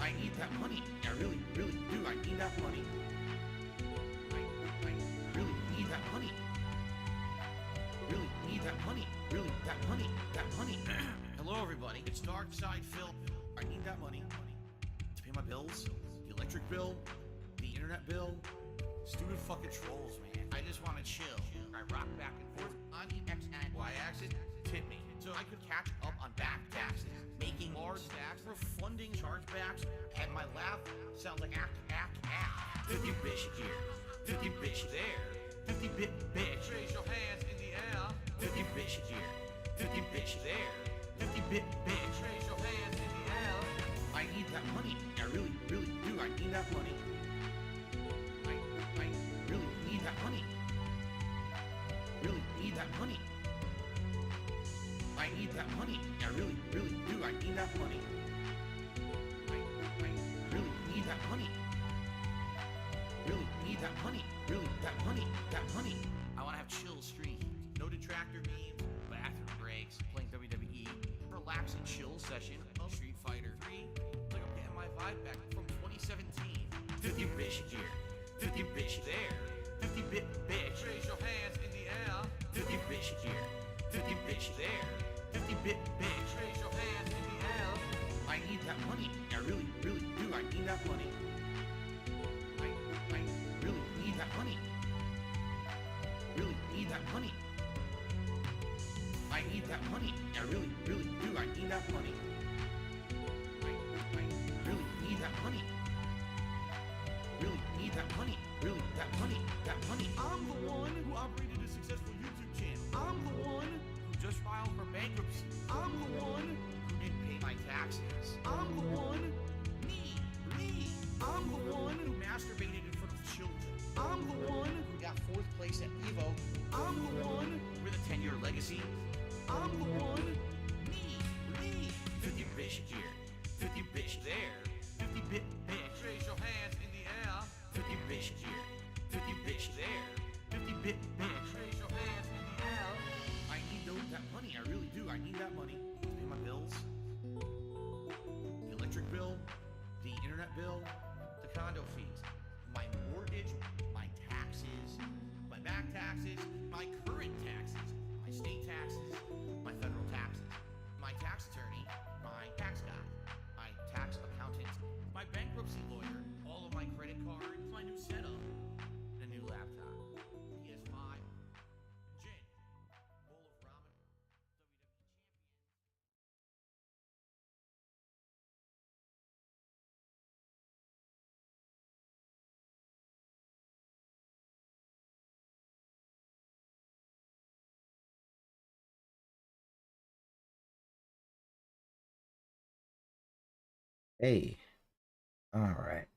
I need that money. I really, really do. I need that money. I really need that money. Really need that money. Really, that money. That money. Hello, everybody. It's Dark Side Phil. I need that money to pay my bills, the electric bill, the internet bill. Stupid fucking trolls, man. I just want to chill. I rock back and forth on the X and Y axis. Tip me so I could catch up on back taxes, making large stacks, refunding chargebacks, and my laugh sounds like act. 50 bitch here, 50 bitch there, 50 bit bitch. Raise your hands in the air. 50 bitch here, 50 bitch there, 50 bit bitch. Raise your hands in the air. I need that money. I really, really do. I need that money. I really need that money. Really need that money. I need that money. I really, really do. I need that money. I really need that money. Really need that money. Really, that money. That money. I want to have chill streams. No detractor memes. Bathroom breaks. Playing WWE. Relax and chill session of Street Fighter 3. Like I'm getting my vibe back from 2017. 50 bitch here. 50 bitch there. 50 bit bitch. Raise your hands in the air. 50 bitch here. 50 bitch there. 50 bit bitch. Raise your hands in the air. I need that money. I really, really do. I need that money. I really need that money. Really need that money. I need that money. I really, really do. I need that money. I really need that money. Really need that money. Really, that money. That money. I'm the one who operated a successful YouTube channel. I'm the one who just filed for bankruptcy. I'm the one who didn't pay my taxes. I'm the one. Me. I'm the one who masturbated in front of children. I'm the one who got 4th place at Evo. I'm the one with a 10-year legacy. I'm the one. Me. 50 bitch here. 50 bitch there. 50 bit bitch. Raise your hands in the air. 50 bitch here. 50 bitch there. 50 bit bitch. Raise your hands in the air. I need that money. I really do. I need that money to pay my bills. The electric bill, the internet bill, the condo fees, my mortgage, my taxes, my back taxes, my current taxes, my state taxes, my federal taxes, my tax attorney, my tax guy, my tax accountant, my bankruptcy lawyer, all of my credit cards, my new setup, and a new laptop, PS5, gin, bowl of ramen, Hey, all right.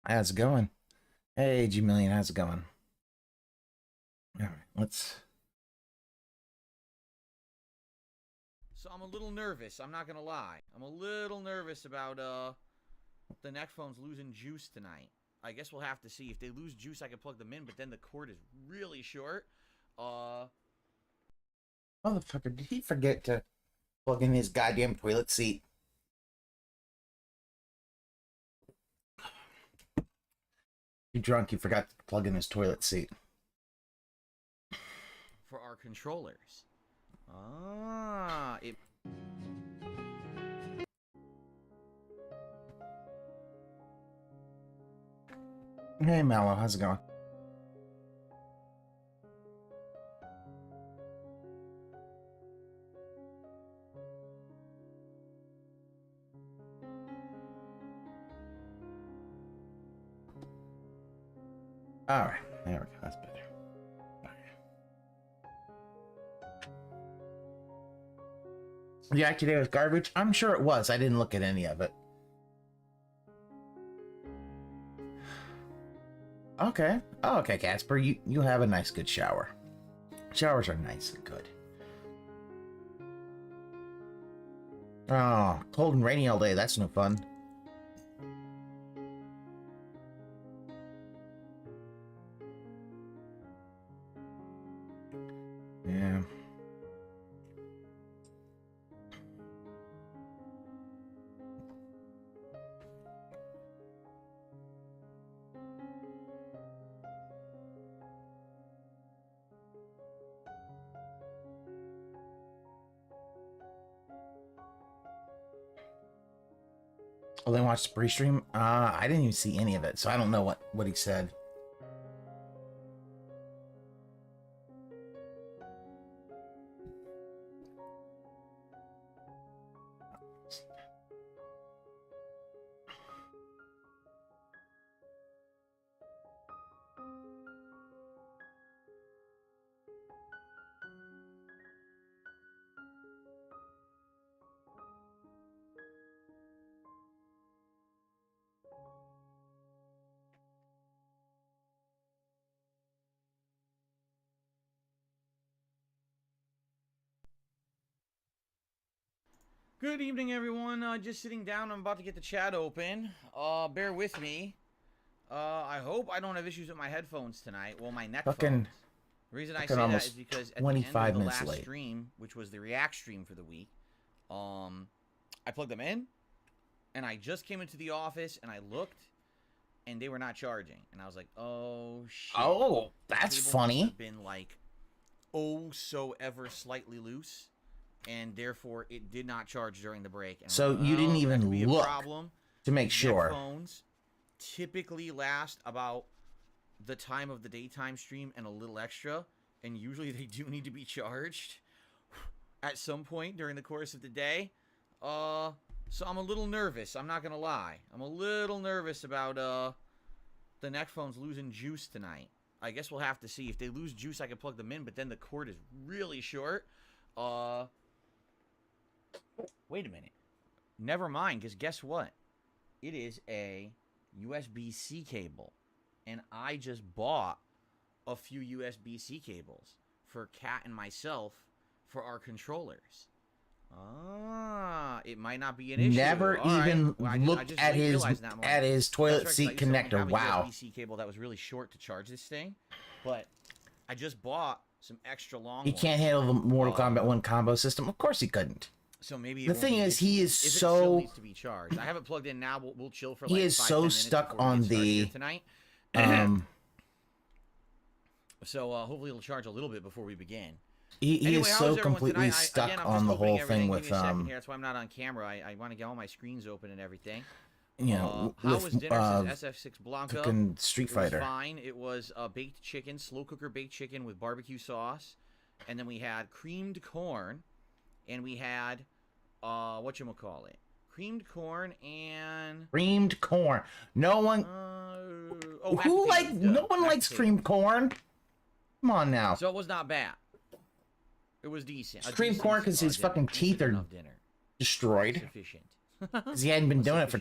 How's it going? Hey, G Million, how's it going? All right, let's. So I'm a little nervous, I'm not gonna lie. I'm a little nervous about the neck phones losing juice tonight. I guess we'll have to see. If they lose juice, I can plug them in, but then the cord is really short. Motherfucker, did he forget to plug in his goddamn toilet seat? He drunk, he forgot to plug in his toilet seat. For our controllers. Hey, Mallow, how's it going? All right, there we go. That's better. All right. Yeah, today was garbage. I'm sure it was. I didn't look at any of it. Okay. Oh, okay, Casper. You have a nice, good shower. Showers are nice and good. Oh, cold and rainy all day. That's no fun. Yeah. Oh, they watched the REEE-stream? I didn't even see any of it, so I don't know what he said. Good evening, everyone. Just sitting down. I'm about to get the chat open. Bear with me. I hope I don't have issues with my headphones tonight. Well, my neck phones. The reason I say that is because at the end of the last stream, which was the React stream for the week, I plugged them in, and I just came into the office, and I looked, and they were not charging. And I was like, oh, shit. Oh, that's funny. Must have been like, oh, so ever slightly loose. And therefore, it did not charge during the break. And so you didn't even look to make sure. Phones typically last about the time of the daytime stream and a little extra, and usually they do need to be charged at some point during the course of the day. So I'm a little nervous. I'm not gonna lie. I'm a little nervous about the neck phones losing juice tonight. I guess we'll have to see. If they lose juice, I can plug them in, but then the cord is really short. Wait a minute. Never mind, because guess what? It is a USB-C cable. And I just bought a few USB-C cables for Kat and myself for our controllers. It might not be an issue. Never even looked at his toilet seat connector. Wow. USB-C cable that was really short to charge this thing. But I just bought some extra long He can't handle the Mortal Kombat 1 combo system. Of course he couldn't. So maybe the thing is, he is so. It still needs to be charged. I haven't plugged in now. We'll chill for like. He is so stuck on the. Tonight. So hopefully it'll charge a little bit before we begin. He is so completely stuck on the whole thing with Here. That's why I'm not on camera. I want to get all my screens open and everything. You know, how was dinner since SF6 Blanca? Cooking Street Fighter. It was fine. It was baked chicken, slow cooker baked chicken with barbecue sauce, and then we had creamed corn, and we had whatchamacallit? Creamed corn and creamed corn. No one no one likes creamed corn. Come on now. So it was not bad. It was decent. Creamed corn because his fucking teeth are destroyed. Sufficient. Because he hadn't been doing it for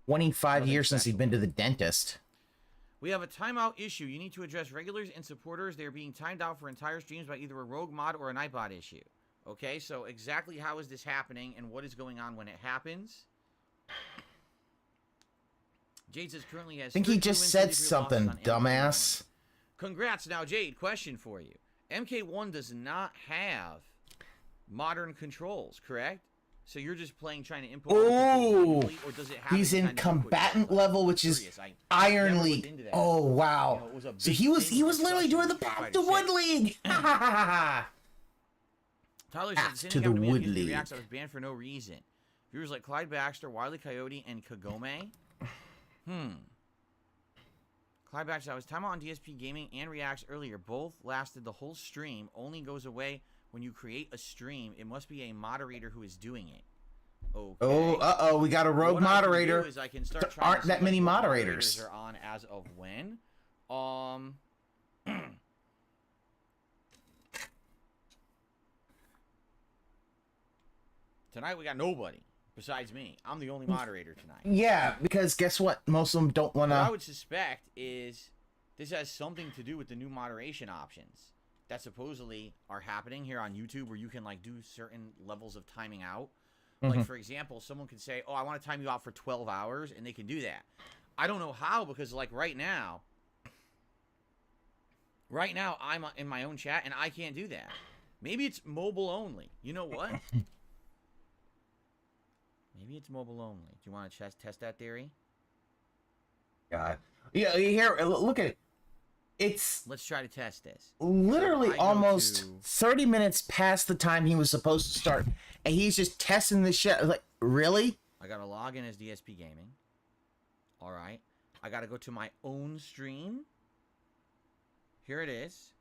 25 years since he'd been to the dentist. We have a timeout issue. You need to address regulars and supporters. They are being timed out for entire streams by either a rogue mod or a nightbot issue. Okay, so exactly how is this happening and what is going on when it happens? Jade says currently has. I think he just said something, dumbass. Congrats. Now, Jade, question for you. MK1 does not have modern controls, correct? So you're just playing trying to import. Oh, or does it have he's in combatant level, which is Iron League. Oh wow! You know, so he was literally doing the Path to Wood League. Tyler said, to the Wood League. Reacts, I was banned for no reason. Viewers like Clyde Baxter, Wile E. Coyote, and Kagome. Clyde Baxter, I was time out on DSP Gaming and Reacts earlier. Both lasted the whole stream. Only goes away when you create a stream. It must be a moderator who is doing it. Okay. Oh, we got a rogue moderator. I can start there aren't that many moderators. Are on as of when. Tonight we got nobody besides me. I'm the only moderator tonight. Yeah, because guess what? Most of them don't want to. What I would suspect is this has something to do with the new moderation options that supposedly are happening here on YouTube, where you can like do certain levels of timing out. Like for example, someone could say, "Oh, I want to time you out for 12 hours," and they can do that. I don't know how, because like right now I'm in my own chat and I can't do that. Maybe it's mobile only. You know what? Maybe it's mobile only. Do you want to test that theory? God. Yeah, here, look at it. It's... Let's try to test this. Literally almost 30 minutes past the time he was supposed to start. And he's just testing this shit. Like, really? I gotta log in as DSP Gaming. All right. I gotta go to my own stream. Here it is.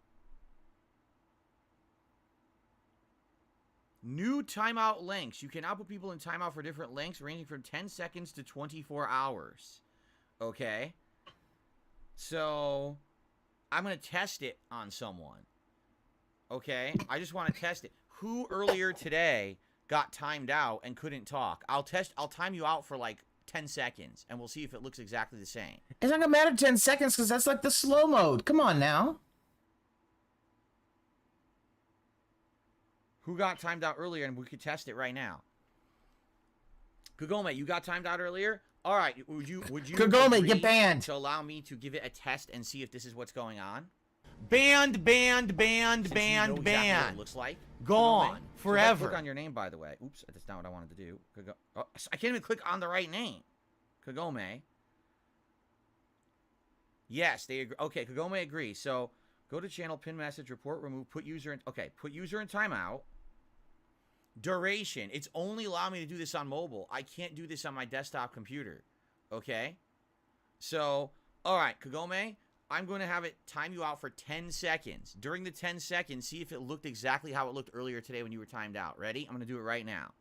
New timeout lengths. You can now put people in timeout for different lengths, ranging from 10 seconds to 24 hours. Okay. So, I'm going to test it on someone. Okay. I just want to test it. Who earlier today got timed out and couldn't talk? I'll time you out for like 10 seconds, and we'll see if it looks exactly the same. It's not gonna matter 10 seconds because that's like the slow mode. Come on now. Who got timed out earlier, and we could test it right now? Kagome, you got timed out earlier? All right, would you Kagome, agree get banned to allow me to give it a test and see if this is what's going on? Banned, banned, banned, Since banned, you know exactly banned. what it looks like. Gone Kagome. forever. So Click on your name, by the way. Oops, that's not what I wanted to do. Oh, I can't even click on the right name. Kagome. Yes, they agree. Okay, Kagome agrees. So go to channel, pin message, report, remove, put user in. Okay, put user in timeout. Duration. It's only allowing me to do this on mobile. I can't do this on my desktop computer. Okay? So, all right, Kagome, I'm going to have it time you out for 10 seconds. During the 10 seconds, see if it looked exactly how it looked earlier today when you were timed out. Ready? I'm going to do it right now.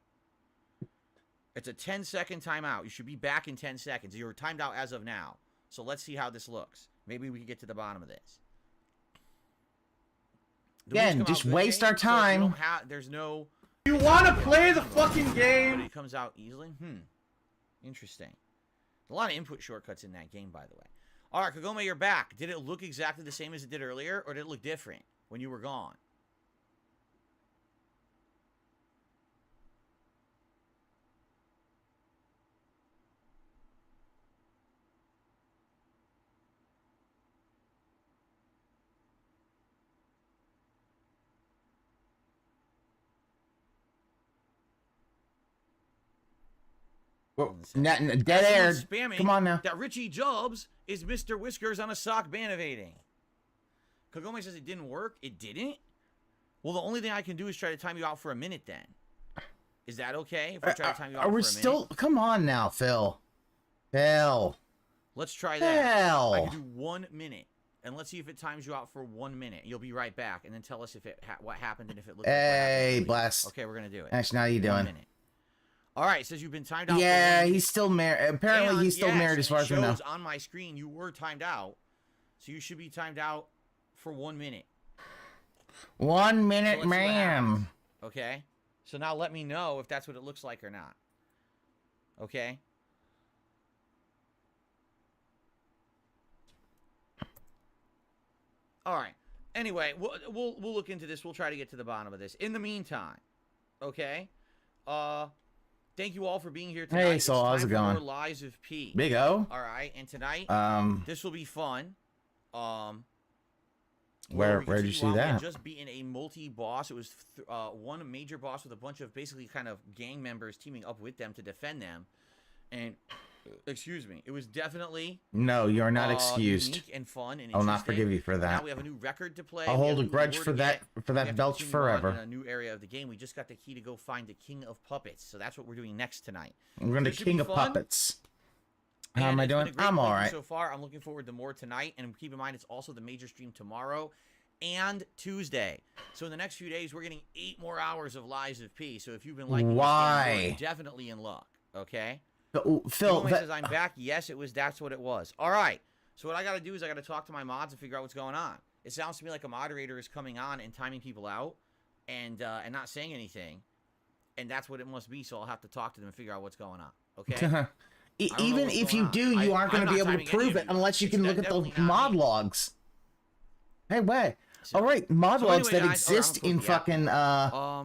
It's a 10-second timeout. You should be back in 10 seconds. You're timed out as of now. So let's see how this looks. Maybe we can get to the bottom of this. Again, just waste our time. So there's no... You want to play the fucking But game? it comes out easily? Interesting. A lot of input shortcuts in that game, by the way. All right, Kagome, you're back. Did it look exactly the same as it did earlier, or did it look different when you were gone? Dead air. Spamming Come on now. That Richie Jobs is Mr. Whiskers on a sock bannovating. Kagome says it didn't work. It didn't? Well, the only thing I can do is try to time you out for a minute then. Is that okay if we try to time you out for a minute? Still... Come on now, Phil. Phil. Let's try that. Phil. I can do 1 minute. And let's see if it times you out for 1 minute. You'll be right back. And then tell us if it what happened and if it looked Hey, like bless. Okay, we're going to do it. Actually, how you 1 doing? minute. All right, it says you've been timed out. Yeah, for 1 he's still married. Apparently, and, he's still yes, married as far as we know. It shows on my screen you were timed out. So you should be timed out for 1 minute. 1 minute, So let's see what ma'am. happens. Okay? So now let me know if that's what it looks like or not. Okay? All right. Anyway, we'll look into this. We'll try to get to the bottom of this. In the meantime, okay? Thank you all for being here tonight. Hey, Saul, how's it going? More Lies of P. Big O. All right, and tonight, this will be fun. Where did you see that? Just being a multi-boss. It was one major boss with a bunch of basically kind of gang members teaming up with them to defend them. And excuse me, it was definitely No, you are not excused. unique and fun and I'll not interesting. forgive you for that. Now we have a new record to play. I'll We hold have a new grudge lore for to that get. for We that have to belch continue on forever. in a new area of the game. We just got the key to go find the King of Puppets. So that's what we're doing next tonight. I'm going to It should King be of fun. Puppets. How am And I it's been doing? a great I'm playthrough all right. So far, I'm looking forward to more tonight. And keep in mind, it's also the major stream tomorrow and Tuesday. So in the next few days, we're getting 8 more hours of Lies of P. So if you've been liking this game, Why? you're definitely in luck. Okay? Phil, Phil says I'm back. Yes, that's what it was. All right. So what I got to do is I got to talk to my mods and figure out what's going on. It sounds to me like a moderator is coming on and timing people out and not saying anything. And that's what it must be. So I'll have to talk to them and figure out what's going on. Okay? even if you do, you aren't going to be able to prove it unless you can look at the mod logs. Hey, wait. So, all right, mod logs anyway, that guys, exist in fucking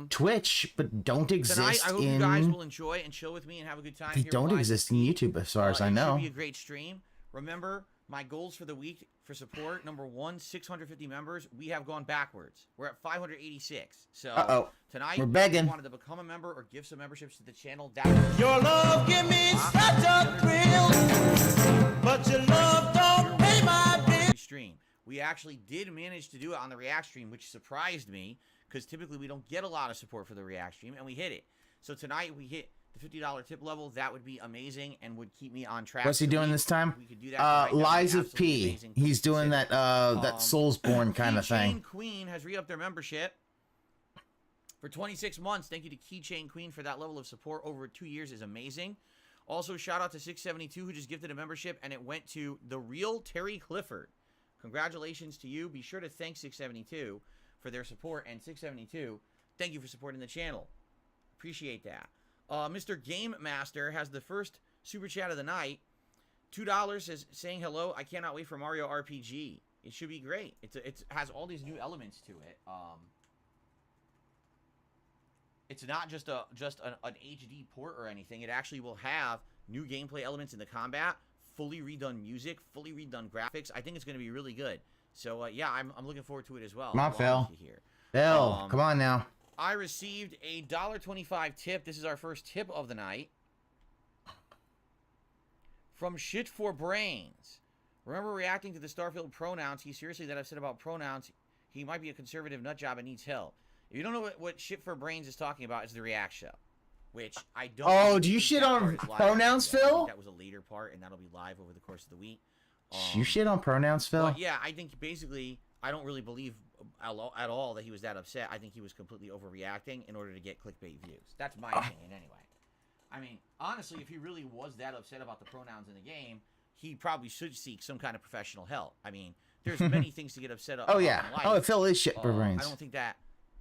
Twitch, but don't tonight, exist I hope in. you guys will enjoy and chill with me and have a good time. They here don't live. exist in YouTube, as far as I know. It should be a great stream. Remember, my goals for the week for support: number 1, 650 members. We have gone backwards. We're at 586. So tonight, we're begging. If you wanted to become a member or give some memberships to the channel, that Your love give me such a thrill, but your love don't pay my bill. stream. We actually did manage to do it on the React stream, which surprised me because typically we don't get a lot of support for the React stream, and we hit it. So tonight we hit the $50 tip level, that would be amazing and would keep me on track. What's he doing this time? We could do that right now. Lies of Absolutely P. amazing. He's doing that that Soulsborne kind of thing. Keychain Queen has re-upped their membership for 26 months. Thank you to Keychain Queen for that level of support over 2 years is amazing. Also, shout out to 672 who just gifted a membership, and it went to the real Terry Clifford. Congratulations to you. Be sure to thank 672 for their support, and 672, thank you for supporting the channel. Appreciate that. Mr. Game Master has the first super chat of the night. $2 is saying hello. I cannot wait for Mario RPG. It should be great. It has all these new elements to it. It's not just an HD port or anything. It actually will have new gameplay elements in the combat, fully redone music, fully redone graphics. I think it's going to be really good. So yeah, I'm looking forward to it as well. Come on, Phil. Here. Phil, come on now. I received a $1.25 tip. This is our first tip of the night. From Shit for Brains. Remember reacting to the Starfield pronouns? He's seriously that upset about pronouns. He might be a conservative nutjob and needs help. If you don't know what Shit for Brains is talking about, it's the React Show. Which I don't... Oh, do you shit on pronouns, Phil? That was a later part, and that'll be live over the course of the week. You shit on pronouns, Phil? But yeah, I think basically, I don't really believe at all that he was that upset. I think he was completely overreacting in order to get clickbait views. That's my opinion anyway. I mean, honestly, if he really was that upset about the pronouns in the game, he probably should seek some kind of professional help. I mean, there's many things to get upset about. Oh, yeah. In life. Oh, Phil is shit for brains. I don't think that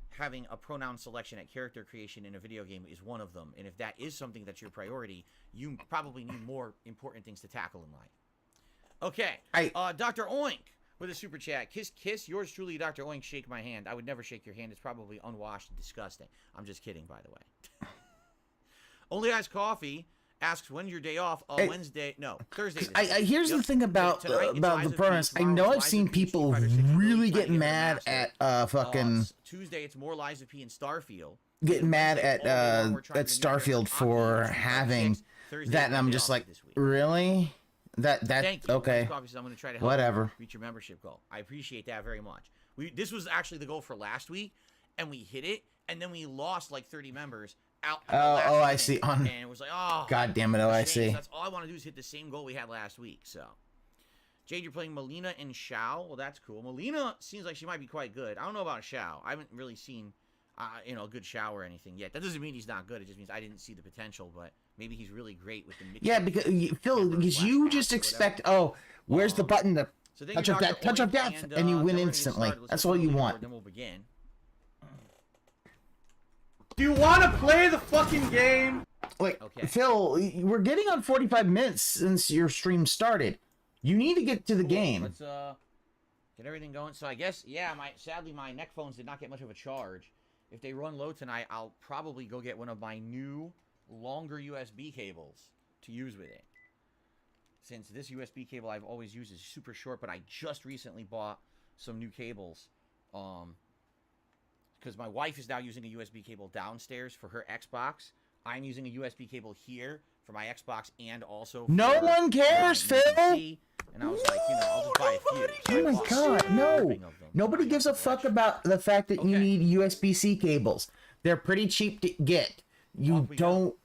having a pronoun selection at character creation in a video game is one of them. And if that is something that's your priority, you probably need more important things to tackle in life. Okay. Dr. Oink with a super chat. Kiss, kiss. Yours truly, Dr. Oink. Shake my hand. I would never shake your hand. It's probably unwashed and disgusting. I'm just kidding, by the way. Only Ice Coffee asks, when's your day off? Wednesday. No, Thursday. Here's the thing about the pronouns. I know I've seen people really get mad at fucking... Tuesday, it's more Lies of P and Starfield. Getting mad at Starfield for having that, and I'm just like, really? Thank you. Okay. So I'm going to try to help Whatever. reach your membership goal. I appreciate that very much. This was actually the goal for last week, and we hit it, and then we lost like 30 members out. I see. And it was like, oh, God damn it! I see. So that's all I want to do is hit the same goal we had last week. So, Jade, you're playing Melina and Xiao. Well, that's cool. Melina seems like she might be quite good. I don't know about Xiao. I haven't really seen, a good Xiao or anything yet. That doesn't mean he's not good. It just means I didn't see the potential, but. Maybe he's really great with the mix. Yeah, because Phil, because you just expect, where's the button to touch of death, and you win instantly. That's all you want. Then we'll begin. Do you want to play the fucking game? Like, Phil, we're getting on 45 minutes since your stream started. You need to get to the game. Let's get everything going. So I guess, yeah, sadly my neck phones did not get much of a charge. If they run low tonight, I'll probably go get one of my new longer USB cables to use with it. Since this USB cable I've always used is super short, but I just recently bought some new cables. Because my wife is now using a USB cable downstairs for her Xbox. I'm using a USB cable here for my Xbox and also for no one cares, Phil! And I was like, I'll just buy a few. Oh my god, no! Nobody gives a fuck about the fact that you need USB-C cables. They're pretty cheap to get. You don't...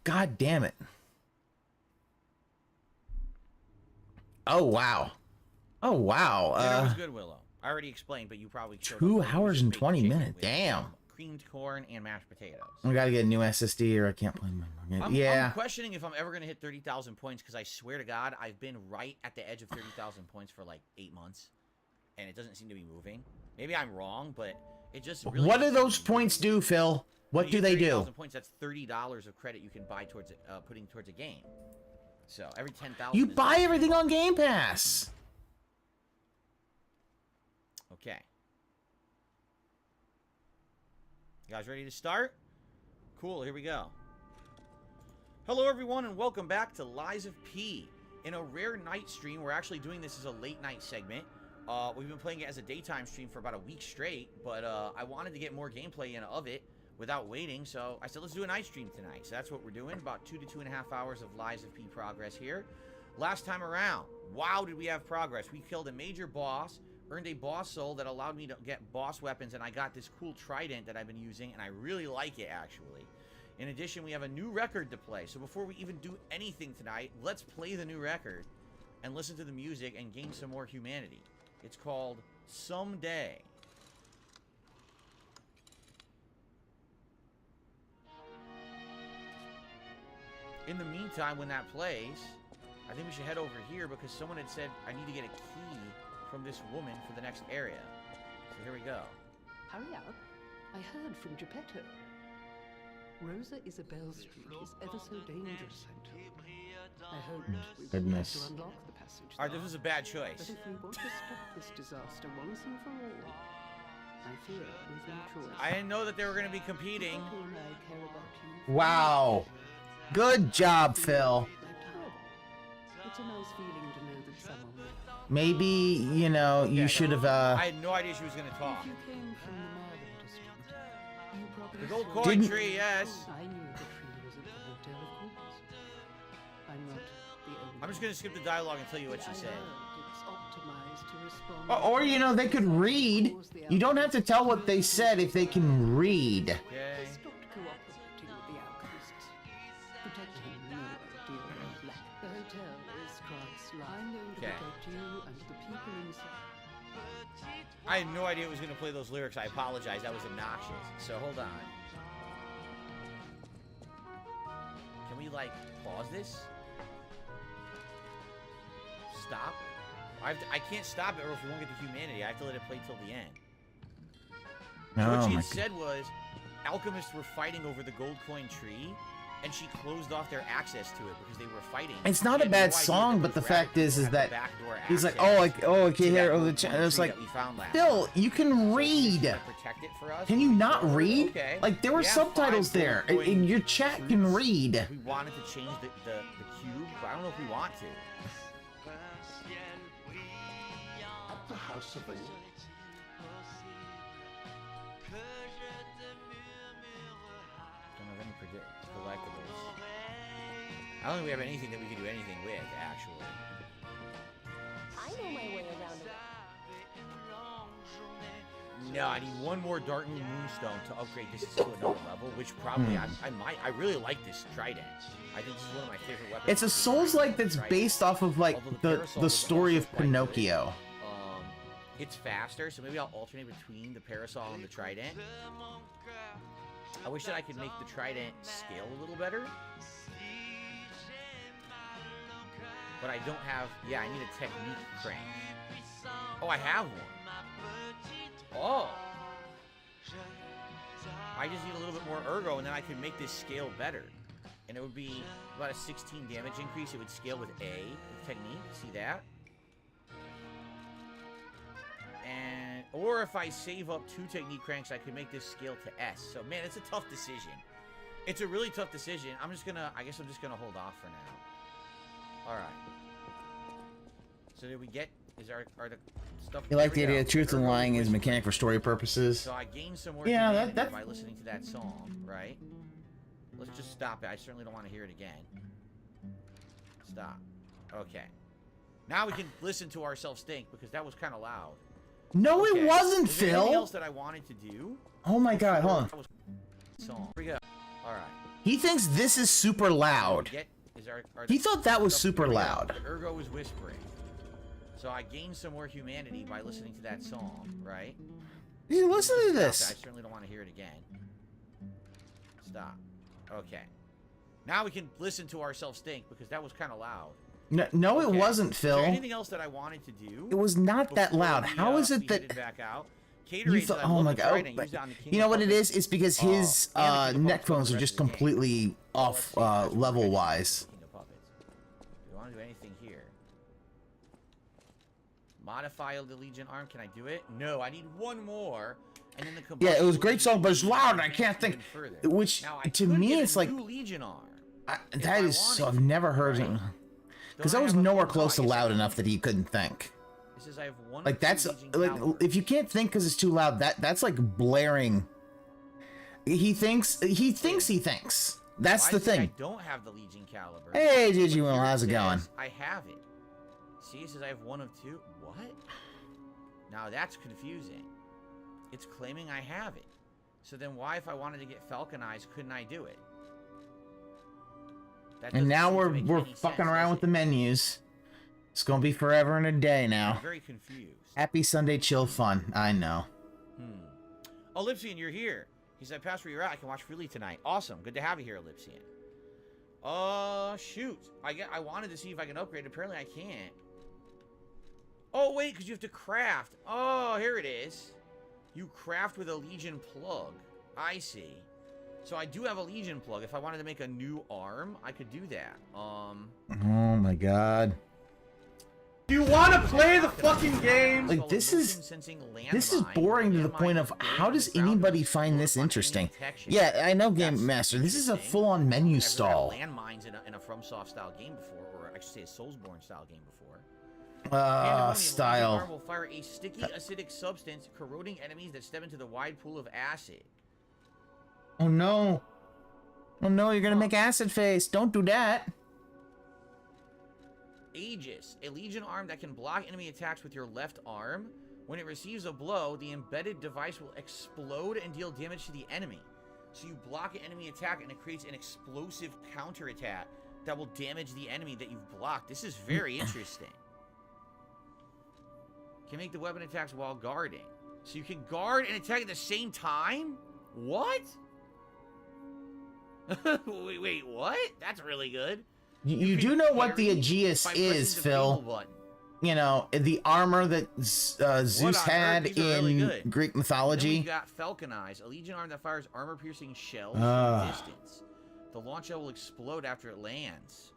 God damn it. Oh, wow. Oh, wow. Dinner was good, Willow. I already explained, but you probably... 2 hours and 20 minutes. Damn. Creamed corn and mashed potatoes. I gotta get a new SSD or I can't play my game. I'm questioning if I'm ever going to hit 30,000 points, because I swear to God, I've been right at the edge of 30,000 points for like 8 months, and it doesn't seem to be moving. Maybe I'm wrong, but it just really... What do those points do, Phil? What do they do? Points, that's $30 of credit you can buy towards putting towards a game. So every 10,000. You buy everything on Game Pass. Okay. You guys ready to start? Cool. Here we go. Hello, everyone, and welcome back to Lies of P. In a rare night stream, we're actually doing this as a late night segment. We've been playing it as a daytime stream for about a week straight, but I wanted to get more gameplay in of it without waiting, so I said let's do a night stream tonight. So that's what we're doing, about 2 to 2.5 hours of Lies of P progress here. Last time around, wow, did we have progress. We killed a major boss, earned a boss soul that allowed me to get boss weapons, and I got this cool trident that I've been using, and I really like it, actually. In addition, we have a new record to play. So before we even do anything tonight, let's play the new record and listen to the music and gain some more humanity. It's called Someday. In the meantime, when that plays, I think we should head over here because someone had said I need to get a key from this woman for the next area. So here we go. Hurry up. I heard from Geppetto. Rosa Isabel Street is ever so dangerous, I'm told. I hoped we would Goodness. have to unlock the passage. All right, this was a bad But choice. if we want to stop this disaster once and for all, I fear we've no choice. I didn't know that they were going to be competing. People and I care about you. Wow. Good job, Phil. It's a nice feeling to know that someone will. Maybe, you know, you should have, I had no idea she was going to talk. If you came from the Marvin district, you probably The gold saw- coin Didn't- tree, yes. I knew the tree was at the hotel, of course. I'm not the only I'm just going to skip the dialogue and tell you what she said. It's optimized to respond or, you know, they could read. You don't have to tell what they said if they can read. Okay. They stopped cooperating with the alchemists. Protecting no idea of black. The hotel is Christ's life. I'm going to Okay. protect you and the people inside. I had no idea it was going to play those lyrics. I apologize. That was obnoxious. So hold on. Can we, like, pause this? Stop? I can't stop it or if we won't get the humanity. I have to let it play till the end. So what Oh, she my had said was, alchemists were fighting over the gold coin tree, and she closed off their access to it because they were fighting. It's not She a had bad no idea song, that but the those fact rabbits is have that backdoor he's like, access oh, I to can't that hear. Oh, gold coin it's tree like, that we found last Phil, time. you can read. Protect it for us. Can you not Forward? read? Okay. Like, there were Yeah, subtitles 5 there, gold coin and your chat can truths. read. We wanted to change the cube, but I don't know if we want to. At the House of A. Don't have any collectibles. I don't think we have anything that we can do anything with, actually. I know my way around it. No, I need one more Dark Moon Moonstone to upgrade this to another level, which probably I might. I really like this trident. I think this is one of my favorite weapons. It's a Souls-like that's based off of, like, the story of Pinocchio. It's faster, so maybe I'll alternate between the parasol and the trident. I wish that I could make the trident scale a little better. But I don't have... Yeah, I need a technique crank. Oh, I have one. Oh! I just need a little bit more ergo, and then I can make this scale better. And it would be about a 16 damage increase. It would scale with A, with technique. See that? And... Or if I save up 2 technique cranks, I can make this scale to S. So, man, it's a tough decision. It's a really tough decision. I'm just gonna... I guess I'm just gonna hold off for now. Alright. So did we get... Are the stuff... You like the There we idea go. of truth and Ergo lying is whisper. mechanic for story purposes? So I gained some more Yeah, humanity that- by listening to that song, right? Let's just stop it. I certainly don't want to hear it again. Stop. Okay. Now we can listen to ourselves think, because that was kind of loud. No, Okay. it wasn't, Is there anything Phil! else that I wanted to do? Oh my god, hold on. That was song. Here we go. Alright. He thinks this is super loud. Are He the thought that was stuff- super here we go. loud. The ergo was whispering. So I gained some more humanity by listening to that song, right? You listen to Stop it. I this. certainly don't want to hear it again. Stop. Okay. Now we can listen to ourselves think, because that was kind of loud. No, it Okay. wasn't, Is there Phil. anything else that I wanted to do? It was not that before loud. we, How is we it that headed back out? you Caterade thought? said, I Oh love my the god! trident, Oh, use it on the King you know of what it Puppets. is? It's because his and the King of Puppets neckphones for are the just rest of the game. completely off level wise. King of Puppets. Do we want to do anything here? Modify the Legion arm. Can I do it? No, I need one more. And then the Yeah, it was a combustion great song, but it's Legion loud and I advance can't think. even further. Which Now, I to could me, get a it's like new Legion arm. if that I is. So wanted I've to, never heard right? him Don't because I that was have a- nowhere no, close to I guess I loud do. enough that he couldn't think. It says I have one. Like of two that's Legion like calibers. if you can't think because it's too loud, that's like blaring. He thinks. That's Why the does it say thing. I don't have the Legion caliber. Hey, But Digiwell, here how's it going? says I have it. See, it says I have one of two. What? Now that's confusing. It's claiming I have it. So then why, if I wanted to get Falcon Eyes, couldn't I do it? That And doesn't now seem to we're make any fucking sense, around does with the it? menus. It's gonna be forever and a day now. I'm very confused. Happy Sunday chill fun. I know. Ellipsian, you're here. He said, "Pass where you're at. I can watch freely tonight." Awesome. Good to have you here, Ellipsian. Shoot. I wanted to see if I can upgrade. Apparently, I can't. Oh, wait, because you have to craft. Oh, here it is. You craft with a Legion plug. I see. So I do have a Legion plug. If I wanted to make a new arm, I could do that. Oh my god. Do you want to play the fucking game? Like, this is boring to the point of how does anybody find this interesting? Yeah, I know, Game Master. This is a full-on menu stall. Landmines in a FromSoft style game before, or I should say a Soulsborne style game before. Style. Arm will fire a sticky acidic substance, corroding enemies that step into the wide pool of acid. Oh no. Oh no, you're gonna make acid face. Don't do that. Aegis, a Legion arm that can block enemy attacks with your left arm. When it receives a blow, the embedded device will explode and deal damage to the enemy. So you block an enemy attack and it creates an explosive counterattack that will damage the enemy that you've blocked. This is very interesting. Can make the weapon attacks while guarding. So you can guard and attack at the same time? What? wait, what? That's really good. You do know what the Aegis is, Phil. You know, the armor that Zeus had in Greek mythology. Then we got Falcon Eyes, a Legion arm that fires armor-piercing shells from a distance. The launch shell will explode after it lands.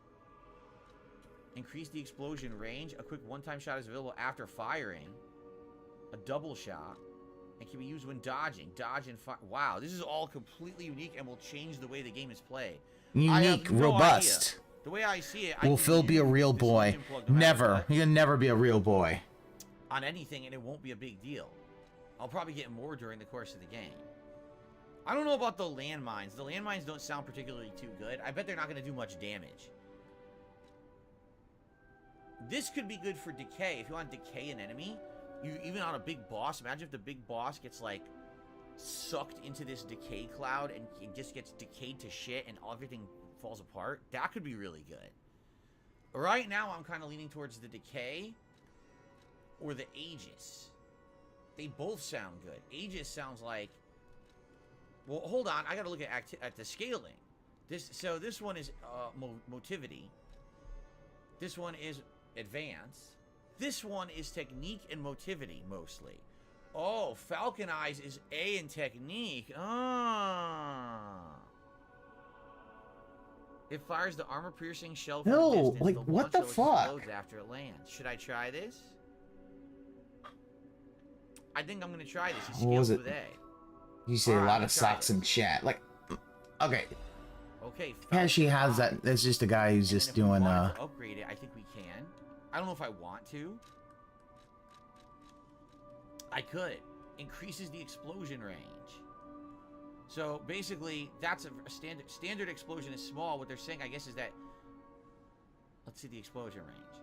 Increase the explosion range. A quick one-time shot is available after firing. A double shot. And can be used when dodging. Dodge and fire. Wow, this is all completely unique and will change the way the game is played. Unique, robust. Idea. The way I see it, Will Phil be a real boy? Never. He can never be a real boy. On anything, and it won't be a big deal. I'll probably get more during the course of the game. I don't know about the landmines. The landmines don't sound particularly too good. I bet they're not going to do much damage. This could be good for decay. If you want to decay an enemy, even on a big boss, imagine if the big boss gets, like, sucked into this decay cloud and it just gets decayed to shit and everything falls apart. That could be really good. Right now, I'm kind of leaning towards the decay or the Aegis. They both sound good. Aegis sounds like... Well, hold on. I got to look at the scaling. So this one is motivity. This one is advance. This one is technique and motivity, mostly. Oh, Falcon Eyes is A in technique. It fires the armor-piercing shell from a distance. Like, what the fuck? Explodes after it lands. Should I try this? I think I'm gonna try this. It scales with A. You say a lot of socks in chat. Like, okay. Okay. Yeah, she has that. That's just a guy who's just doing. To upgrade it, I think we can. I don't know if I want to. I could. Increases the explosion range. So basically, that's a standard explosion is small. What they're saying, I guess, is that, let's see the explosion range.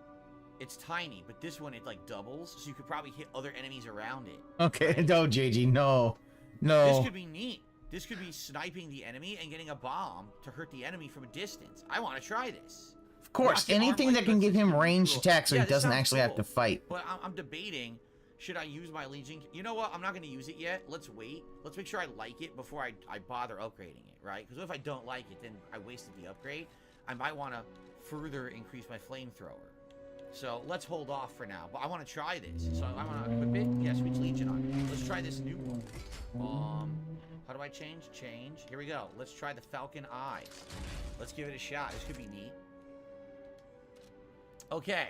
It's tiny, but this one, it like doubles, so you could probably hit other enemies around it. Okay, right? No, JG, no. This could be neat. This could be sniping the enemy and getting a bomb to hurt the enemy from a distance. I want to try this. Of course, anything that can give him ranged attacks so he doesn't actually have to fight. But I'm debating, should I use my Legion? You know what? I'm not going to use it yet. Let's wait. Let's make sure I like it before I bother upgrading it, right? Because if I don't like it, then I wasted the upgrade. I might want to further increase my flamethrower. So let's hold off for now. But I want to try this. So I want to equip it. Yeah, switch Legion on it. Let's try this new one. How do I change? Change. Here we go. Let's try the Falcon Eyes. Let's give it a shot. This could be neat. Okay.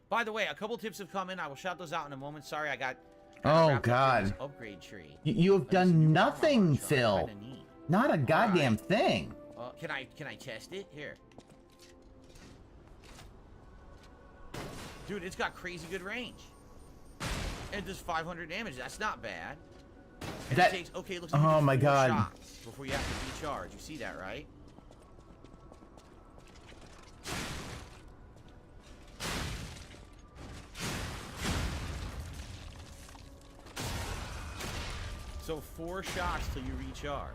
By the way, a couple tips have come in. I will shout those out in a moment. Sorry, I got... Oh, God. Upgrade tree. You have done nothing, Phil. Not a goddamn thing. Can I test it? Here. Dude, it's got crazy good range. And it does 500 damage. That's not bad. And it takes, okay, looks like oh my God. Shots before you have to recharge. You see that, right? So 4 shots till you recharge.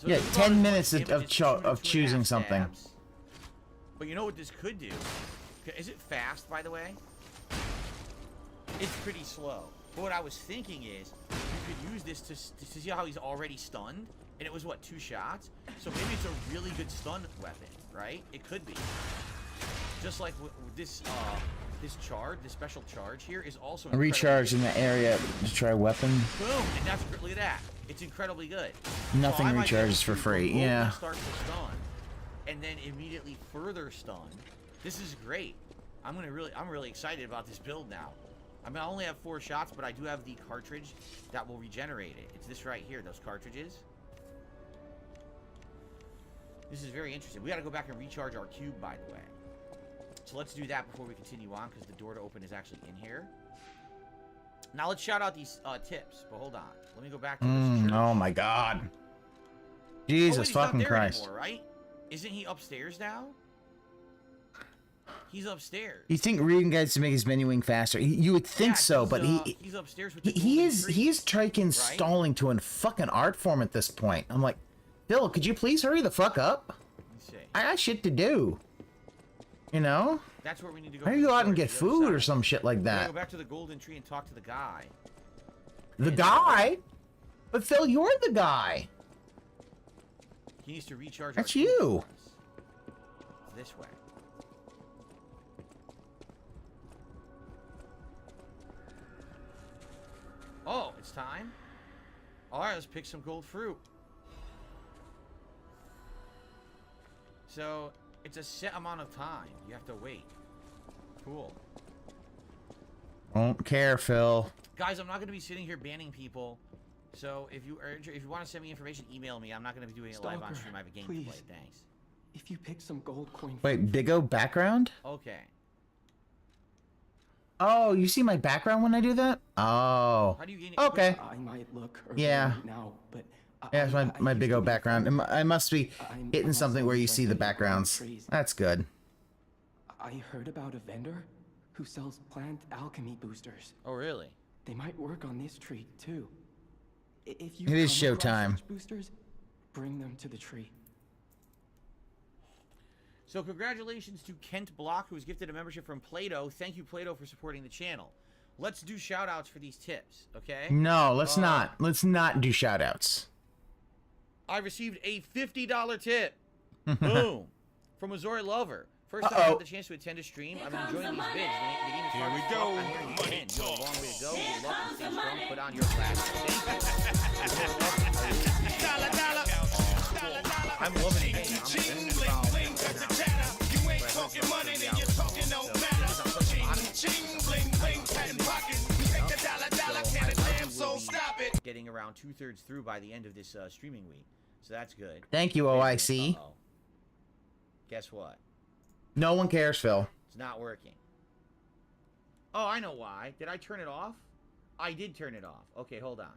So Yeah, this is 10 about as minutes much of, damage as 2 to 2.5 choosing something. stabs. But you know what this could do? Is it fast, by the way? It's pretty slow. But what I was thinking is, you could use this to see how he's already stunned, and it was what, 2 shots? So maybe it's a really good stun weapon, right? It could be. Just like this, this special charge here is also Recharge in the area to try weapon. boom, and that's look at that. It's incredibly good. Nothing So I might be able recharges for to free. go Yeah. and start to stun, and then immediately further stun. This is great. I'm really excited about this build now. I mean, I only have 4 shots, but I do have the cartridge that will regenerate it. It's this right here, those cartridges. This is very interesting. We got to go back and recharge our cube, by the way. So let's do that before we continue on, because the door to open is actually in here. Now let's shout out these tips, but hold on. Let me go back to this church. Oh my God. Oh, wait, Jesus he's not fucking there Christ. anymore, right? Isn't he upstairs now? He's upstairs. You think reading guides to make his menuing faster? You would think Yeah, so, but he's upstairs with the he golden is tree, he's trying right? stalling to a fucking art form at this point. I'm like, Phil, could you please hurry the fuck up? Let's see. I got shit to do. You know? That's where we need to go. Why don't you go out and get food or some shit like Go that? back to the golden tree and talk to the guy. The guy? But Phil, you're the guy. He needs to recharge. That's our you. It's this way. Oh, it's time? Alright, let's pick some gold fruit. So, it's a set amount of time. You have to wait. Cool. Don't care, Phil. Guys, I'm not going to be sitting here banning people. So, if you want to send me information, email me. I'm not going to be doing it live on Stalker, stream. I have a game please. to play. Thanks. If you pick some gold coin. Wait, Big O background? Okay. Oh, you see my background when I do that? Oh. How do you gain it? Okay. I might look Yeah. right now, but Yeah, it's my Big O background. I must be I'm hitting something also where you see the interested in backgrounds. trees. That's good. I heard about a vendor who sells plant alchemy boosters. Oh, really? They might work on this tree too. If you It is come across showtime. such boosters, bring them to the tree. So congratulations to Kent Block, who was gifted a membership from Plato. Thank you, Plato, for supporting the channel. Let's do shout-outs for these tips, okay? No, let's not. Let's not do shout-outs. I received a $50 tip. Boom. From Azori Lover. First time I had the chance to attend a stream. I've been enjoying these vids. The game is hard as fuck. I'm here you win. You have a long way to go. Good luck and stay strong. Put on your glasses. I'm loving the game. I'm spending about getting around 2/3 through by the end of this streaming week. So that's good. Thank you, OIC. Uh-oh. Guess what? No one cares, Phil. It's not working. Oh, I know why. Did I turn it off? I did turn it off. Okay, hold on.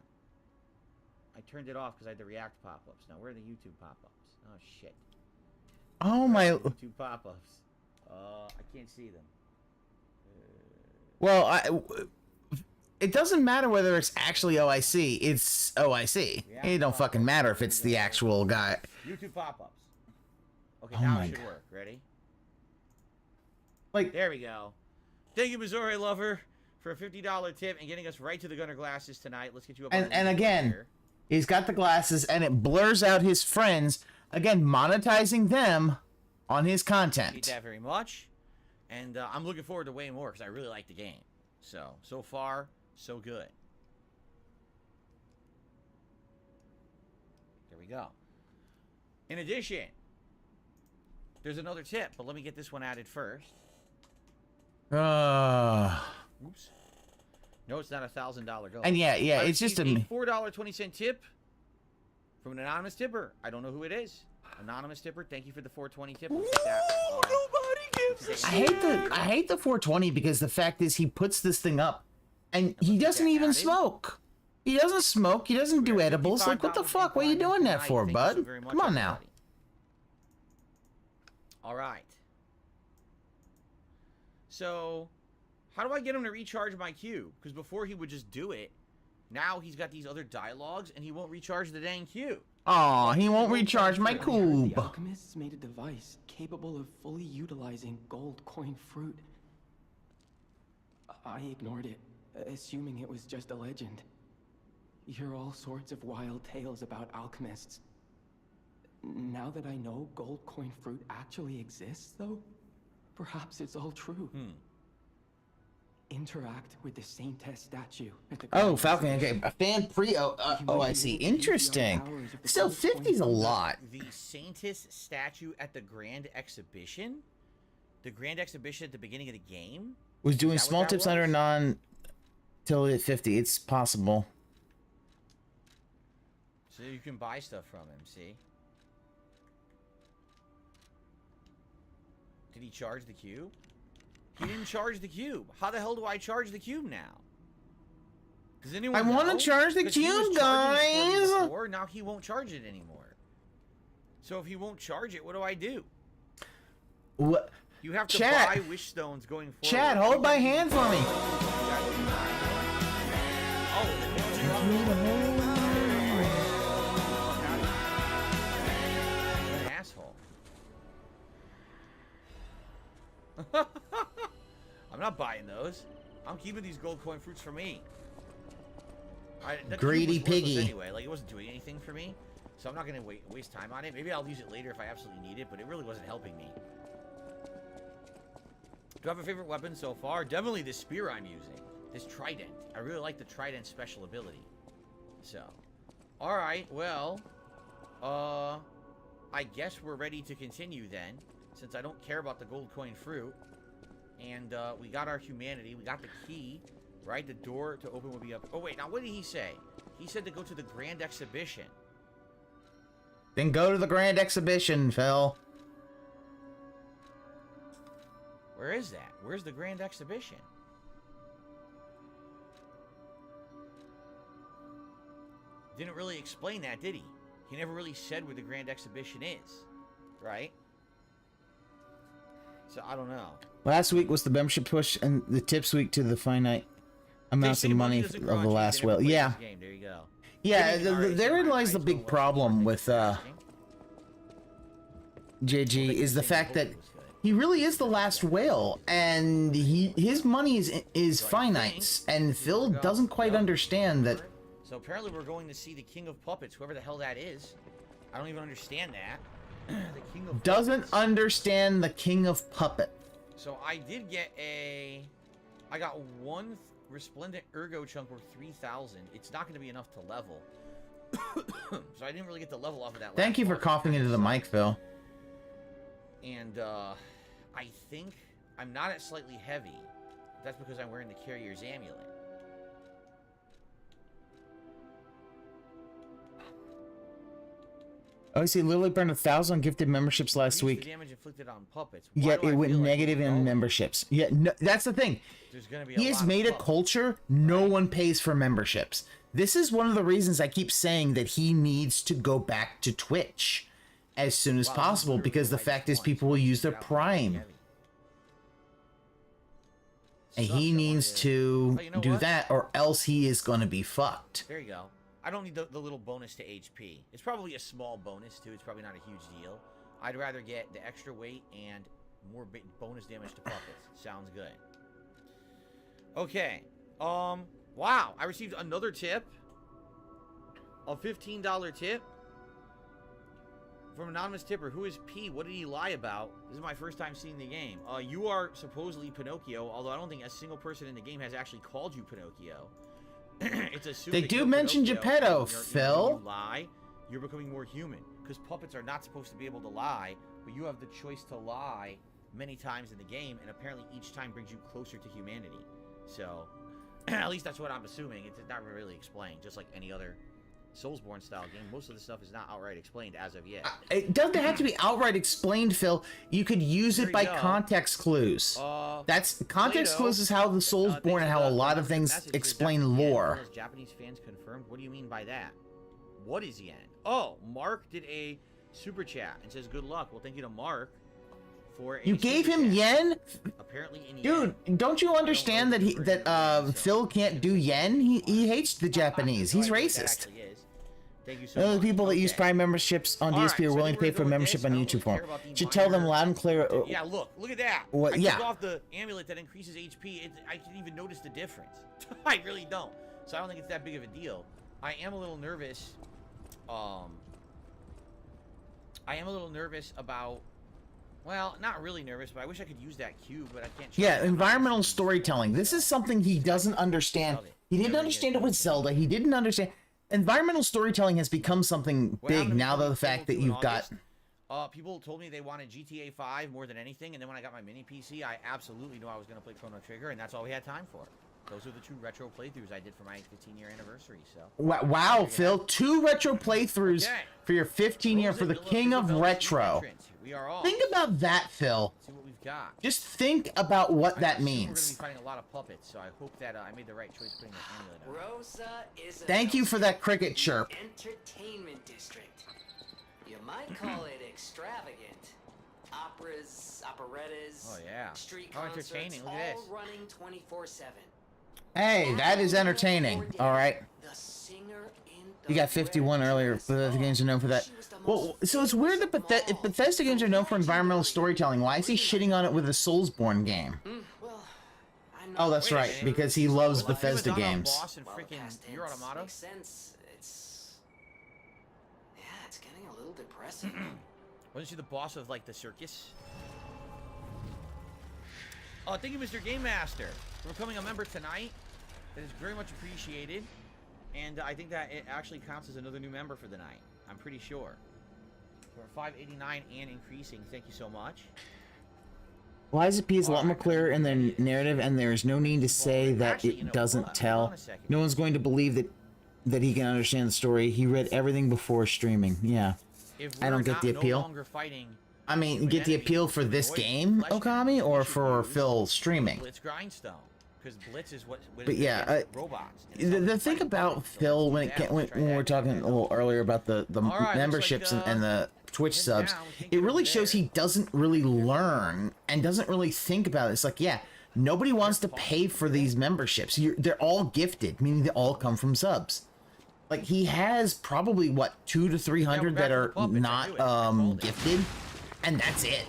I turned it off because I had the React pop-ups. Now, where are the YouTube pop-ups? Oh, shit. Oh, my... YouTube pop-ups. I can't see them. Well, it doesn't matter whether it's actually OIC. It's OIC. It don't fucking matter if it's the actual guy. YouTube pop-ups. Okay, Oh now my it should God. work. Ready? Like, there we go. Thank you, Missouri Lover, for a $50 tip and getting us right to the Gunner glasses tonight. Let's get you up on the and leaderboard again, here. he's got the glasses, and it blurs out his friends. Again, monetizing them on his Appreciate content. that very much. And I'm looking forward to way more because I really like the game. So far, so good. There we go. In addition, there's another tip, but let me get this one added first. Oops. No, it's not $1,000 goal. And yeah, I it's just received a... $4.20 tip from an anonymous tipper. I don't know who it is. Anonymous tipper, thank you for the 420 tip. We'll take that, Nobody gives I hate the 420 because the fact is he puts this thing up and he doesn't even smoke. He doesn't smoke. He doesn't do edibles. Like, what the fuck? What are you doing that for, bud? Come on now. All right. So, how do I get him to recharge my cube? Because before he would just do it. Now he's got these other dialogues and he won't recharge the dang cube. Aw, he won't recharge my The cube. alchemists made a device capable of fully utilizing gold coin fruit. I ignored it, assuming it was just a legend. You hear all sorts of wild tales about alchemists. Now that I know gold coin fruit actually exists, though, perhaps it's all true. Interact with the Saintess statue at the Oh, Grand Falcon, Exhibition. okay. A fan pre. Oh, I see. Interesting. Still, 50's a lot. The Saintess statue at the Grand Exhibition? The Grand Exhibition at the beginning of the game? Was doing Is that what small that tips was? under non till hit 50. It's possible. So you can buy stuff from him, see? Did he charge the cube? He didn't charge the cube. How the hell do I charge the cube now? Does anyone I want know? to charge the 'Cause he was cube, charging it for me guys. before, now he won't charge it anymore. So if he won't charge it, what do I do? What? You have to Chat. buy wish stones going forward. Chad, hold my hand for me. What an asshole. I'm not buying those. I'm keeping these gold coin fruits for me. That cube Greedy was worthless piggy. Anyway, like it wasn't doing anything for me, so I'm not gonna waste time on it. Maybe I'll use it later if I absolutely need it, but it really wasn't helping me. Do I have a favorite weapon so far? Definitely this spear I'm using. This trident. I really like the trident special ability. So, alright, well, I guess we're ready to continue then, since I don't care about the gold coin fruit. And, we got our humanity, we got the key, right? The door to open would be up. Oh, wait, now what did he say? He said to go to the Grand Exhibition. Then go to the Grand Exhibition, Phil. Where is that? Where's the Grand Exhibition? Didn't really explain that, did he? He never really said where the Grand Exhibition is, right? So, I don't know. Last week was the membership push and the tips week to the finite amounts of money of the last whale. Yeah. Game. There you go. Yeah, Alright, so therein my lies the title big was problem with interesting. JG is the fact that he really is the last whale, and his money is finite, and Phil doesn't quite understand that. So apparently we're going to see the King of Puppets, whoever the hell that is. I don't even understand that. The King of Doesn't Puppets. understand the King of Puppet. So I did get I got one Resplendent Ergo chunk worth 3,000. It's not going to be enough to level. So I didn't really get the level off of that. Thank you for coughing into the mic, Phil. And I think I'm not at slightly heavy. That's because I'm wearing the Carrier's Amulet. Oh, I see. Literally burned 1,000 gifted memberships last Reduce week. the damage inflicted on puppets. Why Yet do I it went feel like negative we're in going- memberships. Yeah, no, that's the thing. There's gonna be He a has lot of made a puppets. culture. No one pays for memberships. This is one of the reasons I keep saying that he needs to go back to Twitch as soon as Wow, possible, this is because the like fact is 20, people will use their that one's Prime. heavy. And Sucks he that needs one is. to Oh, you know do what? that, or else he is going to be fucked. There you go. I don't need the little bonus to HP. It's probably a small bonus, too. It's probably not a huge deal. I'd rather get the extra weight and more bonus damage to puppets. Sounds good. Okay. Wow. I received another tip. A $15 tip. From anonymous tipper. Who is P? What did he lie about? This is my first time seeing the game. You are supposedly Pinocchio, although I don't think a single person in the game has actually called you Pinocchio. It's assumed They that do you're mention Pinocchio, Geppetto, and Phil. when you lie, you're becoming more human. Because puppets are not supposed to be able to lie, but you have the choice to lie many times in the game, and apparently each time brings you closer to humanity. So, at least that's what I'm assuming. It's not really explained, just like any other Soulsborne style game. Most of the stuff is not outright explained as of yet. It doesn't have to be outright explained, Phil. You could use There it you by go. context clues. That's context Plato, clues is how the Soulsborne and how a lot of things message for explain Japanese fans, lore. as well as Japanese fans confirmed. What do you mean by that? What is yen? Oh, Mark did a super chat and says good luck. Well, thank you to Mark for a You gave super him chat. yen? Apparently in yen. Dude, don't you understand know that the conversion, so- Phil can't do yen? He hates the I have Japanese. no He's idea what that racist. actually is. Thank you so None of much. the people that use Okay. Prime memberships on All DSP right, are so I willing think to pay we're for gonna go with membership this. on I don't YouTube really for care about the should tell them minor- loud and clear. Yeah, look at that. What- I yeah. took off the amulet that increases HP. I didn't even notice the difference. I really don't. So I don't think it's that big of a deal. I am a little nervous. I am a little nervous about. Well, not really nervous, but I wish I could use that cube, but I can't. Yeah, environmental storytelling. This is something he doesn't understand. He didn't understand it with Zelda. He didn't understand. Environmental storytelling has become something What big happened now to that the fact that people you've in got. August? People told me they wanted GTA 5 more than anything, and then when I got my mini PC, I absolutely knew I was going to play Chrono Trigger, and that's all we had time for. Those are the 2 retro playthroughs I did for my 15-year anniversary. So. Wow, Phil, 2 retro playthroughs Okay. for your 15-year for the king of retro. We are all. Think about that, Phil. See what we've got. Just think about what that assume We're means. going to be fighting a lot of puppets, so I hope that I made the right choice putting the amulet on. Rosa is a Thank you for that cricket chirp. entertainment district. You might call it extravagant. Operas, operettas, Oh, yeah. street How concerts, entertaining. Look all at this. running 24/7. Hey, that is entertaining. All right. The singer in the You got 51 red earlier. dress. Bethesda games are known for that. Well, so it's weird that if Bethesda games are known for environmental storytelling, why is he shitting on it with a Soulsborne game? Well, I'm not Oh, that's Wait a right, minute. because he loves Well, Bethesda Prima Donna games. Boss and well, freaking past Your tense Yamamoto. makes sense. It's getting a little depressing. Wasn't she the boss of like the circus? Oh, thank you, Mr. Game Master, for becoming a member tonight. That is very much appreciated, and I think that it actually counts as another new member for the night. I'm pretty sure. We're 589 and increasing. Thank you so much. YZP is a lot more clear in their narrative, and there is no need to say that Actually, you know it doesn't what? tell. Hold on a second. No one's going to believe that he can understand the story. He read everything before streaming. Yeah. If I don't we're get not the no appeal. longer fighting I mean, human get the enemies, appeal for this avoid game, flesh Okami, enemies, or we should for use Phil streaming? Blitz Grindstone, because Blitz is what But yeah, robots. The thing about Phil when we're talking a little earlier about the All right, memberships looks like, and the Twitch heading subs, down, we can't it get really over shows there. he doesn't really learn and doesn't really think about it. It's like, yeah, nobody wants to pay for these memberships. They're all gifted, meaning they all come from subs. Like he has probably what 200 to 300 that are not gifted, and that's it.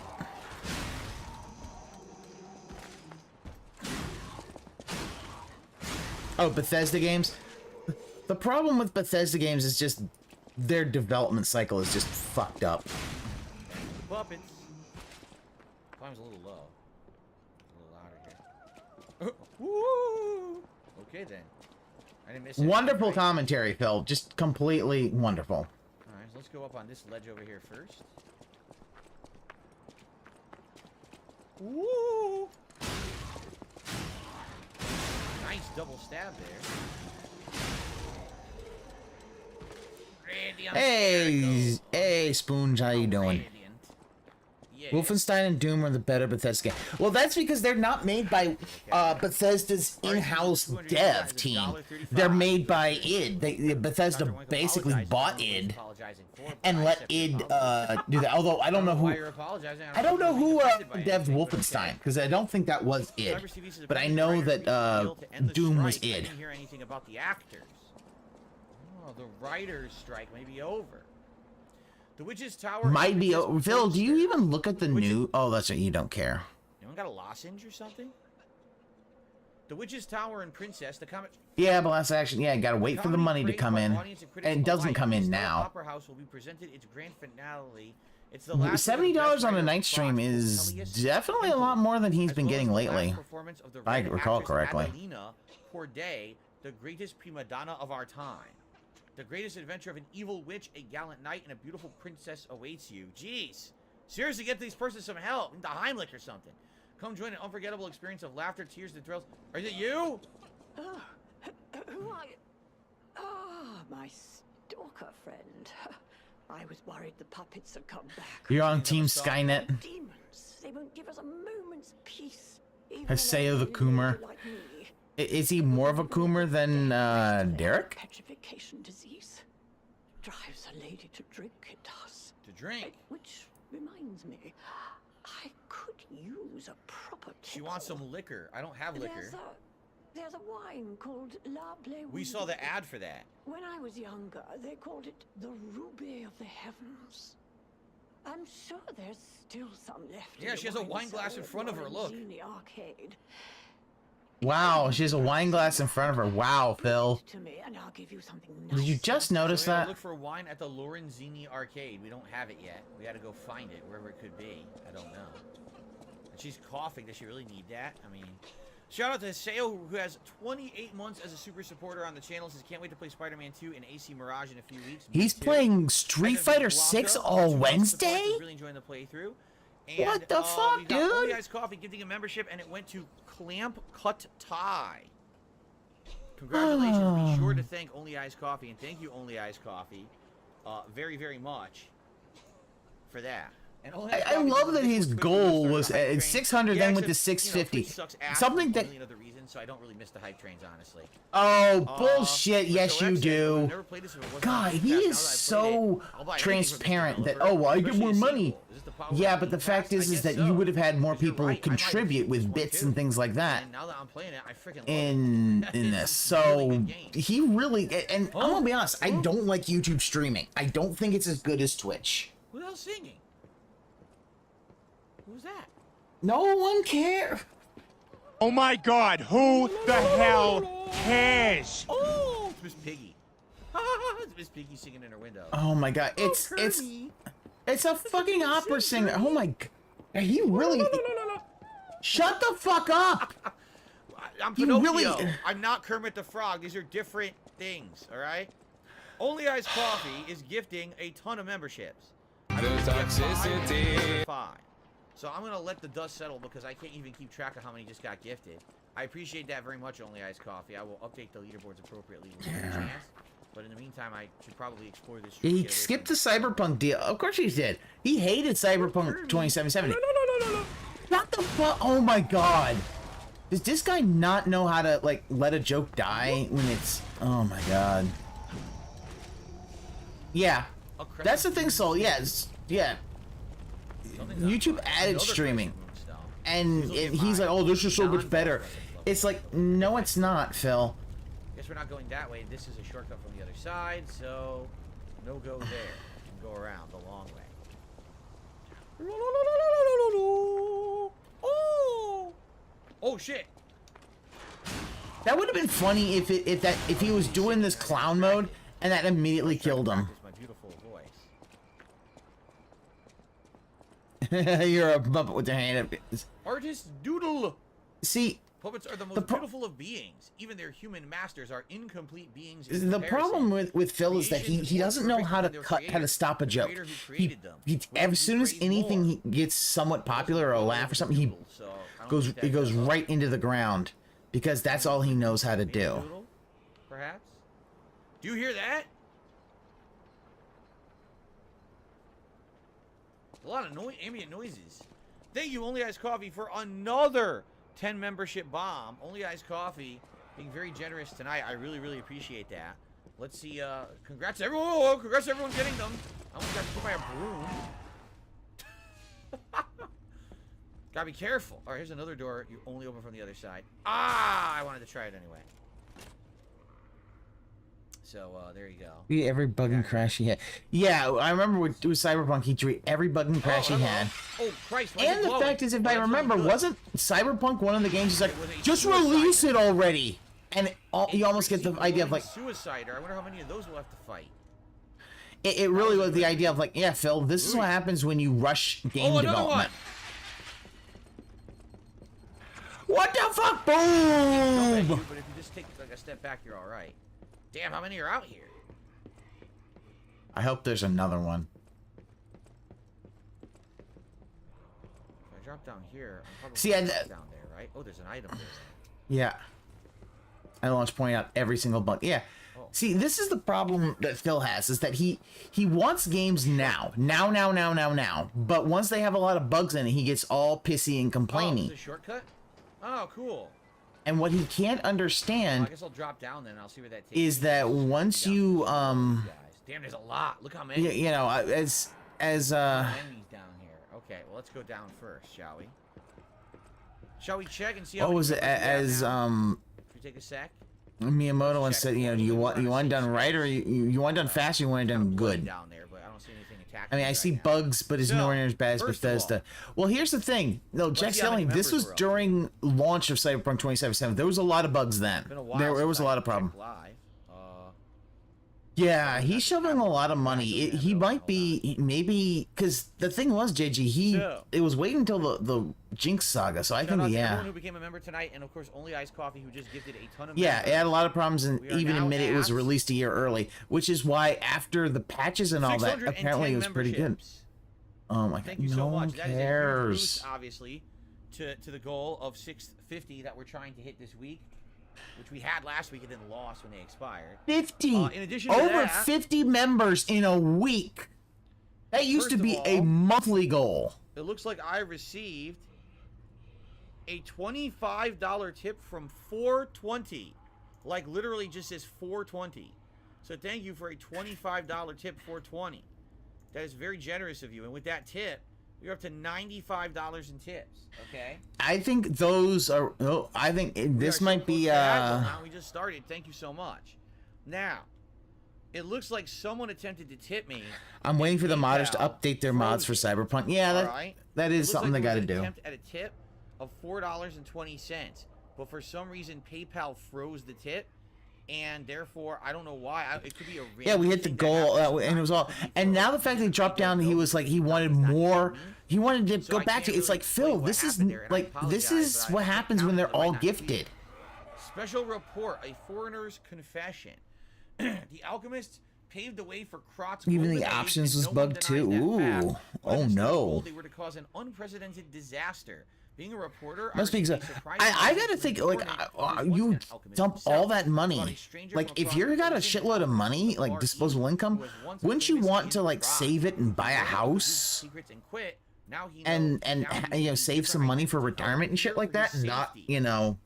Oh, Bethesda games. The problem with Bethesda games is just their development cycle is just fucked up. Puppets. Volume's a little low. A little louder here. Woo! Okay then. I didn't miss it. Wonderful Right. commentary, Phil. Just completely wonderful. All right, so let's go up on this ledge over here first. Woo! Nice double stab there. Radiant. Hey, hey, Spoons, how you doing? Radiant. Yeah. Wolfenstein and Doom are the better Bethesda game. Well, that's because they're not made by Bethesda's in-house dev team. They're made by id. Bethesda basically bought id and let id do that. Although I don't know who devs Wolfenstein, because I don't think that was id. But I know that Doom was id. I didn't hear anything about the actors. Oh, the writers' strike may be over. The Witch's Tower Might be. Images Phil, do you poster. even look at the new? Oh, that's right. You don't care. Anyone got a lozenge or something? The Witch's Tower and Princess, the comic. Yeah, but last action. Yeah, gotta wait for the comedy money to praised come by in, audience and critics and it doesn't alike. come in Stella now. Opera House will be presented its grand finale. It's the last $70 on a night stream is definitely a lot more than he's been getting lately. If I recall correctly. Adelina Corday, the greatest prima donna of our time. The greatest adventure of an evil witch, a gallant knight, and a beautiful princess awaits you. Jeez. Seriously, get these persons some help. Need the Heimlich or something. Come join an unforgettable experience of laughter, tears, and thrills. Is it you? Who are you? Ah, my stalker friend. I was worried the puppets had come back. You're on Team Skynet. Demons. They won't give us a moment's peace. Haseo the Coomer. Is he more of a Coomer than Derek? Petrification disease drives a lady to drink. It does. To drink? Which reminds me, I could use a proper. She wants some liquor. I don't have liquor. There's There's a wine called La Ble. We saw the ad for that. When I was younger, they called it the Ruby of the Heavens. I'm sure there's still some left. Yeah, she has a wine glass in front of her, look. In the arcade. Wow, she has a wine glass in front of her. Wow, Phil. To me, and I'll give you something nice. Did you just notice So we gotta that? look for wine at the Lorenzini arcade. We don't have it yet. We gotta go find it, wherever it could be. I don't know. And she's coughing. Does she really need that? I mean, shout out to Seo, who has 28 months as a super supporter on the channel. Says, can't wait to play Spider-Man 2 and AC Mirage in a few weeks. Me He's too. playing Street And then Fighter Blanca, 6 2 all months of Wednesday? support, really enjoying the playthrough. And, What the fuck, we got Only dude? Ice Coffee gifting a membership, and it went to Clamp Cut Tie. Congratulations. Be sure to thank Only Ice Coffee, and thank you, Only Ice Coffee, very, very much for that. And Only Ice I Coffee love does that this his quick goal restart was of the hype at train. 600, Yeah, then went to except, 650. Twitch sucks ass Something for a that. million other reasons, so I don't really miss the hype trains, honestly. Oh, bullshit. but Yes, so you that's it. I've do. never played this if it wasn't God, on he Game is Pass. Now that I've played so it, I'll buy anything from this transparent that, developer, oh, well, I get especially more a money. sequel. Is this the power Yeah, of but the Game fact Pass? I is guess that so. you would have had more Because you're people right, I might contribute have with used bits one and too. things like that And now that I'm playing it, I freaking love in it. this. It's a really So good game. he really, and I'm gonna be honest, I don't like YouTube streaming. I don't think it's as good as Twitch. Who the hell's singing? Who's that? No one cares. Oh my god, who the hell cares? Oh, it's Miss Piggy. It's Miss Piggy singing in her window. Oh my god, it's a fucking opera singer. Oh my god, he really. Shut the fuck up. I'm He Pinocchio. really- I'm not Kermit the Frog. These are different things, all right? Only Ice Coffee is gifting a ton of memberships. I believe we have five. So I'm gonna let the dust settle because I can't even keep track of how many just got gifted. I appreciate that very much, Only Ice Coffee. I will update the leaderboards appropriately when I get a chance. But in the meantime, I should probably explore this. He skipped the Cyberpunk deal. Of course he did. He hated Cyberpunk 2077. No. What the fuck? Oh my god. Does this guy not know how to, like, let a joke die when it's... Oh my god. Yeah. That's the thing, Soul. Yes. Yeah. YouTube added streaming. And he's like, oh, this is so much better. It's like, no, it's not, Phil. Guess we're not going that way. This is a shortcut from the other side, so no go there. And go around the long way. Oh shit! That would have been funny if he was doing this clown mode and that immediately killed him. My beautiful You're a Muppet with your hand up. voice. Artist Doodle. See, puppets are the most beautiful of beings. Even their human masters are incomplete beings. In the comparison. problem with Phil is that he doesn't know how to how to stop a joke. He as soon as anything he gets somewhat popular or a laugh or something, he goes right into the ground because that's all he knows how to do. Doodle, perhaps. Do you hear that? A lot of ambient noises. Thank you, Only Ice Coffee, for another 10 membership bomb. Only Ice Coffee being very generous tonight. I really, really appreciate that. Let's see. Congrats to everyone. Oh, congrats to everyone getting them. I almost got to get my broom. Gotta be careful. All right, here's another door. You only open from the other side. Ah, I wanted to try it anyway. So there you go. Every bug and crash he had. Yeah, I remember with Cyberpunk, he drew every bug and crash he had. Oh Christ! And the fact is, if I remember, wasn't Cyberpunk one of the games? He's like, just release it already, and you almost get the idea of like Suicider. I wonder how many of those we'll have to fight. It really was the idea of like, yeah, Phil, this is what happens when you rush game development. What the fuck? Boom! But if you just take like a step back, you're all right. Damn, how many are out here? I hope there's another one. If I drop down here, I'm probably See, down there, right? Oh, there's an item there. Yeah. I want to point out every single bug. Yeah. Oh. See, this is the problem that Phil has, is that he wants games now. Now. But once they have a lot of bugs in it, he gets all pissy and complaining. Oh, it's a shortcut? Oh, cool. And what he can't understand I guess I'll drop down then and I'll see where that takes is that once you Damn, there's a lot. Look how many. you know, as enemies down here. Okay, well let's go down first, shall we? Shall we check and see how what was it as take a sec? Miyamoto once said, you know, you want it done right, or you want it done fast, or you want it done good. Down there, but I don't see anything attacking. I mean, I right see now. bugs, but it's nowhere near as bad as first of all, Bethesda. Well, here's the thing. No, Jack's see how many telling this members was were up. during launch of Cyberpunk 2077. There was a lot of bugs then. Been a while There was since a I lot of checked problem. live. Yeah, he's shoveling a lot of money. He might be maybe because the thing was, JG, it was waiting until the Jinx saga. So I Shout think out to yeah. everyone who became a member tonight, and of course, Only Iced Coffee, who just gifted a ton of. Yeah, members. it had a lot of problems, and We are even now admitted it was at released a year early, which is why after the patches and all that, 610 apparently it was pretty good. memberships. Oh my god, Thank you so no much. one That is a huge cares. boost, obviously, to the goal of 650 that we're trying to hit this week, which we had last week and then lost when they expired. 50. In addition to Over that, 50 members in a week. That used to First of be a all, monthly goal. it looks like I received a $25 tip from 420. Like literally just says 420. So thank you for a $25 tip, 420. That is very generous of you. And with that tip, you're up to $95 in tips. Okay. I think those are. Oh, I think this might be. Now we just started. Thank you so much. Now, it looks like someone attempted to tip me. I'm waiting for the modders to PayPal update their mods for froze it. Cyberpunk. Yeah, that Alright? that It is looks something like they got there to was an do. attempt at a tip of $4.20, but for some reason PayPal froze the tip, and therefore I don't know why. It could be a random Yeah, we hit the thing that goal, happens and it was all. sometimes. And now the fact that he dropped down, he was like he wanted more. He wanted to So go I back to. can't It's like really Phil. explain what This is happened there, and I like this apologize, is but what I happens when they're found it might all not be. gifted. Special report: a foreigner's confession. The alchemists paved the way for Krot's Even golden the age, options and was no one bugged denies too. that fact. Ooh. But Oh instead of no. gold, they were to cause an unprecedented disaster. Being a reporter, Must be. I gotta think like you dump all that money. Like if you got a shitload of money, like disposable income, wouldn't you want to like save it and buy a house and you know save some money for retirement and shit like that, and not you know.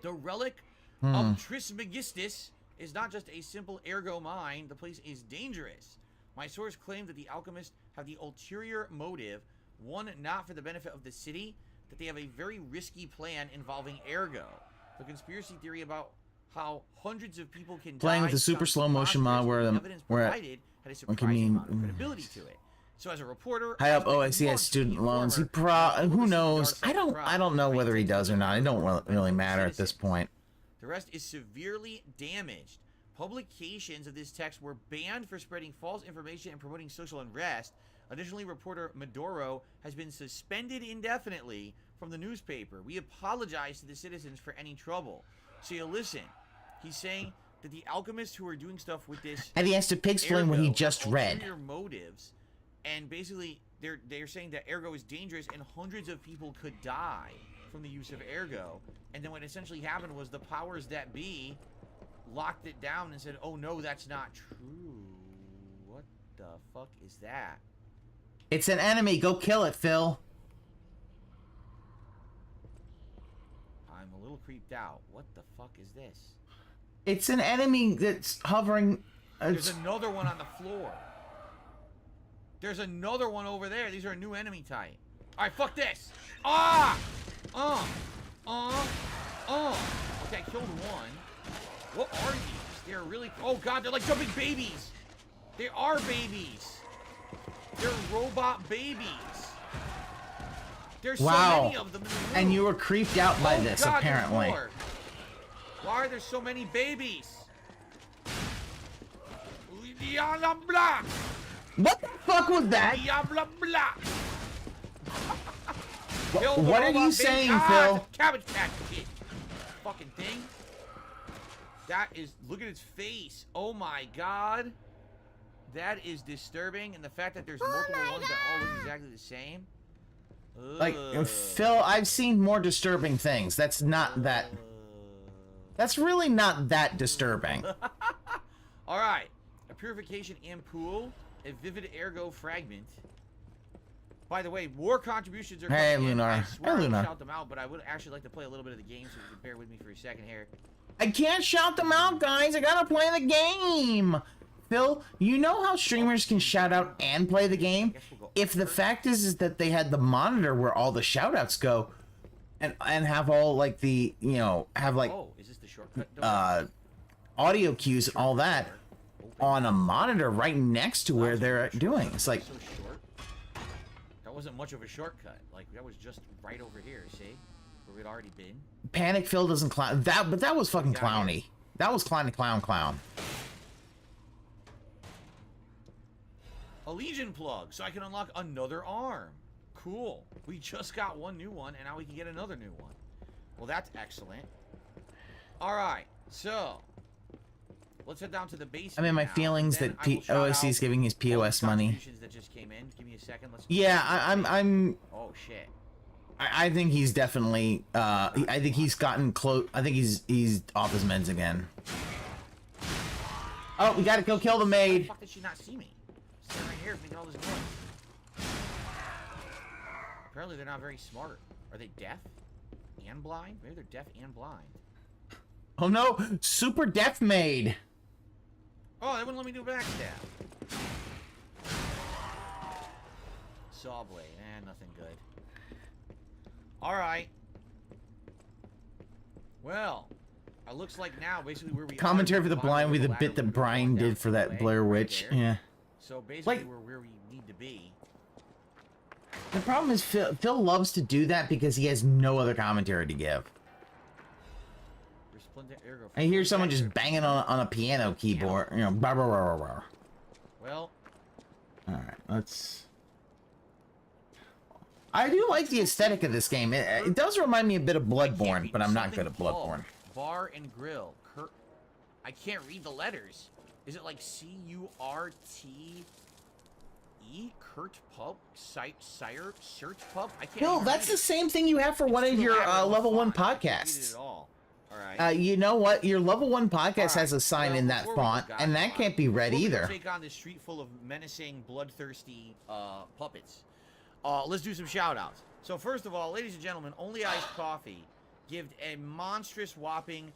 The relic of Trismegistus is not just a simple ergo mine. The place is dangerous. My source claimed that the alchemists have the ulterior motive, one not for the benefit of the city, that they have a very risky plan involving ergo. The conspiracy theory about how hundreds of people can Playing die with the super sounds slow motion mod preposterous, where but the the evidence where provided had a surprising amount of credibility to it. So as a reporter, High up I spent OIC has months student being a loans. He former, who and knows? all I don't know whether he does or not. It don't really matter at this point. The rest is severely damaged. Publications of this text were banned for spreading false information and promoting social unrest. Additionally, reporter Maduro has been suspended indefinitely from the newspaper. We apologize to the citizens for any trouble. So you listen. He's saying that the alchemists who are doing stuff with this And he has to explain what he ergo just have read. ulterior motives, and basically they're saying that ergo is dangerous and hundreds of people could die from the use of ergo. And then what essentially happened was the powers that be locked it down and said, "Oh no, that's not true." What the fuck is that? It's an enemy. Go kill it, Phil. I'm a little creeped out. What the fuck is this? It's an enemy that's hovering. There's another one on the floor. There's another one over there. These are a new enemy type. Alright, fuck this. Ah! Okay, I killed one. What are these? They're really... Oh god, they're like jumping babies. They are babies. They're robot babies. There's so many of them in the room. And you were creeped out by this, God, apparently. there's more. Why are there so many babies? What the fuck was that? What are you saying, Phil? It's a cabbage patch kid. Fucking thing. That is... Look at its face. Oh my god. That is disturbing. And the fact that there's multiple ones that all look exactly the same. Like, Phil, I've seen more disturbing things. That's not that... That's really not that disturbing. Alright. A purification ampoule. A vivid ergo fragment. By the way, more contributions are Hey, coming in. Lunar. I swear Hey, I would Lunar. shout them out, but I would actually like to play a little bit of the game, so you can bear with me for a second here. I can't shout them out, guys. I gotta play the game. Phil, you know how streamers can shout out and play the game? If the fact is that they had the monitor where all the shout outs go, and have all like the have like Oh, is this the shortcut? audio cues and all that on a monitor right next to where they're doing. It's like So short. That wasn't much of a shortcut. Like that was just right over here. See, where we'd already been. Panic Phil doesn't clown that, but that was fucking clowny. That was clown. A Legion plug, so I can unlock another arm. Cool. We just got one new one, and now we can get another new one. Well, that's excellent. All right, so let's head down to the base. I mean, my feelings that OIC is giving his POS money. That just came in. Give me a second. Let's. Yeah, I'm. Oh shit. I think he's definitely. I think he's gotten close. I think he's off his meds again. Oh, we gotta go kill the maid. How the fuck did she not see me? Sitting right here making all this noise. Apparently they're not very smart. Are they deaf and blind? Maybe they're deaf and blind. Oh no, super deaf maid. Oh, they wouldn't let me do backstab. Saw blade. Nothing good. Alright. Well, it looks like now basically where we Commentary are, for the blind with the bit that Brian did for that Blair Witch. Yeah. So basically Like, we're where we need to be. the problem is Phil loves to do that because he has no other commentary to give. I hear someone just banging on a piano keyboard, you know, blah, blah, blah, blah, blah. Well, alright, let's... I do like the aesthetic of this game. It does remind me a bit of Bloodborne, but I'm not good at Bloodborne. Bar and Grill. I can't read the letters. Is it like C-U-R-T-E? Kurt Pub? Sire? Search Pub? I can't. No, that's the same thing you have for one of your level 1 podcasts. You know what? Your level 1 podcast has a sign in that font, and that can't be read either. Take on this street full of menacing, bloodthirsty puppets. Let's do some shout-outs. So first of all, ladies and gentlemen, Only Iced Coffee give a monstrous whopping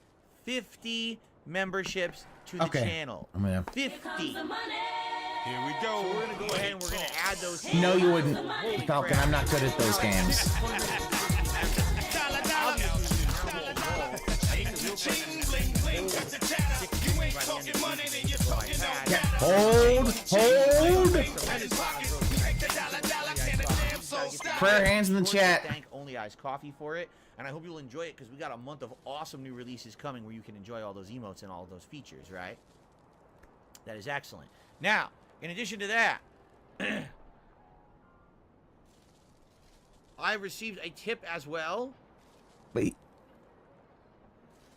50 memberships to the channel. 50. Here we go. So we're gonna go ahead and we're gonna add those. No, you wouldn't, Falcon. I'm not good at those games. Hold. Prayer hands in the chat. Thank Only Eyes Coffee for it, and I hope you'll enjoy it because we got a month of awesome new releases coming where you can enjoy all those emotes and all those features, right? That is excellent. Now, in addition to that, I received a tip as well. Wait.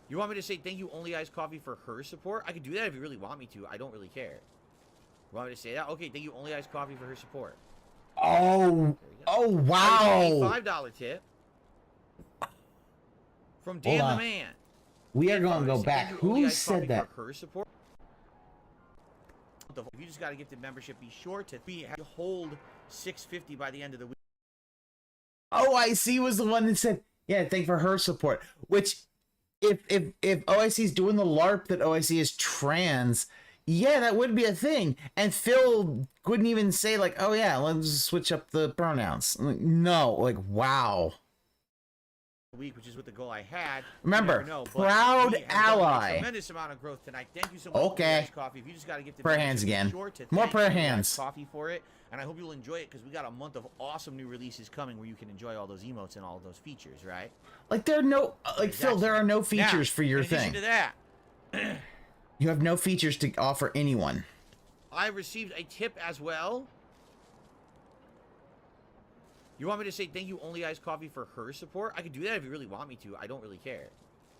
You want me to say thank you, Only Eyes Coffee, for her support? I could do that if you really want me to. I don't really care. You want me to say that? Okay, thank you, Only Eyes Coffee, for her support. Oh wow! $5 tip from Dan the Man. We are going to go back. Who said that? Her support. If you just got a gifted membership, be sure to hold $6.50 by the end of the week. OIC was the one that said, "Yeah, thank for her support." Which, if OIC is doing the LARP that OIC is trans. Yeah, that would be a thing. And Phil wouldn't even say, like, oh, yeah, let's switch up the pronouns. Like, no, like, wow. Week, which is what the goal I had. Remember, know, proud ally. Tremendous amount of growth tonight. Thank you so much. Okay. Coffee. If you just got to get the prayer hands again. More prayer hands. Coffee for it, and I hope you'll enjoy it because we got a month of awesome new releases coming where you can enjoy all those emotes and all those features, right? Like there are no, like Phil, there are no features for your thing. In addition to that. You have no features to offer anyone. I received a tip as well. You want me to say thank you, Only Eyes Coffee, for her support? I could do that if you really want me to. I don't really care.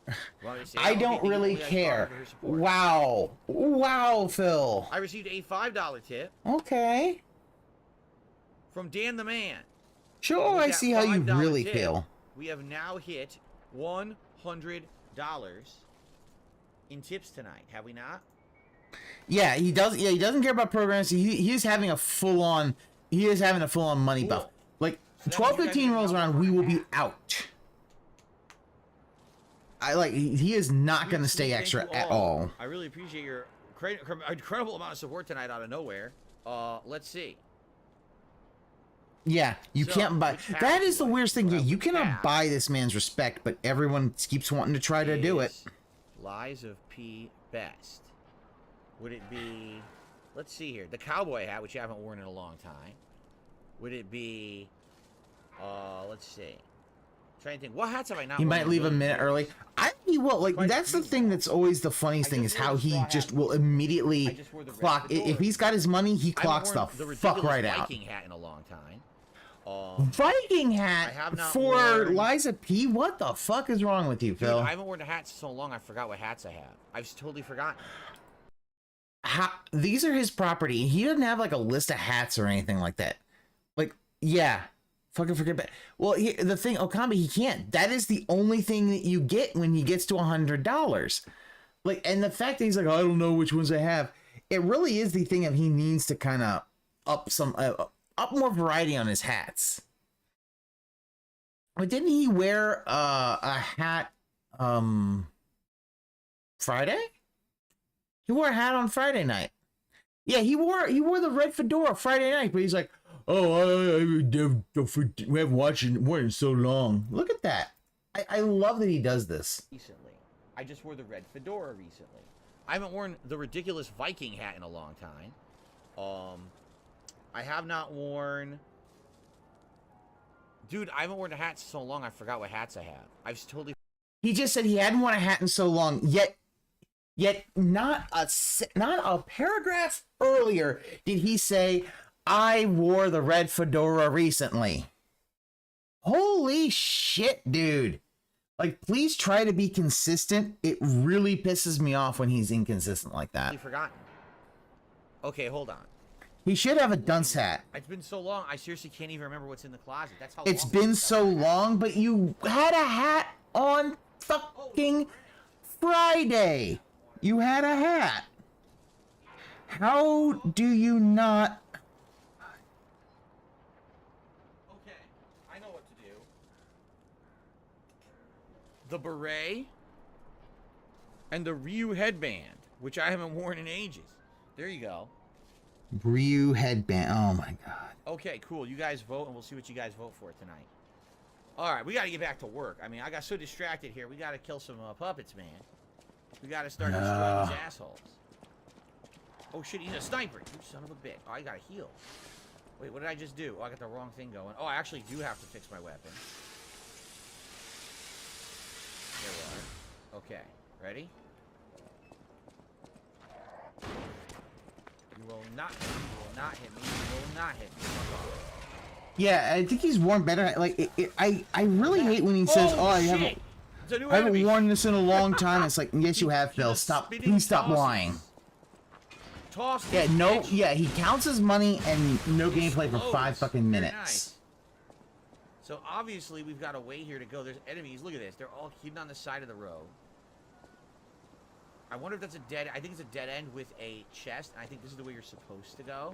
You want me to say I don't really care. Wow. Wow, Phil. I received a $5 tip. Okay. From Dan the Man. Sure, I see how you really feel. We have now hit $100 in tips tonight, have we not? Yeah, he does. Yeah, he doesn't care about programs. He is having a full on. He is having a full on money buff. Like 12:15 rolls around, we will be out. He is not going to stay extra at all. I really appreciate your incredible amount of support tonight out of nowhere. Let's see. Yeah, you So, can't buy. which hat That do is the I weirdest thing. wear? You Which cannot hat buy this man's respect, but everyone keeps wanting to try to do it. is Lies of P best? Would it be, let's see here, the cowboy hat, which you haven't worn in a long time? Would it be, let's see. Trying to think, what hats have I not He worn might in leave a million minute years? early. He will. Like, that's the thing that's always the funniest thing is how he just will immediately clock. If he's got his money, he clocks the fuck right out. Viking hat in a long time. Viking I hat have not for worn- Liza P? What the fuck is wrong with you, Dude, Phil? I haven't worn a hat so long I forgot what hats I have. I've totally forgotten. These are his property. He doesn't have like a list of hats or anything like that. Like, yeah. Fucking forget that. Well, the thing, Okami, he can't. That is the only thing that you get when he gets to $100. Like, and the fact that he's like, I don't know which ones I have. It really is the thing of he needs to kind of up more variety on his hats. But didn't he wear a hat Friday? He wore a hat on Friday night. Yeah, he wore the red fedora Friday night, but he's like, oh, we haven't watched it in so long. Look at that. I love that he does this. Recently. I just wore the red fedora recently. I haven't worn the ridiculous Viking hat in a long time. I have not worn... Dude, I haven't worn a hat so long I forgot what hats I have. I've totally... He just said he hadn't worn a hat in so long, yet not a paragraph earlier did he say, I wore the red fedora recently. Holy shit, dude. Like, please try to be consistent. It really pisses me off when he's inconsistent like that. Forgotten. Okay, hold on. He should have a dunce hat. It's been so long, I seriously can't even remember what's in the closet. That's how It's long been it's so long, but you had a hat on fucking Friday. You had a hat. How do you not... Okay, I know what to do. The beret and the Ryu headband, which I haven't worn in ages. There you go. Ryu headband. Oh my god. Okay, cool. You guys vote, and we'll see what you guys vote for tonight. All right, we got to get back to work. I mean, I got so distracted here. We got to kill some puppets, man. We got to start destroying these assholes. Oh, shit, he's a sniper. You son of a bitch. Oh, I got to heal. Wait, what did I just do? Oh, I got the wrong thing going. Oh, I actually do have to fix my weapon. There we are. Okay, ready? You will not hit me. You will not hit me. You will not hit me. Yeah, I think he's worn better. Like, I really hate when he says, "Oh, I haven't worn this in a long time." It's like, yes, you have, Phil. Stop. Please stop lying. Yeah, no. Yeah, he counts his money and no gameplay for 5 fucking minutes. Nice. So obviously we've got a way here to go. There's enemies. Look at this. They're all hidden on the side of the road. I wonder if that's a dead... I think it's a dead end with a chest. And I think this is the way you're supposed to go.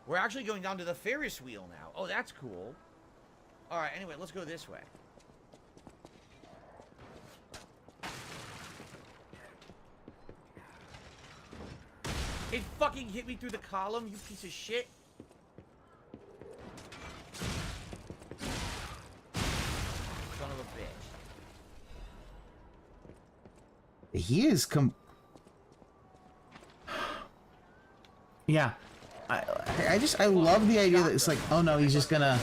We're actually going down to the Ferris wheel now. Oh, that's cool. Alright, anyway, let's go this way. It fucking hit me through the column, you piece of shit. Son of a bitch. He is Yeah. I love the idea that it's like, oh no, he's just gonna...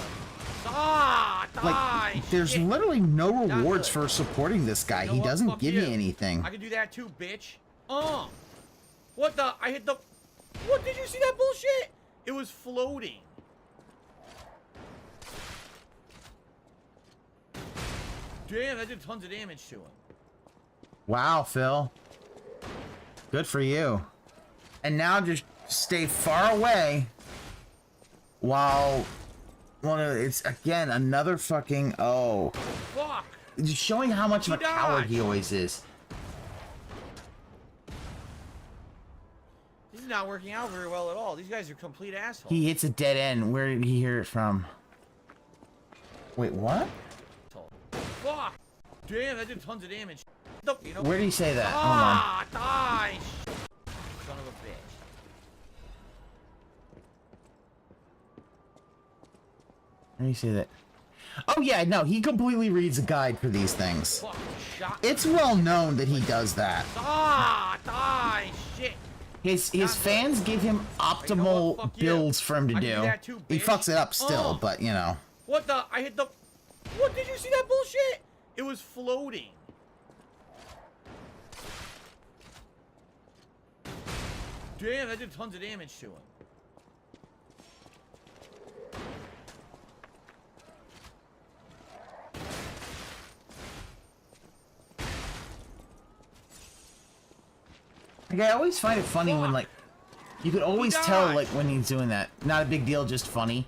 Like, there's literally no rewards for supporting this guy. He doesn't give you anything. I can do that too, bitch. What the? I hit the... What? Did you see that bullshit? It was floating. Damn, that did tons of damage to him. Wow, Phil. Good for you. And now just stay far away while it's again another fucking fuck. Just showing how much of a coward he always is. This is not working out very well at all. These guys are complete assholes. He hits a dead end. Where did he hear it from? Wait, what? Fuck. Damn, that did tons of damage. You know? Where did he say that? Hold on. Die. Son of a bitch. Let me see that. Oh yeah, no, he completely reads a guide for these things. Fuck, shot. It's well known that he does that. Die, shit. His fans give him optimal Fuck you. builds for him to I can do. do that too, He bitch. fucks it up still, Oh. but you know. What the? I hit the... What? Did you see that bullshit? It was floating. Damn, that did tons of damage to him. Like, I always find it funny when, like, you could always tell, like, when he's doing that. Not a big deal, just funny.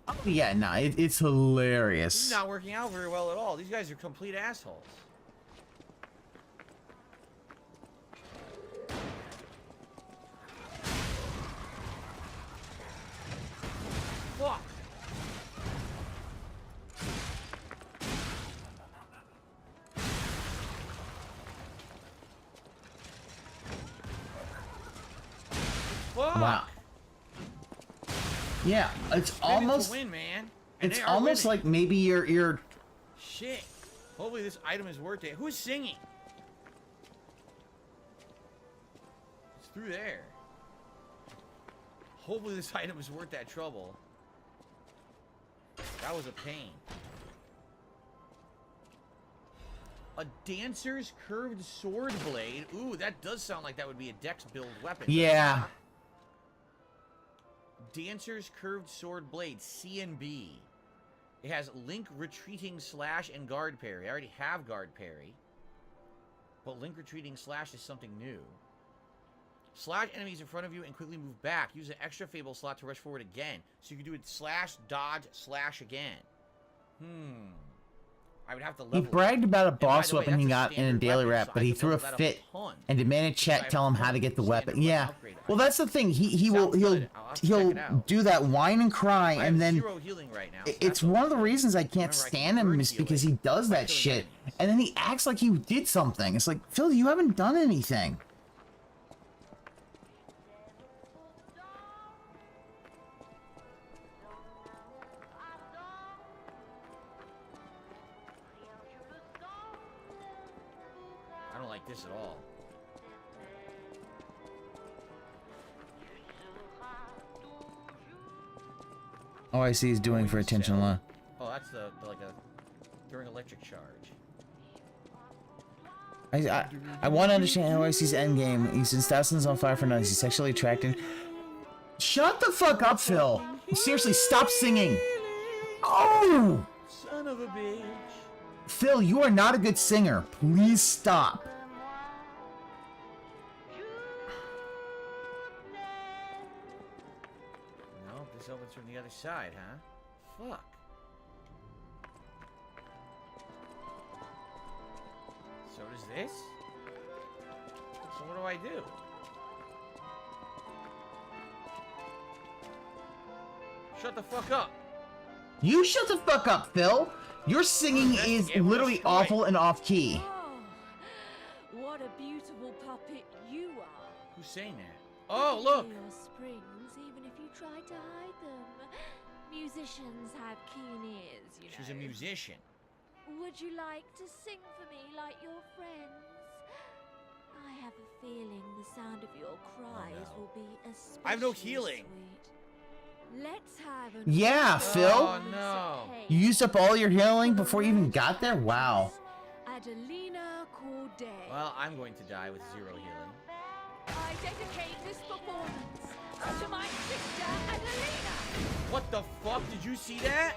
Oh, yeah, nah, it's This hilarious. is not working out very well at all. These guys are complete assholes. Fuck. Fuck. Wow. Yeah, it's Maybe almost... to win, man. And It's they are almost winning. like maybe you're... Shit. Hopefully this item is worth it. Who's singing? It's through there. Hopefully this item is worth that trouble. That was a pain. A dancer's curved sword blade. Ooh, that does sound like that would be a dex build weapon. Yeah. Dancer's curved sword blade, C and B. It has link retreating slash and guard parry. I already have guard parry. But link retreating slash is something new. Slash enemies in front of you and quickly move back. Use an extra fable slot to rush forward again. So you can do it slash, dodge, slash again. I would have to level He bragged about a boss way, weapon he that's a got in a standard daily weapon, rap, so but I he can threw a level that up fit ton. and demanded So I chat have tell him a how to get the standard weapon. weapon Yeah. upgrade. Well, that's the thing. He'll Sounds good. I'll have to check it out. do that whine and cry, I have and then 0 healing right now, so it's that's one of the okay. reasons I can't Remember, I can stand him burn is because he healing does by that killing shit, enemies. and then he acts like he did something. It's like, Phil, you haven't done anything. I don't like this at all. Oh, I see he's doing for attention law. Oh, that's the like a during electric charge. I want to understand how OIC's endgame. He's in thousands on fire for nuts. He's sexually attracted. Shut the fuck up, Phil. Seriously, stop singing. Oh! Son of a bitch. Phil, you are not a good singer. Please stop. No, this opens from the other side, huh? Fuck. So does this? So what do I do? Shut the fuck up. You shut the fuck up, Phil. Your singing That's is the game literally destroyed. awful and off key. Oh, what a beautiful puppet you are. Who's saying that? Oh, look. Your springs, even if you try to hide them. Musicians have keen ears, you know. She's a musician. Would you like to sing for me like your friends? I have a feeling the sound of your cries will be especially I have no healing. sweet. Let's have an Yeah, Phil. Oh no. You used up all your healing before you even got there? Wow. Adelina Corday. Well, I'm going to die with 0 healing. I dedicate this performance to my sister Adelina. What the fuck? Did you see that?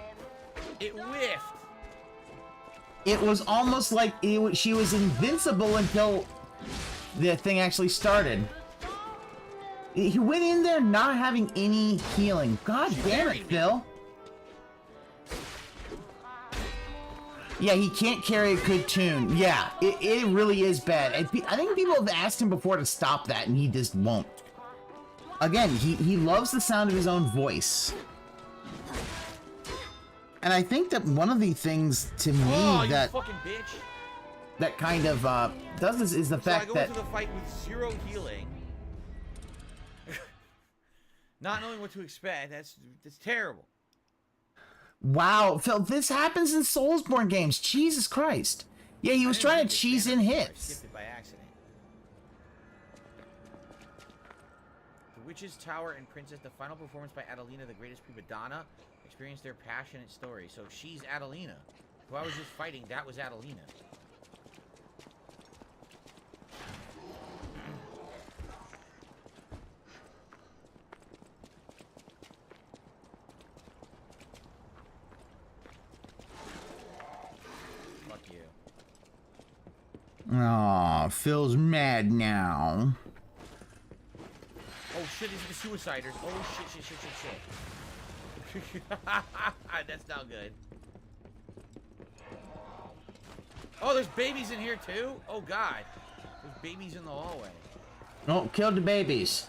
It whiffed. It was almost like she was invincible until the thing actually started. He went in there not having any healing. God damn it, Phil. Yeah, he can't carry a good tune. Yeah, it really is bad. I think people have asked him before to stop that, and he just won't. Again, he loves the sound of his own voice. And I think that one of the things to me Oh, you that fucking bitch. that kind of does this is the So I fact go that into the fight with 0 healing. Not knowing what to expect. That's terrible. Wow, Phil, this happens in Soulsborne games. Jesus Christ. Yeah, he was trying to cheese in I hits. skipped it by accident. The Witch's Tower and Princess, the final performance by Adelina, the greatest prima donna, experienced their passionate story. So she's Adelina. Who I was just fighting, that was Adelina. Fuck you. Aw, Phil's mad now. Oh shit, these are the suiciders. Oh shit. That's not good. Oh, there's babies in here too? Oh god. There's babies in the hallway. Oh, killed the babies.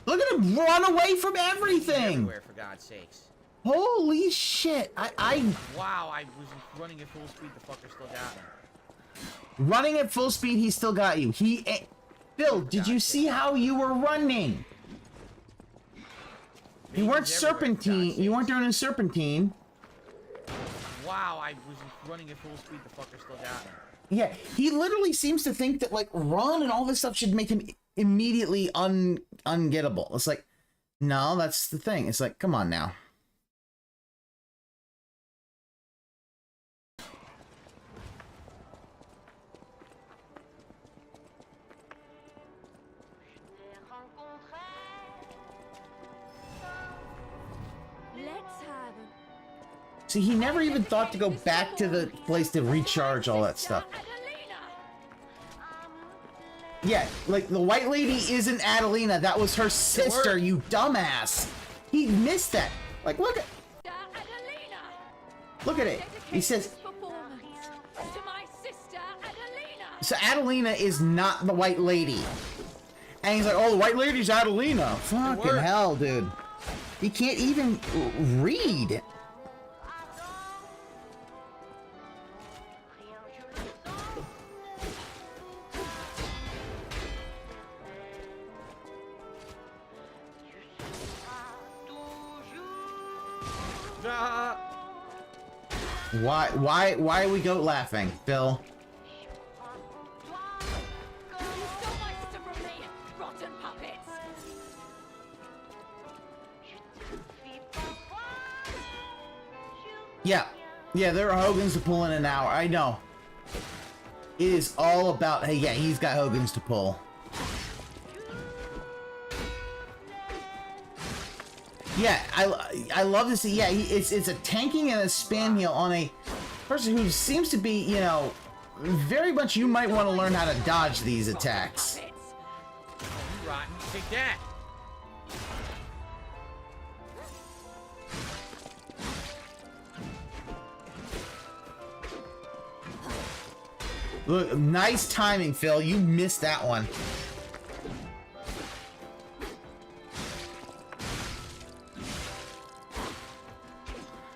Look at him run away from everything! Everywhere, for God's sakes. Holy shit. Wow, I was running at full speed, the fucker still got me. Running at full speed, he still got you. Phil, did you see how you were running? You weren't serpentine. You weren't doing a serpentine. Wow, I was running at full speed, the fucker still got me. Yeah, he literally seems to think that, like, run and all this stuff should make him immediately ungettable. It's like, no, that's the thing. It's like, come on now. See, he never even thought to go back to the place to recharge all that stuff. Yeah, like, the white lady isn't Adelina. That was her sister, you dumbass. He missed that. Like, look at... Look at it. He says... So Adelina is not the white lady. And he's like, oh, the white lady's Adelina. Fucking hell, dude. He can't even read. Why are we goat laughing, Phil? Yeah, there are Hogans to pull in an hour. I know. It is all about, hey, yeah, he's got Hogans to pull. Yeah, I love to see. Yeah, it's a tanking and a spam heal on a person who seems to be, you know, very much. You might want to learn how to dodge these attacks. Rotten, take that. Look, nice timing, Phil. You missed that one.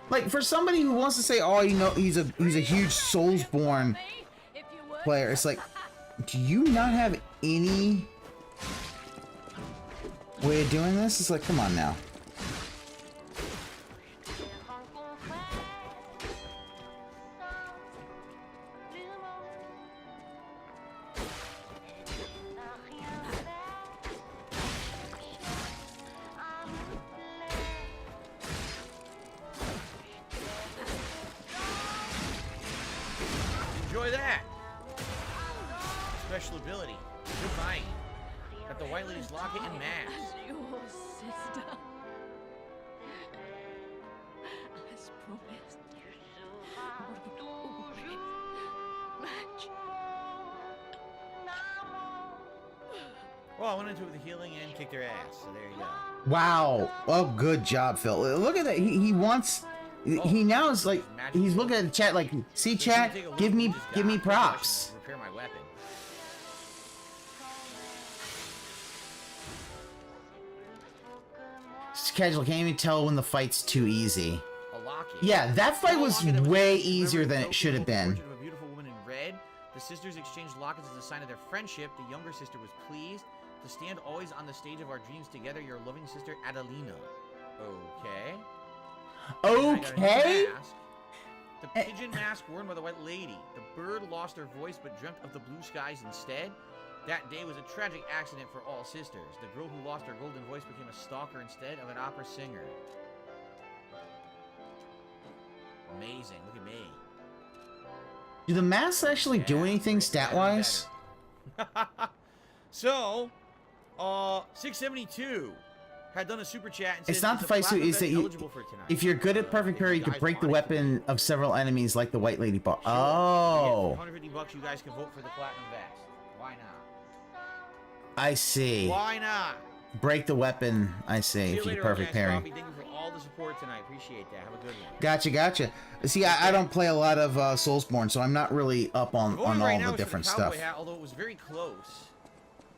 Like, for somebody who wants to say, oh, you know, he's a huge Soulsborne player, it's like, do you not have any way of doing this? It's like, come on now. Enjoy that. Special ability. Good night. Got the white lady's locket and mask. Your sister. As promised. We always match. Well, I went into it with the healing and kicked their ass, so there you go. Wow. Oh, good job, Phil. Look at that. He wants... He now is like... He's looking at the chat like, see, chat? Give me props. Repair my weapon. Casual, can't even tell when the fight's too easy. A locket. Yeah, that fight was way easier than it should have been. A beautiful woman in red. The sisters exchanged lockets as a sign of their friendship. The younger sister was pleased to stand always on the stage of our dreams together. Your loving sister, Adelina. Okay. Okay. The pigeon mask worn by the white lady. The bird lost her voice but dreamt of the blue skies instead. That day was a tragic accident for all sisters. The girl who lost her golden voice became a stalker instead of an opera singer. Amazing. Look at me. Do the masks actually do anything stat-wise? So, 672 had done a super chat and said It's not the fight suit, it's that you, if you're good at perfect parry, you can break the weapon of several enemies like the white lady bought. Oh. For $150 you guys can vote for the platinum vest. Why not? I see. Why not? Break the weapon, I see, if you later, perfect parry. Thank you for all the support tonight. Appreciate that. Have a good one. Gotcha. See, I don't play a lot of Soulsborne, so I'm not really up on all the different stuff. Hat, although it was very close.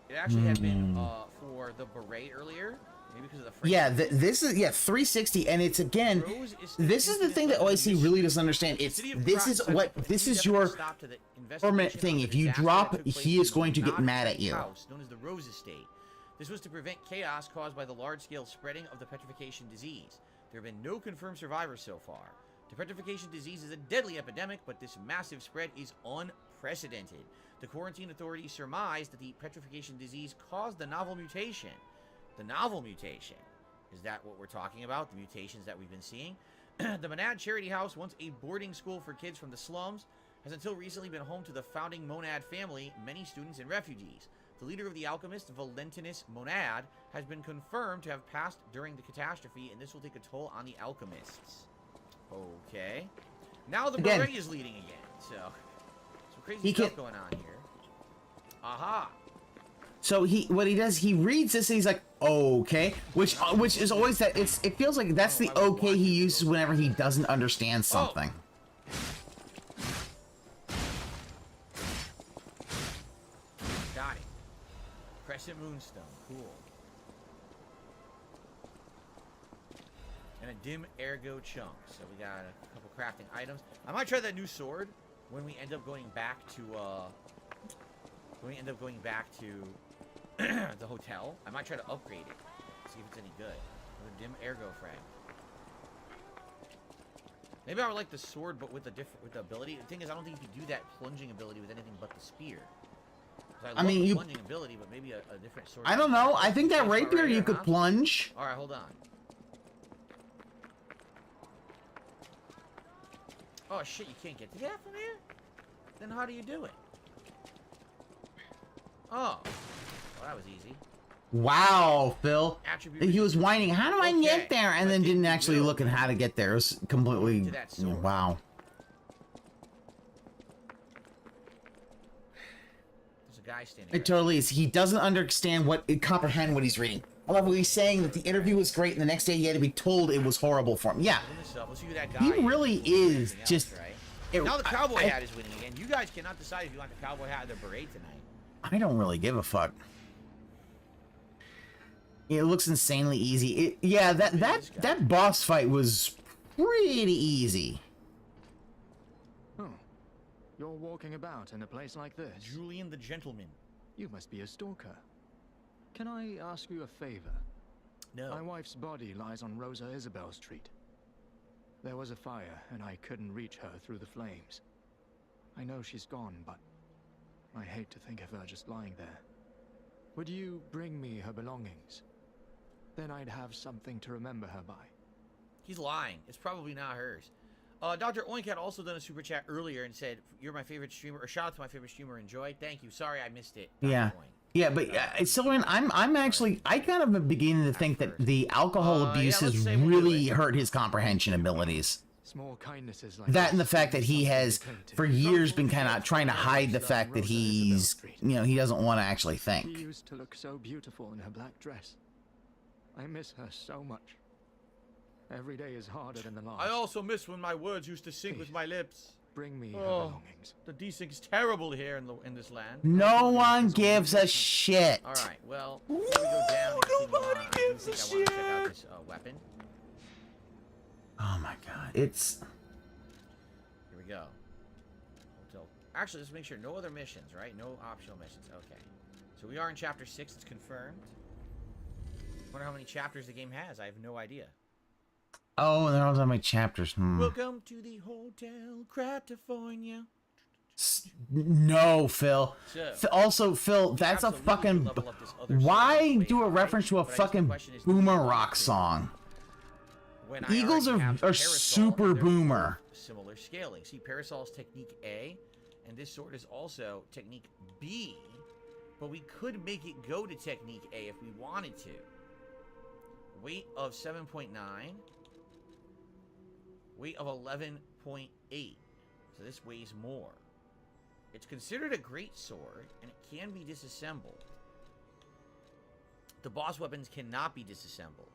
It actually had been for the beret earlier. Maybe because of the frame. Yeah, this is 360, and it's again. This is the thing that OIC really doesn't understand. This is your permanent thing. If you drop, he is going to get mad at you. Known as the Rose Estate. This was to prevent chaos caused by the large-scale spreading of the petrification disease. There have been no confirmed survivors so far. The petrification disease is a deadly epidemic, but this massive spread is unprecedented. The quarantine authorities surmise that the petrification disease caused the novel mutation. The novel mutation. Is that what we're talking about? The mutations that we've been seeing? The Monad Charity House, once a boarding school for kids from the slums, has until recently been home to the founding Monad family, many students and refugees. The leader of the alchemist, Valentinus Monad, has been confirmed to have passed during the catastrophe, and this will take a toll on the alchemists. Okay. Now the beret is leading again, so some crazy stuff going on here. Aha. So what he does, he reads this and he's like, okay, which is always that it feels like that's the okay he uses whenever he doesn't understand something. Got it. Crescent Moonstone, cool. And a dim ergo chunk. So we got a couple crafting items. I might try that new sword when we end up going back to the hotel. I might try to upgrade it. See if it's any good. With a dim ergo frag. Maybe I would like the sword, but with the ability. The thing is, I don't think you can do that plunging ability with anything but the spear. I mean, the plunging ability, but maybe a different sword. I don't know. I think that rapier you could plunge. All right, hold on. Oh shit! You can't get to that from here. Then how do you do it? Oh, well, that was easy. Wow, Phil. He was whining, how do I get there? And then didn't actually look at how to get there. It was completely, wow. There's a guy standing. It totally is. He doesn't comprehend what he's reading. I love what he's saying, that the interview was great, and the next day he had to be told it was horrible for him. Yeah. He really is just... Now the cowboy hat is winning again. You guys cannot decide if you want the cowboy hat or the beret tonight. I don't really give a fuck. It looks insanely easy. Yeah, that boss fight was pretty easy. Oh, you're walking about in a place like this. Julian the Gentleman. You must be a stalker. Can I ask you a favor? No. My wife's body lies on Rosa Isabel Street. There was a fire, and I couldn't reach her through the flames. I know she's gone, but I hate to think of her just lying there. Would you bring me her belongings? Then I'd have something to remember her by. He's lying. It's probably not hers. Dr. Oink had also done a super chat earlier and said, "You're my favorite streamer," or shout out to my favorite streamer, Enjoy. Thank you. Sorry I missed it. Yeah. Yeah, but Silverman, I kind of am beginning to think that the alcohol abuse has really hurt his comprehension abilities. Small kindnesses like that and the fact that he has, for years, been kind of trying to hide the fact that he's, he doesn't want to actually think. She used to look so beautiful in her black dress. I miss her so much. Every day is harder than the last. I also miss when my words used to sync with my lips. Bring me her belongings. The desync's terrible here in this land. No one gives a shit. All right, well, before we go down, nobody gives a shit. I want to check out this weapon. Oh my god, it's... Here we go. Hotel. Actually, let's make sure no other missions, right? No optional missions. Okay. So we are in Chapter 6. It's confirmed. I wonder how many chapters the game has. I have no idea. Oh, they're all on my chapters. Welcome to the Hotel California. No, Phil. So, Also, Phil, that's a fucking. Why do a reference to a fucking boomer rock song? Eagles are super boomer. Similar scaling. See, Parasol's Technique A, and this sword is also Technique B, but we could make it go to Technique A if we wanted to. Weight of 7.9. Weight of 11.8. So this weighs more. It's considered a great sword, and it can be disassembled. The boss weapons cannot be disassembled.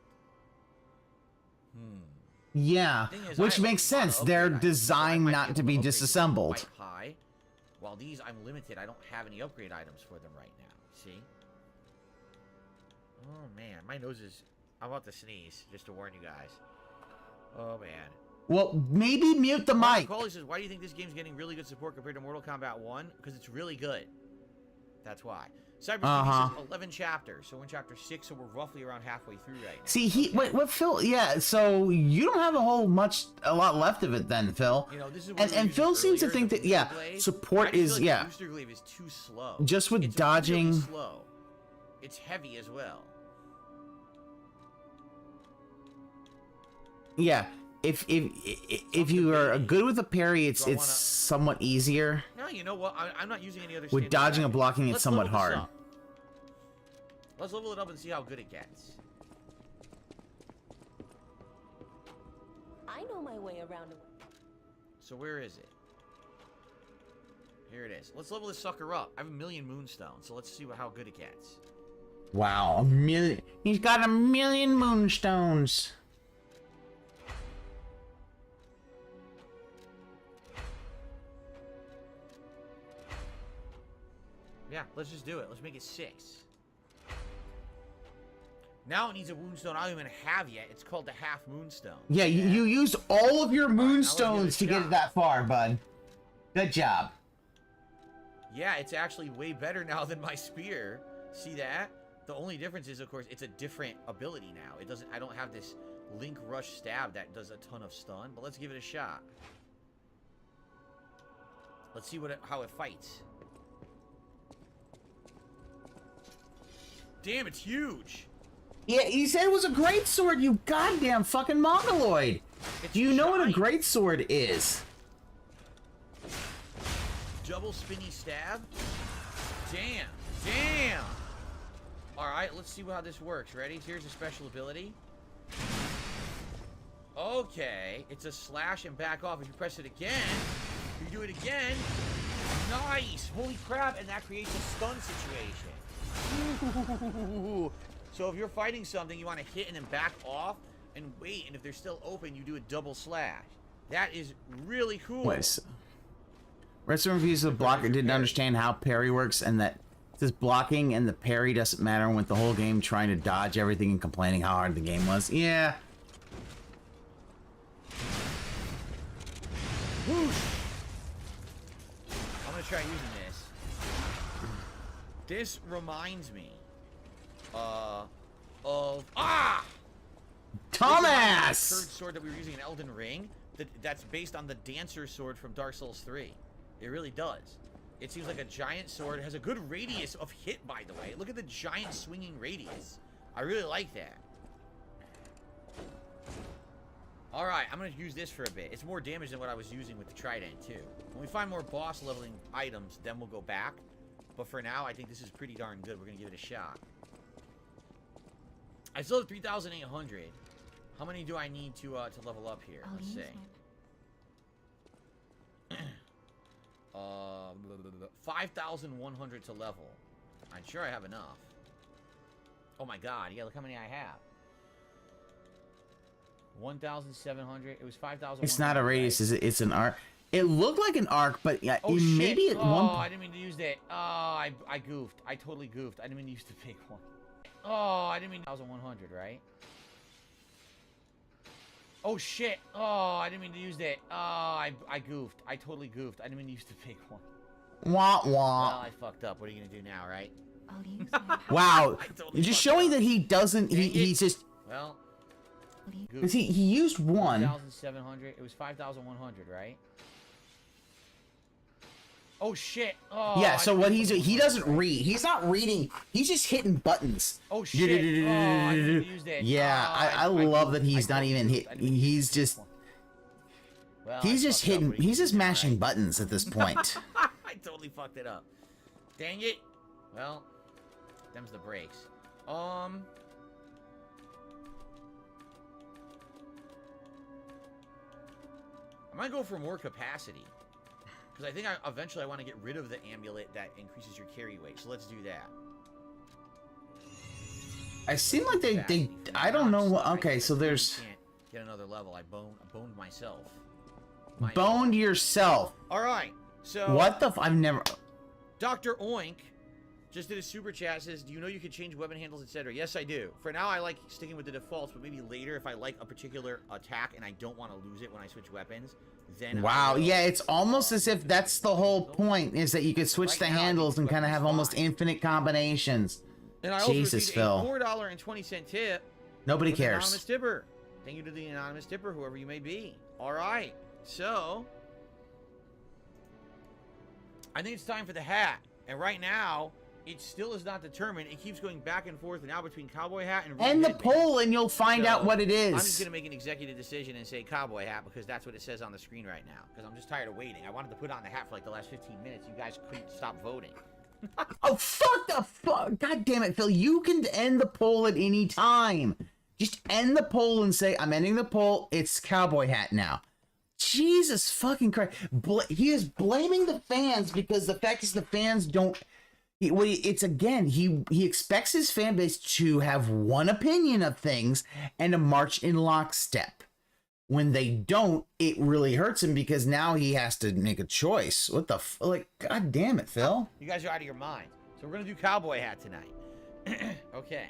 Yeah, which makes sense. They're designed not to be disassembled. High, while these, I'm limited. I don't have any upgrade items for them right now. See? Oh, man. My nose is... I'm about to sneeze, just to warn you guys. Oh, man. Well, maybe mute the mic. Coley says, why do you think this game's getting really good support compared to Mortal Kombat 1? Because it's really good. That's why. Cyber says 11 chapters, so we're in chapter 6, so we're roughly around halfway through right now. See, what Phil? Yeah, so you don't have a lot left of it then, Phil. You know, this is and Phil seems to think that support is Booster Glaive is too slow. Just with dodging. Really slow. It's heavy as well. Yeah. If you are good with a parry, it's somewhat easier. No, you know what? I'm not using any other. With dodging and blocking, it's somewhat hard. Let's level it up and see how good it gets. I know my way around. So where is it? Here it is. Let's level this sucker up. I have 1,000,000 moonstones, so let's see how good it gets. Wow, 1,000,000. He's got 1,000,000 moonstones. Yeah, let's just do it. Let's make it 6. Now it needs a moonstone I don't even have yet. It's called the half moonstone. Yeah, you used all of your moonstones to get it that far, bud. Good job. Yeah, it's actually way better now than my spear. See that? The only difference is, of course, it's a different ability now. It doesn't. I don't have this Link Rush stab that does a ton of stun. But let's give it a shot. Let's see how it fights. Damn, it's huge. Yeah, you said it was a great sword, you goddamn fucking mongoloid. Do you know what a great sword is? Double spinny stab? Damn. Damn. Alright, let's see how this works. Ready? Here's a special ability. Okay. It's a slash and back off. If you press it again, you do it again. Nice. Holy crap. And that creates a stun situation. Ooh. So if you're fighting something, you want to hit and then back off and wait, and if they're still open, you do a double slash. That is really cool. Wait, Restaurant reviews of the blocker didn't understand how parry works, and that this blocking and the parry doesn't matter, and went the whole game trying to dodge everything and complaining how hard the game was. Yeah. Whoosh. I'm gonna try using this. This reminds me of Thomas! The third sword that we were using in Elden Ring. That's based on the Dancer sword from Dark Souls 3. It really does. It seems like a giant sword. It has a good radius of hit, by the way. Look at the giant swinging radius. I really like that. Alright, I'm going to use this for a bit. It's more damage than what I was using with the Trident, too. When we find more boss leveling items, then we'll go back. But for now, I think this is pretty darn good. We're going to give it a shot. I still have 3,800. How many do I need to level up here? Let's see. 5,100 to level. I'm sure I have enough. Oh my god, yeah, look how many I have. 1,700. It was 5,000. It's not a radius, is it? It's an arc. It looked like an arc, but yeah, maybe shit. at one point. I didn't mean to use that. Oh, I goofed. I totally goofed. I didn't mean to use the big one. Oh, I didn't mean 1,100, right? Oh shit. Oh, I didn't mean to use that. Oh, I goofed. I totally goofed. I didn't mean to use the big one. Wah wah. Well, I fucked up. What are you gonna do now, right? Wow. Totally just showing that he doesn't. He's just. Well, Because he used one. 1,700. It was 5,100, right? Oh shit! Oh, Yeah. So what he doesn't read. He's not reading. He's just hitting buttons. Oh shit! Oh, I didn't even use that. Yeah, I love that he's not even hit. He's just. Well, He's just hitting. He's just mashing buttons at this point. I totally fucked it up. Dang it. Well, them's the breaks. I might go for more capacity. Because I think eventually I want to get rid of the amulet that increases your carry weight. So let's do that. I seem like they I don't know what. Okay, so there's. Can't get another level. I boned myself. Boned yourself. All right. So what the? I've never. Dr. Oink just did a super chat. Says, "Do you know you can change weapon handles, etc.?" Yes, I do. For now, I like sticking with the defaults, but maybe later, if I like a particular attack and I don't want to lose it when I switch weapons, then wow. Yeah, it's almost as if that's the whole point, is that you could switch the handles and kind of have almost infinite combinations. And I also Jesus, received Phil. a $4.20 tip. Nobody from cares. Anonymous tipper. Thank you to the anonymous tipper, whoever you may be. All right. So, I think it's time for the hat. And right now, it still is not determined. It keeps going back and forth now between cowboy hat and the poll, and you'll find out what it is. I'm just going to make an executive decision and say cowboy hat because that's what it says on the screen right now. Because I'm just tired of waiting. I wanted to put on the hat for like the last 15 minutes. You guys couldn't stop voting. Oh, fuck the fuck. God damn it, Phil. You can end the poll at any time. Just end the poll and say, I'm ending the poll. It's cowboy hat now. Jesus fucking Christ. He is blaming the fans because the fact is the fans don't... It's again, he expects his fan base to have one opinion of things and to march in lockstep. When they don't, it really hurts him because now he has to make a choice. What the like, god damn it, Phil. You guys are out of your mind. So we're going to do cowboy hat tonight. Okay.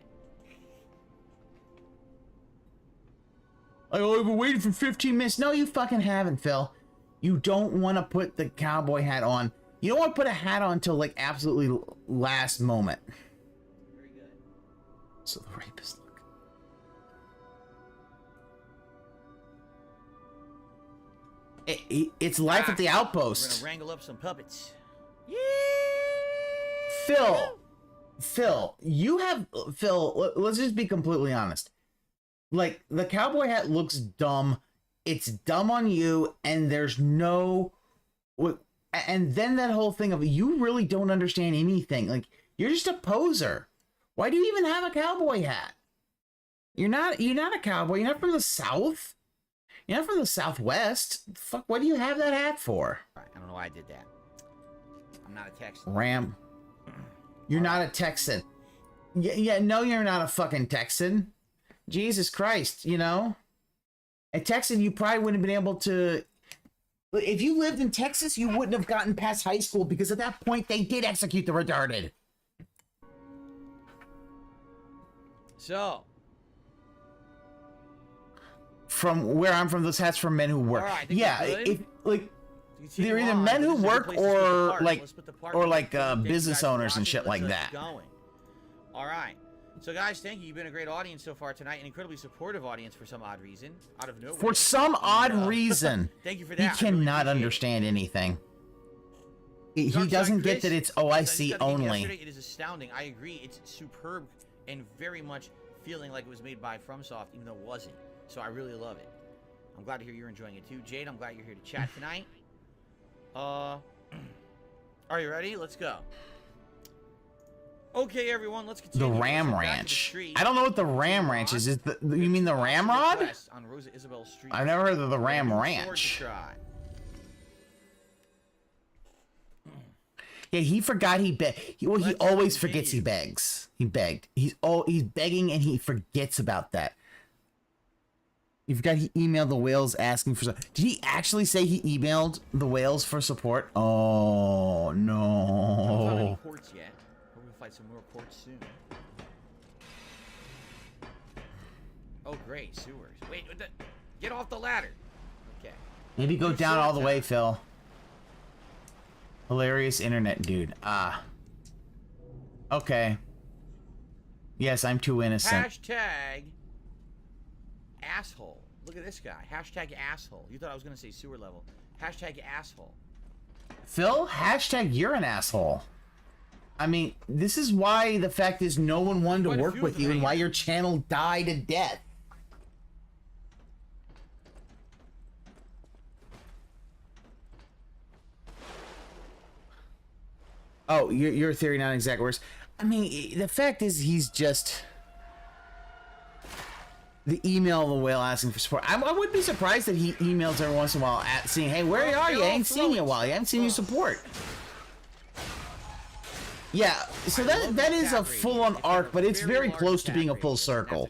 I've been waiting for 15 minutes. No, you fucking haven't, Phil. You don't want to put the cowboy hat on. You don't want to put a hat on until, like, absolutely last moment. Very good. So the rapist look. It's life at the outpost. We're going to wrangle up some puppets. Phil, you have... Phil, let's just be completely honest. Like, the cowboy hat looks dumb. It's dumb on you, and there's no... And then that whole thing of, you really don't understand anything. Like, you're just a poser. Why do you even have a cowboy hat? You're not a cowboy. You're not from the South. You're not from the Southwest. Fuck, what do you have that hat for? I don't know why I did that. I'm not a Texan. Ram. You're not a Texan. Yeah, no, you're not a fucking Texan. Jesus Christ, you know? A Texan, you probably wouldn't have been able to... If you lived in Texas, you wouldn't have gotten past high school because at that point, they did execute the retarded. So... From where I'm from, those hats from men who work. Right, yeah, if like they're either men who work or like business owners and shit like that. Going. All right, so guys, thank you. You've been a great audience so far tonight, an incredibly supportive audience for some odd reason, out of nowhere. For some odd reason, thank you for that. He cannot understand anything. He doesn't get that it's OIC only. It is astounding. I agree. It's superb and very much feeling like it was made by FromSoft, even though it wasn't. So I really love it. I'm glad to hear you're enjoying it too. Jade, I'm glad you're here to chat tonight. Are you ready? Let's go. Okay, everyone, let's continue. The Ram Ranch. I don't know what the Ram Ranch is. Is the you mean the Ramrod? On Rosa Isabel Street. I've never heard of the Ram Ranch. Yeah, he forgot he begged. He always forgets he begs. He begged. He's begging and he forgets about that. He forgot he emailed the whales asking for... Did he actually say he emailed the whales for support? Oh, no. I haven't found any quartz yet. We're going to fight some more quartz soon. Oh, great. Sewers. Wait, get off the ladder. Okay. Maybe go down all the way, Phil. Hilarious internet dude. Ah. Okay. Yes, I'm too innocent. Hashtag... asshole. Look at this guy. Hashtag asshole. You thought I was gonna say sewer level. Hashtag asshole. Phil, hashtag you're an asshole. I mean, this is why the fact is no one wanted to work with you and why your channel died a death. Oh, your theory, not exact words. I mean, the fact is he's just the email of the whale asking for support. I wouldn't be surprised that he emails every once in a while at saying, hey, where are you? I ain't seen you in a while. I haven't seen you support. Yeah, so that is a full-on arc, but it's very close to being a full circle.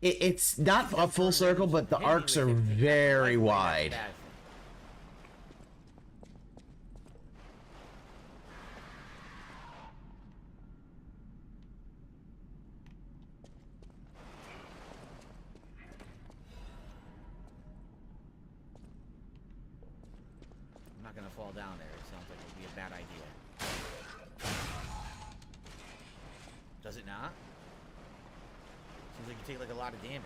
It's not a full circle, but the arcs are very wide. I'm not gonna fall down there. It sounds like it would be a bad idea. Does it not? Seems like you take like a lot of damage.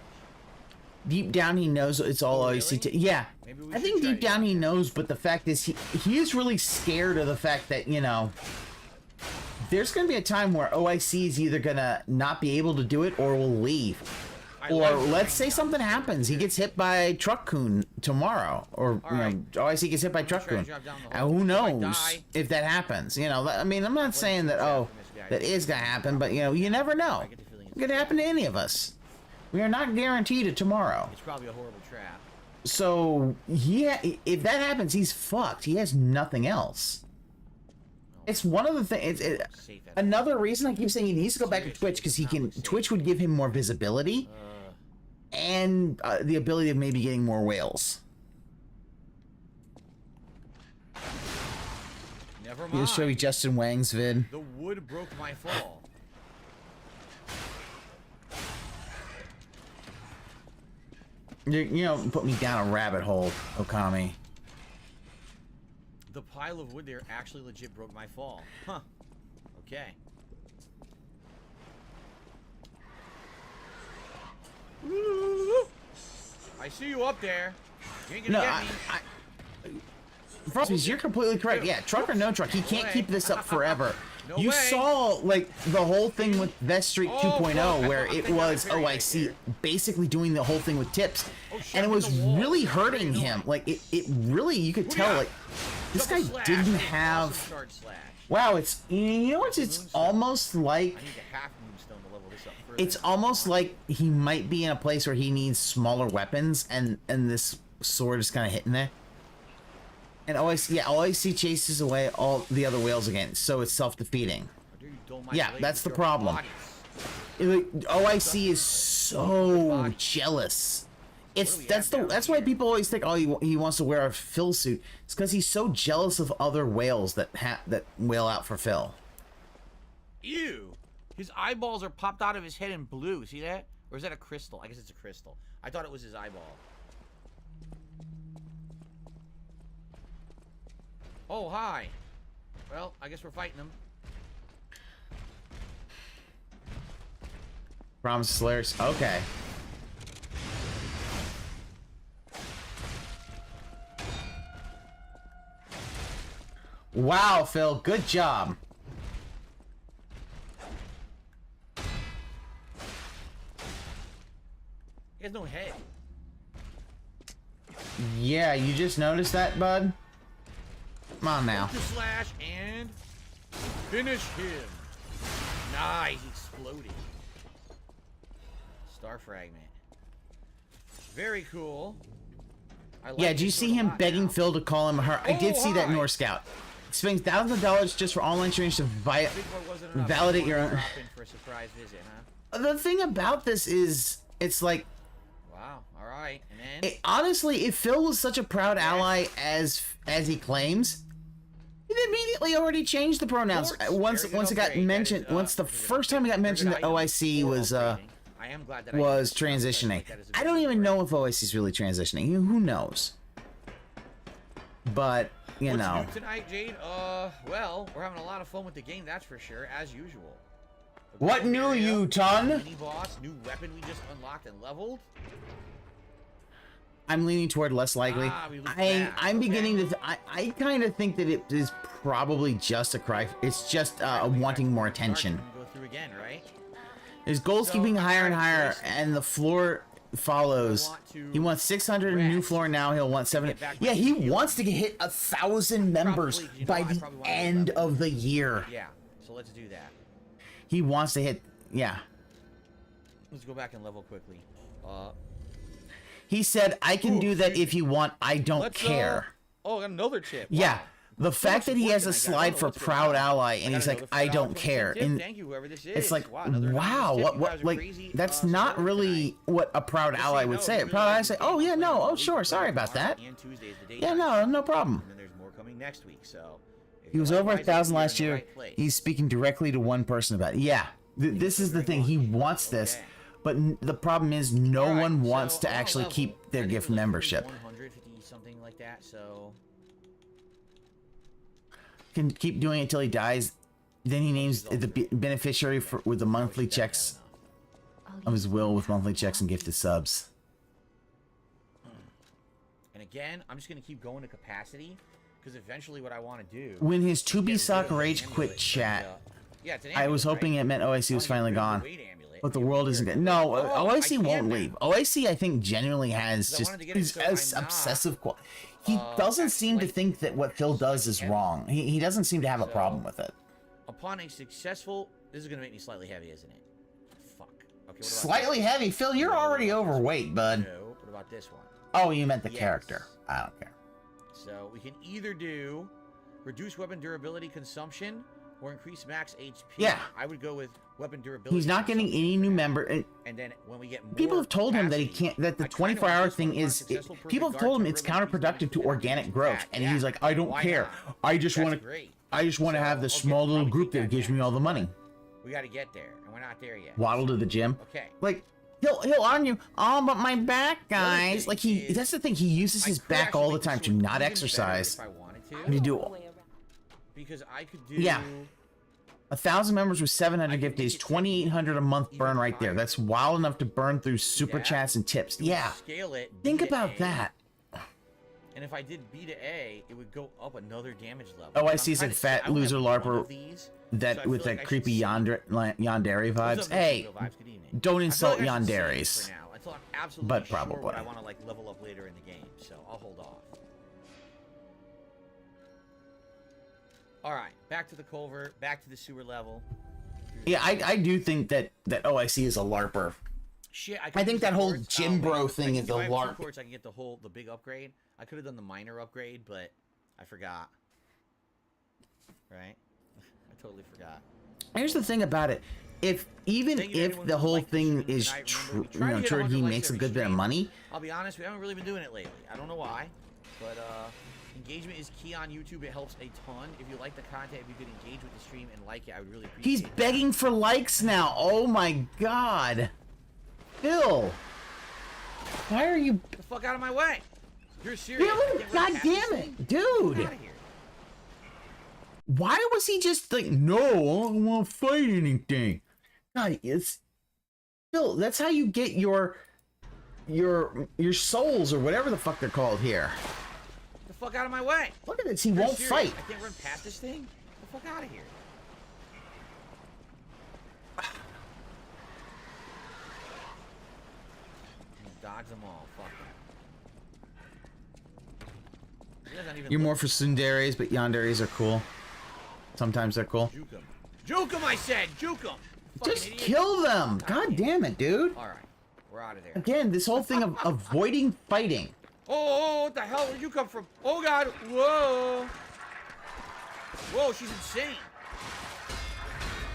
Deep down he knows it's all OIC. Yeah, I think deep down he knows, but the fact is he is really scared of the fact that, you know, there's going to be a time where OIC is either going to not be able to do it or will leave. Or let's say something happens. He gets hit by Truck Coon tomorrow. Or, you know, OIC gets hit by Truck Coon. Who knows if that happens? You know, I mean, I'm not saying that, oh, that is going to happen, but, you know, you never know. It could happen to any of us. We are not guaranteed a tomorrow. It's probably a horrible trap. So, yeah, if that happens, he's fucked. He has nothing else. It's one of the things. Another reason I keep saying he needs to go back to Twitch, because Twitch would give him more visibility and the ability of maybe getting more whales. Never mind. He'll show you Justin Wang's vid. The wood broke my fall. You know, put me down a rabbit hole, Okami. The pile of wood there actually legit broke my fall. Huh. Okay. I see you up there. You ain't gonna get me. Frosties, you're completely correct. Yeah, truck or no truck, he can't keep this up forever. No you way. saw, like, the whole thing with Vest Street 2.0, where it was OIC basically doing the whole thing with tips, and it was really hurting him. Like, it really, you could tell, like, this guy didn't have... Wow, it's, you know what, it's almost like... It's almost like he might be in a place where he needs smaller weapons, and this sword is kind of hitting there. And OIC chases away all the other whales again, so it's self-defeating. Yeah, that's the problem. OIC is so jealous. That's why people always think, oh, he wants to wear a Phil suit. It's because he's so jealous of other whales that whale out for Phil. Ew! His eyeballs are popped out of his head in blue. See that? Or is that a crystal? I guess it's a crystal. I thought it was his eyeball. Oh, hi. Well, I guess we're fighting them. Promise Slayers. Okay. Wow, Phil. Good job. He has no head. Yeah, you just noticed that, bud? Come on now. Slash and finish him. Nice, he exploded. Star fragment. Very cool. Yeah, do you see him begging Phil to call him her? I did see that North Scout. Spending thousands of dollars just for online streams to validate your own. For a surprise visit, huh? The thing about this is, it's like. Wow. All right. And then. Honestly, if Phil was such a proud ally as he claims, he immediately already changed the pronouns. Once it got mentioned, once the first time it got mentioned that OIC was transitioning. I don't even know if OIC is really transitioning. Who knows? But you know. What's new tonight, Jade? Well, we're having a lot of fun with the game, that's for sure, as usual. What new, you ton? Mini boss, new weapon we just unlocked and leveled. I'm leaning toward less likely. I'm beginning to. I kind of think that it is probably just a cry. It's just wanting more attention. Go through again, right? His goal's keeping higher and higher, and the floor follows. He wants 600 new floor now. He'll want 700. Yeah, he wants to hit 1,000 members by the end of the year. Yeah, so let's do that. He wants to hit. Yeah. Let's go back and level quickly. He said, "I can do that if you want. I don't care." Oh, I got another chip. Yeah. The fact that he has a slide for proud ally and he's like, I don't care. And thank you, whoever this is. it's like, wow, what, like, that's not really what a proud ally would say. A proud ally say, oh, yeah, no, oh, sure, sorry about that. Yeah, no problem. And then there's more coming next week, so. He was over 1,000 last year. He's speaking directly to one person about it. Yeah, this is the thing. He wants this, but the problem is no one wants to actually keep their gift membership. 150 something like that, so. Can keep doing it until he dies. Then he names the beneficiary with the monthly checks of his will with monthly checks and gifted subs. And again, I'm just gonna keep going to capacity because eventually, what I want to do. When his to be sock rage quit chat, I was hoping it meant OIC was finally gone, but the world isn't good. No, OIC won't leave. OIC, I think, genuinely has just is obsessive. He doesn't seem to think that what Phil does is wrong. He doesn't seem to have a problem with it. Upon a successful, this is gonna make me slightly heavy, isn't it? Fuck. Okay. What about Slightly heavy, Phil. You're already overweight, bud. No. What about this one? Oh, you meant the character. I don't care. So we can either do reduce weapon durability consumption or increase max HP. Yeah. I would go with weapon durability. He's not getting any new member. And then when we get more people have told him that he capacity, can't. That the 24-hour thing is. People have told him it's counterproductive to organic growth, and he's like, I don't care. I just want to. I just want to have this small little group that gives me all the money. We got to get there, and we're not there yet. Waddle to the gym. Okay. Like he'll argue. Oh, but my back, guys. Like that's the thing. He uses his back all the time to not exercise. If I wanted to. To do. Because I could do. Yeah. 1,000 members with 700 gift days, 2,800 a month burn right there. That's wild enough to burn through super chats and tips. Yeah. Scale it. Think about that. And if I did B to A, it would go up another damage level. Oh, I see. It's a fat loser LARPer that with that creepy yandere vibes. Hey, don't insult yanderes. But probably. I want to like level up later in the game, so I'll hold off. All right, back to the culvert, back to the sewer level. Yeah, I do think that OIC is a LARPer. Shit, I think that whole gym bro thing is a LARP. I can get the big upgrade. I could have done the minor upgrade, but I forgot. Right? I totally forgot. Here's the thing about it. If the whole thing is true, he makes a good bit of money. I'll be honest, we haven't really been doing it lately. I don't know why, but engagement is key on YouTube. It helps a ton. If you like the content, if you could engage with the stream and like it, I would really appreciate it. He's begging for likes now. Oh my god. Phil. Why are you... Get the fuck out of my way. You're serious. Phil, god damn it. Dude. Why was he just like, no, I don't want to fight anything? God, it's... Phil, that's how you get your souls or whatever the fuck they're called here. The fuck out of my way! Look at this, he won't fight. I can't run past this thing. Get the fuck out of here! Dodge them all. Fuck them. You're more for tsunderes, but yanderes are cool. Sometimes they're cool. Juke them. Juke them, I said. Juke them. Just kill them. God damn it, dude. All right, we're out of there. Again, this whole thing of avoiding fighting. Oh, what the hell? Where'd you come from? Oh, God. Whoa. Whoa, she's insane.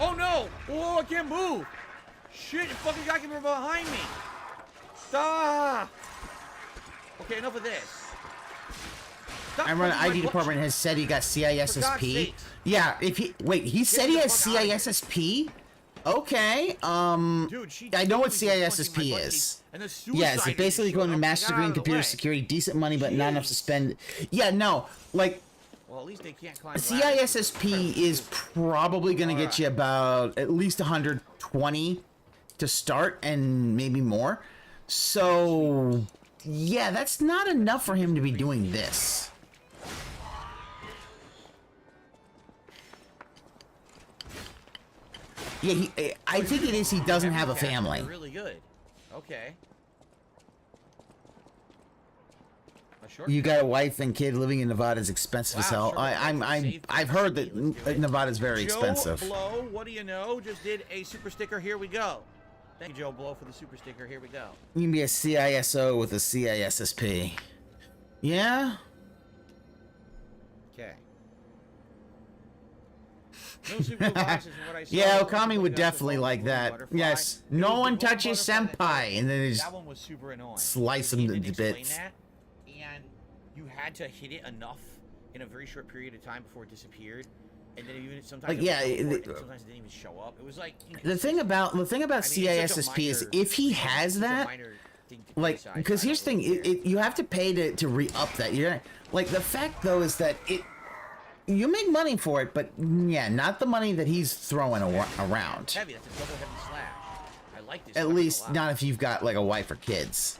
Oh, no. Whoa, I can't move. Shit, the fucking guy came from behind me. Stop. Okay, enough of this. I run an ID department has said he got CISSP. Yeah, if he... Wait, he said he has CISSP? Okay, Dude, I know what CISSP is. Yes, it's basically going to master degree in computer security, decent money, but not enough to spend. Yeah, no, like, Well, at least they can't climb. CISSP is probably going to get you about at least 120 to start and maybe more. So, yeah, that's not enough for him to be doing this. Yeah, I think it is he doesn't have a family. Really good. Okay. You got a wife and kid living in Nevada is expensive as hell. I've heard that Nevada's very expensive. Joe Blow, what do you know? Just did a super sticker. Here we go. Thank you, Joe Blow, for the super sticker. Here we go. You can be a CISO with a CISSP. Yeah? Okay. No super boxes from what I saw. Yeah, Okami would definitely like that. Yes. No one touches Senpai. And then they just that one was super annoying. Slice him to bits. And you had to hit it enough in a very short period of time before it disappeared, and then even sometimes sometimes it didn't even show up. It was like the thing about CISSP is if he has that, like, because here's the thing, you have to pay to re-up that. You're like, the fact though is that you make money for it, but yeah, not the money that he's throwing around. Heavy. That's a double heavy slash. I like this. At least not if you've got like a wife or kids.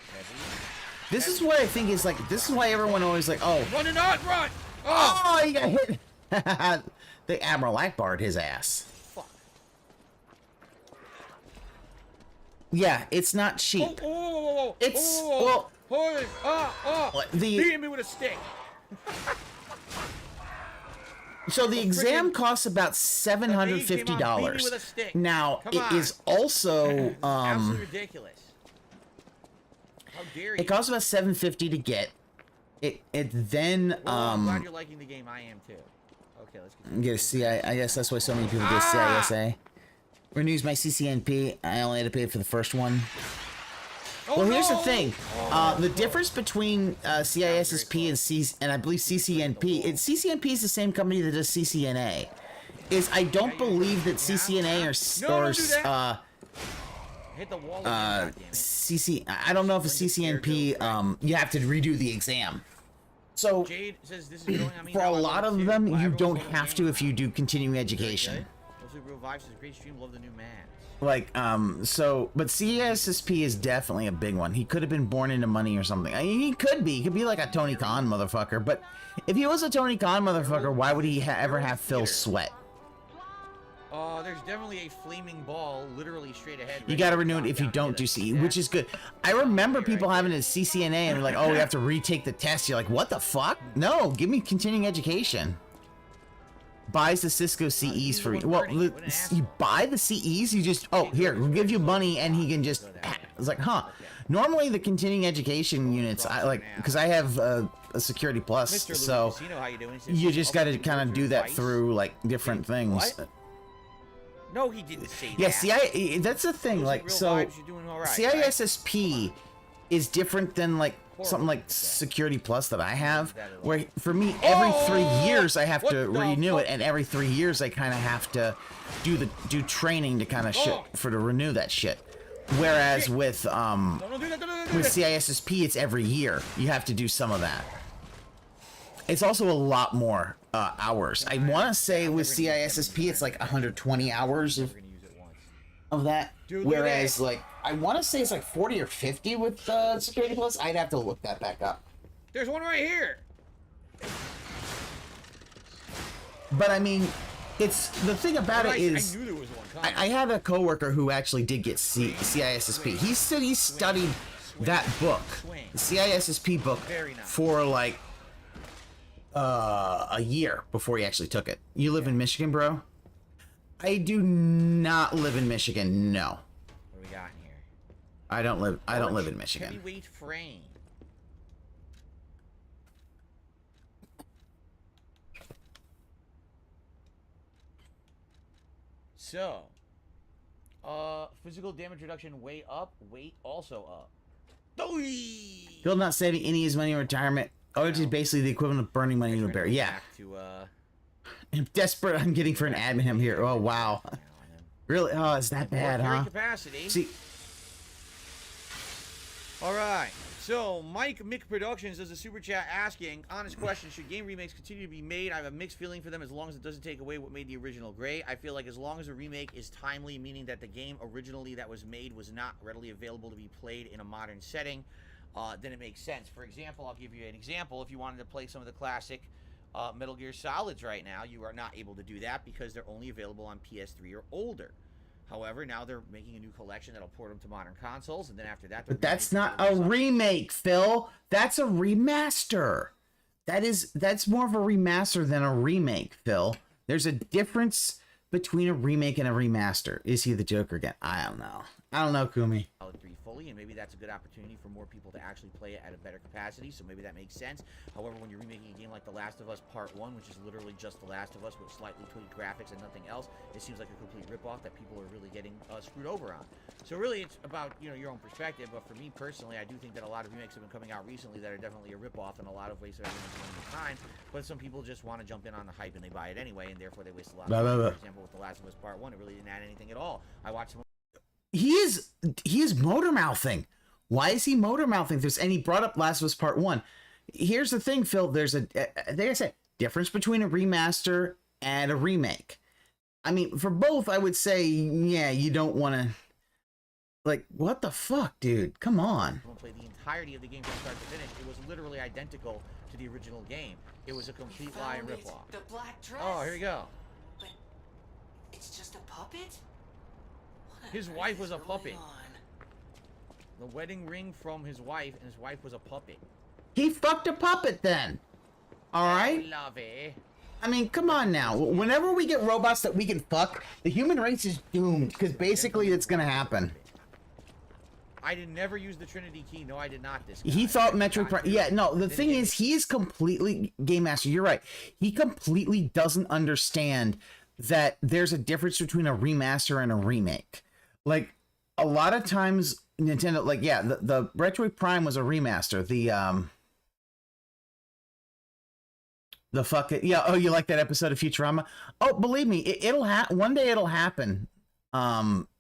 This is what I think is like. This is why everyone always like, oh, run and not run. Oh, you got hit. The Admiral Akbar'd his ass. Fuck. Yeah, it's not cheap. It's well. Beat me with a stick. So the exam costs about $750. Now it is also absolutely ridiculous. How dare you? It costs about $750 to get. It then I'm glad you're liking the game. I am too. Okay, let's get a CI. I guess that's why so many people get CISA. Renews my CCNP. I only had to pay for the first one. Well, here's the thing. The difference between CISSP and I believe CCNP. CCNP is the same company that does CCNA. Is I don't believe that CCNA hit the wall I don't know if a CCNP you have to redo the exam. So Jade says this is going on me for a lot of them you don't have to if you do continuing education. Great stream, love the new man. Like so but CISSP is definitely a big one. He could have been born into money or something. I mean, he could be like a Tony Khan motherfucker, but if he was a Tony Khan motherfucker, why would he ever have Phil Sweat? There's definitely a flaming ball literally straight ahead. You gotta renew it if you don't do CE, which is good. I remember people having a CCNA and they're like, oh, we have to retake the test. You're like, what the fuck? No, give me continuing education. Buys the Cisco CEs for you. Well, you buy the CEs, you just, oh, here, we'll give you money and he can just, it's like, huh. Normally the continuing education units, I like, because I have a Security Plus, so you just gotta kind of do that through like different things. No, he didn't say that. Yeah, see, that's the thing. Like, so CISSP is different than like something like Security Plus that I have, where for me every 3 years I have to renew it, and every 3 years I kind of have to do training to kind of to renew that shit. Whereas with CISSP it's every year you have to do some of that. It's also a lot more hours. I want to say with CISSP it's like 120 hours of that. Whereas like I want to say it's like 40 or 50 with Security Plus. I'd have to look that back up. There's one right here. But I mean, it's the thing about it is I knew there was one coming. I had a coworker who actually did get CISSP. He said he studied that book, the CISSP book, for like a year before he actually took it. You live in Michigan, bro? I do not live in Michigan. No. What do we got in here? I don't live in Michigan. Heavyweight frame. So, physical damage reduction way up, weight also up. Bill not saving any of his money in retirement. Oh, it's just basically the equivalent of burning money into a bear. Yeah. I'm desperate. I'm getting for an admin here. Oh, wow. Really? Oh, it's that bad, huh? Capacity. See. All right. So, Mike Mick Productions does a super chat asking, honest question, should game remakes continue to be made? I have a mixed feeling for them as long as it doesn't take away what made the original great. I feel like as long as a remake is timely, meaning that the game originally that was made was not readily available to be played in a modern setting, then it makes sense. For example, I'll give you an example. If you wanted to play some of the classic Metal Gear Solids right now, you are not able to do that because they're only available on PS3 or older. However, now they're making a new collection that'll port them to modern consoles, and then after that... But that's not a remake, Phil. That's a remaster. That's more of a remaster than a remake, Phil. There's a difference between a remake and a remaster. Is he the Joker again? I don't know. I don't know, Kumi. Solid 3 fully, and maybe that's a good opportunity for more people to actually play it at a better capacity, so maybe that makes sense. However, when you're remaking a game like The Last of Us Part 1, which is literally just The Last of Us with slightly tweaked graphics and nothing else, it seems like a complete ripoff that people are really getting screwed over on. So really, it's about, you know, your own perspective, but for me personally, I do think that a lot of remakes have been coming out recently that are definitely a ripoff in a lot of ways that everyone's time, but some people just want to jump in on the hype and they buy it anyway, and therefore they waste a lot of time. For example, with The Last of Us Part 1, it really didn't add anything at all. I watched some... He is motor mouthing. Why is he motor mouthing this? And he brought up Last of Us Part 1. Here's the thing, Phil. There's like I said, difference between a remaster and a remake. I mean, for both, I would say, yeah, you don't want to... Like, what the fuck, dude? Come on. Play the entirety of the game from start to finish. It was literally identical to the original game. It was a complete lie and ripoff. The black dress. Oh, here we go. But it's just a puppet? His wife was a puppet. The wedding ring from his wife, and his wife was a puppet. He fucked a puppet then. All right? I love it. I mean, come on now. Whenever we get robots that we can fuck, the human race is doomed, because basically it's going to happen. I did never use the Trinity key. No, I did not. This guy. He thought Metroid Prime... Yeah, no, the thing is, he is completely... Game Master, you're right. He completely doesn't understand that there's a difference between a remaster and a remake. Like, a lot of times, Nintendo... Like, yeah, the Metroid Prime was a remaster. The fucking... Yeah, oh, you like that episode of Futurama? Oh, believe me, it'll one day it'll happen.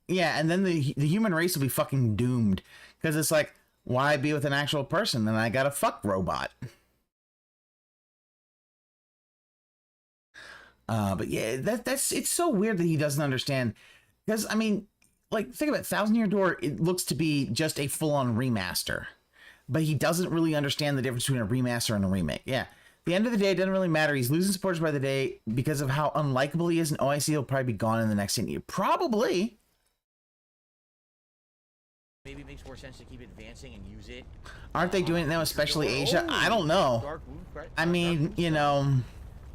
Yeah, and then the human race will be fucking doomed. Because it's like, why be with an actual person? Then I got a fuck robot. But yeah, it's so weird that he doesn't understand. Because, I mean, like, think about it. Thousand Year Door, it looks to be just a full-on remaster. But he doesn't really understand the difference between a remaster and a remake. Yeah. At the end of the day, it doesn't really matter. He's losing supporters by the day because of how unlikable he is, and OIC will probably be gone in the next 10 years. Probably. Maybe it makes more sense to keep advancing and use it. Aren't they doing it now, especially Asia? I don't know. I mean, you know...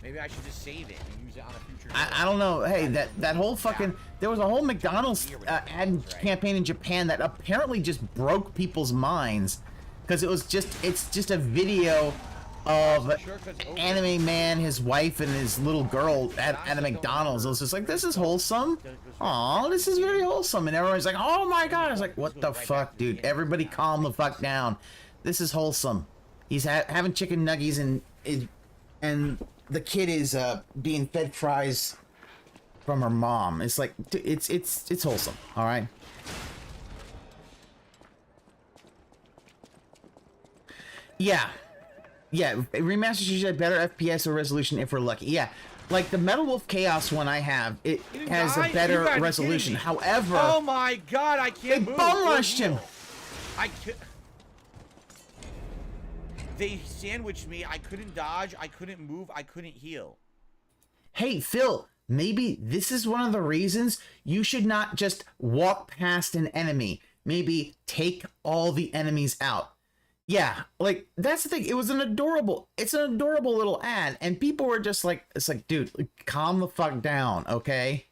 Maybe I should just save it and use it on a future... I don't know. Hey, that whole fucking... There was a whole McDonald's ad campaign in Japan that apparently just broke people's minds. Because it's just a video of an anime man, his wife, and his little girl at a McDonald's. It was just like, this is wholesome. Aw, this is very wholesome. And everyone's like, oh my god. I was like, what the fuck, dude? Everybody calm the fuck down. This is wholesome. He's having chicken nuggies and the kid is being fed fries from her mom. It's like, it's wholesome, all right? Yeah. Yeah, remasters usually have better FPS or resolution if we're lucky. Yeah, like the Metal Wolf Chaos one I have, it has a better resolution. However... Oh my god, I can't move. They bum rushed him. They sandwiched me. I couldn't dodge. I couldn't move. I couldn't heal. Hey, Phil, maybe this is one of the reasons you should not just walk past an enemy. Maybe take all the enemies out. Yeah, like, that's the thing. It's an adorable little ad, and people were just like, it's like, dude, calm the fuck down, okay?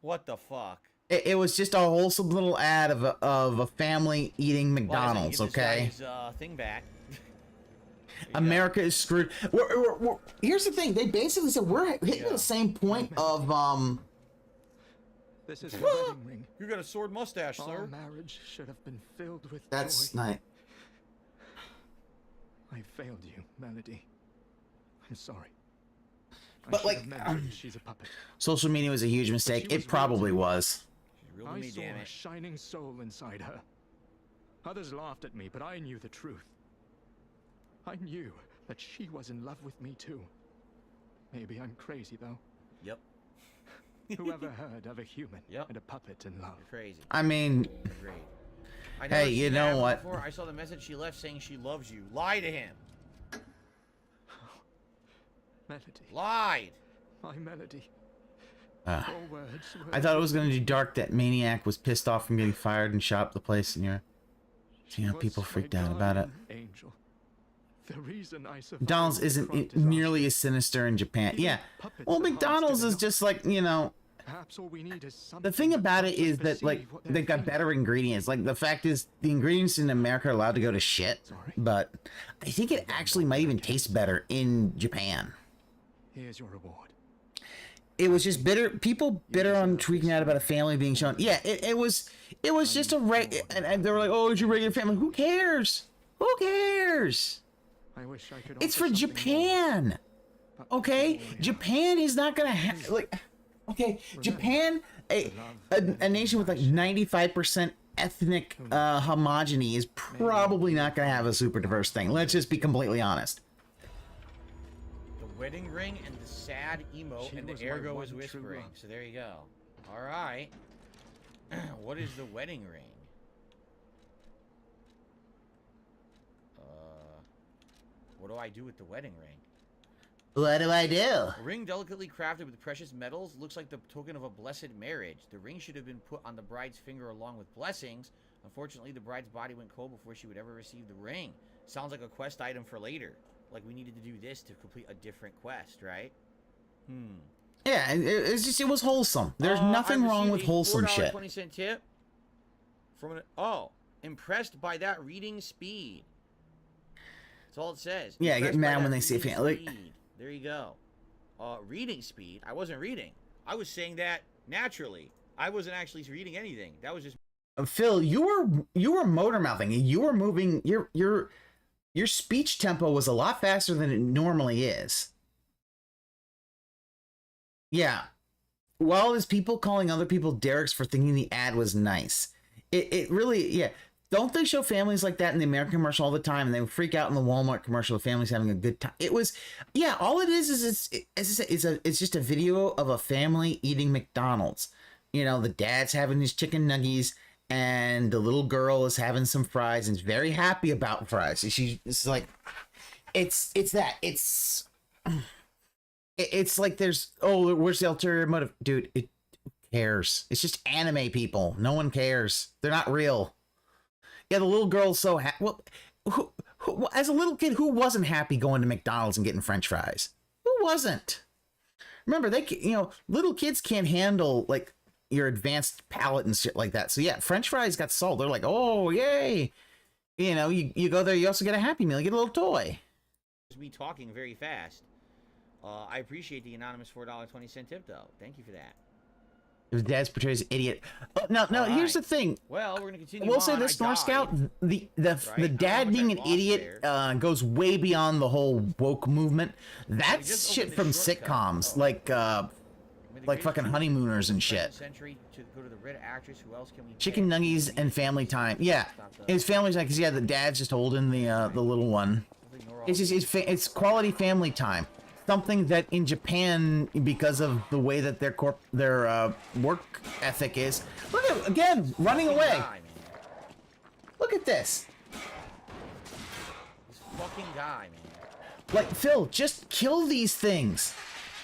What the fuck? It was just a wholesome little ad of a family eating McDonald's, okay? Thing back. America is screwed. Here's the thing. They basically said we're hitting the same point of This is a wedding ring. You got a sword mustache, sir. Our marriage should have been filled with That's joy. nice. I failed you, Melody. I'm sorry. But like, she's a puppet. Social media was a huge mistake. It probably was. I saw a shining soul inside her. Others laughed at me, but I knew the truth. I knew that she was in love with me too. Maybe I'm crazy though. Yep. Whoever heard of a human and a puppet in love? You're crazy. I mean, Great. hey, you know what? Before. I saw the message she left saying she loves you. Lie to him. Melody. Lied. My Melody. Uh, Words, I thought it was going to do dark that Maniac was pissed off from getting fired and shot up the place, and people freaked out about it. Angel. The reason I McDonald's isn't nearly as sinister in Japan. Yeah. Well, McDonald's is just like, the thing about it is that, like, they've got better ingredients. Like, the fact is, the ingredients in America are allowed to go to shit, but I think it actually might even taste better in Japan. Here's your reward. It was just bitter. People bitter on tweaking out about a family being shown. Yeah, it was just a and they were like, oh, it's your regular family. Who cares? Who cares? I wish I could. It's for Japan. Okay, Japan is not gonna have Okay, Japan, a nation with like 95% ethnic homogeny is probably not gonna have a super diverse thing. Let's just be completely honest. The wedding ring and the sad emo and the ergo is whispering. So there you go. All right. What is the wedding ring? What do I do with the wedding ring? What do I do? A ring delicately crafted with precious metals looks like the token of a blessed marriage. The ring should have been put on the bride's finger along with blessings. Unfortunately, the bride's body went cold before she would ever receive the ring. Sounds like a quest item for later. Like we needed to do this to complete a different quest, right? Yeah, it's just, it was wholesome. There's nothing wrong with wholesome shit. $4.20 tip from impressed by that reading speed. That's all it says. Yeah, I get mad when they see a fan. Like, there you go. Reading speed. I wasn't reading. I was saying that naturally. I wasn't actually reading anything. That was just. Phil, you were motor mouthing. You were moving. Your speech tempo was a lot faster than it normally is. Yeah. While there's people calling other people Derek's for thinking the ad was nice. It really, yeah. Don't they show families like that in the American commercial all the time? And they freak out in the Walmart commercial of families having a good time. It was, yeah, all it is it's just a video of a family eating McDonald's. You know, the dad's having his chicken nuggies and the little girl is having some fries and is very happy about fries. It's like, it's like there's, oh, where's the ulterior motive? Dude, who cares? It's just anime people. No one cares. They're not real. Yeah, the little girl's so happy. Well, who, as a little kid, who wasn't happy going to McDonald's and getting French fries? Who wasn't? Remember, little kids can't handle, like, your advanced palate and shit like that. So, yeah, French fries got sold. They're like, oh, yay. You know, you go there, you also get a Happy Meal. You get a little toy. Me talking very fast. I appreciate the anonymous $4.20 tip, though. Thank you for that. His dad's portrayed as an idiot. Oh, no, here's the thing. Well, we're gonna continue. We'll say this, North Scout. The dad being an idiot goes way beyond the whole woke movement. That's shit from sitcoms, like fucking Honeymooners and shit. Chicken Nuggies and Family Time. Yeah, his family's like, cause yeah, the dad's just holding the little one. It's just it's quality family time. Something that in Japan, because of the way that their work ethic is. Look at, again, running away. Look at this. This fucking guy, man. Like, Phil, just kill these things.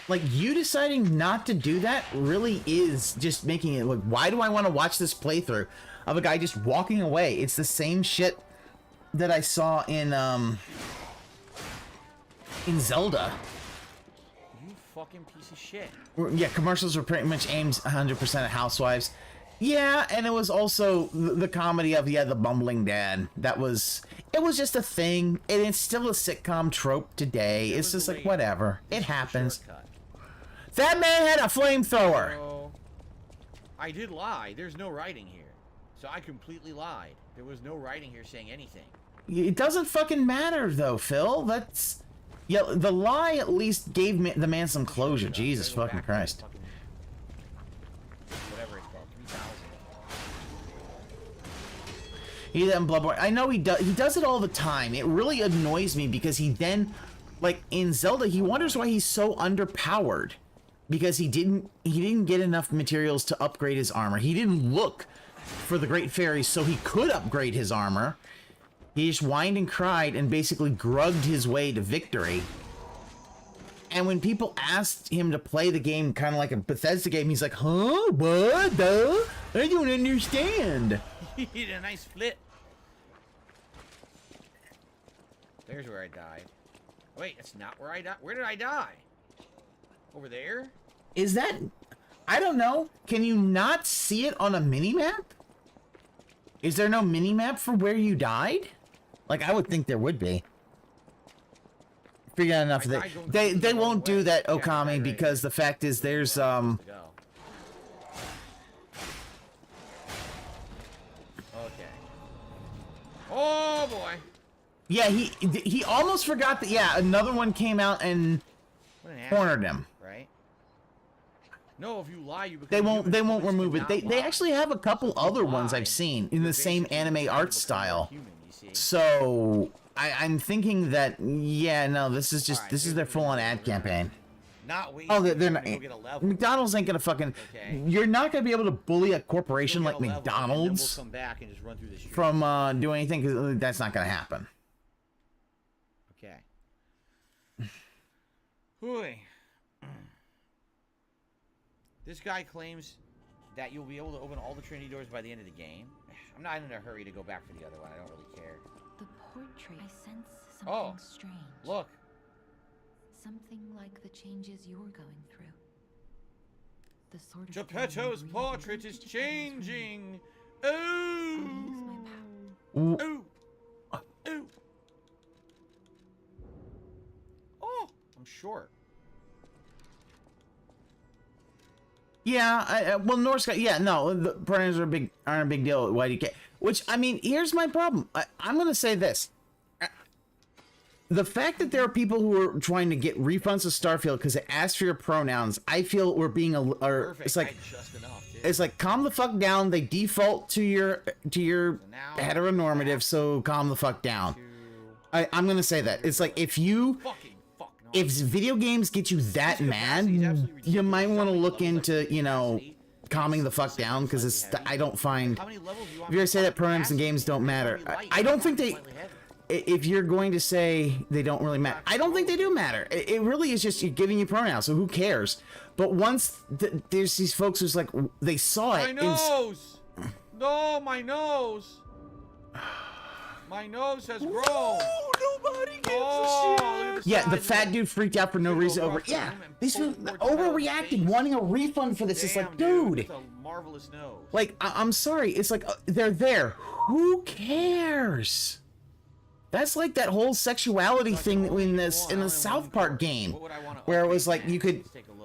Like, you deciding not to do that really is just making it look, why do I want to watch this playthrough of a guy just walking away? It's the same shit that I saw in Zelda. Fucking piece of shit. Yeah, commercials were pretty much aimed 100% at housewives. Yeah, and it was also the comedy of, the bumbling dad. It was just a thing, and it's still a sitcom trope today. It's just like, whatever. It happens. That man had a flamethrower. I did lie. There's no writing here. So I completely lied. There was no writing here saying anything. It doesn't fucking matter, though, Phil. That's... Yeah, the lie at least gave the man some closure. Jesus fucking Christ. Whatever it's called, 3,000. He did that in Bloodborne. I know he does it all the time. It really annoys me because he then, like in Zelda, he wonders why he's so underpowered. Because he didn't get enough materials to upgrade his armor. He didn't look for the Great Fairies so he could upgrade his armor. He just whined and cried and basically grugged his way to victory. And when people asked him to play the game kind of like a Bethesda game, he's like, huh? What? Duh? I don't understand. He did a nice flip. There's where I died. Wait, that's not where I died. Where did I die? Over there? Is that... I don't know. Can you not see it on a mini-map? Is there no mini-map for where you died? Like, I would think there would be. Figure out enough of that. They won't do that, Okami, because the fact is there's, Okay. Oh, boy. Yeah, he almost forgot that, yeah, another one came out and cornered him. Right? No, if you lie, you become They won't remove it. They lie. actually have a couple other ones I've seen in the same anime art style. So I'm thinking that, yeah, no, this is just this is their full-on ad campaign. Oh, they're not. McDonald's ain't gonna fucking. Okay. You're not gonna be able to bully a corporation like We'll McDonald's come back and just run through this street. from doing anything, because that's not gonna happen. Okay. Hooey. This guy claims that you'll be able to open all the Trinity doors by the end of the game. I'm not in a hurry to go back for the other one. I don't really care. The portrait. I sense something strange. Look. Something like the changes you're going through. The sort of Geppetto's portrait is changing. Ooh. Ooh. Ooh. Ooh. Oh, I'm short. Yeah, well, Norse guy. Yeah, no, the pronouns aren't a big deal. Why do you care? Which, I mean, here's my problem. I'm gonna say this: the fact that there are people who are trying to get refunds to Starfield because they asked for your pronouns, I feel we're being it's like it's like calm the fuck down. They default to your heteronormative, so calm the fuck down. I'm gonna say that it's like if video games get you that mad, you might want to look into, you know, calming the fuck down, because it's I don't find if you're gonna say that pronouns in games don't matter, I don't think they. If you're going to say they don't really matter, I don't think they do matter. It really is just giving you pronouns, so who cares? But once there's these folks who's like, they saw it. My nose! No, my nose! My nose has grown! Nobody gives a shit! Yeah, the fat dude freaked out for no reason over. Yeah, these people overreacted, wanting a refund for this. It's like, dude. A marvelous nose. Like, I'm sorry. It's like, they're there. Who cares? That's like that whole sexuality thing in the South Park game, where it was like you could,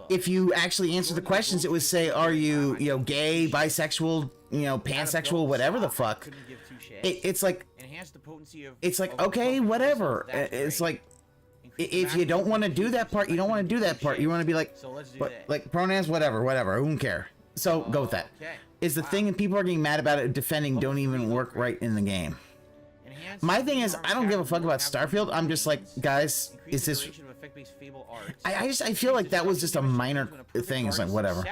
if you actually answer the questions, it would say, are you, gay, bisexual, pansexual, whatever the fuck. It's like, okay, whatever. It's like, if you don't want to do that part, you don't want to do that part. You want to be like, like pronouns, whatever, who don't care. So go with that. Is the thing, and people are getting mad about it, defending don't even work right in the game. My thing is, I don't give a fuck about Starfield. I'm just like, guys, is this... I feel like that was just a minor thing. It's like, whatever.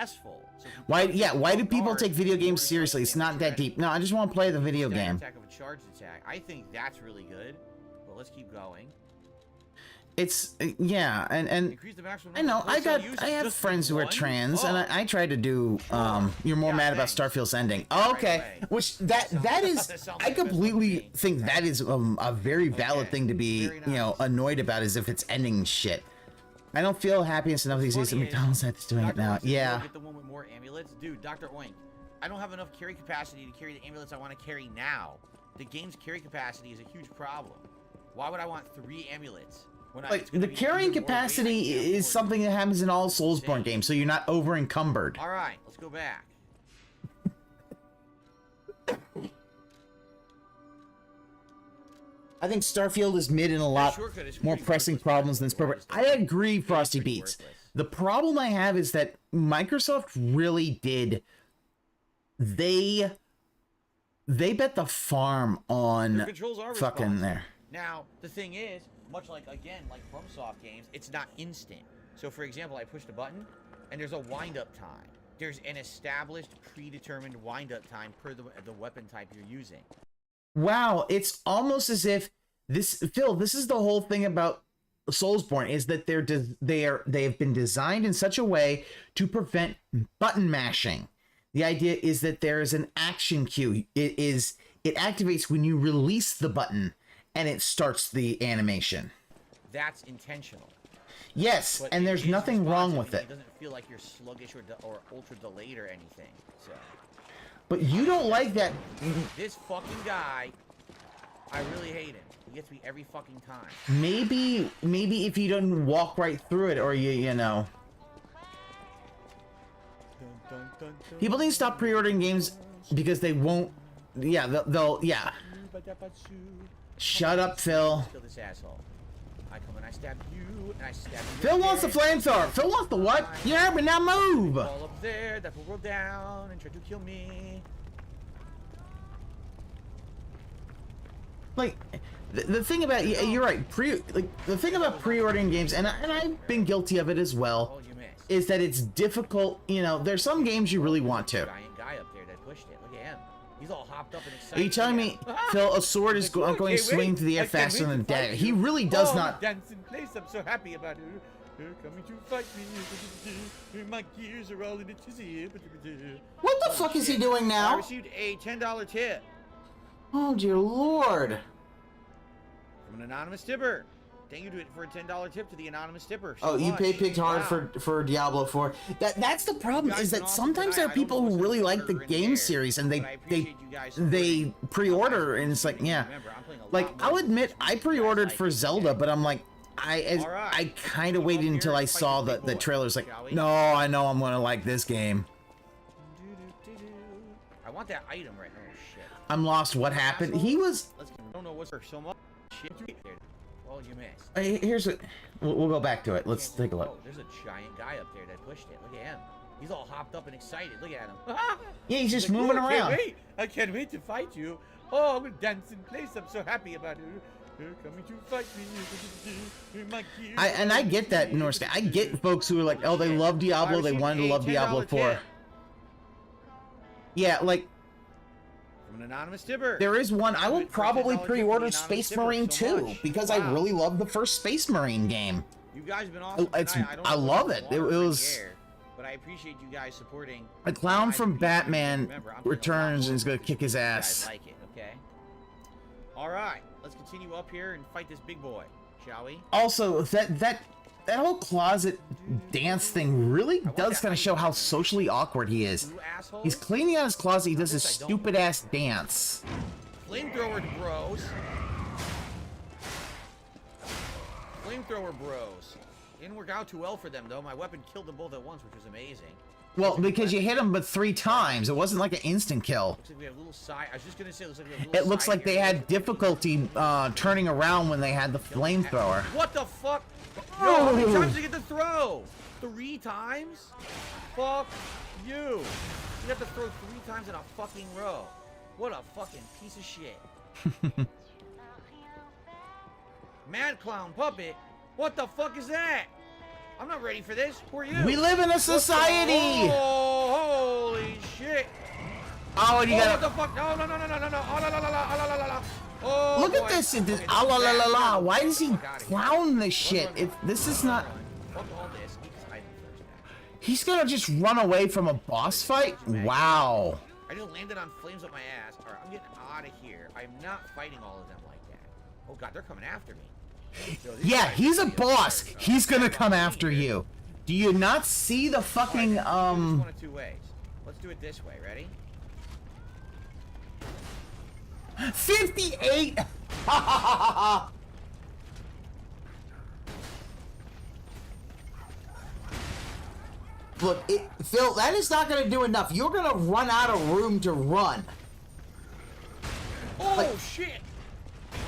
Why do people take video games seriously? It's not that deep. No, I just want to play the video game. I think that's really good, but let's keep going. It's, yeah, and I know, I have friends who are trans, and I tried to do, you're more mad about Starfield's ending. Okay, which, that is, I completely think that is a very valid thing to be, annoyed about, as if it's ending shit. I don't feel happiness enough these days that McDonald's is doing it now. Yeah. Get the one with more amulets? Dude, Dr. Oink, I don't have enough carry capacity to carry the amulets I want to carry now. The game's carry capacity is a huge problem. Why would I want 3 amulets? Like, the carrying capacity is something that happens in all Soulsborne games, so you're not over encumbered. Alright, let's go back. I think Starfield is mid in a lot more pressing problems than its purpose. I agree, Frosty Beats. The problem I have is that Microsoft really did... They They bet the farm on controls are fucking responsive. there. Now, the thing is, much like, again, like FromSoft games, it's not instant. So, for example, I pushed a button, and there's a wind-up time. There's an established, predetermined wind-up time per the weapon type you're using. Wow, it's almost as if this, Phil, this is the whole thing about Soulsborne, is that they have been designed in such a way to prevent button mashing. The idea is that there is an action cue. It activates when you release the button, and it starts the animation. That's intentional. Yes, But and it there's is nothing wrong responsive, with and it. It doesn't feel like you're sluggish or ultra delayed or anything. So. But you don't like that. This fucking guy, I really hate him. He gets me every fucking time. Maybe if you don't walk right through it, or you know. People need to stop pre-ordering games because they won't. Yeah, they'll yeah. Shut up, Phil. Kill this asshole. I come and I stab you, and I stab you. Phil wants the flamethrower. Phil wants the what? You heard me, now move. All up there, that will roll down and try to kill me. Like, the thing about you're right. The thing about pre-ordering games, and I've been guilty of it as well, is that it's difficult. You know, there's some games you really want to. Giant guy up there that pushed it. Look at him. He's all hopped up and excited. Are you telling me, Phil, a sword is going to swing to the air faster than a dagger? He really does not. Dance in place. I'm so happy about it. You're coming to fight me. My gears are all in a tizzy. What the fuck is he doing now? I received a $10 tip. Oh dear Lord. From an anonymous tipper. Thank you for a $10 tip to the anonymous tipper. Oh, you pay picked hard for Diablo 4. That's the problem, is that sometimes there are people who really like the game series and they pre-order, and it's like, yeah. Like, I'll admit I pre-ordered for Zelda, but I'm like, I kind of waited until I saw the trailers. Like, no, I know I'm gonna like this game. I want that item right now. Oh shit. I'm lost. What happened? He was. I don't know what's for so much shit. Oh, you missed. Here's what. We'll go back to it. Let's take a look. Oh, there's a giant guy up there that pushed it. Look at him. He's all hopped up and excited. Look at him. Yeah, he's just moving around. I can't wait to fight you. Oh, I'm gonna dance in place. I'm so happy about it. You're coming to fight me. I get that, Norse. I get folks who are like, oh, they love Diablo. They wanted to love Diablo 4. Yeah, like. From an anonymous tipper. There is one. I will probably pre-order Space Marine 2 because I really love the first Space Marine game. You guys have been awesome. I love it. It was. But I appreciate you guys supporting. A clown from Batman returns and is gonna kick his ass. You guys like it, okay? All right, let's continue up here and fight this big boy, shall we? Also, that whole closet dance thing really does kind of show how socially awkward he is. He's cleaning out his closet. He does this stupid ass dance. Flamethrower bros. Flamethrower bros. Didn't work out too well for them though. My weapon killed them both at once, which was amazing. Well, because you hit them but 3 times. It wasn't like an instant kill. Looks like we have a little side. I was just gonna say, it looks like we have a little. It looks like they had difficulty turning around when they had the flamethrower. What the fuck? Yo, how many times did you get to throw? 3 times? Fuck you. You have to throw 3 times in a fucking row. What a fucking piece of shit. Mad Clown Puppet? What the fuck is that? I'm not ready for this. Who are you? We live in a society! Oh, holy shit. Oh, and you gotta... What the fuck? No. Oh, la la la la. Oh, look at this. Okay, ah, la la la la. Why does he clown this shit? If this is not... Fuck all this. He's gonna just run away from a boss fight? Wow. I just landed on flames up my ass. All right, I'm getting out of here. I'm not fighting all of them like that. Oh god, they're coming after me. Yeah, he's a boss. He's gonna come after you. Do you not see the fucking, One of 2 ways. Let's do it this way. Ready? 58! Look, Phil, that is not gonna do enough. You're gonna run out of room to run. Oh, shit!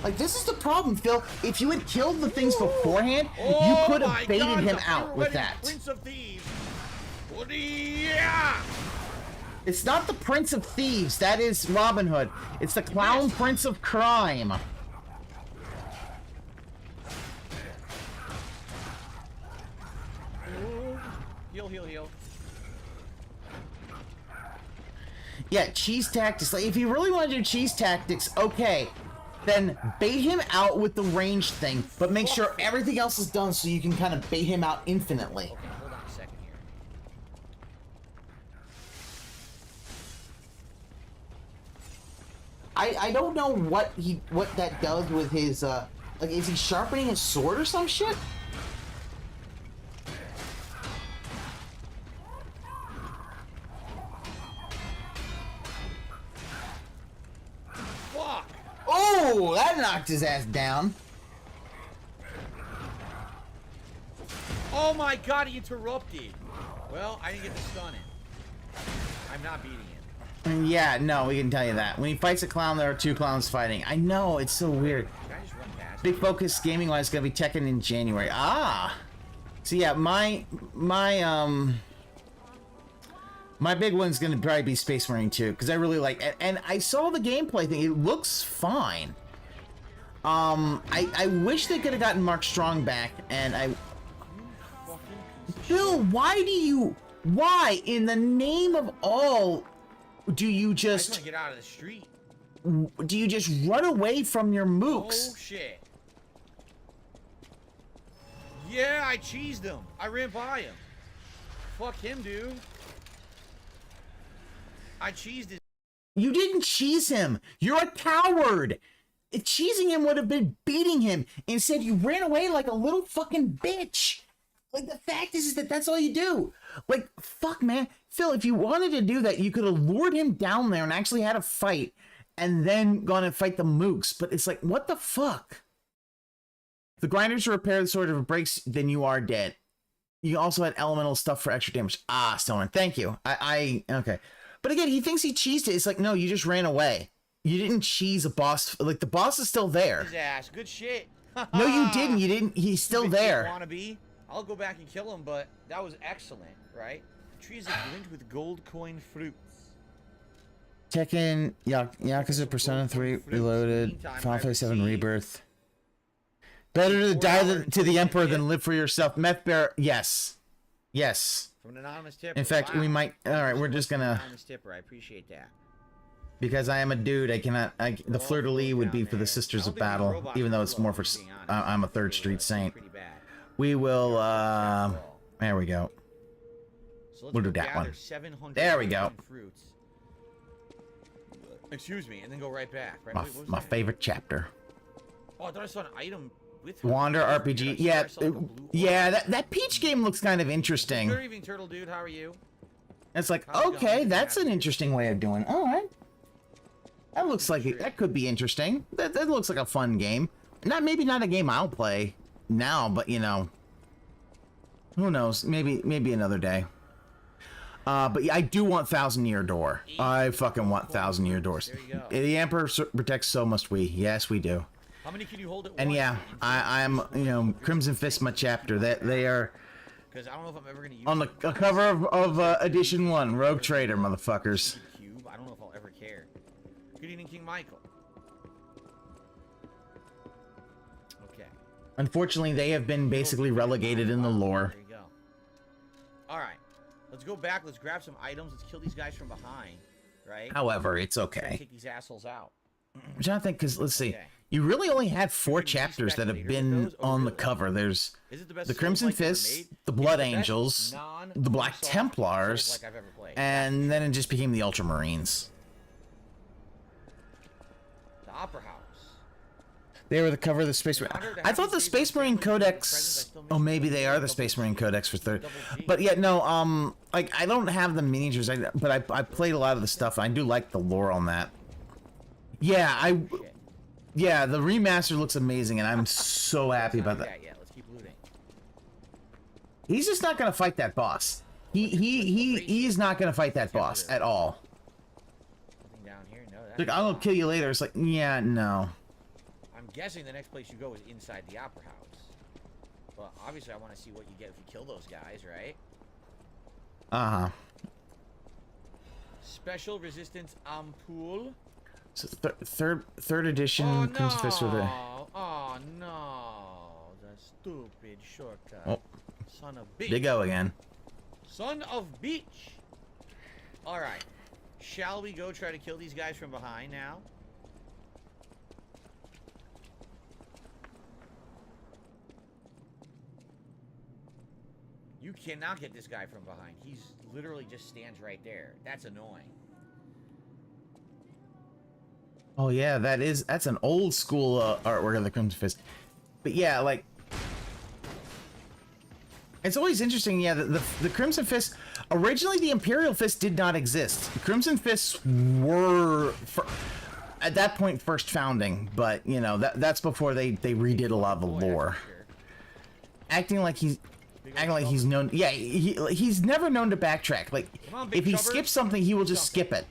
Like, this is the problem, Phil. If you had killed the things beforehand, you could have baited him out with that. Prince of Thieves. Yeah! It's not the Prince of Thieves. That is Robin Hood. It's the Clown Prince of Crime. Heal, heal, heal. Yeah, cheese tactics. Like, if you really want to do cheese tactics, okay, then bait him out with the ranged thing, but make sure everything else is done so you can kind of bait him out infinitely. Okay, hold on a second here. I don't know what that does with his like, is he sharpening his sword or some shit? Fuck! Oh, that knocked his ass down. Oh my god, he interrupted. Well, I didn't get the stun in. I'm not beating him. Yeah, no, we can tell you that. When he fights a clown, there are two clowns fighting. I know, it's so weird. Can I just run past Big focus gaming-wise is gonna be Tekken in January. Ah! So yeah, my big one's gonna probably be Space Marine 2, because I really like it. And I saw the gameplay thing, it looks fine. I wish they could have gotten Mark Strong back, and Bill, why in the name of all do you I just just want to get out of the street. do you just run away from your mooks? Oh shit. Yeah, I cheesed him. I ran by him. Fuck him, dude. I cheesed his. You didn't cheese him. You're a coward. Cheesing him would have been beating him. Instead, you ran away like a little fucking bitch. Like, the fact is that that's all you do. Like, fuck, man. Phil, if you wanted to do that, you could have lured him down there and actually had a fight and then gone and fight the mooks. But it's like, what the fuck? The grinders to repair the sword. If it breaks, then you are dead. You also had elemental stuff for extra damage. Ah, Stoner, thank you. Okay. But again, he thinks he cheesed it. It's like, no, you just ran away. You didn't cheese a boss. Like, the boss is still there. His ass. Good shit. No, you didn't. You didn't. He's still there. Wannabe. I'll go back and kill him, but that was excellent, right? Trees are glint with gold coin fruits. Tekken, Yakuza, Persona 3, Reloaded, Final Fantasy 7 Rebirth. Better to die to the Emperor than live for yourself. Meth Bear, yes. Yes. From an anonymous tipper. In fact, we might... Alright, we're just gonna... Anonymous tipper, I appreciate that. Because I am a dude, I cannot... the fleur-de-lis would be for the Sisters of Battle, even though it's more for... I'm a Third Street Saint. We will, there we go. We'll do that one. There we go. Fruits. Excuse me, and then go right back. Right? My favorite chapter. Oh, I thought I saw an item with Wander RPG. Yeah, yeah. That Peach game looks kind of interesting. Good evening, Turtle Dude. How are you? It's like, okay, that's an interesting way of doing it. All right. That looks like that could be interesting. That looks like a fun game. Maybe not a game I'll play now, but you know, who knows? Maybe another day. But yeah, I do want 1,000-Year Door. I fucking want 1,000-Year Doors. The Emperor protects, so must we. Yes, we do. How many can you hold at and once? yeah, I'm you know, Crimson Fist my chapter. That they are. Because I don't know if I'm ever gonna use on the cover of Edition 1, Rogue Trader, motherfuckers. Cube. I don't know if I'll ever care. Good evening, King Michael. Okay. Unfortunately, they have been basically relegated in the lore. There you go. All right, let's go back. Let's grab some items. Let's kill these guys from behind. Right. However, it's okay. Kick these assholes out. Which I think, because let's see, you really only had 4 chapters that have been on the cover. There's the Crimson Fist, the Blood Angels, the Black Templars, and then it just became the Ultramarines. The Opera House. They were the cover of the Space Marine. I thought the Space Marine Codex. Oh, maybe they are the Space Marine Codex for 3rd. But yeah, no. Like, I don't have the miniatures, but I played a lot of the stuff. I do like the lore on that. Yeah, yeah, the remaster looks amazing, and I'm so happy about that. Yeah, let's keep looting. He's just not gonna fight that boss. He is not gonna fight that boss at all. Nothing down here. No. Like, I'm gonna kill you later. It's like, yeah, no. I'm guessing the next place you go is inside the Opera House. Well, obviously, I want to see what you get if you kill those guys, right? Uh-huh. Special resistance ampoule. So third edition Crimson Fist with a. Oh no! The stupid shortcut. Oh. Son of bitch. They go again. Son of bitch. All right. Shall we go try to kill these guys from behind now? You cannot get this guy from behind. He's literally just stands right there. That's annoying. Oh yeah, that's an old school artwork of the Crimson Fist. But yeah, like it's always interesting. Yeah, the Crimson Fist originally, the Imperial Fist did not exist. The Crimson Fists were at that point first founding, but you know that's before they redid a lot of the lore. Acting like he's known. Yeah, he's never known to backtrack. Like if he skips something, he will just skip it.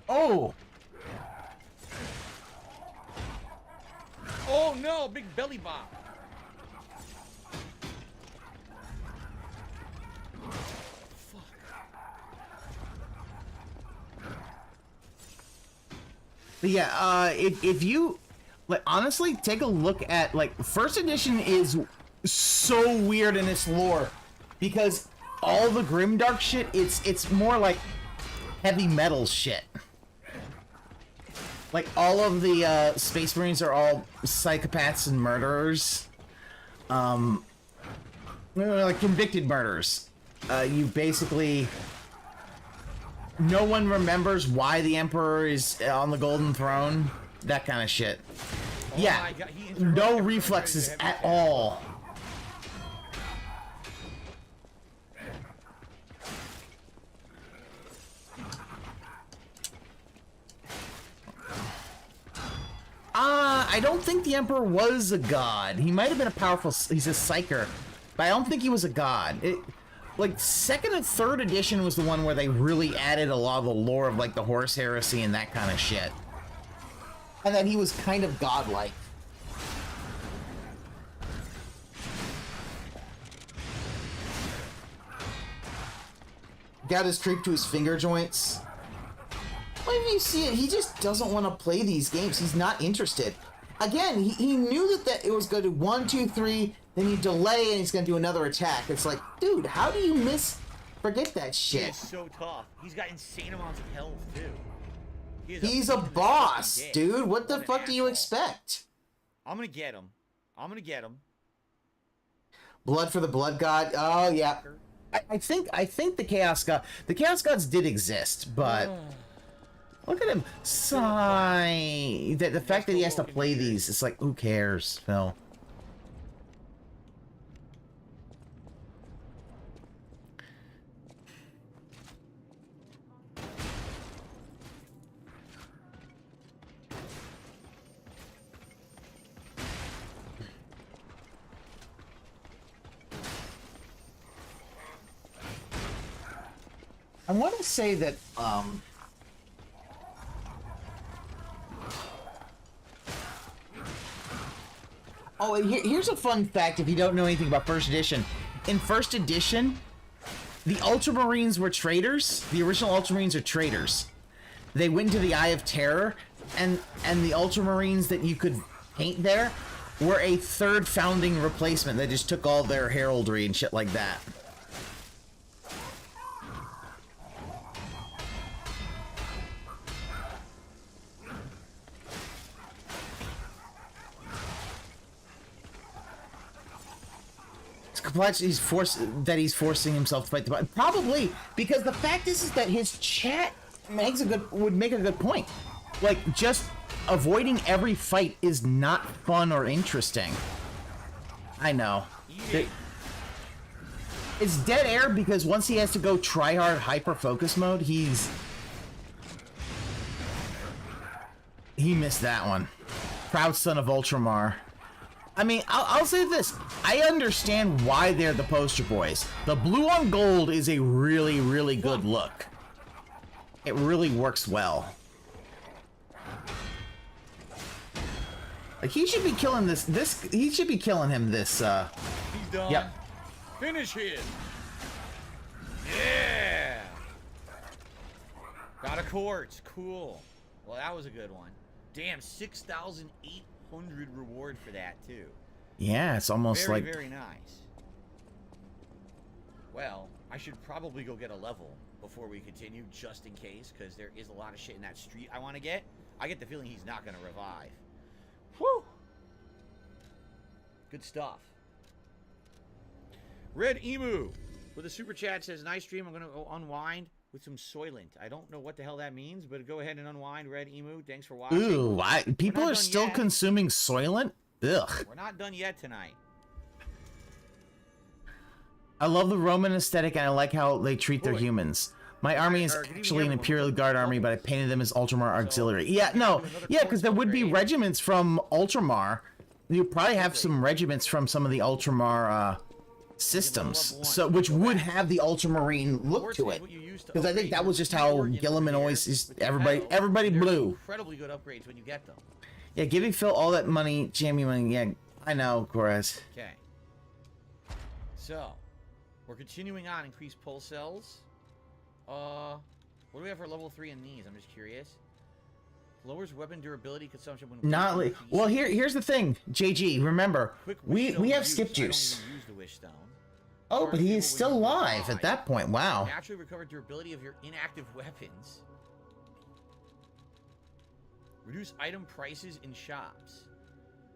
Oh! Oh no, big belly bop. But yeah, if you like honestly take a look at like first edition is so weird in its lore because all the grimdark shit it's more like heavy metal shit. Like all of the Space Marines are all psychopaths and murderers, like convicted murderers. You basically. No one remembers why the Emperor is on the Golden Throne. That kind of shit. Oh yeah, no reflexes at all. I don't think the Emperor was a god. He might have been a powerful... He's a psyker. But I don't think he was a god. Like, second and third edition was the one where they really added a lot of the lore of, like, the Horus Heresy and that kind of shit. And then he was kind of godlike. Got his creep to his finger joints. Why do you see it? He just doesn't want to play these games. He's not interested. Again, he knew that it was going to 1, 2, 3... Then you delay and he's gonna do another attack. It's like, dude, how do you forget that shit? He's so tough. He's got insane amounts of health too. He's a boss, dude. What the fuck do you expect? I'm gonna get him. I'm gonna get him. Blood for the Blood God. Oh yeah. I think the Chaos God. The Chaos Gods did exist, but look at him sigh. The fact that he has to play these, it's like, who cares, Phil? I want to say that, oh, here's a fun fact if you don't know anything about First Edition. In First Edition, the Ultramarines were traitors. The original Ultramarines are traitors. They went into the Eye of Terror, and the Ultramarines that you could paint there were a third founding replacement. They just took all their heraldry and shit like that. He's forcing himself to fight the bot. Probably because the fact is that his chat would make a good point. Like, just avoiding every fight is not fun or interesting. I know. It's dead air because once he has to go try hard hyper focus mode, he missed that one. Proud son of Ultramar. I mean, I'll say this. I understand why they're the poster boys. The blue on gold is a really, really good look. It really works well. Like, he should be killing he should be killing him this, He's done. Yep. Finish him. Yeah. Got a quartz. Cool. Well, that was a good one. Damn, 6,800 reward for that, too. Yeah, it's almost very, like... Very nice. Well, I should probably go get a level before we continue, just in case, because there is a lot of shit in that street I want to get. I get the feeling he's not going to revive. Whew! Good stuff. Red Emu with a super chat says, nice stream. I'm going to go unwind with some Soylent. I don't know what the hell that means, but go ahead and unwind, Red Emu. Thanks for watching. Ooh, people are still consuming Soylent? Ugh. We're not done yet tonight. I love the Roman aesthetic, and I like how they treat their humans. My army is actually an Imperial Guard army, but I painted them as Ultramar Auxiliary. Yeah, no. Yeah, because there would be regiments from Ultramar. You'd probably have some regiments from some of the Ultramar systems, so which would have the Ultramarine look to it. Because I think that was just how Gilliman always everybody blue. Incredibly good upgrades when you get them. Yeah, giving Phil all that money, jammy money. Yeah, I know, Corez. Okay. So, we're continuing on increased pulse cells. What do we have for level 3 in these? I'm just curious. Lowers weapon durability consumption when not well. Here's the thing, JG. Remember, we have skip juice. I don't even use the wish stone. Oh, but he is still alive at that point. Wow. Naturally recover durability of your inactive weapons. Reduce item prices in shops.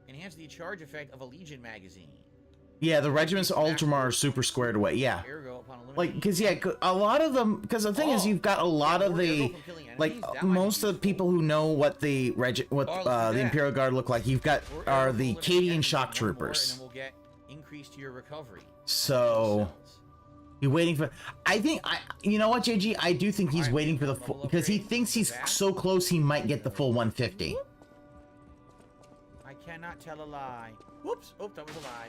Enhance the charge effect of a Legion magazine. Yeah, the regiments of Ultramar are super squared away. Yeah, like because a lot of them. Because the thing is, you've got a lot of the most of the people who know what the the Imperial Guard look like. You've got are the Cadian shock troopers. And then we'll get increase to your recovery. So you're waiting for. I think you know what, JG. I do think he's waiting for the full because he thinks he's so close he might get the full 150. I cannot tell a lie. Whoops! Oh, that was a lie.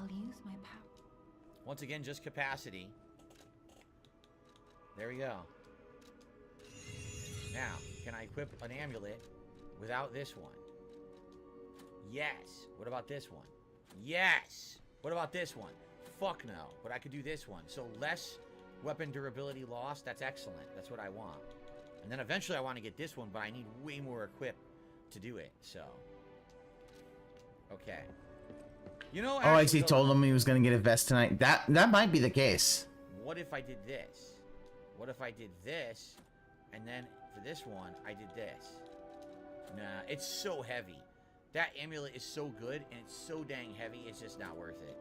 I'll use my power. Once again, just capacity. There we go. Now, can I equip an amulet without this one? Yes. What about this one? Yes. What about this one? Fuck no. But I could do this one. So less weapon durability loss. That's excellent. That's what I want. And then eventually I want to get this one, but I need way more equip to do it. So. Okay. You know, I see. Told him he was gonna get a vest tonight. That might be the case. What if I did this? What if I did this, and then for this one I did this? Nah, it's so heavy. That amulet is so good, and it's so dang heavy. It's just not worth it.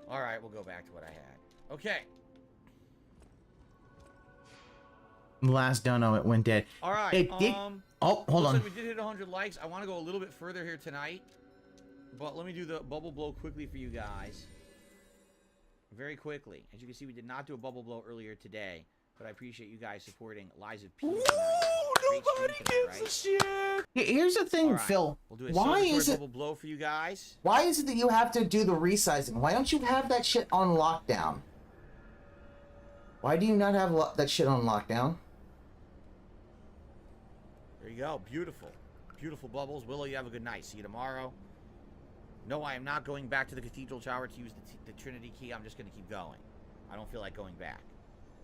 All right, we'll go back to what I had. Okay. Last dono, it went dead. All right. It did. Oh, hold on. We did hit 100 likes. I want to go a little bit further here tonight. But let me do the bubble blow quickly for you guys. Very quickly. As you can see, we did not do a bubble blow earlier today. But I appreciate you guys supporting Lies of P. Nobody gives a shit. Here's the thing, Phil. We'll do a why is it bubble blow for you guys? Why is it that you have to do the resizing? Why don't you have that shit on lockdown? Why do you not have that shit on lockdown? There you go. Beautiful. Beautiful bubbles. Willow, you have a good night. See you tomorrow. No, I am not going back to the Cathedral Tower to use the Trinity Key. I'm just going to keep going. I don't feel like going back.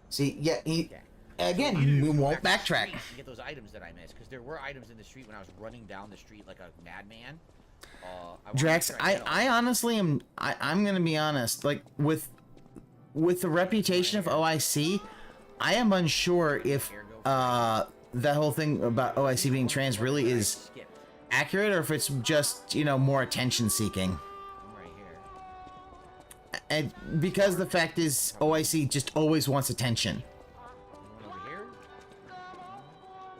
See, yeah, again, we won't backtrack. To get those items that I missed, because there were items in the street when I was running down the street like a madman. Drax, I honestly am. I'm going to be honest. Like with the reputation of OIC, I am unsure if that whole thing about OIC being trans really is accurate, or if it's just, you know, more attention seeking. Right here. And because the fact is OIC just always wants attention. Over here?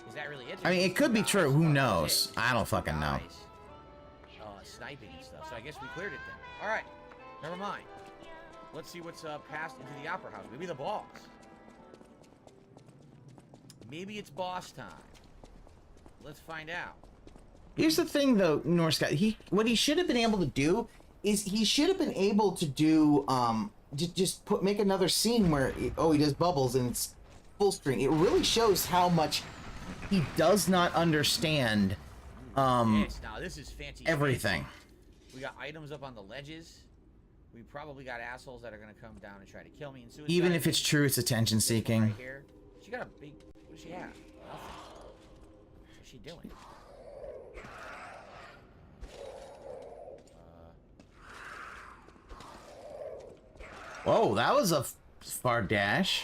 Is that really it? I mean, it could be true, who knows? I don't fucking know. Sniping and stuff. So I guess we cleared it then. All right. Never mind. Let's see what's passed into the Opera House. Maybe the boss. Maybe it's boss time. Let's find out. Here's the thing, though, Norse guy. What he should have been able to do is he should have been able to do just make another scene where he does bubbles and it's full screen. It really shows how much he does not understand Yes, now this is fancy. everything. We got items up on the ledges. We probably got assholes that are gonna come down and try to kill me. And suicide Even if it's true, it's attention seeking. right here. She got a big. What does she have? Nothing. What's she doing? Whoa, that was a far dash.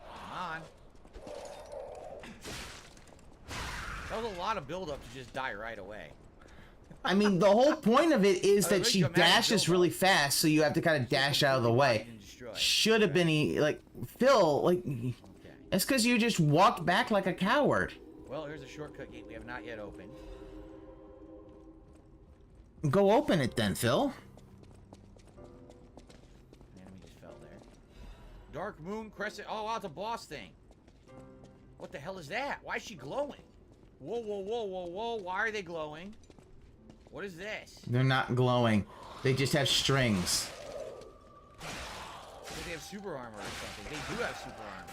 Come on. That was a lot of build up to just die right away. I mean, the whole point of it is that Really she dramatic dashes build-up. really fast, so you have to kind of dash out of the way. Should have been like Phil, like it's because you just walked back like a coward. Well, here's a shortcut gate we have not yet opened. Go open it then, Phil. The enemy just fell there. Dark Moon Crescent. Oh, wow, it's a boss thing. What the hell is that? Why is she glowing? Whoa, whoa, whoa, whoa, whoa. Why are they glowing? What is this? They're not glowing. They just have strings. Do they have super armor or something? They do have super armor.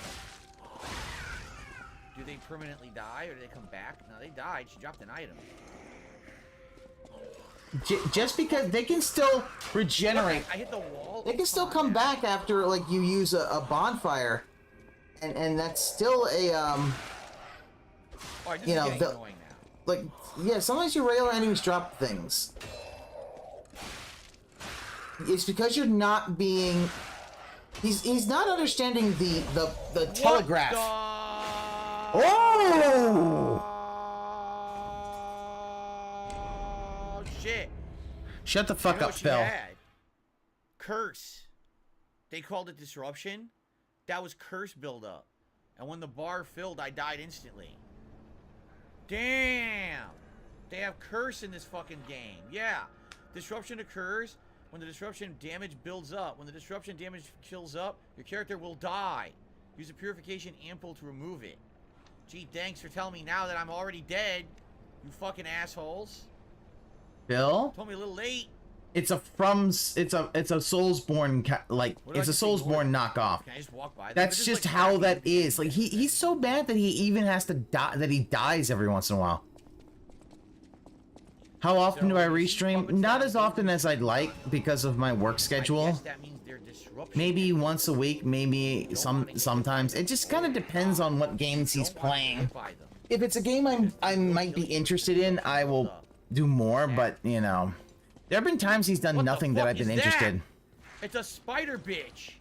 Do they permanently die or do they come back? No, they died. She dropped an item. Just because they can still regenerate. Look, I hit the wall. They can still come back after like you use a bonfire, and that's still a Alright, this you is know, getting annoying now. like yeah. Sometimes your regular enemies drop things. It's because you're not being. He's not understanding the telegraph. Oh! Oh shit! Shut the fuck You know up, what she Phil. had? Curse. They called it disruption. That was curse buildup. And when the bar filled, I died instantly. Damn! They have curse in this fucking game. Yeah. Disruption occurs when the disruption damage builds up. When the disruption damage kills up, your character will die. Use a purification ampoule to remove it. Gee, thanks for telling me now that I'm already dead. You fucking assholes. Phil? Told me a little late. It's a Soulsborne it's a Soulsborne knockoff. Can I just walk by? That's just like how that is. Like he's so bad that he even has to die. That he dies every once in a while. How often do I restream? Not as often as I'd like because of my work schedule. Maybe once a week, maybe sometimes. It just kind of depends on what games he's playing. If it's a game I might be interested in, I will do more. But you know, there have been times he's done nothing that I've been interested. It's a spider bitch.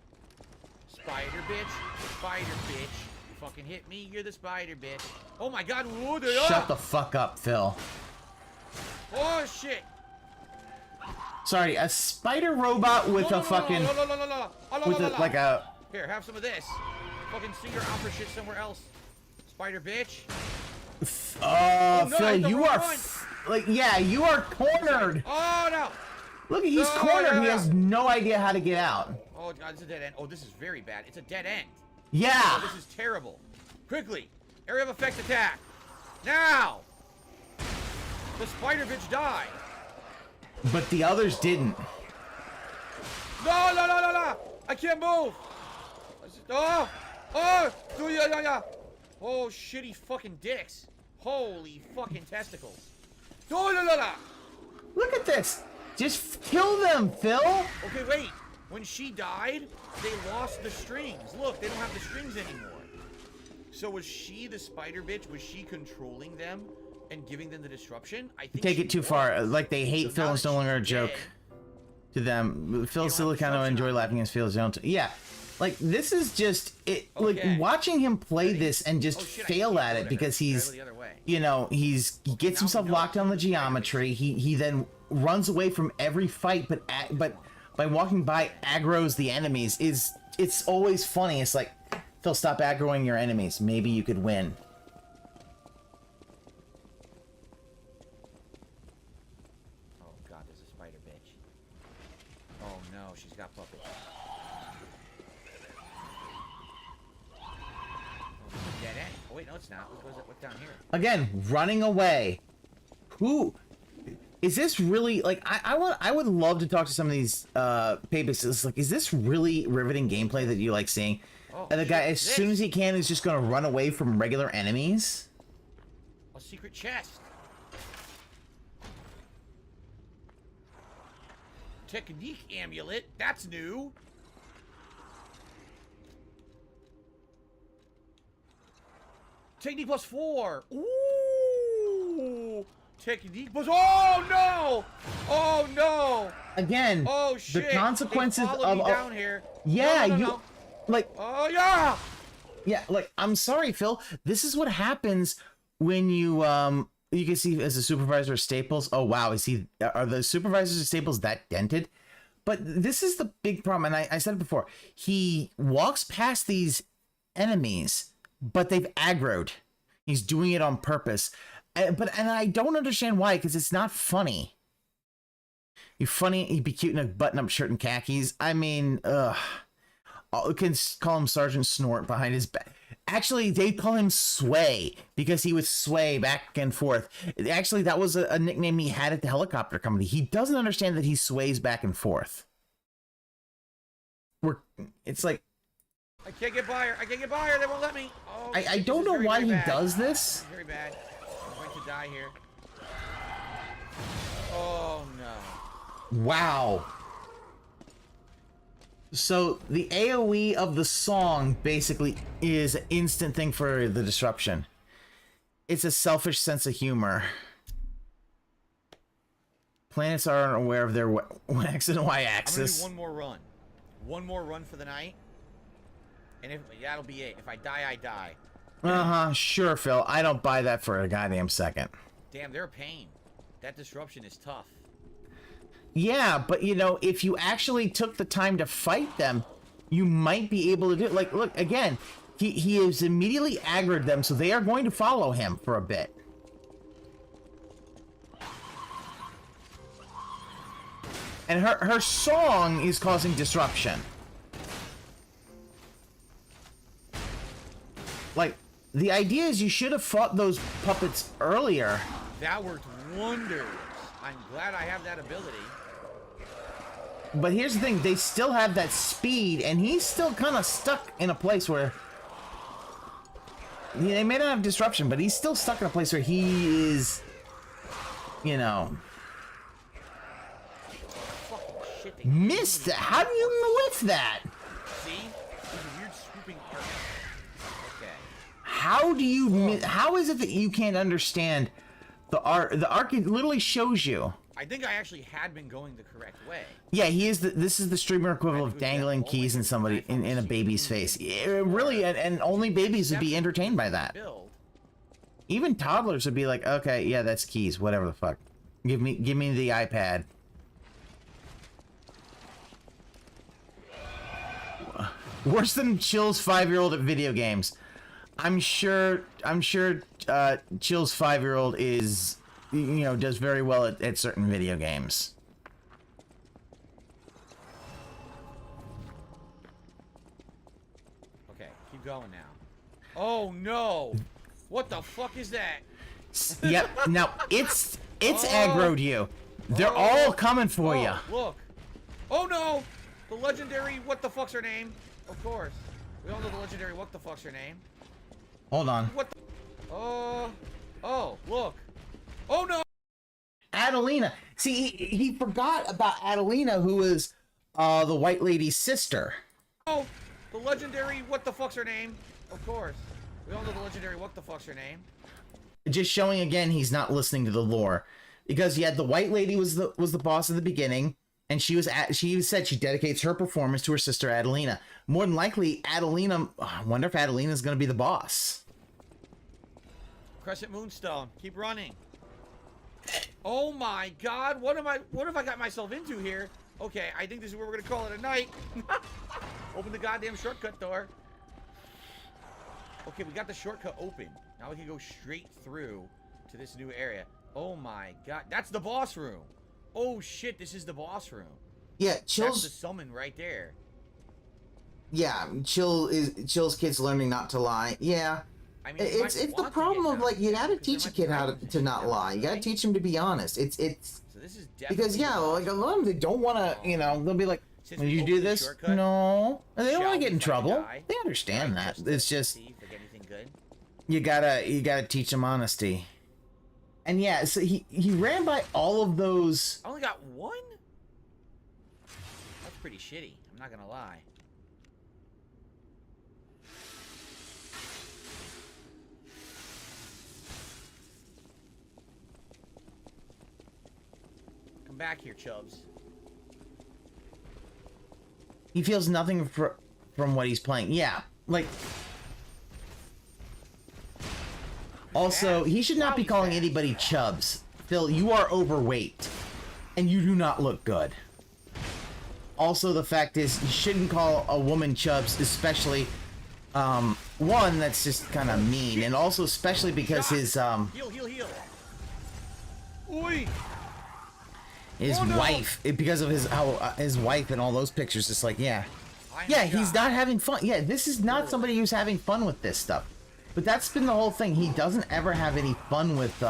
Spider bitch. Spider bitch. You fucking hit me. You're the spider bitch. Oh my god. Whoa, they are. Shut the fuck up, Phil. Oh shit. Sorry, a spider robot with a fucking with like a. Here, have some of this. Fucking see your alpha shit somewhere else. Spider bitch. Oh, no, Phil, you are like yeah, you are cornered. Oh no. Look, he's cornered. He has no idea how to get out. Oh god, this is a dead end. Oh, this is very bad. It's a dead end. Yeah. Oh, this is terrible. Quickly, area of effect attack. Now. The spider bitch died. But the others didn't. No, no, no, no, no! I can't move! Oh! Oh! Yeah, yeah, yeah! Oh, shitty fucking dicks. Holy fucking testicles. No, no, no, no! Look at this! Just kill them, Phil! Okay, wait. When she died, they lost the strings. Look, they don't have the strings anymore. So was she the spider bitch? Was she controlling them? And giving them the disruption? I think Take it too far. Like they hate Phil and it's no longer a joke to them. Phil Silicano enjoy laughing against Phil's own. Yeah, like this is just it. Like watching him play this and just fail at it because he's, you know, he gets himself locked on the geometry. He then runs away from every fight, but by walking by aggroes the enemies. It's always funny. It's like Phil, stop aggroing your enemies. Maybe you could win. Got puppets. Dead end. Oh wait, no, it's not. What's down here? Again, running away. Who? is this really like I would love to talk to some of these papists. Like, is this really riveting gameplay that you like seeing? Oh, And the guy, as soon as he can, is just gonna run away from regular enemies. A secret chest. Technique amulet. That's new. Technique +4. Ooh. Technique plus. Oh no! Oh no! Again, oh shit! The consequences they followed of me down here. Yeah, no. like. Oh yeah! Yeah, like, I'm sorry, Phil. This is what happens when you can see as a supervisor of Staples. Oh wow, are the supervisors of Staples that dented? But this is the big problem, and I said it before. He walks past these enemies, but they've aggroed. He's doing it on purpose. And I don't understand why, because it's not funny. He'd be cute in a button-up shirt and khakis. I mean, you can call him Sergeant Snort behind his back. Actually, they call him Sway because he would sway back and forth. Actually, that was a nickname he had at the helicopter company. He doesn't understand that he sways back and forth. It's like... I can't get by her. I can't get by her. They won't let me. Oh, I don't know why he does this. Very bad. I'm going to die here. Oh, no. Wow. So the AoE of the song basically is an instant thing for the disruption. It's a selfish sense of humor. Planets aren't aware of their X and Y axis. I'm gonna do one more run. One more run for the night. And that'll be it. If I die, I die. Uh-huh, sure, Phil. I don't buy that for a goddamn second. Damn, they're a pain. That disruption is tough. Yeah, but you know, if you actually took the time to fight them, you might be able to do it. Like, look, again, he has immediately aggroed them, so they are going to follow him for a bit. And her song is causing disruption. Like, the idea is you should have fought those puppets earlier. That worked wonders. I'm glad I have that ability. But here's the thing, they still have that speed, and he's still kind of stuck in a place where... They may not have disruption, but he's still stuck in a place where he is... You know... Missed that! How do you whiff that? See? There's a weird swooping arc. Okay. How do you... How is it that you can't understand the arc? The arc literally shows you. I think I actually had been going the correct way. Yeah, he is. This is the streamer equivalent of dangling keys in somebody in a baby's face. Yeah, really, and only babies would be entertained by that. Even toddlers would be like, okay, yeah, that's keys, whatever the fuck. Give me the iPad. Worse than Chill's 5-year-old at video games. I'm sure Chill's 5-year-old is, you know, does very well at certain video games. Okay, keep going now. Oh no! What the fuck is that? Yep. Now it's aggroed you. They're all coming for you. Look. Oh no! The legendary. What the fuck's her name? Of course. We all know the legendary. What the fuck's her name? Hold on. What? Oh, look. Oh no! Adelina. See, he forgot about Adelina, who is the White Lady's sister. Oh, the legendary. What the fuck's her name? Of course. We all know the legendary. What the fuck's her name? Just showing again, he's not listening to the lore, because the White Lady was the boss in the beginning, and she said she dedicates her performance to her sister Adelina. More than likely, Adelina. I wonder if Adelina is going to be the boss. Crescent Moonstone. Keep running. Oh my god, what have I got myself into here? Okay, I think this is where we're gonna call it a night. Open the goddamn shortcut door. Okay, we got the shortcut open. Now we can go straight through to this new area. Oh my god, that's the boss room. Oh shit, this is the boss room. Yeah, Chill's That's the summon right there. Yeah, Chill's kids learning not to lie. Yeah. I mean, it's the problem of like you gotta teach a kid how to not lie. You gotta teach him to be honest. It's So this is because yeah, like a lot of them they don't want to. You know, they'll be like, Since "Will we you opened do the this?" shortcut, No, and they don't want shall to get we in find a trouble. guy? They understand Right, that. just to It's just see if we get anything good. you gotta teach them honesty. And yeah, so he ran by all of those. I only got one? That's pretty shitty. I'm not gonna lie. Come back here, Chubbs. He feels nothing from what he's playing. Yeah, like. Also, he should not be calling anybody chubs. Phil, you are overweight, and you do not look good. Also, the fact is, you shouldn't call a woman chubs, especially, one, that's just kind of mean, and also especially because his, Heal. Oi! his wife, because of his wife and all those pictures, it's like, yeah, he's not having fun. Yeah, this is not somebody who's having fun with this stuff. But that's been the whole thing. He doesn't ever have any fun with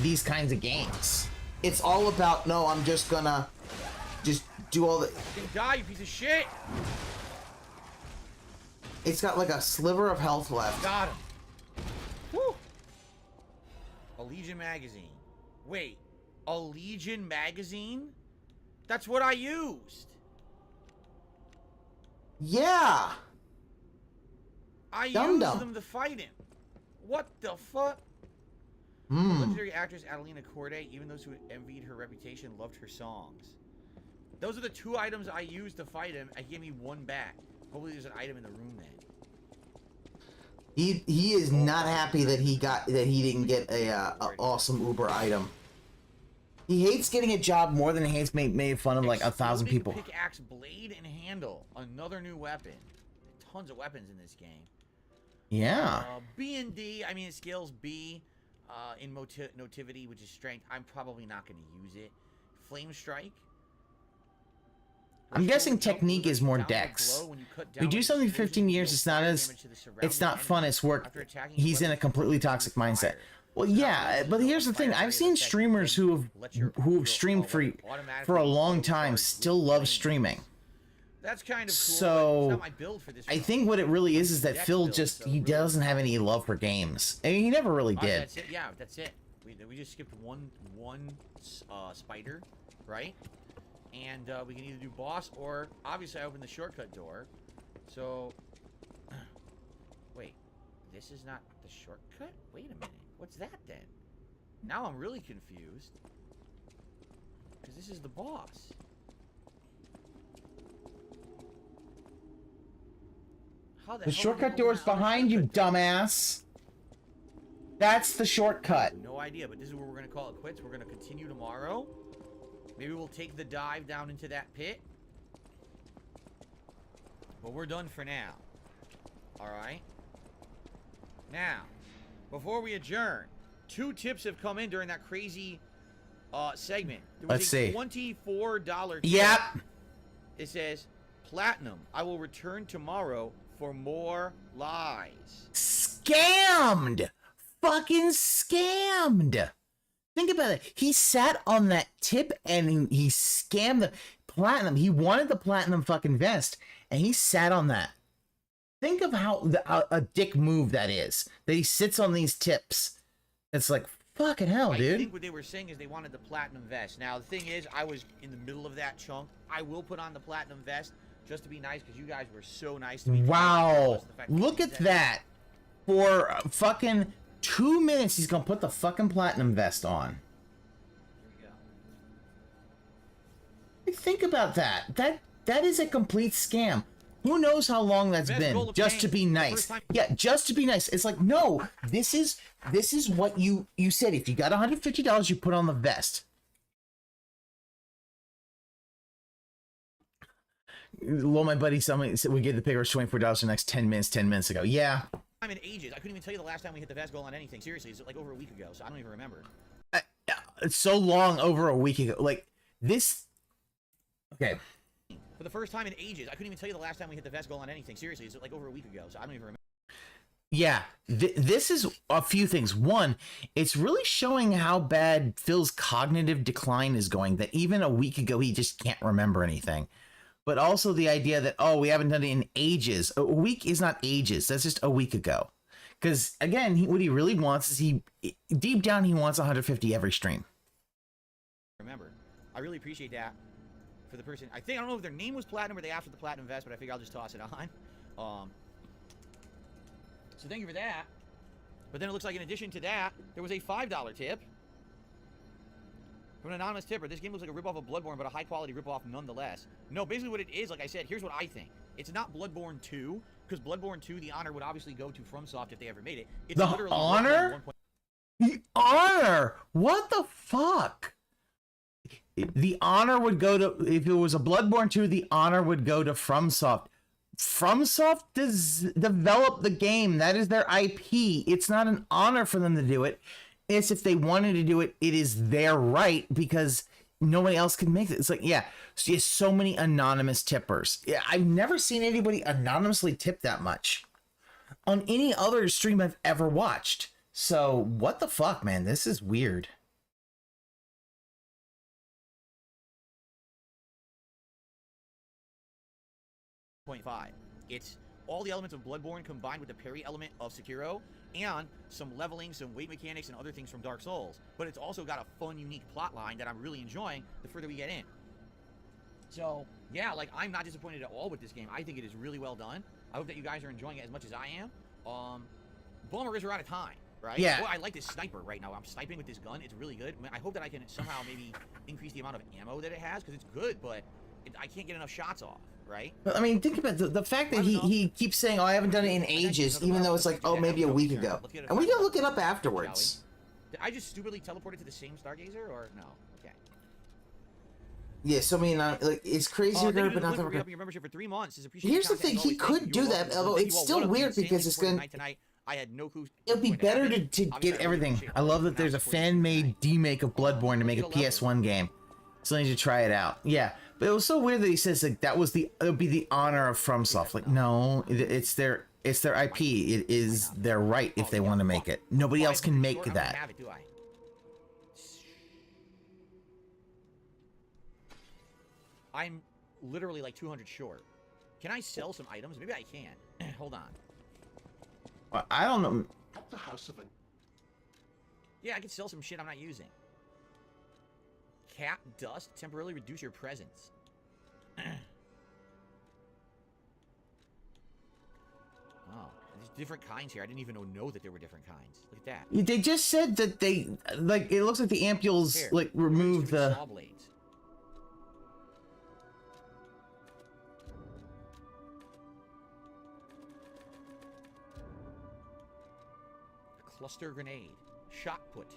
these kinds of games. It's all about, no, I'm just gonna just do all the... You die, you piece of shit! It's got like a sliver of health left. Got him. Woo! A Legion magazine. Wait, a Legion magazine? That's what I used. Yeah! I Dum-dum. used them to fight him. What the fuck? Hmm. Legendary actress Adelina Corday, even those who envied her reputation, loved her songs. Those are the 2 items I used to fight him. I gave me 1 back. Hopefully there's an item in the room then. He is not happy that he didn't get a awesome Uber item. He hates getting a job more than he hates made fun of like 1,000 people. Pickaxe, blade, and handle. Another new weapon. Tons of weapons in this game. Yeah. B and D, I mean, it scales B in notivity, which is strength. I'm probably not going to use it. Flame strike. I'm guessing technique is more dex. We do something for 15 years, it's not fun, it's work. He's in a completely toxic mindset. Well, yeah, but here's the thing. I've seen streamers who have streamed for a long time still love streaming. That's kind of cool. So it's not my build for this I think what it really is that Phil just he doesn't have any love for games. I mean, he never really did. That's it. Yeah, that's it. We just skipped one spider, right? And we can either do boss or obviously I opened the shortcut door. So wait, this is not the shortcut? Wait a minute. What's that then? Now I'm really confused. Because this is the boss. How the hell shortcut door's behind you, dumbass. That's the shortcut. No idea, but this is where we're going to call it quits. We're going to continue tomorrow. Maybe we'll take the dive down into that pit. But we're done for now. Alright? Now, before we adjourn, 2 tips have come in during that crazy segment. There was Let's see. $24 tip. Yep. It says, Platinum, I will return tomorrow for more lies. Scammed! Fucking scammed! Think about it. He sat on that tip and he scammed the platinum. He wanted the platinum fucking vest and he sat on that. Think of how a dick move that is. That he sits on these tips. It's like, fucking hell, dude. I think what they were saying is they wanted the platinum vest. Now, the thing is, I was in the middle of that chunk. I will put on the platinum vest just to be nice because you guys were so nice to me. Wow. Look at that. For fucking 2 minutes, he's gonna put the fucking platinum vest on. Think about that. That is a complete scam. Who knows how long that's been? Just to be nice. Yeah, just to be nice. It's like, no, this is what you said. If you got $150, you put on the vest. Well, my buddy, somebody said we gave the pickers $24 for the next 10 minutes ago. Yeah. I'm in ages. I couldn't even tell you the last time we hit the vest goal on anything. Seriously, it's like over a week ago, so I don't even remember. It's so long, over a week ago. Like, this... Okay. For the first time in ages. I couldn't even tell you the last time we hit the vest goal on anything. Seriously, it's like over a week ago, so I don't even remember. Yeah, this is a few things. One, it's really showing how bad Phil's cognitive decline is going, that even a week ago he just can't remember anything. But also the idea that, oh, we haven't done it in ages. A week is not ages. That's just a week ago. Because, again, what he really wants is deep down, he wants 150 every stream. Remember, I really appreciate that for the person. I don't know if their name was Platinum or they asked for the Platinum vest, but I figure I'll just toss it on. So thank you for that. But then it looks like in addition to that, there was a $5 tip from an anonymous tipper. This game looks like a ripoff of Bloodborne, but a high-quality ripoff nonetheless. No, basically what it is, like I said, here's what I think. It's not Bloodborne 2, because Bloodborne 2, the honor would obviously go to FromSoft if they ever made it. It's the literally honor? The honor? What the fuck? The honor would go to, if it was a Bloodborne 2, the honor would go to FromSoft. FromSoft developed the game. That is their IP. It's not an honor for them to do it. It's if they wanted to do it, it is their right because nobody else can make it. It's like, yeah, so many anonymous tippers. Yeah, I've never seen anybody anonymously tip that much on any other stream I've ever watched. So what the fuck, man? This is weird. It's all the elements of Bloodborne combined with the parry element of Sekiro and some leveling, some weight mechanics, and other things from Dark Souls. But it's also got a fun, unique plot line that I'm really enjoying the further we get in. So, yeah, like, I'm not disappointed at all with this game. I think it is really well done. I hope that you guys are enjoying it as much as I am. Bummers are out of time, right? Yeah. Well, I like this sniper right now. I'm sniping with this gun. It's really good. I hope that I can somehow maybe increase the amount of ammo that it has, because it's good, but I can't get enough shots off. Right? I mean, think about the fact that he keeps saying, oh, I haven't done it in ages, even though it's like, oh, maybe a week ago. And we can look it up afterwards. Did I just stupidly teleported to the same Stargazer, or no? Okay. Yeah, so many, like, it's crazy, but not that your membership for 3 months is appreciated. Here's the thing, he could do that, although it's still weird because it's going to... I had no clue. It'll be better to get everything. I love that there's a fan-made demake of Bloodborne to make a PS1 game. So I need to try it out. Yeah. But it was so weird that he says like that was it'll be the honor of FromSoft. Like, no, it's their IP. It is their right if they want to make it. Nobody else can make that. I'm literally like 200 short. Can I sell some items? Maybe I can. Hold on. Well, I don't know. At the house of Yeah, I can sell some shit I'm not using. Cat dust temporarily reduce your presence. Oh, there's different kinds here. I didn't even know that there were different kinds. Look at that. They just said that they like it looks like the ampules here, like remove the saw blades. A cluster grenade. Shot put.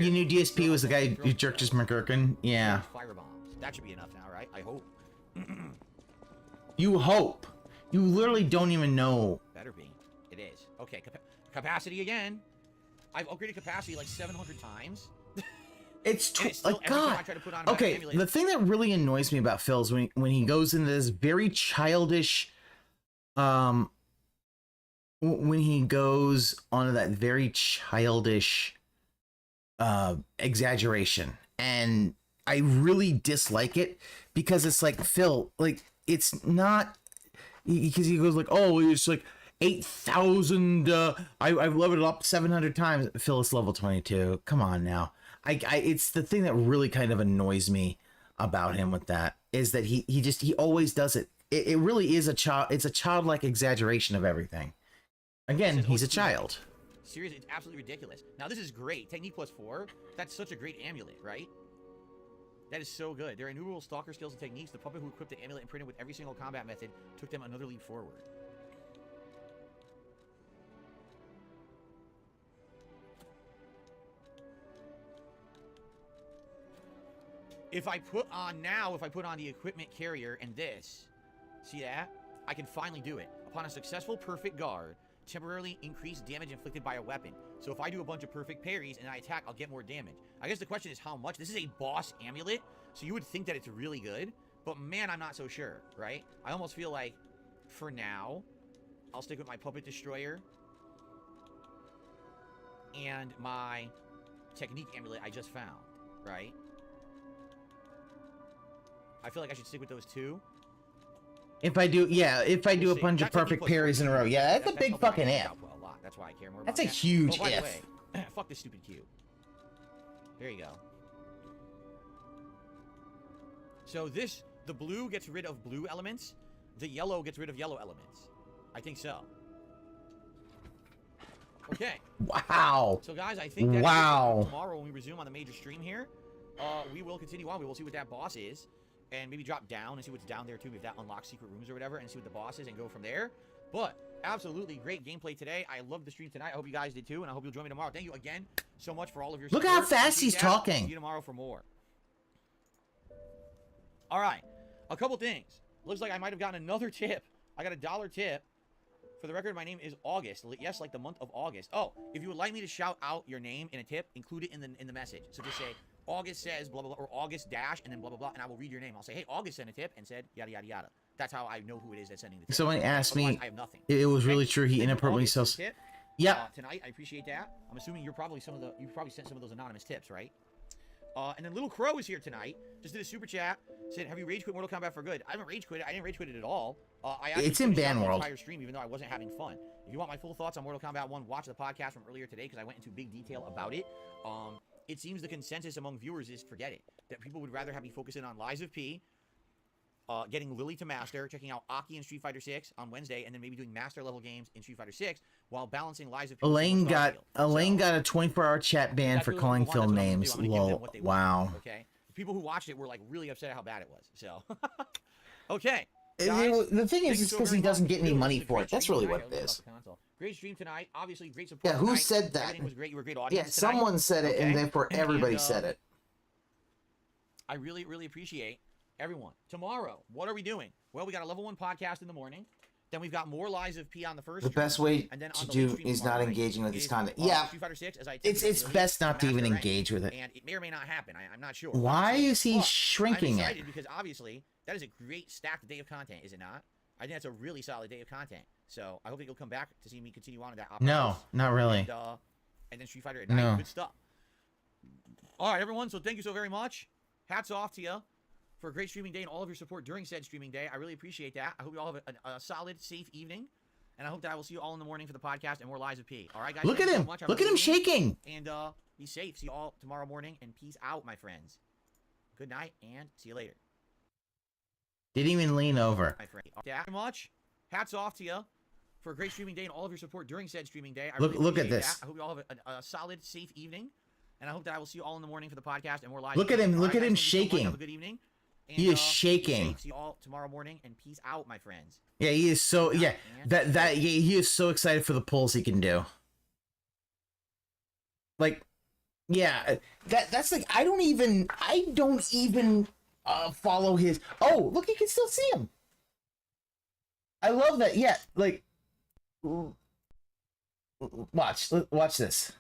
You knew DSP was the guy who jerked his McGurkin? Yeah. Fire bombs. That should be enough now, right? I hope. You hope. You literally don't even know. Better be. It is. Okay, capacity again. I've upgraded capacity like 700 times. It's like God. Okay, the thing that really annoys me about Phil is when he goes into this very childish, when he goes onto that very childish exaggeration, and I really dislike it because it's like, Phil, like, it's not, because he goes like, oh, it's like 8,000 I've leveled it up 700 times. Phil, it's level 22. Come on now. It's the thing that really kind of annoys me about him with that, is that he always does it. It really is it's a childlike exaggeration of everything. Again, he's a child. Seriously, it's absolutely ridiculous. Now, this is great. Technique +4. That's such a great amulet, right? That is so good. There are innumerable stalker skills and techniques. The puppet who equipped the amulet and printed with every single combat method took them another leap forward. If I put on the equipment carrier and this, see that? I can finally do it. Upon a successful perfect guard, temporarily increase damage inflicted by a weapon. So if I do a bunch of perfect parries and I attack, I'll get more damage. I guess the question is how much. This is a boss amulet, so you would think that it's really good, but man, I'm not so sure, right? I almost feel like, for now, I'll stick with my Puppet Destroyer and my Technique Amulet I just found, right? I feel like I should stick with those two. If I do, yeah, if I do a bunch of perfect parries in a row, yeah, that's a big fucking if. A lot. That's why I care more about That's a that. huge by the if. way, fuck this stupid cube. There you go. So the blue gets rid of blue elements. The yellow gets rid of yellow elements. I think so. Okay. Wow. So guys, I think that's wow. Tomorrow when we resume on the major stream here, we will continue on. We will see what that boss is, and maybe drop down and see what's down there too, if that unlocks secret rooms or whatever, and see what the boss is and go from there. But absolutely great gameplay today. I loved the stream tonight. I hope you guys did too, and I hope you'll join me tomorrow. Thank you again so much for all of your support. Look how fast he's See talking. you tomorrow for more. All right, a couple things. Looks like I might have gotten another tip. I got a $1 tip. For the record, my name is August. Yes, like the month of August. Oh, if you would like me to shout out your name in a tip, include it in the message. So just say August says blah blah blah, or August dash, and then blah blah blah, and I will read your name. I'll say, hey, August sent a tip and said yada yada yada. That's how I know who it is that's sending the tip. Someone asked me. I have nothing. It was really true. He inappropriately sells. Yep. Tonight, I appreciate that. I'm assuming you're probably you probably sent some of those anonymous tips, right? And then Little Crow is here tonight. Just did a super chat. Said, "Have you rage quit Mortal Kombat for good?" I haven't rage quit it. I didn't rage quit it at all. It's in Ban World. Entire stream, even though I wasn't having fun. If you want my full thoughts on Mortal Kombat 1, watch the podcast from earlier today because I went into big detail about it. It seems the consensus among viewers is forget it. That people would rather have me focusing on Lies of P, getting Lily to Master, checking out Aki in Street Fighter 6 on Wednesday, and then maybe doing Master level games in Street Fighter 6 while balancing Lies of P. Elaine got a 24-hour chat ban for calling film names. Lol. Wow. Okay. People who watched it were like really upset at how bad it was. So, okay. Guys, the thing is, it's because he doesn't get any money for it. That's really what it is. Great stream tonight. Obviously, great support. Yeah, who tonight. said that? Everything was great. You were a great audience. Yeah, someone said it, and therefore everybody said it. I really, really appreciate everyone. Tomorrow, what are we doing? Well, we got a level 1 podcast in the morning. Then we've got more Lies of P on the first. The best way to do is not engaging with this content. Yeah, it's best not to even engage with it. And it may or may not happen. I'm not sure. Why is he shrinking it? I'm excited because obviously that is a great stacked day of content, is it not? I think that's a really solid day of content. So I hope that you'll come back to see me continue on in that. No, not really. And then Street Fighter at night. No. Good stuff. All right, everyone. So thank you so very much. Hats off to you for a great streaming day and all of your support during said streaming day. I really appreciate that. I hope you all have a solid, safe evening. And I hope that I will see you all in the morning for the podcast and more Lies of P. All right, guys? Look at him. Look at him shaking. And be safe. See you all tomorrow morning. And peace out, my friends. Good night, and see you later. Didn't even lean over. My friend. Thank you very much. Hats off to you for a great streaming day and all of your support during said streaming day. I look at this. That. I hope you all have a solid, safe evening. And I hope that I will see you all in the morning for the podcast and more Lies. Look at him. Look at him shaking. Have a good evening. And, he is shaking. See you all tomorrow morning, and peace out, my friends. Yeah, he is so. Yeah, he is so excited for the pulls he can do. Like, yeah, that's like I don't even follow his. Oh, look, you can still see him. I love that. Yeah, like, watch this.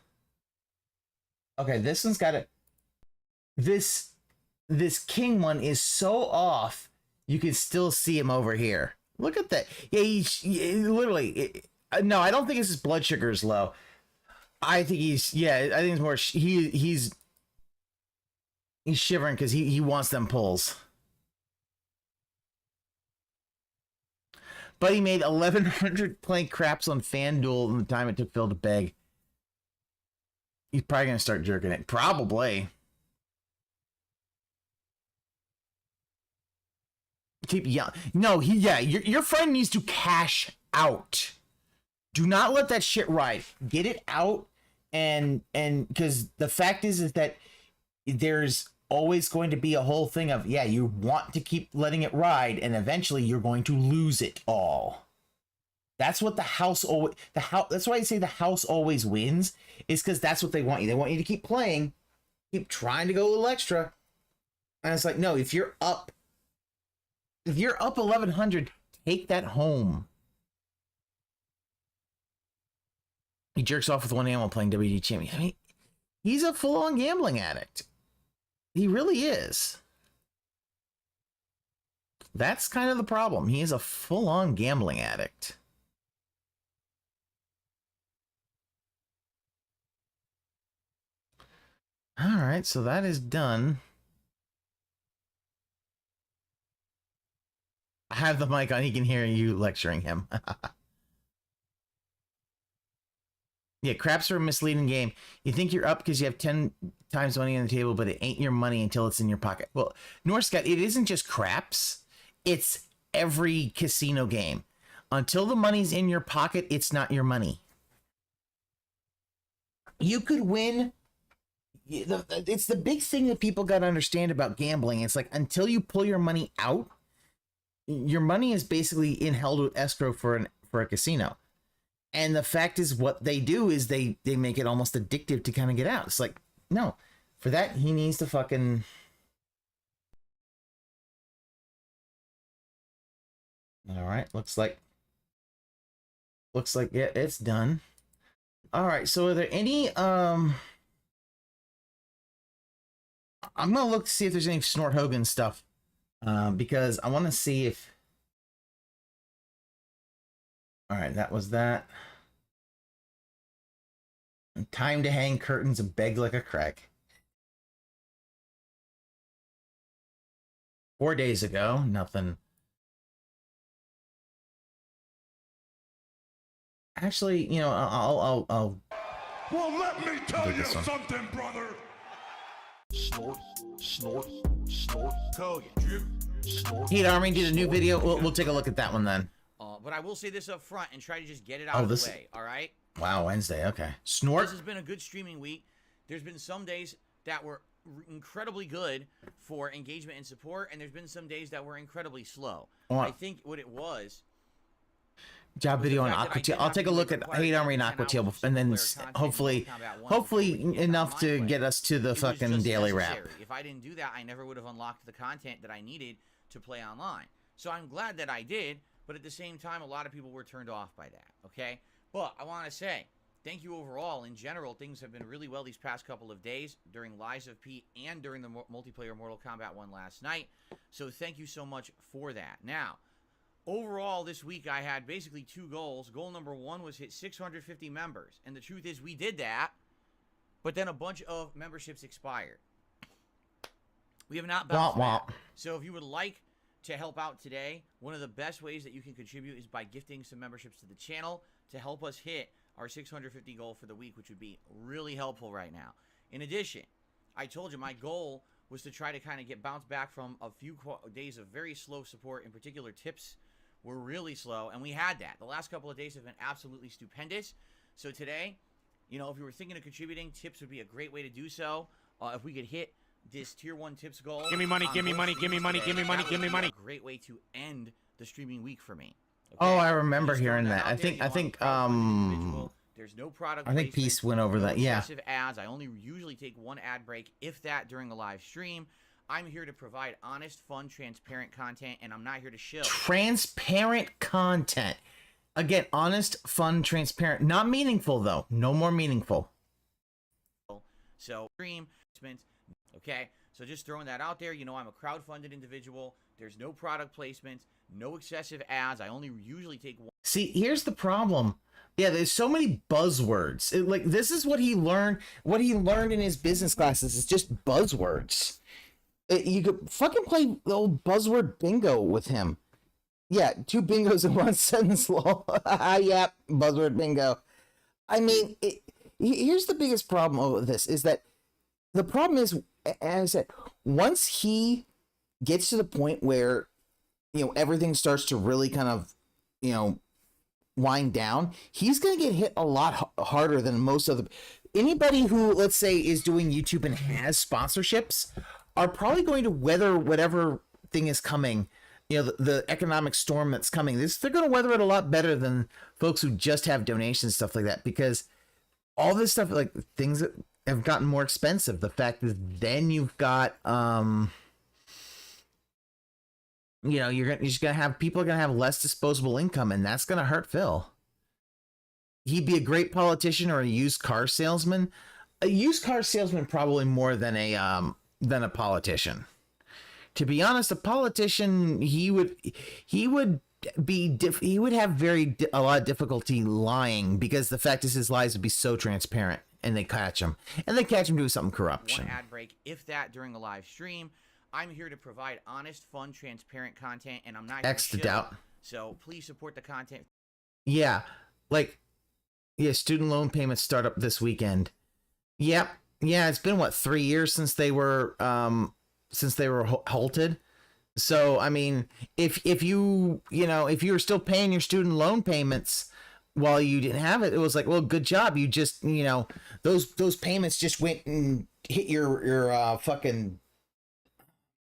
Okay, this one's got it. This king one is so off, you can still see him over here. Look at that. Yeah, he's literally. No, I don't think it's his blood sugar is low. I think he's. Yeah, I think it's more. He's shivering because he wants them pulls. But he made 1,100 playing craps on FanDuel in the time it took Phil to beg. He's probably gonna start jerking it. Probably. Keep yelling. No, your friend needs to cash out. Do not let that shit ride. Get it out, and because the fact is that there's always going to be a whole thing of you want to keep letting it ride, and eventually you're going to lose it all. That's what that's why I say the house always wins, is because that's what they want you. They want you to keep playing, keep trying to go a little extra, and it's like, no, if you're up 1,100, take that home. He jerks off with one hand while playing WD Champion. I mean, he's a full-on gambling addict. He really is. That's kind of the problem. He is a full-on gambling addict. All right, so that is done. I have the mic on. He can hear you lecturing him. Yeah, craps are a misleading game. You think you're up because you have 10 times money on the table, but it ain't your money until it's in your pocket. Well, Norscott, it isn't just craps. It's every casino game. Until the money's in your pocket, it's not your money. You could win. It's the big thing that people got to understand about gambling. It's like until you pull your money out, your money is basically in held with escrow for a casino. And the fact is, what they do is they make it almost addictive to kind of get out. It's like, no, for that, he needs to fucking... All right, looks like, yeah, it's done. All right, so are there any, I'm gonna look to see if there's any Snort Hogan stuff, because I want to see if... All right, that was that. Time to hang curtains and beg like a crack. 4 days ago, nothing. Actually, you know, I'll Well, let me tell you something, brother. Snort, snort, snort. Tell you. Snort. Heat Army did a new video. We'll take a look at that one then. But I will say this up front and try to just get it out of the way, all right? Wow, Wednesday, okay. Snort. This has been a good streaming week. There's been some days that were incredibly good for engagement and support, and there's been some days that were incredibly slow. I think what it was... Job video on Aqua Teal. I'll take a look at Hate Army and Aqua Teal, and then hopefully enough to get us to the fucking daily wrap. If I didn't do that, I never would have unlocked the content that I needed to play online. So I'm glad that I did, but at the same time, a lot of people were turned off by that, okay? But I want to say, thank you overall. In general, things have been really well these past couple of days during Lies of P and during the multiplayer Mortal Kombat one last night. So thank you so much for that. Now, overall this week I had basically 2 goals. Goal number 1 was hit 650 members. And the truth is we did that, but then a bunch of memberships expired. We have not bounced back. So if you would like to help out today, one of the best ways that you can contribute is by gifting some memberships to the channel to help us hit our 650 goal for the week, which would be really helpful right now. In addition, I told you my goal was to try to kind of get bounced back from a few days of very slow support. In particular, tips were really slow, and we had that. The last couple of days have been absolutely stupendous. So today, you know, if you were thinking of contributing, tips would be a great way to do so. If we could hit this tier 1 tips goal, Give me money, give me money, give me money, give me money, give me money. A great way to end the streaming week for me. Okay? Oh, I remember hearing that. I think there's no product. I think Peace went over that. Yeah. Excessive ads. I only usually take 1 ad break, if that, during a live stream. I'm here to provide honest, fun, transparent content, and I'm not here to shill. Transparent content. Again, honest, fun, transparent. Not meaningful, though. No more meaningful. So, stream, okay? So just throwing that out there. You know, I'm a crowd-funded individual. There's no product placements, no excessive ads. I only usually take 1. See, here's the problem. Yeah, there's so many buzzwords. Like, this is what he learned. What he learned in his business classes is just buzzwords. You could fucking play the old buzzword bingo with him. Yeah, 2 bingos in 1 sentence, lol. Yep, buzzword bingo. I mean, here's the biggest problem with this, is that the problem is, as I said, once he gets to the point where, you know, everything starts to really kind of, you know, wind down, he's going to get hit a lot harder than most of the... Anybody who, let's say, is doing YouTube and has sponsorships are probably going to weather whatever thing is coming, you know, the economic storm that's coming. They're going to weather it a lot better than folks who just have donations, stuff like that, because all this stuff, like things that have gotten more expensive. The fact is, then you've got, you know, you're just gonna have people are gonna have less disposable income, and that's gonna hurt Phil. He'd be a great politician or a used car salesman. A used car salesman probably more than a politician. To be honest, a politician, he would have a lot of difficulty lying, because the fact is his lies would be so transparent. and they catch him. And they catch him doing something corruption. One ad break, if that, during a live stream. I'm here to provide honest, fun, transparent content, and I'm not here X to doubt. So please support the content. Yeah, like, yeah, student loan payments start up this weekend. Yep. Yeah, it's been what, 3 years since they were halted. So I mean, if you were still paying your student loan payments while you didn't have it, it was like, well, good job. You just, those payments just went and hit your fucking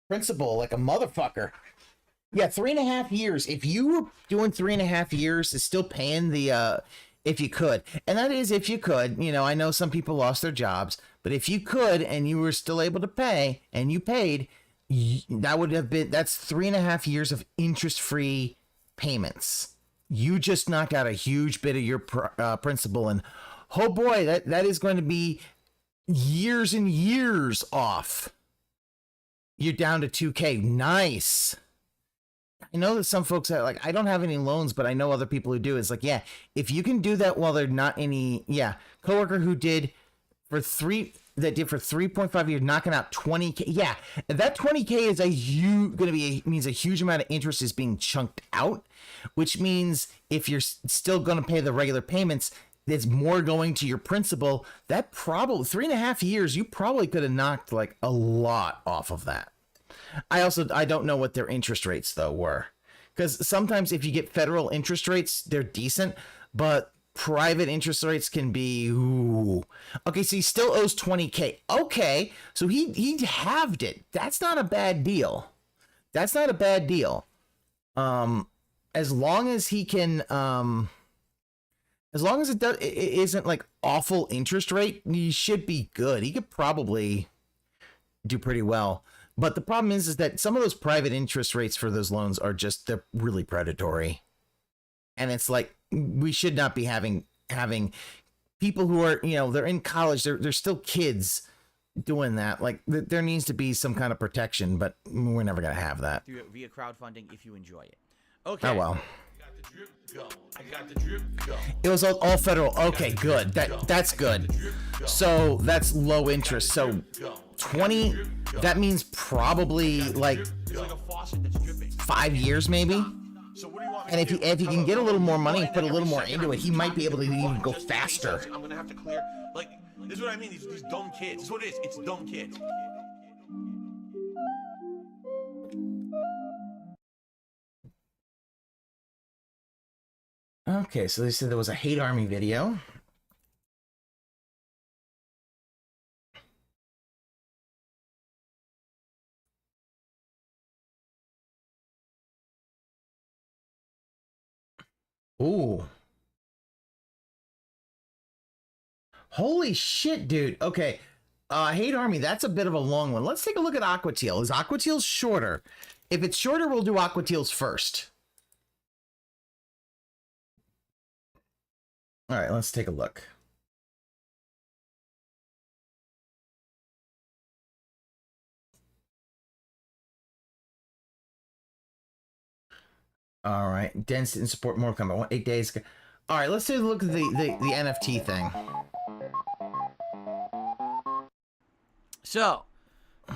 principal like a motherfucker. Yeah, 3.5 years. If you were doing 3.5 years, is still paying the if you could, and that is if you could. I know some people lost their jobs, but if you could and you were still able to pay and you paid, that's 3.5 years of interest-free payments. You just knocked out a huge bit of your principal, and oh boy, that is going to be years and years off. You're down to 2K. Nice. I know that some folks are like, I don't have any loans, but I know other people who do. It's like, yeah, if you can do that while they're not any, coworker who did for 3.5 years, knocking out 20K. Yeah, that 20K is means a huge amount of interest is being chunked out, which means if you're still going to pay the regular payments, there's more going to your principal. That probably 3.5 years, you probably could have knocked like a lot off of that. I don't know what their interest rates though were, because sometimes if you get federal interest rates, they're decent, but private interest rates can be, ooh. Okay, so he still owes 20K. Okay, so he halved it. That's not a bad deal. As long as he can, as long as it isn't like awful interest rate, he should be good. He could probably do pretty well. But the problem is that some of those private interest rates for those loans are they're really predatory. And it's like, we should not be having people who are, they're in college, they're still kids doing that. Like, there needs to be some kind of protection, but we're never going to have that. Via crowdfunding if you enjoy it. Okay. Oh, well. I got the drip go. It was all federal. Okay, good. That's good. So that's low interest. So 20, that means probably like 5 years maybe. And if he can get a little more money and put a little more into it, he might be able to even go faster. I'm gonna have to clear. Like, this is what I mean. These dumb kids. This is what it is. It's dumb kids. Okay, so they said there was a hate army video. Ooh. Holy shit, dude. Okay. Hate army, that's a bit of a long one. Let's take a look at Aqua Teal. Is Aqua Teal shorter? If it's shorter, we'll do Aqua Teal's first. All right, let's take a look. All right, Dense didn't support Mortal Kombat 8 days ago. All right, let's take a look at the NFT thing. So,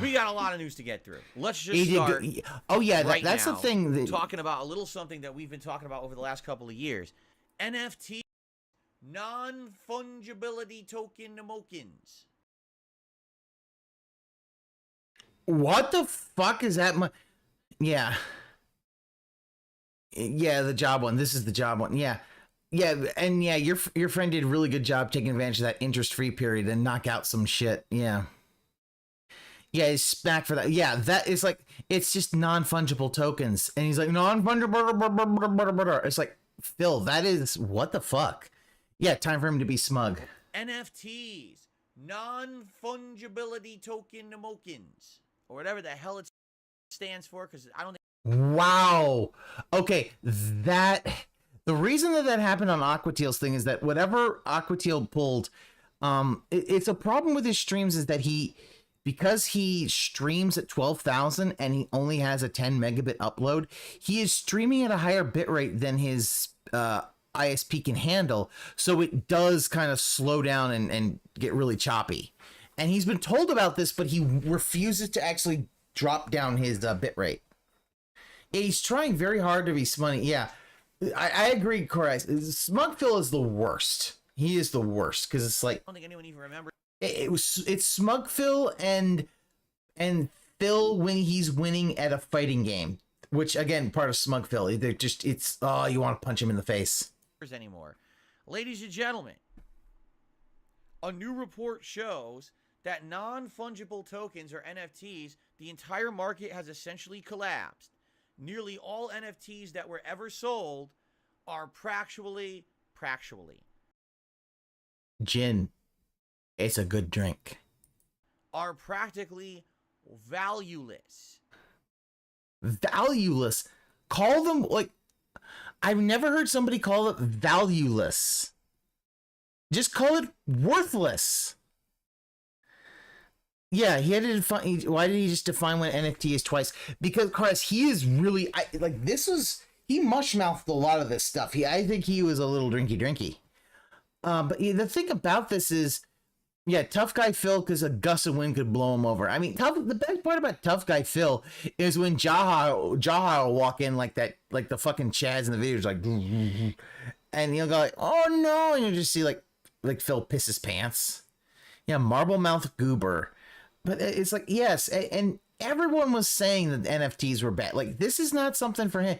we got a lot of news to get through. Let's just start. Oh yeah, right that's now, the thing. Talking about a little something that we've been talking about over the last couple of years. NFT. Non-fungibility token emojis. What the fuck is that? Yeah, the job one. This is the job one. Yeah, and yeah, your friend did a really good job taking advantage of that interest-free period and knock out some shit. Yeah, he's smacked for that. Yeah, that is like, it's just non-fungible tokens, and he's like non-fungible. It's like, Phil, that is what the fuck. Yeah, time for him to be smug. NFTs, non-fungibility token emojis, or whatever the hell it stands for, because I don't think. Wow. Okay, the reason that happened on Aqua Teal's thing is that whatever Aqua Teal pulled, it's a problem with his streams is that because he streams at 12,000 and he only has a 10 megabit upload, he is streaming at a higher bitrate than his ISP can handle, so it does kind of slow down and get really choppy. And he's been told about this, but he refuses to actually drop down his bit rate. He's trying very hard to be smutty. Yeah, I agree, Corey. Smug Phil is the worst. He is the worst because it's like, I don't think anyone even remembers. It's Smug Phil and Phil when he's winning at a fighting game, which again, part of Smug Phil. They're just, it's, oh, you want to punch him in the face. Anymore. Ladies and gentlemen, a new report shows that non-fungible tokens, or NFTs, the entire market has essentially collapsed. Nearly all NFTs that were ever sold are practically Gin, it's a good drink. Are practically valueless. Valueless. Call them, like, I've never heard somebody call it valueless. Just call it worthless. Yeah, he had to define. Why did he just define what NFT is twice? Because, Chris, he is really, he mushmouthed a lot of this stuff. I think he was a little drinky. But the thing about this is, yeah, Tough Guy Phil, because a gust of wind could blow him over. I mean, the best part about Tough Guy Phil is when Jaha will walk in like that, like the fucking Chads in the videos, like, and he'll go like, oh no, and you'll just see like Phil piss his pants. Yeah, Marble Mouth Goober. But it's like, yes, and everyone was saying that NFTs were bad. Like, this is not something for him.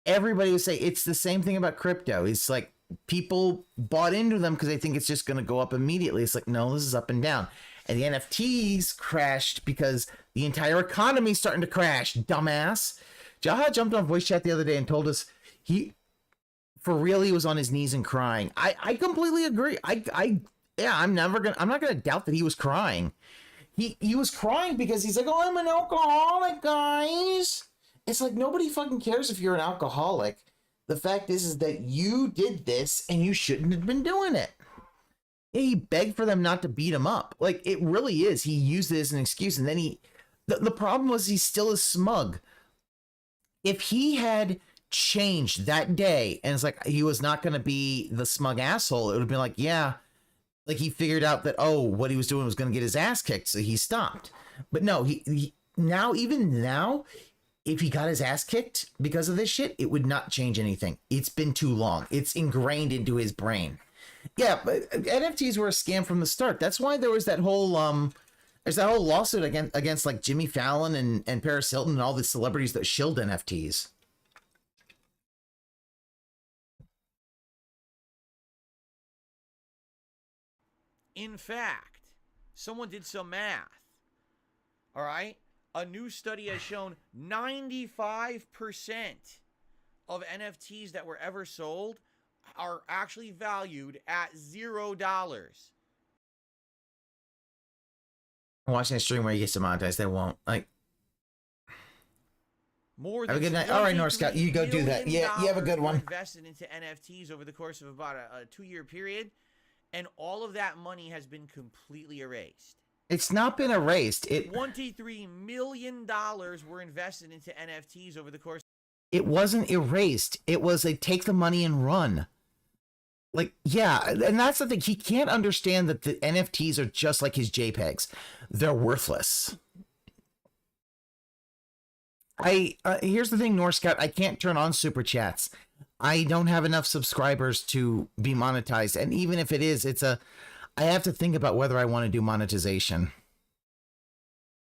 Everybody would say it's the same thing about crypto. It's like, people bought into them because they think it's just going to go up immediately. It's like, no, this is up and down. And the NFTs crashed because the entire economy is starting to crash, dumbass. Jaha jumped on voice chat the other day and told us he was on his knees and crying. I completely agree. I'm not going to doubt that he was crying. He was crying because he's like, oh, I'm an alcoholic, guys. It's like, nobody fucking cares if you're an alcoholic. The fact is that you did this and you shouldn't have been doing it. He begged for them not to beat him up. Like, it really is. He used it as an excuse. And then the problem was he still is smug. If he had changed that day and it's like, he was not going to be the smug asshole, it would have been like, yeah, like he figured out that, oh, what he was doing was going to get his ass kicked. So he stopped. But no, even now, if he got his ass kicked because of this shit, it would not change anything. It's been too long. It's ingrained into his brain. Yeah, but NFTs were a scam from the start. That's why there was that whole lawsuit against like Jimmy Fallon and Paris Hilton and all the celebrities that shilled NFTs. In fact, someone did some math. All right? A new study has shown 95% of NFTs that were ever sold are actually valued at $0. I'm watching a stream where he gets demonetized. They won't. Like, more have than a good night. All right, North Scout, you go do that. Yeah, you have a good one. Invested into NFTs over the course of about a 2-year period, and all of that money has been completely erased. It's not been erased. $23 million were invested into NFTs over the course. It wasn't erased. It was a take the money and run. Like, yeah, and that's the thing. He can't understand that the NFTs are just like his JPEGs. They're worthless. Here's the thing, North Scout. I can't turn on super chats. I don't have enough subscribers to be monetized. And even if it is, I have to think about whether I want to do monetization.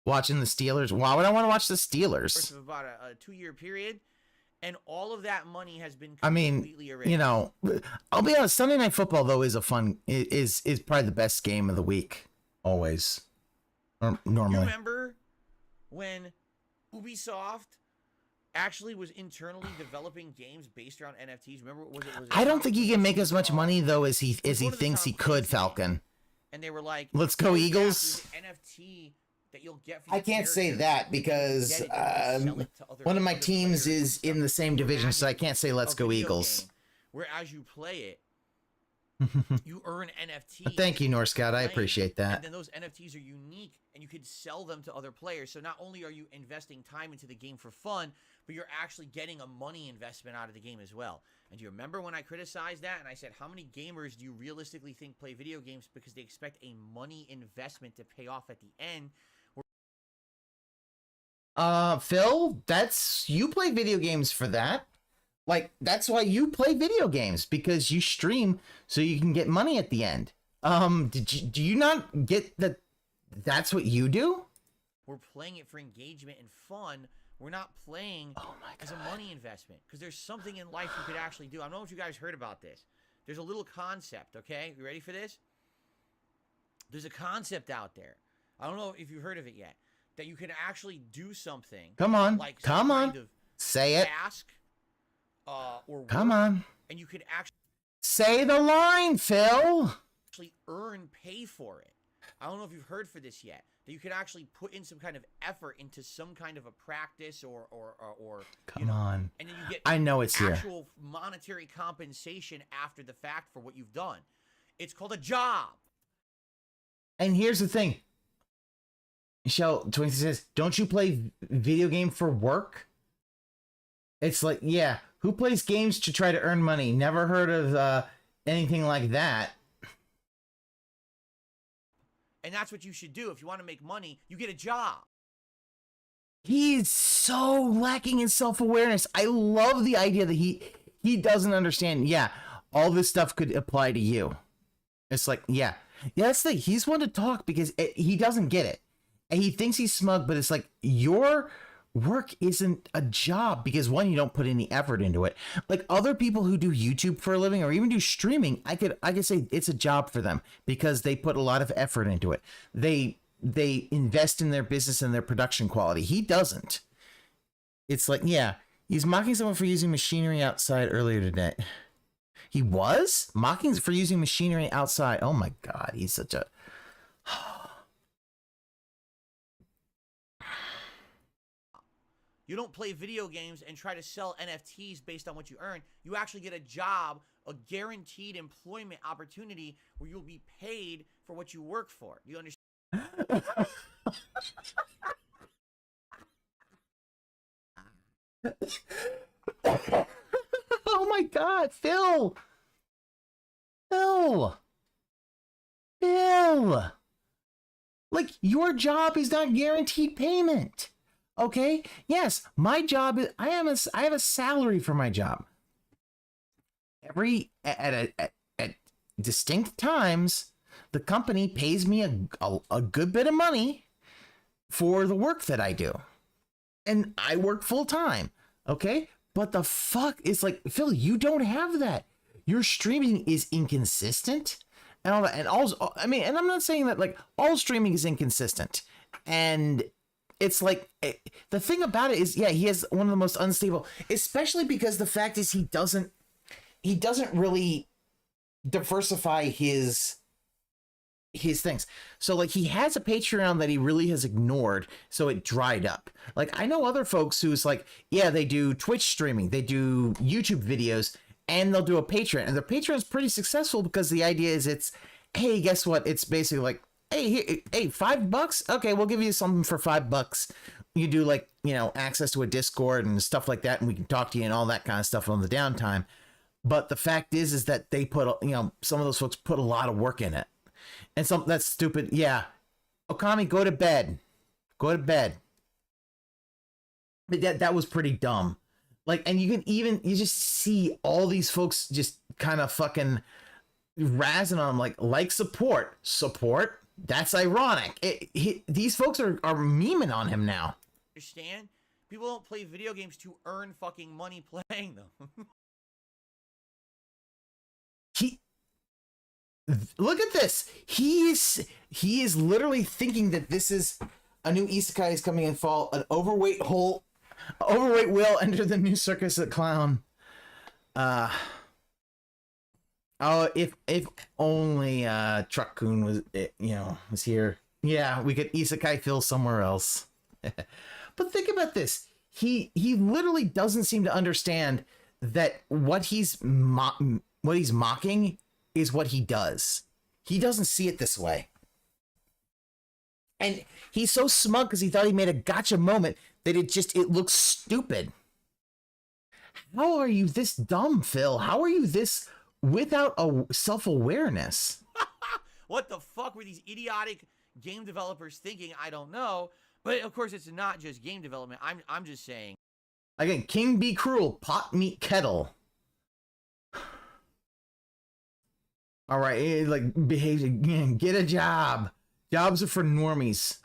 Watching the Steelers. Why would I want to watch the Steelers? Of about a 2-year period, and all of that money has been completely erased. You know, I'll be honest. Sunday Night Football though is is probably the best game of the week. Always, or normally. You remember when Ubisoft actually was internally developing games based around NFTs? Remember, was it I don't think he can make as much money though as he thinks he could, Falcon. And they were like, "Let's go Eagles." NFT that you'll get. I can't say that because one of my teams is in the same division, so I can't say "Let's go Eagles." Where as you play it, You earn NFTs. Thank you, North Scout. I right? appreciate that. And then those NFTs are unique, and you could sell them to other players. So not only are you investing time into the game for fun, but you're actually getting a money investment out of the game as well. And do you remember when I criticized that and I said, how many gamers do you realistically think play video games because they expect a money investment to pay off at the end? Phil, you play video games for that. Like, that's why you play video games, because you stream so you can get money at the end. Do you not get that that's what you do? We're playing it for engagement and fun. We're not playing as a money investment, because there's something in life you could actually do. I don't know if you guys heard about this. There's a little concept, okay? You ready for this? There's a concept out there. I don't know if you've heard of it yet. That you can actually do something. Come on. Like Come on. kind of Say it. Task, or work, come on. And you could actually say the line, Phil. Actually pay for it. I don't know if you've heard for this yet. That you could actually put in some kind of effort into some kind of a practice or come on. And then you get I know it's actual monetary compensation after the fact for what you've done. It's called a job. And here's the thing. Michelle Twinkie says, don't you play video game for work? It's like, yeah, who plays games to try to earn money? Never heard of anything like that. And that's what you should do. If you want to make money, you get a job. He's so lacking in self-awareness. I love the idea that he doesn't understand, yeah, all this stuff could apply to you. It's like, yeah, that's the thing. He's one to talk because he doesn't get it. And he thinks he's smug, but it's like, your work isn't a job because, one, you don't put any effort into it. Like other people who do YouTube for a living or even do streaming, I could say it's a job for them because they put a lot of effort into it. They invest in their business and their production quality. He doesn't. It's like, yeah, he's mocking someone for using machinery outside earlier today. He was mocking for using machinery outside. Oh my God, he's such a... You don't play video games and try to sell NFTs based on what you earn. You actually get a job, a guaranteed employment opportunity where you'll be paid for what you work for. Do you understand? Oh my God, Phil! Like, your job is not guaranteed payment. Okay? Yes, my job is I have a salary for my job. At distinct times, the company pays me a good bit of money for the work that I do. And I work full time. Okay? But the fuck is like, Phil, you don't have that. Your streaming is inconsistent and all that. And also, I mean, and I'm not saying that like all streaming is inconsistent. And it's like, the thing about it is, yeah, he has one of the most unstable, especially because the fact is he doesn't really diversify his things. So like he has a Patreon that he really has ignored, so it dried up. Like I know other folks who's like, yeah, they do Twitch streaming, they do YouTube videos, and they'll do a Patreon, and their Patreon is pretty successful because the idea is it's, hey, guess what? It's basically like, hey, $5? Okay, we'll give you something for $5. You do like, access to a Discord and stuff like that, and we can talk to you and all that kind of stuff on the downtime. But the fact is that they put, some of those folks put a lot of work in it. And that's stupid. Yeah. Okami, go to bed. Go to bed. But that was pretty dumb. Like, and you just see all these folks just kind of fucking razzing on him like support. That's ironic. These folks are memeing on him now. Understand? People don't play video games to earn fucking money playing them. Look at this. He is literally thinking that this is a new isekai is coming in fall. An overweight will enter the new circus of clown. Oh, if only Truck-kun was here. Yeah, we could isekai Phil somewhere else. But think about this. He literally doesn't seem to understand that what he's mocking is what he does. He doesn't see it this way. And he's so smug because he thought he made a gotcha moment that it looks stupid. How are you this dumb, Phil? How are you this without a self-awareness? What the fuck were these idiotic game developers thinking? I don't know. But of course, it's not just game development. I'm just saying. Again, King Be Cruel, pot meet kettle. All right, like behave again. Get a job. Jobs are for normies.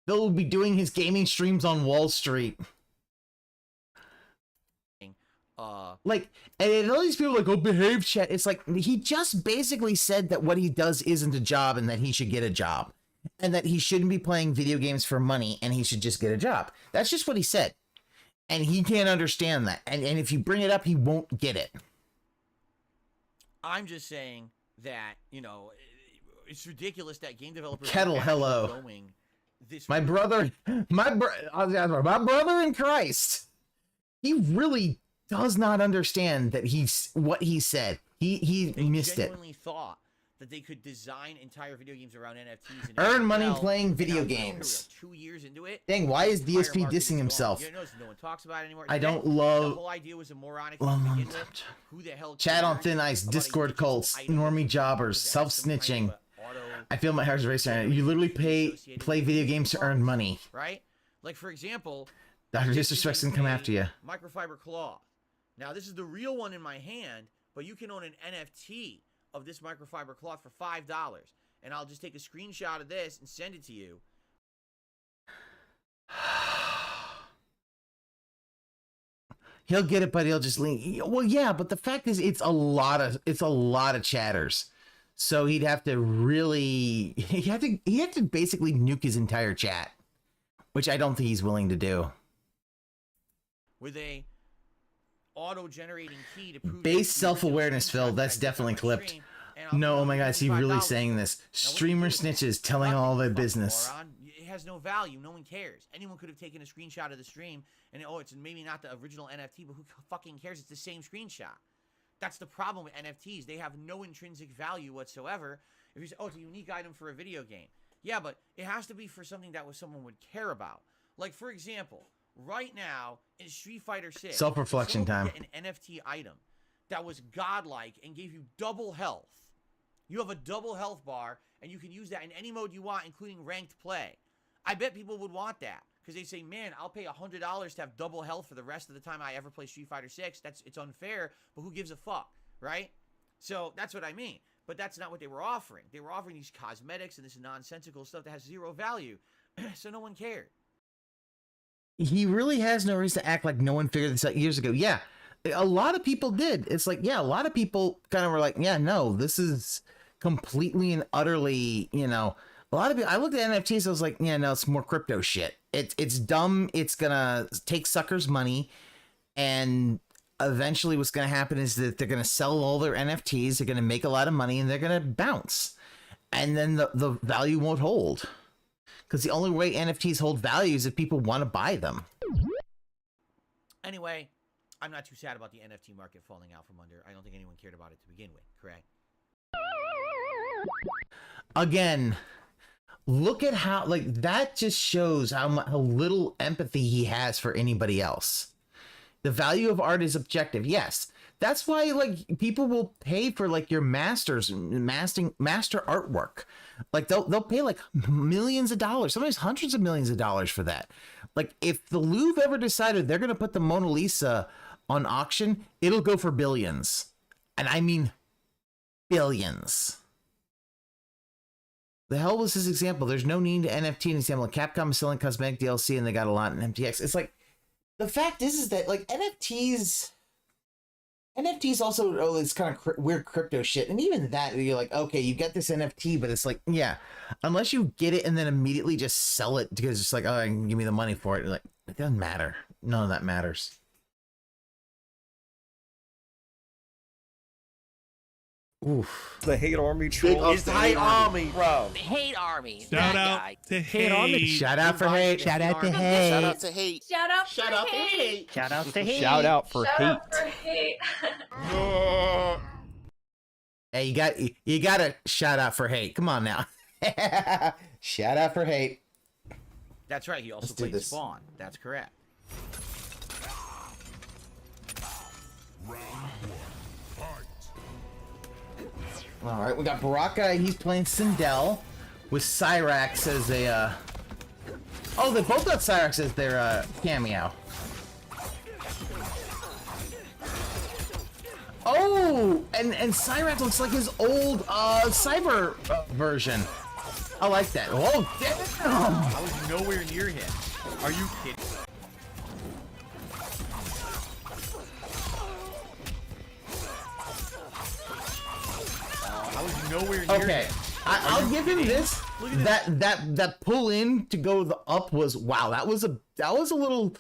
Phil will be doing his gaming streams on Wall Street. Like, and all these people are like, oh, behave, chat. It's like, he just basically said that what he does isn't a job and that he should get a job. And that he shouldn't be playing video games for money and he should just get a job. That's just what he said. And he can't understand that. And if you bring it up, he won't get it. I'm just saying that, you know, it's ridiculous that game developers Kettle, hello. Going this my brother in Christ. He really does not understand that what he said. He missed it. They genuinely thought that they could design entire video games around NFTs and earn money playing video games. 2 years into it. Dang, why is DSP dissing himself? You notice no one talks about it anymore. I don't love. The whole idea was a moronic thing to begin with. Who the hell Chat on thin ice, Discord cults, normie jobbers, self-snitching. I feel my heart's racing right now. You literally play video games to earn money. Right? Like, for example, Dr. Disrespect's gonna come after you. Microfiber cloth. Now, this is the real one in my hand, but you can own an NFT of this microfiber cloth for $5. And I'll just take a screenshot of this and send it to you. He'll get it, but he'll just lean. Well, yeah, but the fact is, it's a lot of chatters. So he'd have to really, he had to basically nuke his entire chat, which I don't think he's willing to do. With a auto-generating key to prove base self-awareness, Phil. That's definitely clipped. No, oh my God, is he really saying this? Streamer snitches telling all their business. It has no value. No one cares. Anyone could have taken a screenshot of the stream and, oh, it's maybe not the original NFT, but who fucking cares? It's the same screenshot. That's the problem with NFTs. They have no intrinsic value whatsoever. If you say, oh, it's a unique item for a video game. Yeah, but it has to be for something that someone would care about. Like, for example, right now in Street Fighter 6, self-reflection time. Get an NFT item that was godlike and gave you double health. You have a double health bar, and you can use that in any mode you want, including ranked play. I bet people would want that because they say, "Man, I'll pay $100 to have double health for the rest of the time I ever play Street Fighter 6. It's unfair, but who gives a fuck, right?" So that's what I mean. But that's not what they were offering. They were offering these cosmetics and this nonsensical stuff that has zero value, so no one cared. He really has no reason to act like no one figured this out years ago. Yeah, a lot of people did. It's like, yeah, a lot of people kind of were like, yeah, no, this is completely and utterly, you know, a lot of people, I looked at NFTs, I was like, yeah, no, it's more crypto shit. It's dumb. It's gonna take suckers' money, and eventually what's gonna happen is that they're gonna sell all their NFTs, they're gonna make a lot of money, and they're gonna bounce. And then the value won't hold. Because the only way NFTs hold value is if people want to buy them. Anyway, I'm not too sad about the NFT market falling out from under. I don't think anyone cared about it to begin with, correct? Again, look at how, like, that just shows how little empathy he has for anybody else. The value of art is objective, yes. That's why, like, people will pay for, like, your master artwork. Like, they'll pay, like, millions of dollars, sometimes hundreds of millions of dollars for that. Like, if the Louvre ever decided they're going to put the Mona Lisa on auction, it'll go for billions. And I mean billions. The hell was his example? There's no need to NFT an example. Capcom is selling cosmetic DLC and they got a lot in MTX. It's like, the fact is that, like, NFTs also, oh, it's kind of weird crypto shit. And even that, you're like, okay, you get this NFT, but it's like, yeah, unless you get it and then immediately just sell it because it's like, oh, give me the money for it. You're like, it doesn't matter. None of that matters. Oof. The hate army troll. It's the hate army, bro. The hate army. Shout out to hate. Shout out for hate. Shout out to hate. Shout out to hate. Shout out Shout out to hate. Shout out to hate. Shout out for hate. for hate. Hey, you got to shout out for hate. Come on now. Shout out for hate. That's right. He also played Spawn. That's correct. All right, we got Baraka. He's playing Sindel with Cyrax as a. Oh, they both got Cyrax as their cameo. Oh, and Cyrax looks like his old Cyber version. I like that. Oh, damn! I was nowhere near him. Are you kidding? I was nowhere near him. I'll give him this. That pull in to go the up was wow. That was a little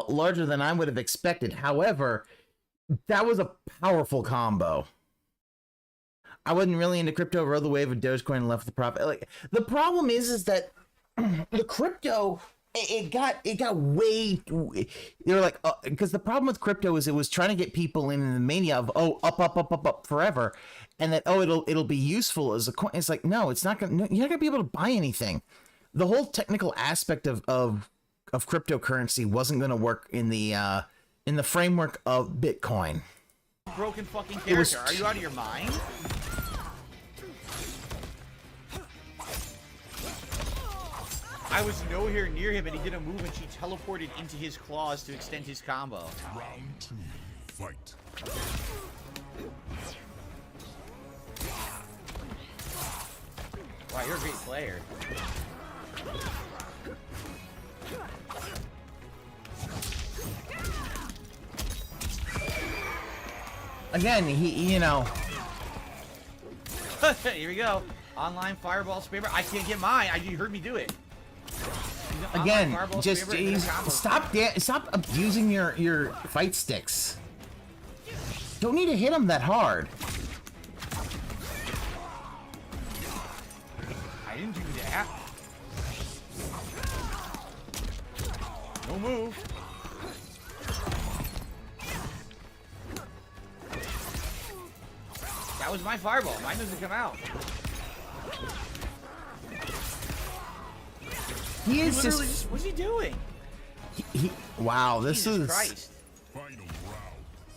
larger than I would have expected. However, that was a powerful combo. I wasn't really into crypto. Rode the wave of Dogecoin and left the profit. Like the problem is that the crypto it got way. They're like because the problem with crypto is it was trying to get people in the mania of up forever, and that it'll be useful as a coin. It's like no, it's not gonna. You're not gonna be able to buy anything. The whole technical aspect of cryptocurrency wasn't gonna work in the framework of Bitcoin. Broken fucking character. Are you out of your mind? I was nowhere near him and he did a move and she teleported into his claws to extend his combo. Round 2, fight. Wow, you're a great player. Again, you know. Here we go. Online fireball spammer. I can't get mine. You heard me do it. Again, just stop abusing your fight sticks. Don't need to hit him that hard. I didn't do that. No move. That was my fireball. Mine doesn't come out. He is just. What's he doing? Wow, this Jesus is. Christ. Final round,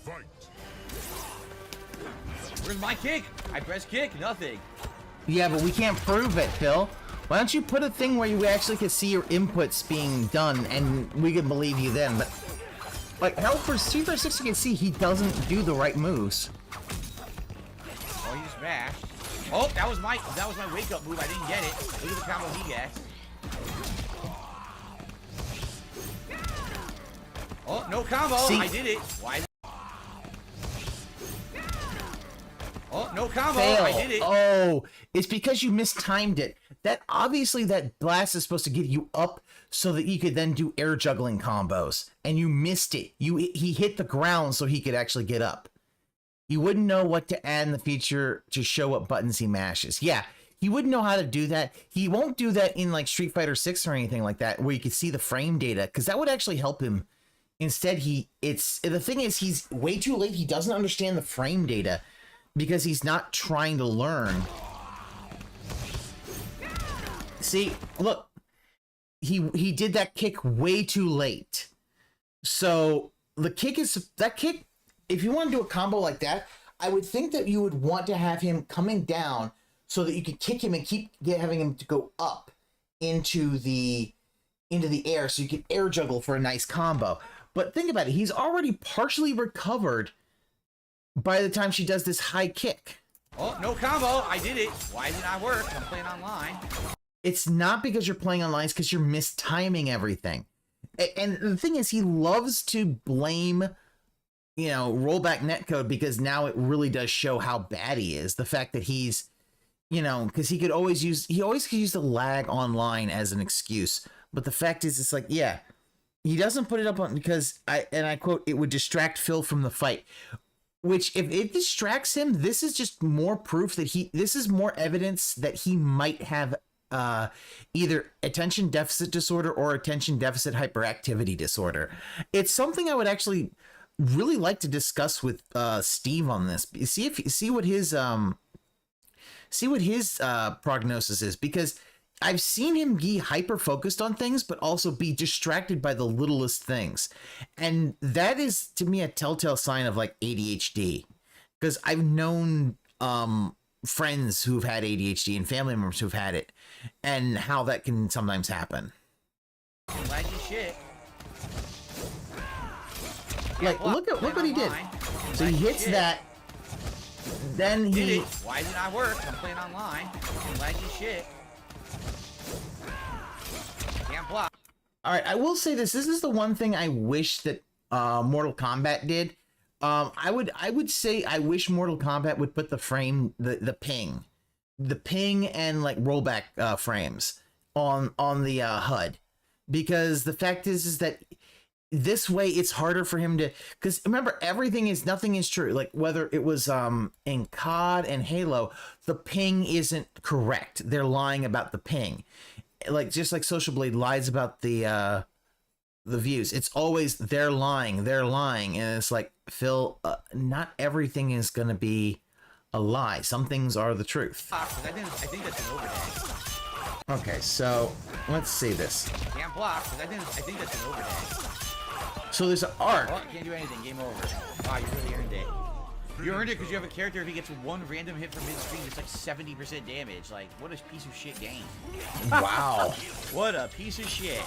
fight. Where's my kick? I press kick. Nothing. Yeah, but we can't prove it, Phil. Why don't you put a thing where you actually can see your inputs being done, and we can believe you then? But like, hell, for Street Fighter 6, you can see he doesn't do the right moves. Oh, he just mashed. Oh, that was my wake up move. I didn't get it. Look at the combo he gets. Oh, no combo. See? I did it. Why? Oh, no combo. Fail. I did it. Oh, it's because you mistimed it. That obviously that blast is supposed to get you up so that you could then do air juggling combos, and you missed it. He hit the ground so he could actually get up. You wouldn't know what to add in the feature to show what buttons he mashes. Yeah, he wouldn't know how to do that. He won't do that in like Street Fighter 6 or anything like that, where you could see the frame data, because that would actually help him. Instead, the thing is, he's way too late. He doesn't understand the frame data because he's not trying to learn. See, look, he did that kick way too late. So the kick is that kick. If you want to do a combo like that, I would think that you would want to have him coming down so that you could kick him and keep having him to go up into the air, so you can air juggle for a nice combo. But think about it, he's already partially recovered by the time she does this high kick. Oh, no combo. I did it. Why did I work? I'm playing online. It's not because you're playing online, it's because you're mistiming everything. And the thing is, he loves to blame, rollback netcode, because now it really does show how bad he is. The fact that he's, because he could always use the lag online as an excuse. But the fact is, it's like, yeah, he doesn't put it up on because I quote, it would distract Phil from the fight. Which, if it distracts him, this is just more proof that this is more evidence that he might have either attention deficit disorder or attention deficit hyperactivity disorder. It's something I would actually really like to discuss with Steve on this. See what his prognosis is, because I've seen him be hyper focused on things, but also be distracted by the littlest things, and that is to me a telltale sign of like ADHD. Because I've known friends who've had ADHD and family members who've had it, and how that can sometimes happen. Laggy shit. Like, look what he did. So he hits that. Then he. Did it. Why did it not work? I'm playing online. Laggy shit. Can't block. All right, I will say this. This is the one thing I wish that Mortal Kombat did. I would say I wish Mortal Kombat would put the frame, the ping and like rollback frames on the HUD, because the fact is that this way it's harder for him to, because remember, nothing is true. Like whether it was in COD and Halo, the ping isn't correct. They're lying about the ping, like just like Social Blade lies about the views. It's always they're lying, and it's like, Phil, not everything is gonna be a lie. Some things are the truth. I think that's an overday. Okay, so let's see this. Can't block, because I think that's an overday. So there's an arc. Oh, can't do anything. Game over. Wow, you really earned it. You earned it because you have a character. If he gets one random hit from mid-screen, it's like 70% damage. Like, what a piece of shit game. Wow. What a piece of shit.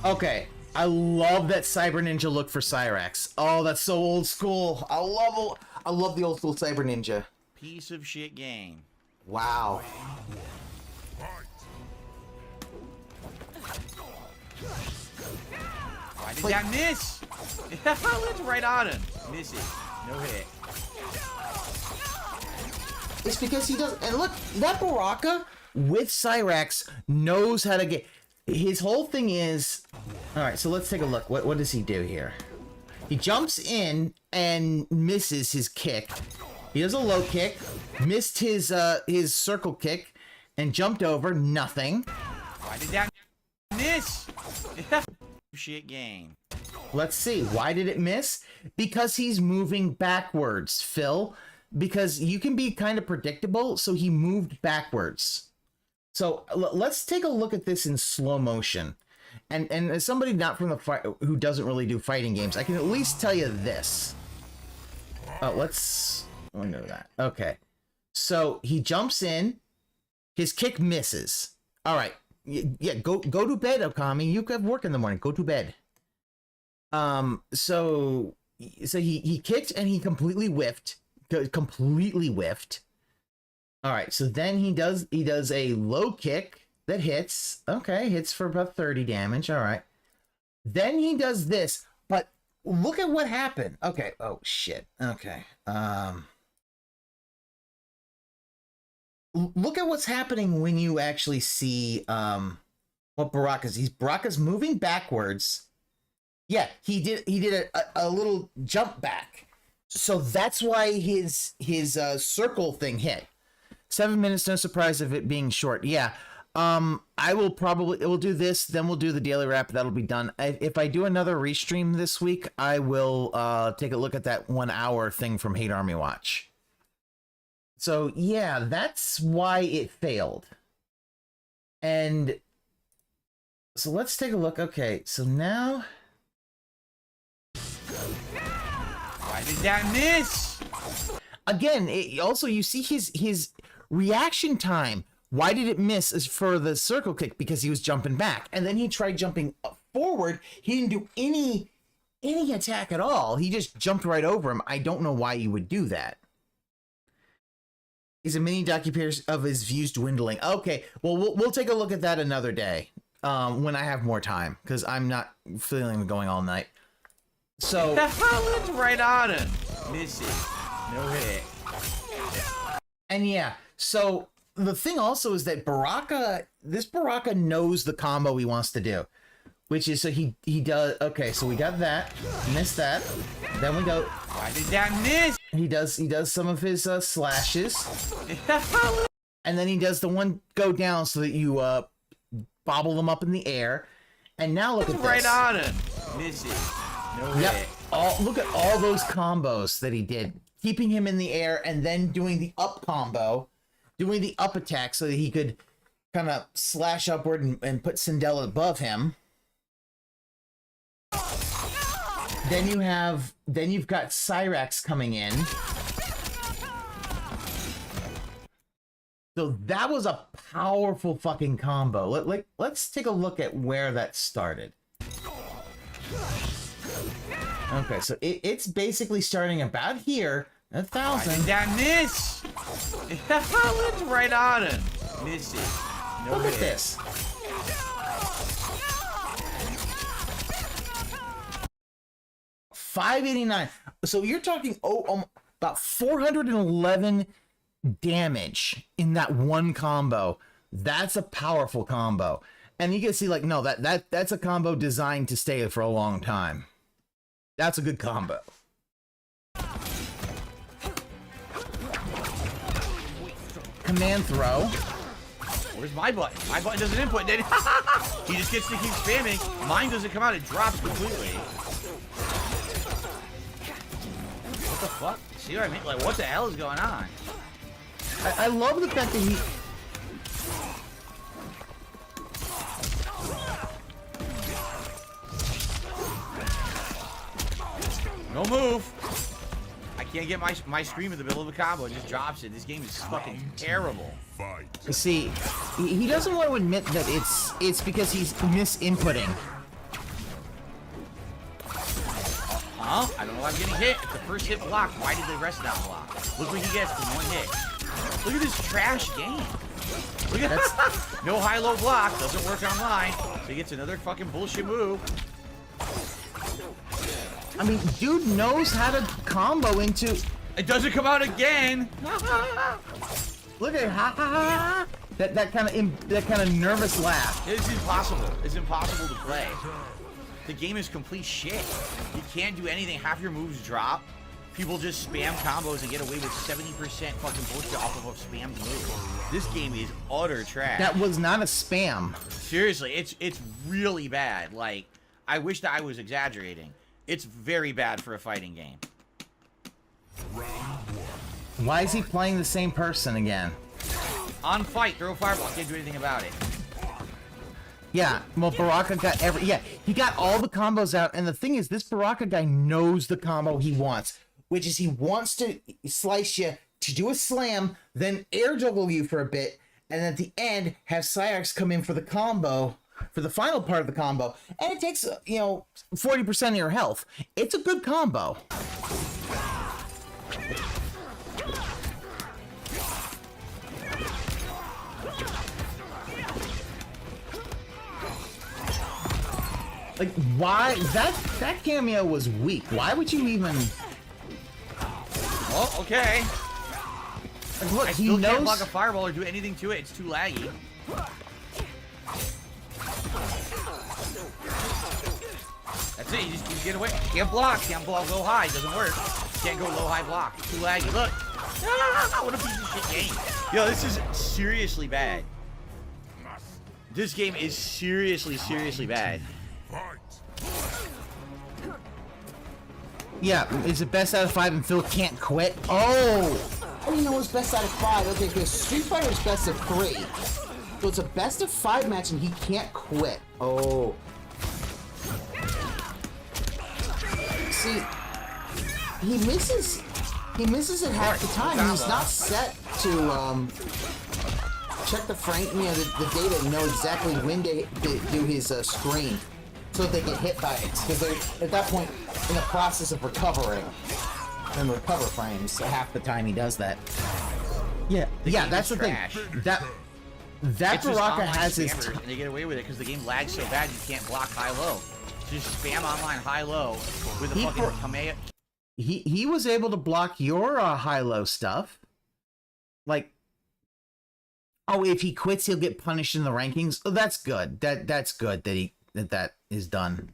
Okay, I love that Cyber Ninja look for Cyrax. Oh, that's so old school. I love the old school Cyber Ninja. Piece of shit game. Wow. Why did that miss? It's right on him. Misses. No hit. It's because he does. And look, that Baraka with Cyrax knows how to get. His whole thing is. All right, so let's take a look. What does he do here? He jumps in and misses his kick. He does a low kick, missed his circle kick, and jumped over. Nothing. Why did that miss? Shit game. Let's see. Why did it miss? Because he's moving backwards, Phil. Because you can be kind of predictable, so he moved backwards. So let's take a look at this in slow motion. And as somebody not from the fight who doesn't really do fighting games, I can at least tell you this. Let's know that. Okay. So he jumps in, his kick misses. All right. Yeah, go to bed, Okami. You have work in the morning. Go to bed. So he kicked and he completely whiffed. All right, so then he does a low kick that hits. Okay, hits for about 30 damage. All right. Then he does this, but look at what happened. Okay. Oh shit. Okay. Look at what's happening when you actually see what Baraka's. Baraka's moving backwards. Yeah, he did a little jump back. So that's why his circle thing hit. 7 minutes, no surprise of it being short. Yeah. We'll do this, then we'll do the daily wrap. That'll be done. If I do another restream this week, I will take a look at that 1 hour thing from Hate Army Watch. So yeah, that's why it failed. And so let's take a look. Okay, so now. Why did that miss? Again, also you see his reaction time. Why did it miss is for the circle kick, because he was jumping back. And then he tried jumping forward. He didn't do any attack at all. He just jumped right over him. I don't know why you would do that. He's a mini docu of his views dwindling. Okay, well, we'll take a look at that another day when I have more time, because I'm not feeling going all night. So it's right on him. Misses. No hit. And yeah, so the thing also is that this Baraka knows the combo he wants to do, which is, so he does. Okay, so we got that, missed that. Then we go. Why did that miss? He does some of his slashes, and then he does the one go down so that you bobble them up in the air. And now look at this. Right on him. Misses. No Yep. hit. Look at all those combos that he did. Keeping him in the air and then doing the up combo. Doing the up attack so that he could kind of slash upward and put Sindel above him. Then you've got Cyrax coming in. So that was a powerful fucking combo. Let's take a look at where that started. Okay, so it's basically starting about here. 1,000. Why did that miss? It's right on him. Miss it. No Look at hit. this. $589. So you're talking about 411 damage in that one combo. That's a powerful combo. And you can see, like, no, that's a combo designed to stay for a long time. That's a good combo. Command throw. Where's my button? My button doesn't input. Then he just gets to keep spamming. Mine doesn't come out. It drops completely. What the fuck? See what I mean? Like, what the hell is going on? I love the fact that he... No move. I can't get my stream in the middle of a combo. It just drops it. This game is fucking terrible. You see, he doesn't want to admit that it's because he's misinputting. Huh? I don't know why I'm getting hit. It's the first hit block. Why did the rest not block? Look what he gets from one hit. Look at this trash game. Look at that. No high-low block. Doesn't work online. So he gets another fucking bullshit move. I mean, dude knows how to combo into... It doesn't come out again. Look at that kind of nervous laugh. It's impossible. It's impossible to play. The game is complete shit. You can't do anything. Half your moves drop. People just spam combos and get away with 70% fucking bullshit off of a spammed move. This game is utter trash. That was not a spam. Seriously, it's really bad. Like, I wish that I was exaggerating. It's very bad for a fighting game. Why is he playing the same person again? On fight, throw fireball. Can't do anything about it. Yeah, well, Baraka got he got all the combos out, and the thing is, this Baraka guy knows the combo he wants, which is he wants to slice you to do a slam, then air juggle you for a bit, and at the end, have Cyrax come in for the combo, for the final part of the combo, and it takes, 40% of your health. It's a good combo. Like, why? That cameo was weak. Why would you even... Oh, okay. Like, look, I he still knows... can't block a fireball or do anything to it. It's too laggy. That's it. You just get away. Can't block. Can't block low high. Doesn't work. Can't go low high block. It's too laggy. Look. Ah, what a piece of shit game. Yo, this is seriously bad. This game is seriously bad. Yeah, it's the best out of 5 and Phil can't quit. Oh! How do you know it's best out of 5? Okay, because Street Fighter is best of 3. So it's a best of 5 match and he can't quit. Oh. See, he misses it half the time. He's not set to check the frame, the data and know exactly when to do his screen, so that they get hit by it. Because they're at that point in the process of recovering and recover frames. Half the time he does that. Yeah, that's the thing. That Baraka has his... And they get away with it because the game lags so bad you can't block high-low. Just spam online high-low with a fucking Kamea. He was able to block your high-low stuff. Like, oh, if he quits, he'll get punished in the rankings. Oh, that's good. That's good that is done.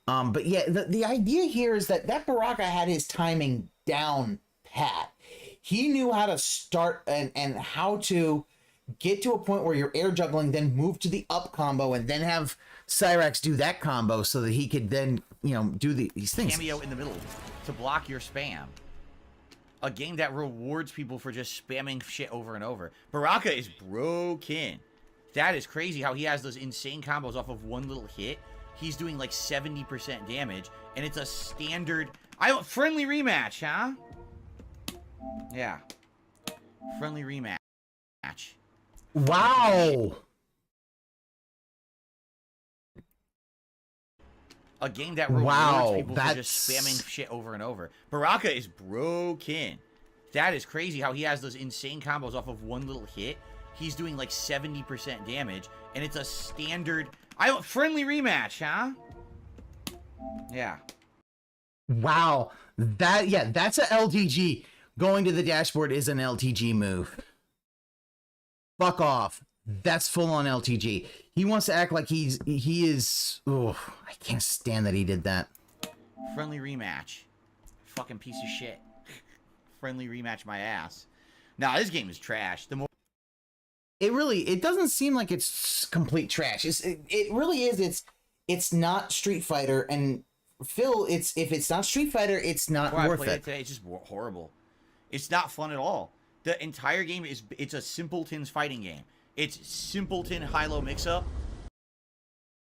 But yeah, the idea here is that Baraka had his timing down pat. He knew how to start and how to get to a point where you're air juggling, then move to the up combo, and then have Cyrax do that combo so that he could then, you know, do these things. Cameo in the middle to block your spam. A game that rewards people for just spamming shit over and over. Baraka is broken. That is crazy how he has those insane combos off of one little hit. He's doing like 70% damage, and it's a standard... friendly rematch, huh? Yeah. Friendly rematch. Wow! A game that rewards people for just spamming shit over and over. Baraka is broken. That is crazy how he has those insane combos off of one little hit. He's doing like 70% damage, and it's a standard... friendly rematch, huh? Yeah. Wow. That's a LTG. Going to the dashboard is an LTG move. Fuck off. That's full on LTG. He wants to act like he is... Oh, I can't stand that he did that. Friendly rematch. Fucking piece of shit. Friendly rematch my ass. Nah, this game is trash. The more... It doesn't seem like it's complete trash. It really is. It's not Street Fighter, and Phil, if it's not Street Fighter, it's not worth it. Today, it's just horrible. It's not fun at all. The entire game it's a simpleton's fighting game. It's simpleton high-low mix-up.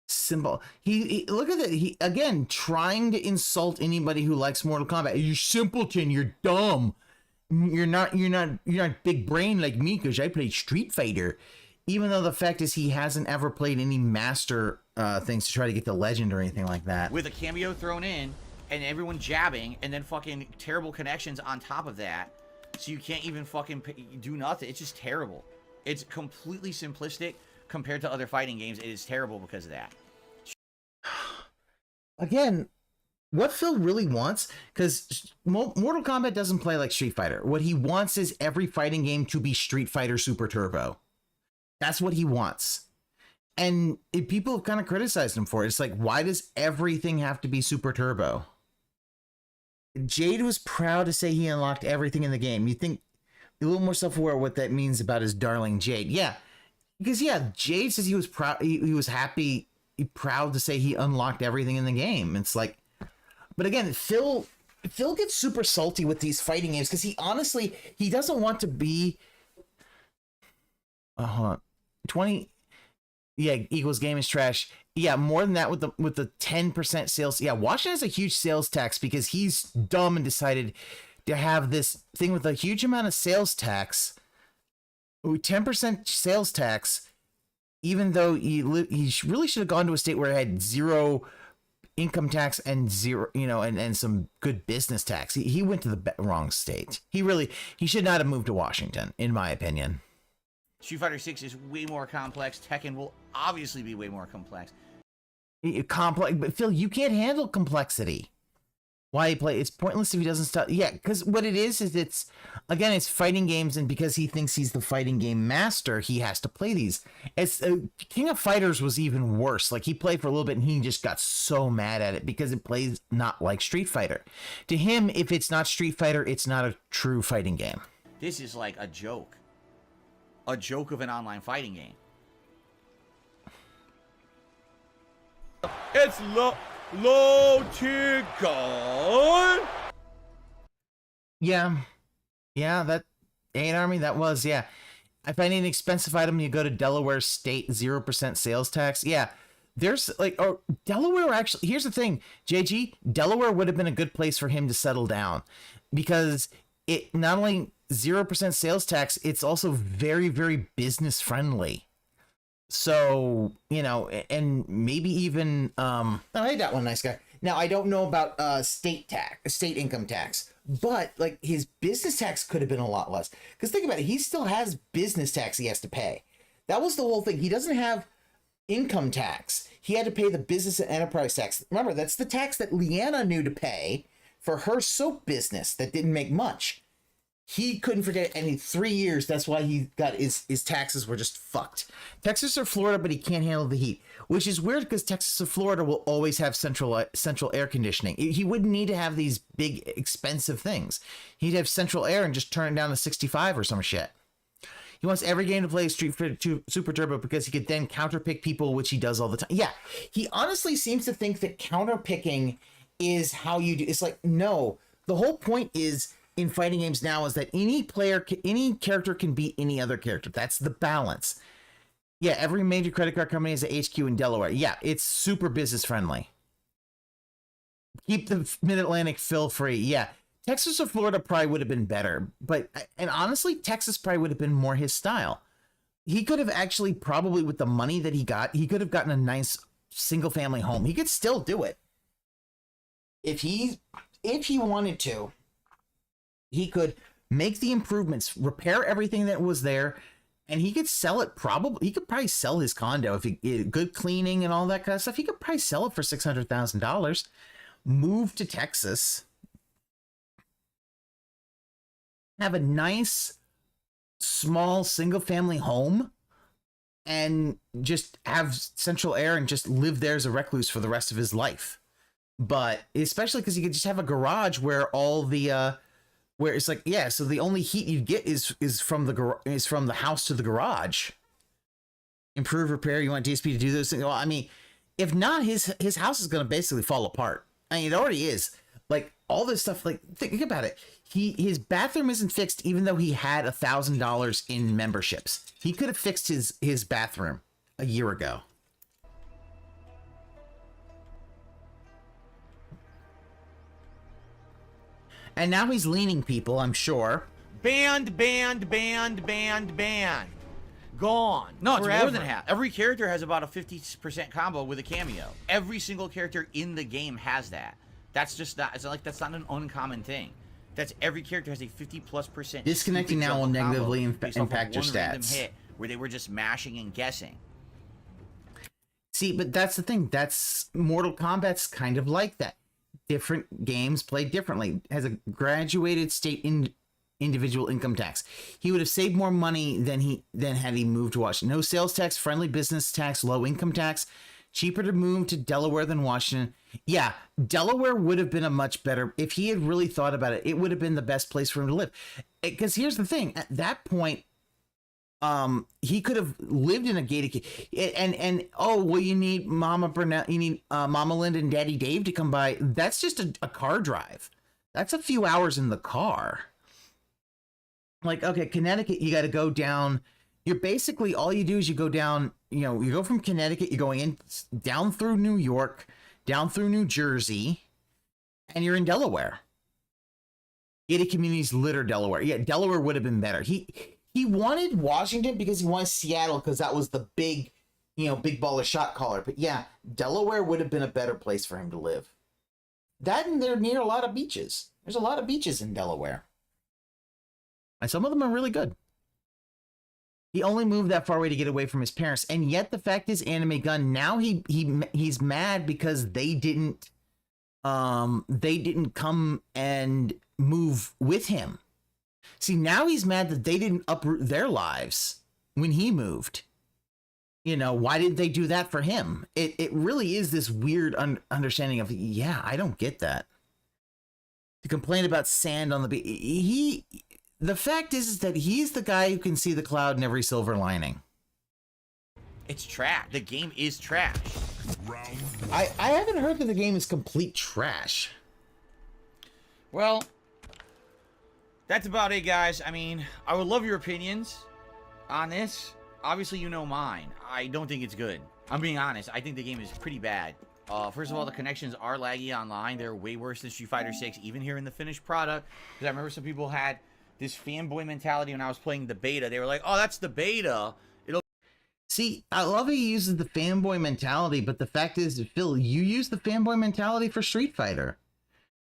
Simple. He look at that. He again trying to insult anybody who likes Mortal Kombat. You simpleton. You're dumb. You're not big brain like me because I played Street Fighter. Even though the fact is he hasn't ever played any master things to try to get the legend or anything like that. With a cameo thrown in and everyone jabbing and then fucking terrible connections on top of that. So you can't even fucking do nothing. It's just terrible. It's completely simplistic compared to other fighting games. It is terrible because of that. Again, what Phil really wants, because Mortal Kombat doesn't play like Street Fighter. What he wants is every fighting game to be Street Fighter Super Turbo. That's what he wants. And people have kind of criticized him for it. It's like, why does everything have to be Super Turbo? Jade was proud to say he unlocked everything in the game. You think a little more self-aware what that means about his darling Jade. Yeah. Because, yeah, Jade says he was proud, he was happy, proud to say he unlocked everything in the game. It's like, but again, Phil gets super salty with these fighting games because he doesn't want to be, hold on, 20, yeah, equals game is trash. Yeah, more than that with the 10% sales. Yeah, Washington has a huge sales tax because he's dumb and decided to have this thing with a huge amount of sales tax, 10% sales tax, even though he really should have gone to a state where it had zero income tax and zero, and some good business tax. He went to the wrong state. He should not have moved to Washington, in my opinion. Street Fighter 6 is way more complex. Tekken will obviously be way more complex. Complex, but Phil, you can't handle complexity. Why he play? It's pointless if he doesn't stop. Yeah, because what it is it's fighting games, and because he thinks he's the fighting game master, he has to play these. It's King of Fighters was even worse. Like he played for a little bit, and he just got so mad at it because it plays not like Street Fighter. To him, if it's not Street Fighter, it's not a true fighting game. This is like a joke of an online fighting game. It's low tier gun. Yeah, that ain't Army. That was, yeah. If I need an expensive item, you go to Delaware State, 0% sales tax. Yeah, there's Delaware actually. Here's the thing, JG. Delaware would have been a good place for him to settle down because it not only 0% sales tax, it's also very, very business friendly. So, and maybe even, I got one nice guy. Now, I don't know about state income tax, but like his business tax could have been a lot less. Because think about it, he still has business tax he has to pay. That was the whole thing. He doesn't have income tax. He had to pay the business and enterprise tax. Remember, that's the tax that Leanna knew to pay for her soap business that didn't make much. He couldn't forget it, and in 3 years, that's why he got his taxes were just fucked. Texas or Florida, but he can't handle the heat, which is weird because Texas or Florida will always have central air conditioning. He wouldn't need to have these big, expensive things. He'd have central air and just turn it down to 65 or some shit. He wants every game to play Street Fighter 2 Super Turbo because he could then counterpick people, which he does all the time. Yeah, he honestly seems to think that counterpicking is how you do. It's like, no, the whole point is in fighting games now is that any character can beat any other character. That's the balance. Yeah, every major credit card company has an HQ in Delaware. Yeah, it's super business friendly. Keep the Mid-Atlantic fill free. Yeah, Texas or Florida probably would have been better. And honestly, Texas probably would have been more his style. He could have actually probably, with the money that he got, he could have gotten a nice single family home. He could still do it. If he wanted to, he could make the improvements, repair everything that was there, and he could sell it. He could probably sell his condo if he good cleaning and all that kind of stuff. He could probably sell it for $600,000. Move to Texas, have a nice small single family home, and just have central air and just live there as a recluse for the rest of his life. But especially because you could just have a garage where all the where it's like, yeah, so the only heat you get is from the house to the garage. Improve, repair, you want DSP to do those things. Well, I mean, if not, his house is going to basically fall apart. I mean, it already is. Like, all this stuff, like, think about it. His bathroom isn't fixed even though he had $1,000 in memberships. He could have fixed his bathroom a year ago. And now he's leaning people, I'm sure. Banned. Gone. No, it's Forever. more than half. Every character has about a 50% combo with a cameo. Every single character in the game has that. That's just not, it's not like that's not an uncommon thing. That's every character has a 50+%. Disconnecting now will negatively impact your stats. Hit where they were just mashing and guessing. See, but that's the thing. That's Mortal Kombat's kind of like that. Different games play differently. Has a graduated state individual income tax. He would have saved more money than had he moved to Washington. No sales tax, friendly business tax, low income tax. Cheaper to move to Delaware than Washington. Yeah, Delaware would have been a much better, if he had really thought about it, it would have been the best place for him to live. Because here's the thing, at that point, he could have lived in a gated and oh, well, you need Mama Burnett, you need Mama Linda and Daddy Dave to come by. That's just a car drive. That's a few hours in the car. Like, okay, Connecticut, you got to go down. You're basically, all you do is you go down, you go from Connecticut, you're going in down through New York, down through New Jersey, and you're in Delaware. Gated communities litter Delaware. Yeah, Delaware would have been better. He wanted Washington because he wanted Seattle because that was the big baller shot caller. But yeah, Delaware would have been a better place for him to live. That, and they're near a lot of beaches. There's a lot of beaches in Delaware. And some of them are really good. He only moved that far away to get away from his parents. And yet the fact is, Anime Gun, now he's mad because they didn't come and move with him. See, now he's mad that they didn't uproot their lives when he moved. Why didn't they do that for him? It really is this weird understanding of, yeah, I don't get that. To complain about sand on the beach. The fact is that he's the guy who can see the cloud in every silver lining. It's trash. The game is trash. I haven't heard that the game is complete trash. Well, that's about it, guys. I mean, I would love your opinions on this. Obviously, you know mine. I don't think it's good. I'm being honest. I think the game is pretty bad. First of all, the connections are laggy online. They're way worse than Street Fighter 6, even here in the finished product. Because I remember some people had this fanboy mentality when I was playing the beta. They were like, oh, that's the beta. See, I love he uses the fanboy mentality, but the fact is, Phil, you use the fanboy mentality for Street Fighter.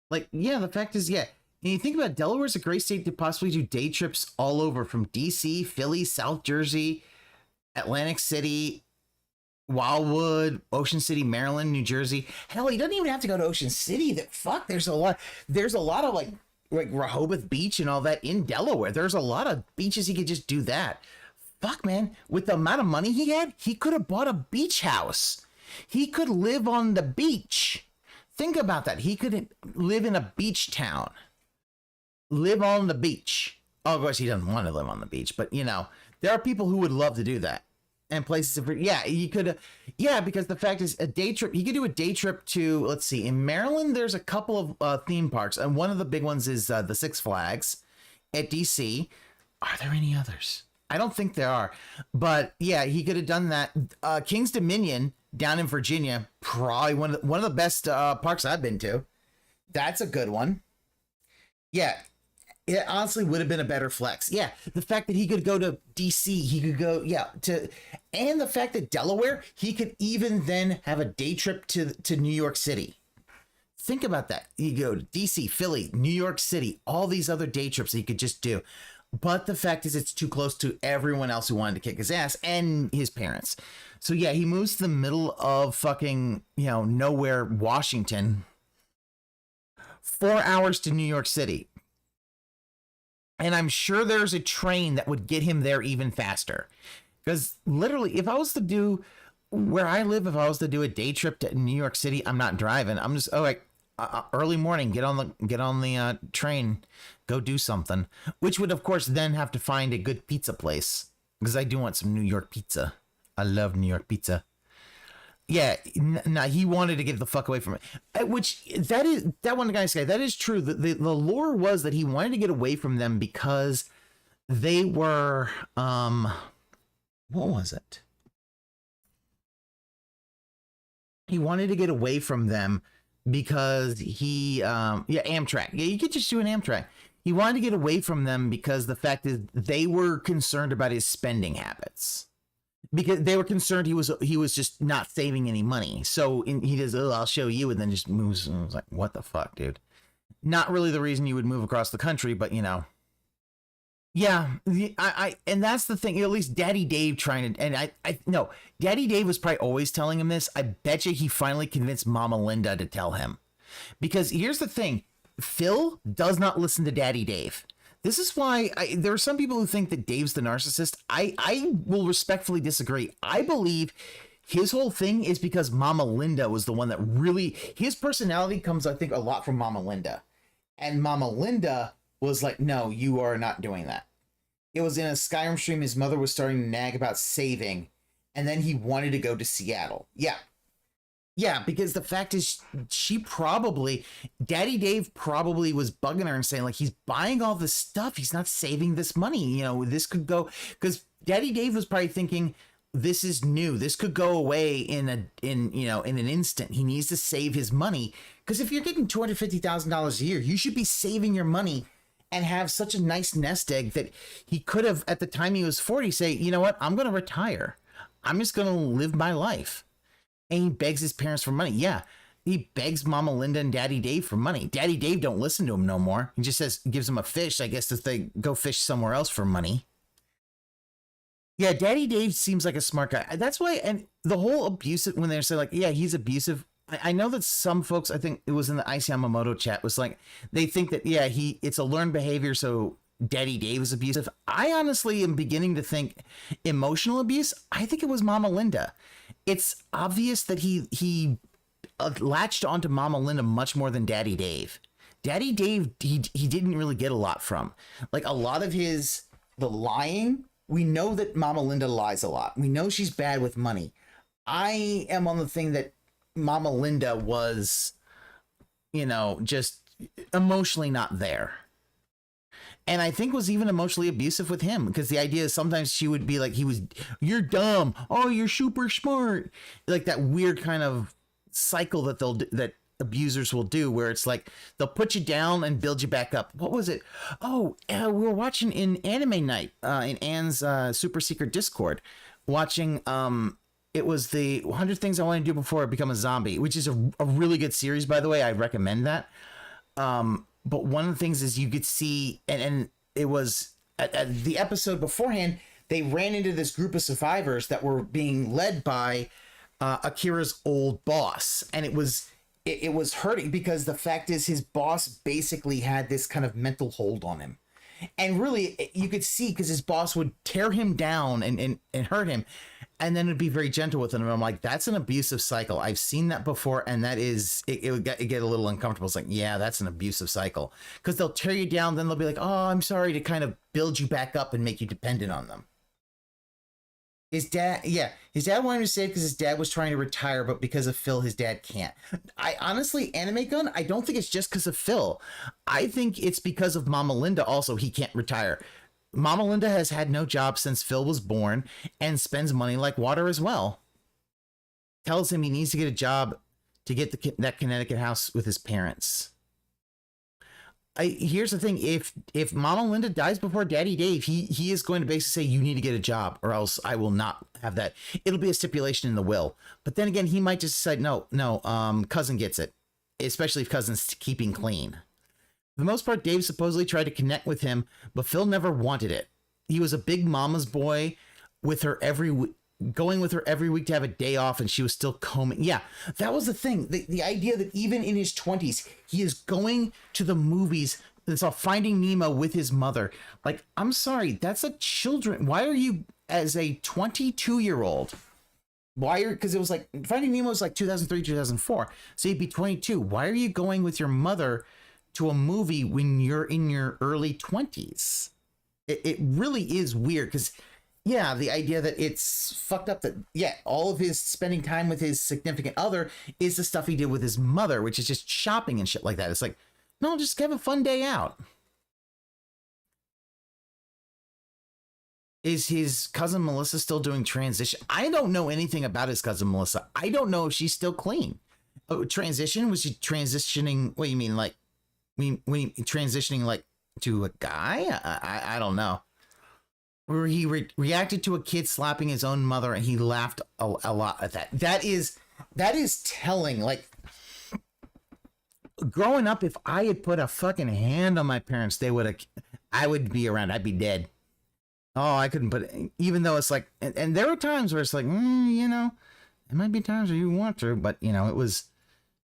Like, yeah, the fact is, yeah. And you think about it, Delaware's a great state to possibly do day trips all over, from DC, Philly, South Jersey, Atlantic City, Wildwood, Ocean City, Maryland, New Jersey. Hell, he doesn't even have to go to Ocean City. There's a lot of like Rehoboth Beach and all that in Delaware. There's a lot of beaches he could just do that. Fuck, man, with the amount of money he had, he could have bought a beach house. He could live on the beach. Think about that. He could live in a beach town. Live on the beach. Oh, of course, he doesn't want to live on the beach, but you know, there are people who would love to do that. And places, yeah, you could, yeah, because the fact is, a day trip, you could do a day trip to, let's see, in Maryland, there's a couple of theme parks, and one of the big ones is the Six Flags at DC. Are there any others? I don't think there are, but yeah, he could have done that. King's Dominion down in Virginia, probably one of the best parks I've been to. That's a good one. Yeah. It honestly would have been a better flex. Yeah, the fact that he could go to DC, he could go, and the fact that Delaware, he could even then have a day trip to New York City. Think about that. You go to DC, Philly, New York City, all these other day trips that he could just do. But the fact is, it's too close to everyone else who wanted to kick his ass and his parents. So yeah, he moves to the middle of fucking, nowhere, Washington. 4 hours to New York City. And I'm sure there's a train that would get him there even faster. Because literally, if I was to do where I live, if I was to do a day trip to New York City, I'm not driving. I'm just, early morning, get on the train, go do something. Which would, of course, then have to find a good pizza place. Because I do want some New York pizza. I love New York pizza. Yeah, he wanted to get the fuck away from it. Which, that one guy's guy, that is true. The lore was that he wanted to get away from them because they were, what was it? He wanted to get away from them because Amtrak. Yeah, you could just do an Amtrak. He wanted to get away from them because the fact is they were concerned about his spending habits. Because they were concerned he was just not saving any money. So he does, I'll show you, and then just moves. And I was like, what the fuck, dude? Not really the reason you would move across the country, but yeah, and that's the thing. At least Daddy Dave trying to, and no, Daddy Dave was probably always telling him this. I bet you he finally convinced Mama Linda to tell him, because here's the thing: Phil does not listen to Daddy Dave. This is why there are some people who think that Dave's the narcissist. I will respectfully disagree. I believe his whole thing is because Mama Linda was the one that really, his personality comes, I think, a lot from Mama Linda. And Mama Linda was like, no, you are not doing that. It was in a Skyrim stream, his mother was starting to nag about saving, and then he wanted to go to Seattle. Yeah, because the fact is, Daddy Dave probably was bugging her and saying, like, he's buying all this stuff. He's not saving this money. This could go, because Daddy Dave was probably thinking, this is new. This could go away in an instant. He needs to save his money. Because if you're getting $250,000 a year, you should be saving your money and have such a nice nest egg that he could have, at the time he was 40, say, you know what? I'm going to retire. I'm just going to live my life. And he begs his parents for money. Yeah, he begs Mama Linda and Daddy Dave for money. Daddy Dave don't listen to him no more. He just gives him a fish, I guess, that they go fish somewhere else for money. Yeah, Daddy Dave seems like a smart guy. That's why, and the whole abusive, when they're saying, like, yeah, he's abusive. I know that some folks, I think it was in the Ice Yamamoto chat, was like, they think that, yeah, it's a learned behavior, so Daddy Dave is abusive. I honestly am beginning to think emotional abuse. I think it was Mama Linda. It's obvious that he latched onto Mama Linda much more than Daddy Dave. Daddy Dave, he didn't really get a lot from. Like, a lot of the lying, we know that Mama Linda lies a lot. We know she's bad with money. I am on the thing that Mama Linda was, just emotionally not there. And I think was even emotionally abusive with him, because the idea is sometimes she would be like, you're dumb. Oh, you're super smart. Like that weird kind of cycle that abusers will do, where it's like, they'll put you down and build you back up. What was it? Oh, we were watching in anime night, in Anne's super secret Discord, watching, it was the 100 Things I Want to Do Before I Become a Zombie, which is a really good series, by the way. I recommend that. But one of the things is you could see, and it was at the episode beforehand, they ran into this group of survivors that were being led by Akira's old boss. And it was hurting, because the fact is his boss basically had this kind of mental hold on him. And really, you could see, because his boss would tear him down and hurt him. and then it'd be very gentle with them. And I'm like, that's an abusive cycle. I've seen that before, and that is it would get a little uncomfortable. It's like, yeah, that's an abusive cycle, because they'll tear you down, then they'll be like, oh, I'm sorry, to kind of build you back up and make you dependent on them. His dad wanted to say it because his dad was trying to retire, but because of Phil, his dad can't. I honestly, Anime Gun, I don't think it's just because of Phil. I think it's because of Mama Linda also, he can't retire. Mama Linda has had no job since Phil was born and spends money like water as well. Tells him he needs to get a job to get that Connecticut house with his parents. Here's the thing, if Mama Linda dies before Daddy Dave, he is going to basically say, you need to get a job or else I will not have that. It'll be a stipulation in the will. But then again, he might just decide, no, cousin gets it, especially if cousin's keeping clean. For the most part, Dave supposedly tried to connect with him, but Phil never wanted it. He was a big mama's boy with her going with her every week to have a day off, and she was still combing. Yeah, that was the thing. The idea that even in his 20s, he is going to the movies. It's all Finding Nemo with his mother. Like, I'm sorry, that's a children. Why are you, as a 22-year-old, because it was like, Finding Nemo was like 2003, 2004. So you'd be 22. Why are you going with your mother to a movie when you're in your early 20s? It really is weird, because yeah, the idea that it's fucked up that, yeah, all of his spending time with his significant other is the stuff he did with his mother, which is just shopping and shit like that. It's like, no, just have a fun day out. Is his cousin Melissa still doing transition? I don't know anything about his cousin Melissa. I don't know if she's still clean. Oh, transition? Was she transitioning? What do you mean? Like, when transitioning like to a guy? I don't know. Where he reacted to a kid slapping his own mother, and he laughed a lot at that. That is telling. Like, growing up, if I had put a fucking hand on my parents, I would be around. I'd be dead. Oh, I couldn't put it, even though it's like, and there were times where it's like, you know, there might be times where you want to, but you know, it was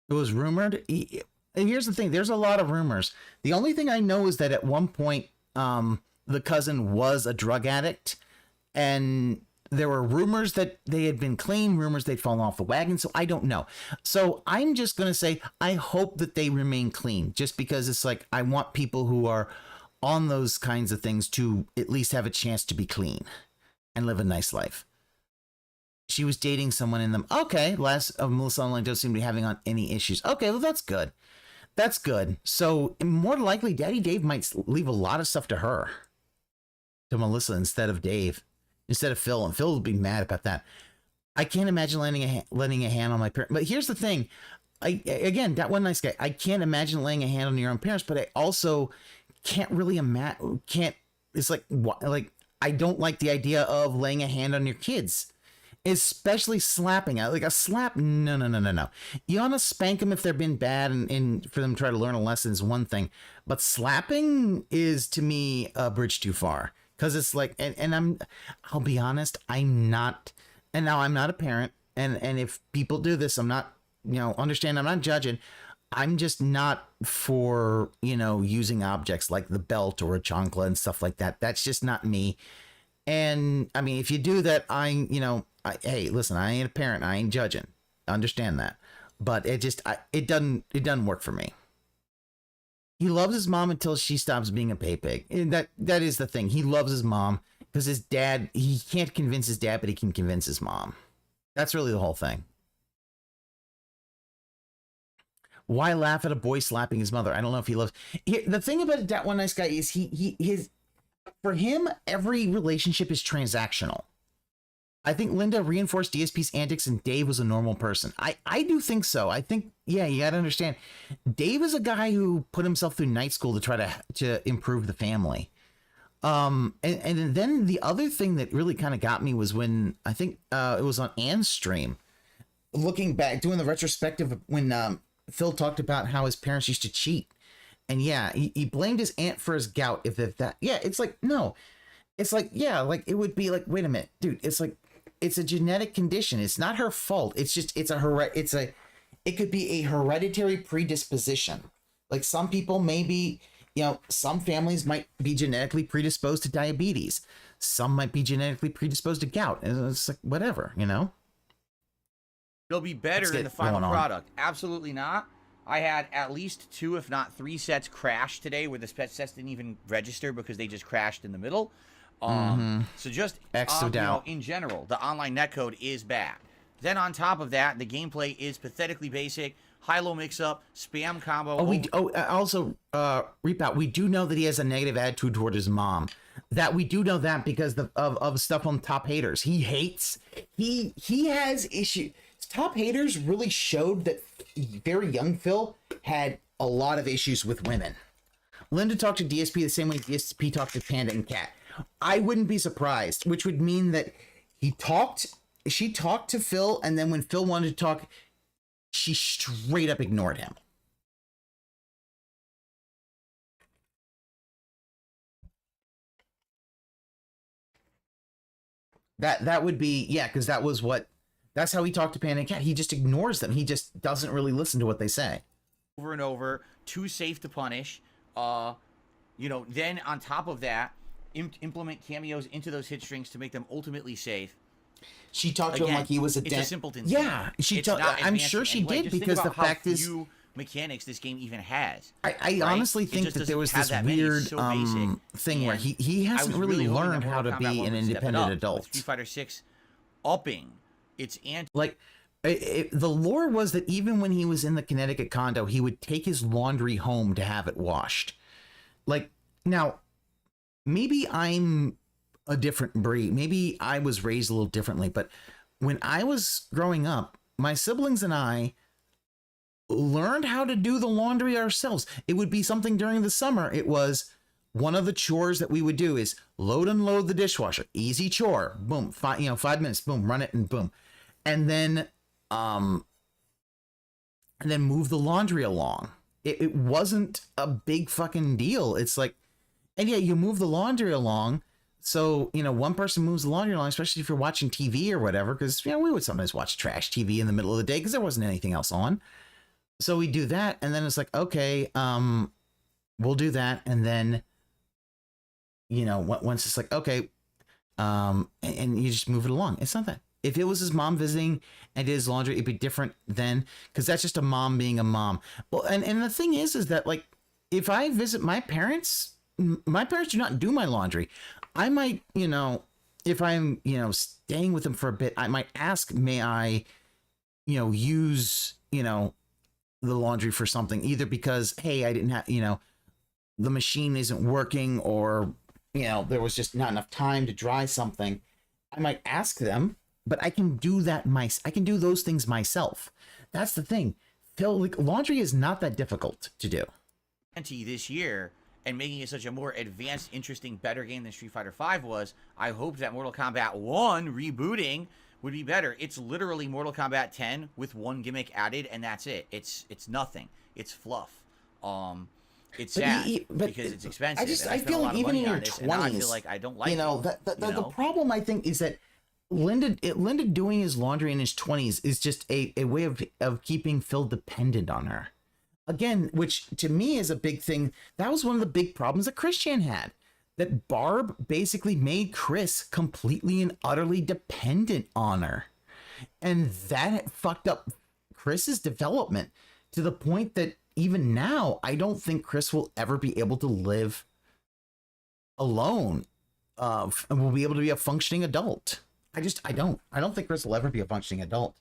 rumored. And here's the thing, there's a lot of rumors. The only thing I know is that at one point, the cousin was a drug addict, and there were rumors that they had been clean, rumors they'd fallen off the wagon. So I don't know. So I'm just going to say, I hope that they remain clean, just because it's like, I want people who are on those kinds of things to at least have a chance to be clean and live a nice life. She was dating someone in them. Okay. Last of Melissa Online don't seem to be having on any issues. Okay. Well, that's good. That's good. So more than likely, Daddy Dave might leave a lot of stuff to her, to Melissa, instead of Phil, and Phil would be mad about that. I can't imagine letting a hand on my parents. But here's the thing. Again, that one nice guy. I can't imagine laying a hand on your own parents, but I also can't really imagine. It's like I don't like the idea of laying a hand on your kids, especially slapping. Like a slap. No. You want to spank them if they've been bad, and for them to try to learn a lesson is one thing, but slapping is, to me, a bridge too far. Because it's like, and I'll be honest, I'm not a parent, and if people do this, I'm not, understand, I'm not judging. I'm just not for, using objects like the belt or a chancla and stuff like that. That's just not me. And I mean, if you do that, hey, listen, I ain't a parent. I ain't judging. I understand that. But it doesn't work for me. He loves his mom until she stops being a pay pig. And that is the thing. He loves his mom because his dad, he can't convince his dad, but he can convince his mom. That's really the whole thing. Why laugh at a boy slapping his mother? I don't know if he loves. The thing about that one nice guy is for him, every relationship is transactional. I think Linda reinforced DSP's antics and Dave was a normal person. I do think so. I think, yeah, you got to understand. Dave is a guy who put himself through night school to try to improve the family. And then the other thing that really kind of got me was when, I think it was on Anne's stream, looking back, doing the retrospective when Phil talked about how his parents used to cheat. And yeah, he blamed his aunt for his gout. If that, yeah, it's like, no, it's like, yeah, like it would be like, wait a minute, dude, it's like, it's a genetic condition. It's not her fault. It's just, it could be a hereditary predisposition. Like some people, maybe you know, some families might be genetically predisposed to diabetes. Some might be genetically predisposed to gout. And it's like, whatever, you know? It'll be better in the final product. Absolutely not. I had at least 2, if not 3 sets crash today where the sets didn't even register because they just crashed in the middle. So just, you know, in general, the online netcode is bad. Then on top of that, the gameplay is pathetically basic. High-low mix-up, spam combo. Also, Reapout, we do know that he has a negative attitude toward his mom. That we do know that because of stuff on Top Haters. He hates. He has issues. Top Haters really showed that very young Phil had a lot of issues with women. Linda talked to DSP the same way DSP talked to Panda and Cat. I wouldn't be surprised, which would mean that she talked to Phil, and then when Phil wanted to talk, she straight up ignored him. That would be, yeah, because that's how he talked to Panda and Cat. He just ignores them. He just doesn't really listen to what they say. Over and over, too safe to punish. You know, then on top of that, implement cameos into those hit strings to make them ultimately safe. She talked to him like he was a It's a simpleton. Yeah, I'm sure she did, because the fact is, few mechanics this game even has. I honestly think that there was this weird thing where he hasn't really learned how to be an independent adult. Street Fighter 6 upping its the lore was that even when he was in the Connecticut condo, he would take his laundry home to have it washed. Like, now, maybe I'm a different breed. Maybe I was raised a little differently, but when I was growing up, my siblings and I learned how to do the laundry ourselves. It would be something during the summer. It was one of the chores that we would do is load and load the dishwasher. Easy chore. Boom. 5 minutes. Boom. Run it and boom. And then move the laundry along. It wasn't a big fucking deal. It's like, and yeah, you move the laundry along. So, you know, one person moves the laundry along, especially if you're watching TV or whatever, because, you know, we would sometimes watch trash TV in the middle of the day because there wasn't anything else on. So we do that, and then it's like, okay, we'll do that, and then, you know, once it's like, okay, and you just move it along. It's not that. If it was his mom visiting and did his laundry, it'd be different then, because that's just a mom being a mom. Well, and the thing is that, like, if I visit my parents do not do my laundry. I might, you know, if I'm, you know, staying with them for a bit, I might ask, may I, you know, use, you know, the laundry for something, either because, hey, I didn't have, you know, the machine isn't working, or, you know, there was just not enough time to dry something. I might ask them, but I can do that I can do those things myself. That's the thing. Phil, like, laundry is not that difficult to do. This year, and making it such a more advanced, interesting, better game than Street Fighter V was, I hoped that Mortal Kombat 1 rebooting would be better. It's literally Mortal Kombat 10 with one gimmick added, and that's it. It's nothing. It's fluff. It's sad because it's expensive. I feel like even in your 20s, I feel like I don't like, you know, the problem I think is that Linda doing his laundry in his 20s is just a way of keeping Phil dependent on her. Again, which to me is a big thing. That was one of the big problems that Christian had. That Barb basically made Chris completely and utterly dependent on her. And that fucked up Chris's development to the point that even now, I don't think Chris will ever be able to live alone and will be able to be a functioning adult. I don't think Chris will ever be a functioning adult.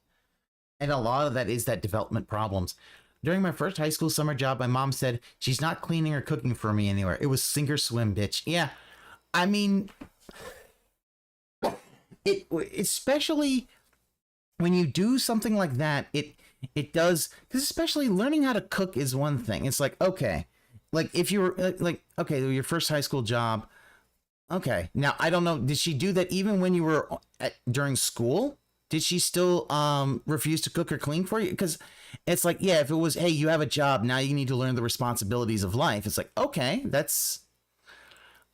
And a lot of that is that development problems. During my first high school summer job, my mom said, she's not cleaning or cooking for me anywhere. It was sink or swim, bitch. Yeah. I mean, especially when you do something like that, it does, because especially learning how to cook is one thing. It's like, okay, like if you were like, okay, your first high school job. Okay. Now, I don't know. Did she do that even when you were during school? Did she still refuse to cook or clean for you? Because it's like, yeah, if it was, hey, you have a job, now you need to learn the responsibilities of life. It's like, okay, that's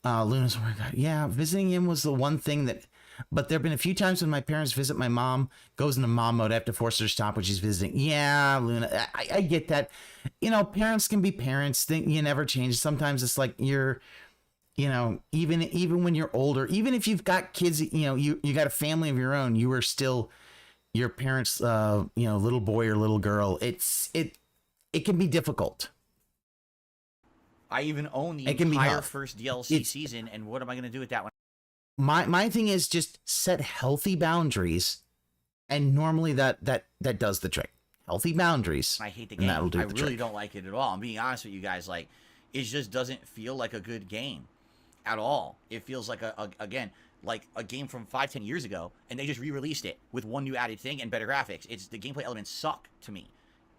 Luna's, oh my God. Yeah, visiting him was the one thing that But there have been a few times when my parents visit my mom, goes into mom mode. I have to force her to stop when she's visiting. Yeah, Luna, I get that. You know, parents can be parents. You never change. Sometimes it's like you're, you know, even when you're older, even if you've got kids, you know, you got a family of your own, you are still your parents, you know, little boy or little girl. It can be difficult. I even own the entire first DLC season, and what am I going to do with that one? My thing is just set healthy boundaries, and normally that does the trick. Healthy boundaries. I hate the game. I really don't like it at all. I'm being honest with you guys. Like, it just doesn't feel like a good game at all. It feels like again like a game from 5-10 years ago, and they just re-released it with one new added thing and better graphics. It's the gameplay elements suck to me.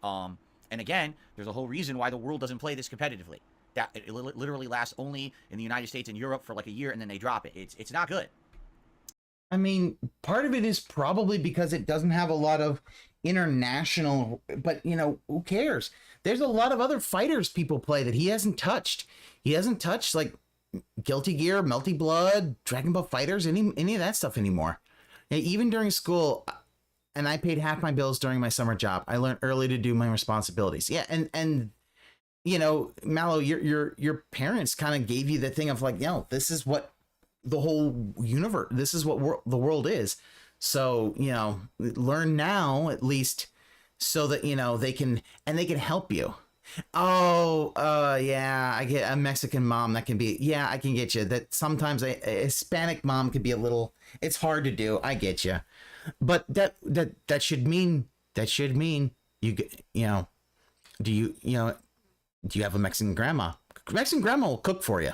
And again, there's a whole reason why the world doesn't play this competitively. That it literally lasts only in the United States and Europe for like a year, and then they drop it. It's not good. I mean, part of it is probably because it doesn't have a lot of international, but you know, who cares? There's a lot of other fighters people play that he hasn't touched. He hasn't touched like Guilty Gear, Melty Blood, Dragon Ball Fighters, any of that stuff anymore. Even during school, and I paid half my bills during my summer job. I learned early to do my responsibilities. Yeah, and you know, Mallow, your parents kind of gave you the thing of like, you know, this is what the whole universe, this is what the world is. So, you know, learn now at least so that, you know, they can help you. Oh, yeah, I get a Mexican mom that can be, yeah, I can get you that. Sometimes a Hispanic mom could be a little, it's hard to do. I get you. But that should mean you get, you know, do you have a Mexican grandma? Mexican grandma will cook for you,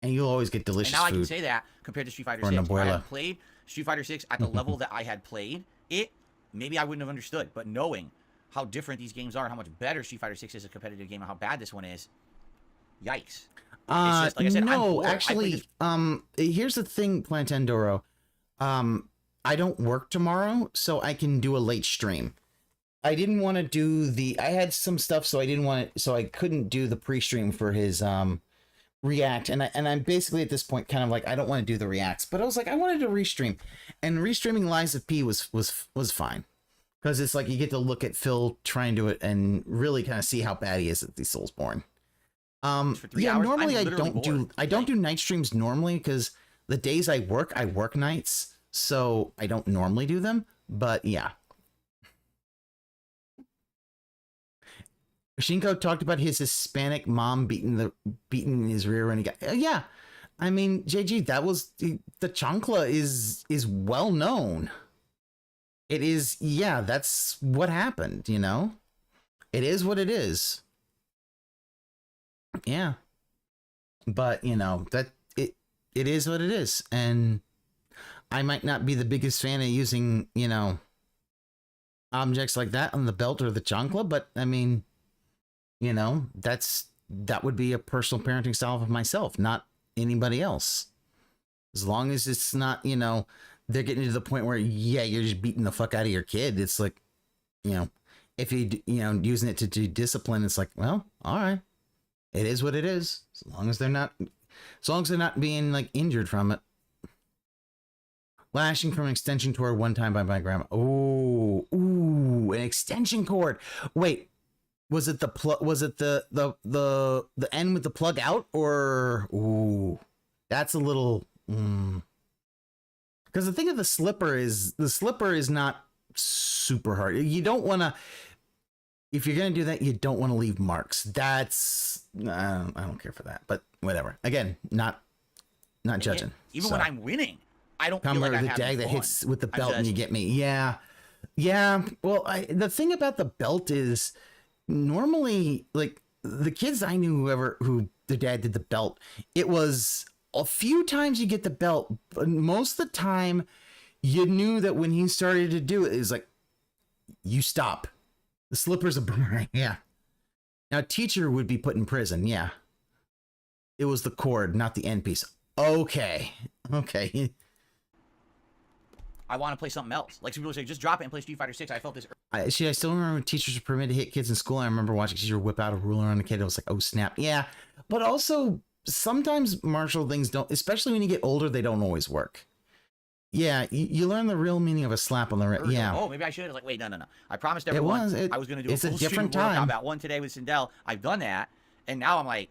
and you'll always get delicious and now food. I can say that compared to Street Fighter 6. If I had played Street Fighter 6 at the level that I had played it, maybe I wouldn't have understood. But knowing how different these games are and how much better Street Fighter 6 is a competitive game and how bad this one is, yikes. It's just, like I said, no, actually, here's the thing, Plantandoro. I don't work tomorrow, so I can do a late stream. I didn't want to do I had some stuff, so I couldn't do the pre-stream for his React, and I'm basically at this point kind of like I don't want to do the reacts, but I was like I wanted to restream, and restreaming Lies of P was fine, because it's like you get to look at Phil trying to do it and really kind of see how bad he is at these Soulsborne. Yeah, normally I don't do night streams normally because the days I work nights, so I don't normally do them, but yeah. Shinko talked about his Hispanic mom beating his rear when he got, yeah. I mean, JG, that was the chancla is well known. It is, yeah, that's what happened, you know? It is what it is. Yeah. But, you know, that it is what it is. And I might not be the biggest fan of using, you know, objects like that on the belt or the chancla, but I mean, you know, that would be a personal parenting style of myself, not anybody else. As long as it's not, you know, they're getting to the point where, yeah, you're just beating the fuck out of your kid. It's like, you know, if you know, using it to do discipline, it's like, well, all right, it is what it is. As long as they're not being like injured from it. Lashing from an extension cord one time by my grandma. Ooh, an extension cord. Wait. Was it the plug? Was it the end with the plug out, or ooh, that's a little. Because the thing of the slipper is not super hard. You don't want to. If you're gonna do that, you don't want to leave marks. That's I don't care for that, but whatever. Again, not judging. Even when I'm winning, I don't feel like I'm having dag fun. that hits with the belt and you get me. Yeah. Well, the thing about the belt is. Normally, like the kids I knew, who their dad did the belt, it was a few times you get the belt, but most of the time you knew that when he started to do it, it was like, you stop. The slipper's a boomerang. Yeah. Now, teacher would be put in prison. Yeah. It was the cord, not the end piece. Okay. I want to play something else. Like some people say, just drop it and play Street Fighter 6. I felt this. I still remember when teachers were permitted to hit kids in school. I remember watching a teacher whip out a ruler on a kid. It was like, oh snap. Yeah. But also sometimes martial things don't, especially when you get older, they don't always work. Yeah, you learn the real meaning of a slap on the wrist. Yeah. Oh, maybe I should. Like, wait, no. I promised everyone I was going to do a full stream of Mortal Kombat 1 today with Sindel. I've done that, and now I'm like,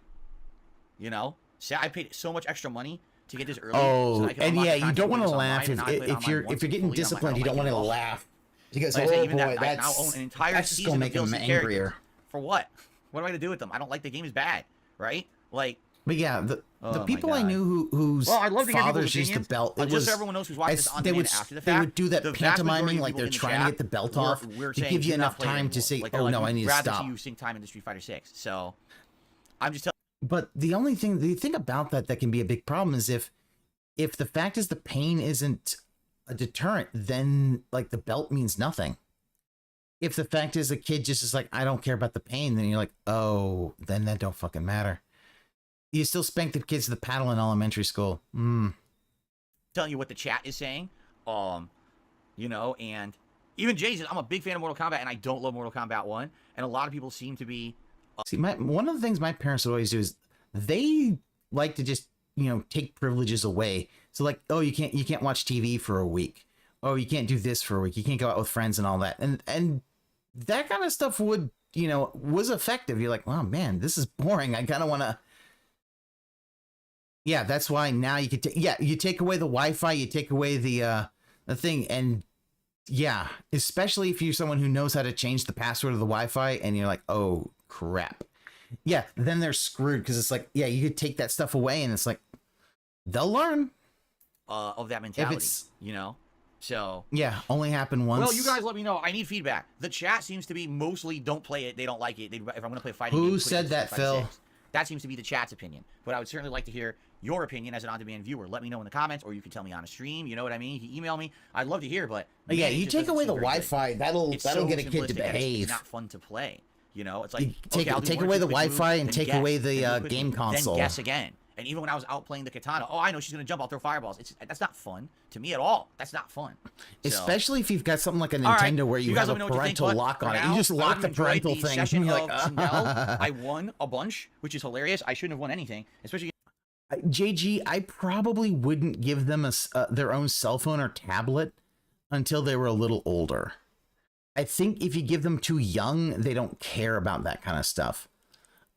you know, I paid so much extra money to get this early. Oh, so I can and unlock yeah, the you don't want to content laugh online, if you're getting disciplined. You don't want to laugh because like I say, oh even boy, that, I now own an entire that's just season gonna of make them DLC angrier. characters. For what? What am I going to do with them? I don't like the game is bad, right? Like. But yeah, the Oh people I knew whose I'd love to hear fathers people's used the opinions, belt. but It just was so everyone knows who's watching this on they would demand after the they fact, would do that the vast majority pantomiming of like people they're in the trying to chat get the belt were- off were to saying, give you "Do not enough play it time to anymore." say, Like, "Oh they're no, like, I need "We'd to rather stop." see you sink time into Street Fighter 6. So I'm just telling. But the thing about that can be a big problem is if the fact is the pain isn't a deterrent, then like the belt means nothing. If the fact is the kid just is like, I don't care about the pain, then you're like, oh, then that don't fucking matter. You still spank the kids to the paddle in elementary school. Telling you what the chat is saying, you know, and even Jay says I'm a big fan of Mortal Kombat and I don't love Mortal Kombat 1, and a lot of people seem to be. See, one of the things my parents would always do is they like to just, you know, take privileges away. So like, oh, you can't watch TV for a week. Oh, you can't do this for a week. You can't go out with friends and all that. And that kind of stuff would, you know, was effective. You're like, oh man, this is boring. I kind of want to. Yeah, that's why now you could you take away the Wi-Fi, you take away the thing, and yeah, especially if you're someone who knows how to change the password of the Wi-Fi, and you're like, oh crap, yeah, then they're screwed because it's like, yeah, you could take that stuff away, and it's like they'll learn Of that mentality, you know. So yeah, only happened once. Well, you guys let me know. I need feedback. The chat seems to be mostly don't play it. They don't like it. If I'm going to play a fighting game, Who put it said in that, 5, Phil? 6. That seems to be the chat's opinion. But I would certainly like to hear your opinion as an on-demand viewer. Let me know in the comments, or you can tell me on a stream. You know what I mean? You can email me. I'd love to hear, but yeah, man, it you just take doesn't away seem the very Wi-Fi. good. That'll It's get so a kid to simplistic and behave. It's not fun to play. You know, it's like take I'll do take one or away two the quick Wi-Fi moves, and then take guess, away then do a the quick game move, console. Then guess again. And even when I was out playing the katana, oh, I know she's gonna jump. I'll throw fireballs. That's not fun to me at all. That's not fun. Especially if you've got something like a All Nintendo right, where you guys have a let me know what you think, parental but lock for on it. now, You just I lock hope the you enjoyed parental the thing. session You're of like, Sindel. I won a bunch, which is hilarious. I shouldn't have won anything, especially. JG, I probably wouldn't give them their own cell phone or tablet until they were a little older. I think if you give them too young, they don't care about that kind of stuff.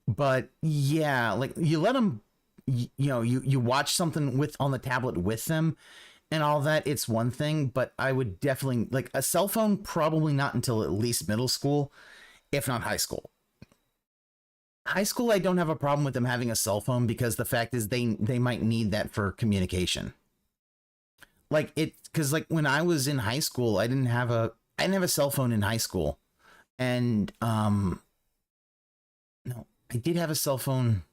But yeah, like you let them, you know, you watch something on the tablet with them and all that, it's one thing, but I would definitely, like a cell phone, probably not until at least middle school, if not high school. High school, I don't have a problem with them having a cell phone because the fact is they might need that for communication. Like because like when I was in high school, I didn't have a cell phone in high school, and no, I did have a cell phone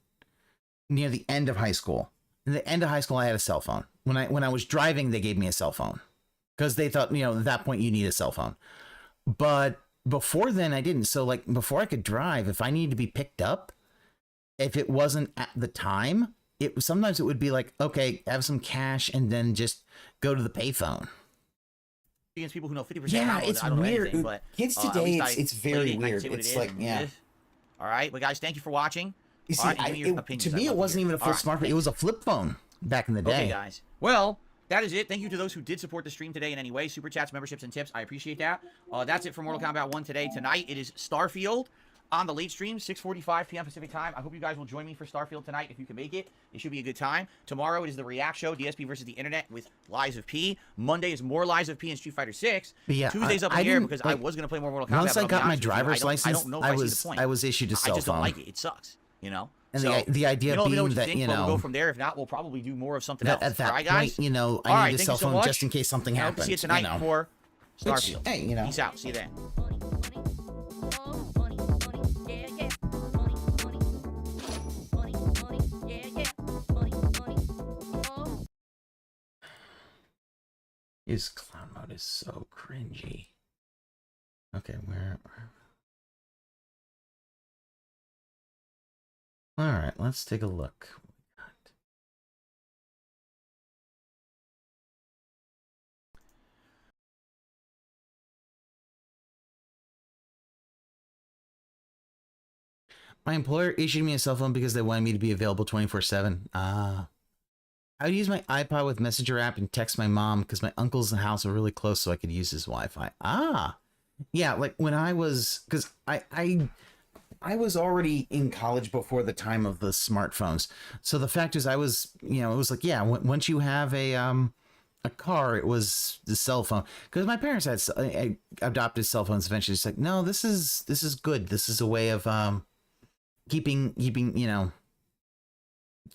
near the end of high school. In the end of high school, I had a cell phone. When I was driving, they gave me a cell phone because they thought, you know, at that point you need a cell phone. But before then, I didn't. So like before I could drive, if I needed to be picked up, if it wasn't at the time, sometimes it would be like, okay, have some cash and then just go to the payphone. Against people who know 50%. Yeah, it's I don't know weird. anything, but, Kids at today, least it's I very played it and I weird. say what It's it is like, and yeah. it is. All right, but guys, thank you for watching. You see, All right, give me your opinions. to me, it wasn't even a full smartphone. It was a flip phone back in the day. Okay, guys. Well, that is it. Thank you to those who did support the stream today in any way. Super chats, memberships, and tips. I appreciate that. That's it for Mortal Kombat 1 today. Tonight, it is Starfield on the late stream, 6:45 p.m. Pacific time. I hope you guys will join me for Starfield tonight if you can make it. It should be a good time. Tomorrow, it is the React Show, DSP versus the Internet with Lies of P. Monday is more Lies of P and Street Fighter 6. Yeah, Tuesday's up in the air because I was going to play more Mortal Kombat. Once I got my driver's I license, don't know if I see the point. I was issued a cell phone. I just don't like it. It sucks, you know? And so, the idea being being that, think, you but know, we'll go from there. If not, we'll probably do more of something else. At that all right, point, guys? you know, all I right, need a cell phone just in case something I hope happens. to see you tonight you know. for Which, Starfield. hey, you know. Peace out. See you then. His clown mode is so cringy. Okay, where? All right, let's take a look. My employer issued me a cell phone because they wanted me to be available 24/7. Ah. I would use my iPod with Messenger app and text my mom because my uncles in the house are really close, so I could use his Wi-Fi. Ah, yeah, like when I was, because I was already in college before the time of the smartphones. So the fact is, I was, you know, it was like, yeah, once you have a car, it was the cell phone. Because my parents had adopted cell phones eventually. It's like, no, this is good. This is a way of keeping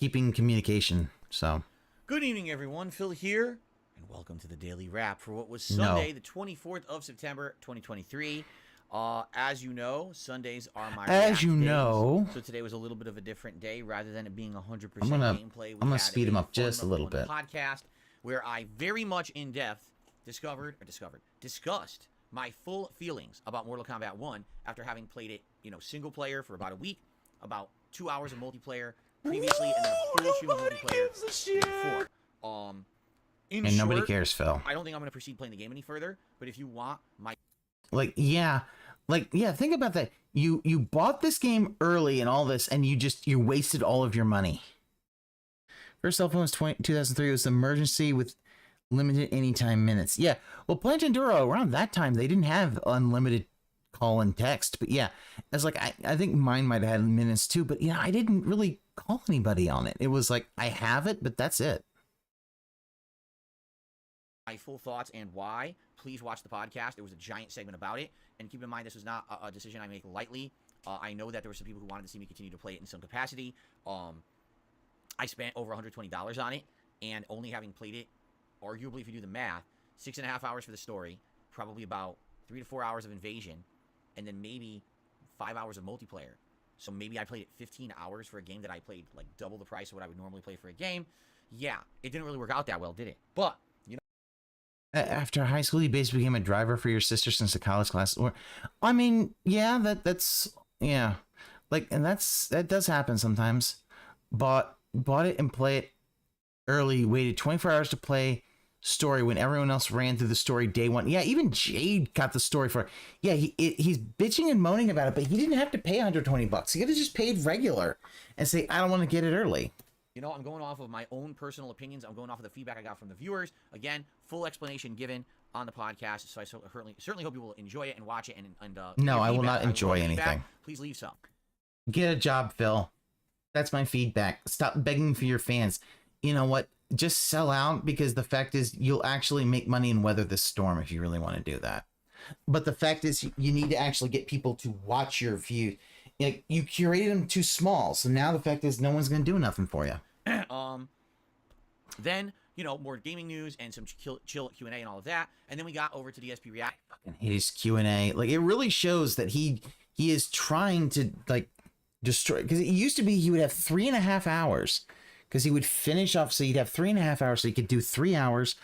communication. So. Good evening, everyone. Phil here, and welcome to the Daily Wrap for what was Sunday, the 24th of September, 2023. As you know, Sundays are my days. So today was a little bit of a different day. Rather than it being 100% gameplay, I'm gonna speed him up just a little bit. Podcast where I very much in depth discussed my full feelings about Mortal Kombat 1 after having played it, you know, single player for about a week, about 2 hours of multiplayer previously, and then a full stream of multiplayer before. And nobody cares, Phil. I don't think I'm going to proceed playing the game any further, but if you want my... yeah, think about that. You bought this game early and all this, and you wasted all of your money. First cell phone was 2003. It was an emergency with limited anytime minutes. Yeah, well, Plant Enduro, around that time, they didn't have unlimited call and text. But yeah, it's like, I think mine might have had minutes too, but yeah, I didn't really call anybody on it. It was like, I have it, but that's it. My full thoughts and why, please watch the podcast. There was a giant segment about it. And keep in mind, this was not a decision I make lightly. I know that there were some people who wanted to see me continue to play it in some capacity. I spent over $120 on it, and only having played it, arguably, if you do the math, 6.5 hours for the story, probably about 3 to 4 hours of invasion, and then maybe 5 hours of multiplayer. So maybe I played it 15 hours for a game that I played like double the price of what I would normally play for a game. Yeah, it didn't really work out that well, did it? But, you know. After high school, you basically became a driver for your sister since the college class. Or, I mean, yeah, that's, yeah. Like, and that does happen sometimes. Bought it and play it early, waited 24 hours to play story when everyone else ran through the story day one. Yeah, even Jade got the story for it. Yeah, he's bitching and moaning about it, but he didn't have to pay $120. He could have just paid regular and say, I don't want to get it early. You know, I'm going off of my own personal opinions. I'm going off of the feedback I got from the viewers. Again, full explanation given on the podcast. So I certainly hope you will enjoy it and watch it. And no, I will not enjoy anything. Please leave some. Get a job, Phil. That's my feedback. Stop begging for your fans. You know what? Just sell out, because the fact is you'll actually make money and weather this storm if you really want to do that. But the fact is you need to actually get people to watch your view. Like, you curated them too small, so now the fact is no one's going to do nothing for you. Then, you know, more gaming news and some chill Q&A and all of that. And then we got over to DSP React. I fucking hate his Q&A. Like, it really shows that he is trying to, like, destroy, because it used to be he would have 3.5 hours. Because he would finish off, so you'd have 3.5 hours, so he could do 3 hours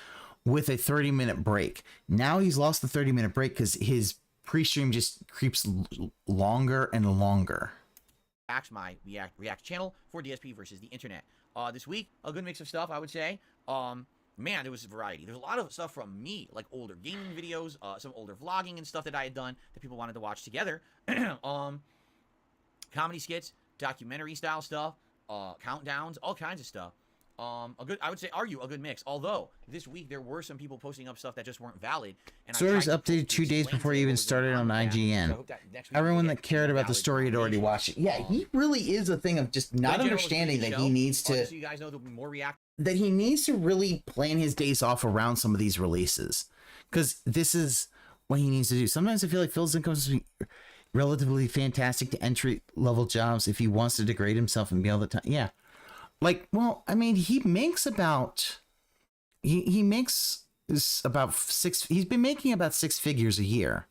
with a 30-minute break. Now he's lost the 30-minute break because his pre-stream just creeps longer and longer. My React channel for DSP versus the internet. This week, a good mix of stuff, I would say. Man, there was variety. There's a lot of stuff from me, like older gaming videos, some older vlogging and stuff that I had done that people wanted to watch together. Comedy skits, documentary style stuff. Countdowns, all kinds of stuff. I would say, a good mix. Although this week there were some people posting up stuff that just weren't valid. And story was updated 2 days before he even started on IGN. Everyone that cared about the story had already watched it. Yeah, he really is a thing of just not understanding that he needs to. So you guys know there'll be more react. That he needs to really plan his days off around some of these releases, because this is what he needs to do. Sometimes I feel like Phil's income is relatively fantastic to entry level jobs if he wants to degrade himself and be all the time. Yeah. Like, well, I mean, he makes about, he makes about he's been making about 6 figures a year.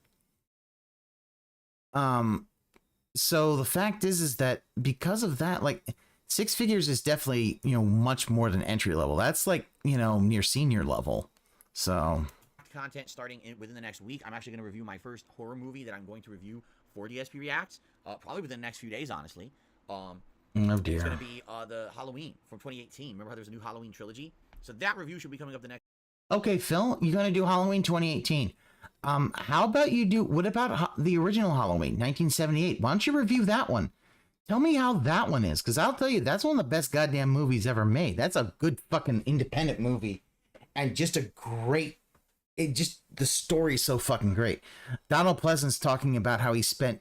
So the fact is that because of that, like 6 figures is definitely, you know, much more than entry level. That's like, you know, near senior level. So content starting within the next week. I'm actually going to review my first horror movie that I'm going to review for DSP Reacts, probably within the next few days, honestly. Oh dear. It's going to be the Halloween from 2018. Remember how there's a new Halloween trilogy? So that review should be coming up the next. Okay, Phil, you're going to do Halloween 2018. How about you do, what about the original Halloween, 1978? Why don't you review that one? Tell me how that one is, because I'll tell you, that's one of the best goddamn movies ever made. That's a good fucking independent movie. And just a great, the story's so fucking great. Donald Pleasant's talking about how he spent,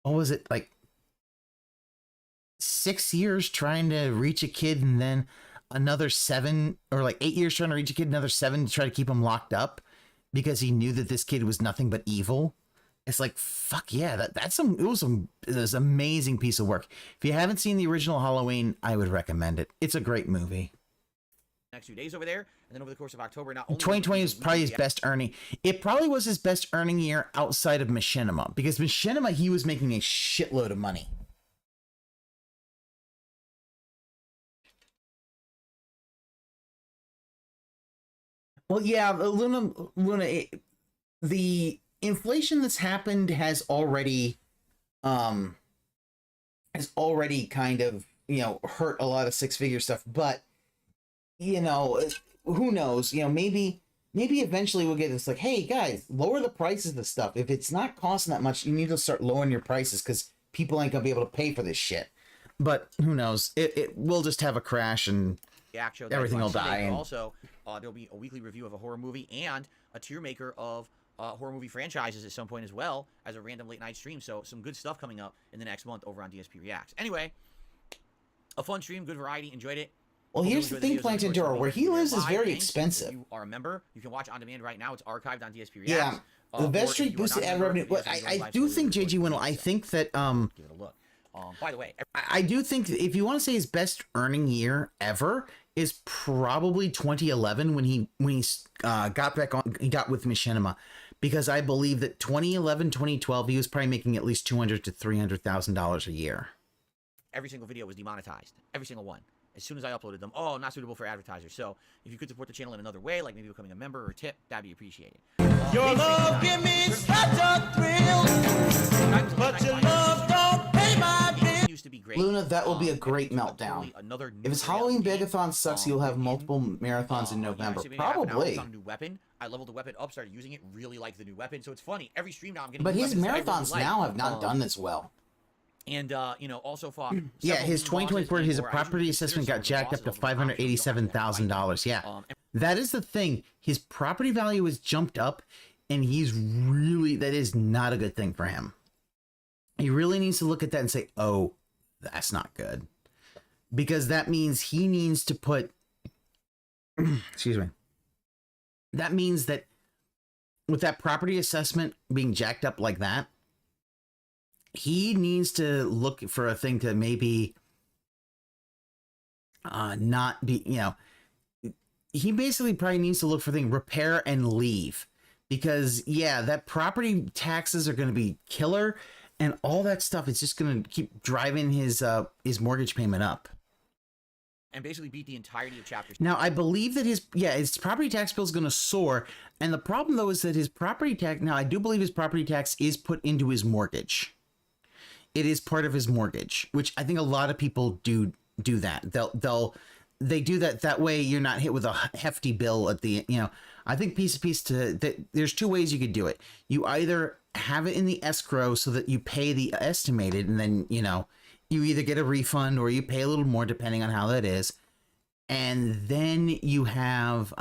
what was it, like 6 years trying to reach a kid, and then another 7, or like 8 years trying to reach a kid, another 7 to try to keep him locked up because he knew that this kid was nothing but evil. It's like, fuck yeah, it was an amazing piece of work. If you haven't seen the original Halloween, I would recommend it. It's a great movie. Next few days over there, and then over the course of October, not only 2020 was probably his best earning. It probably was his best earning year outside of Machinima, because Machinima, he was making a shitload of money. Well, yeah, Luna, the inflation that's happened has already kind of, hurt a lot of six-figure stuff, but who knows, maybe eventually we'll get this, like, hey guys, lower the prices of stuff. If it's not costing that much, you need to start lowering your prices, because people ain't gonna be able to pay for this shit. But who knows, it will just have a crash and everything will die. And also, there'll be a weekly review of a horror movie and a tier maker of horror movie franchises at some point as well, as a random late night stream. So some good stuff coming up in the next month over on DSP Reacts. Anyway, a fun stream, good variety, enjoyed it. Well, here's the thing, Plantadora, where he lives is very expensive. If you are a member, you can watch on demand right now. It's archived on DSP Reacts. Yeah, the best street boosted ad revenue. But I do think, JG Wendell, I think that give it a look. By the way, I do think that if you want to say his best earning year ever is probably 2011 when he got back on, he got with Machinima, because I believe that 2011, 2012 he was probably making at least $200,000 to $300,000 a year. Every single video was demonetized, every single one. As soon as I uploaded them, not suitable for advertisers. So if you could support the channel in another way, like maybe becoming a member or a tip, that'd be appreciated. Your love give me such a thrill, but your love don't pay my bill. Used to be great. Luna, that will be a great meltdown. If his Halloween Begathon sucks, you'll have multiple marathons in November. Probably. On a new weapon. I leveled the weapon up, started using it, really like the new weapon. So it's funny. Every stream now I'm getting. But his marathons now have not done this well. And also fought. Yeah, his 2024, his property assessment got jacked up to $587,000. Yeah, that is the thing. His property value has jumped up, and that is not a good thing for him. He really needs to look at that and say, oh, that's not good. Because that means he needs to put, excuse me. That means that with that property assessment being jacked up like that, he needs to look for a thing to maybe not be, he basically probably needs to look for things, repair and leave. Because, yeah, that property taxes are going to be killer, and all that stuff is just going to keep driving his mortgage payment up. And basically beat the entirety of chapters. Now, I believe that his property tax bill is going to soar. And the problem, though, is that his property tax, now I do believe his property tax is put into his mortgage. It is part of his mortgage, which I think a lot of people do that. They do that. That way you're not hit with a hefty bill at the, I think there's two ways you could do it. You either have it in the escrow so that you pay the estimated, and then, you either get a refund or you pay a little more depending on how that is. And then you have,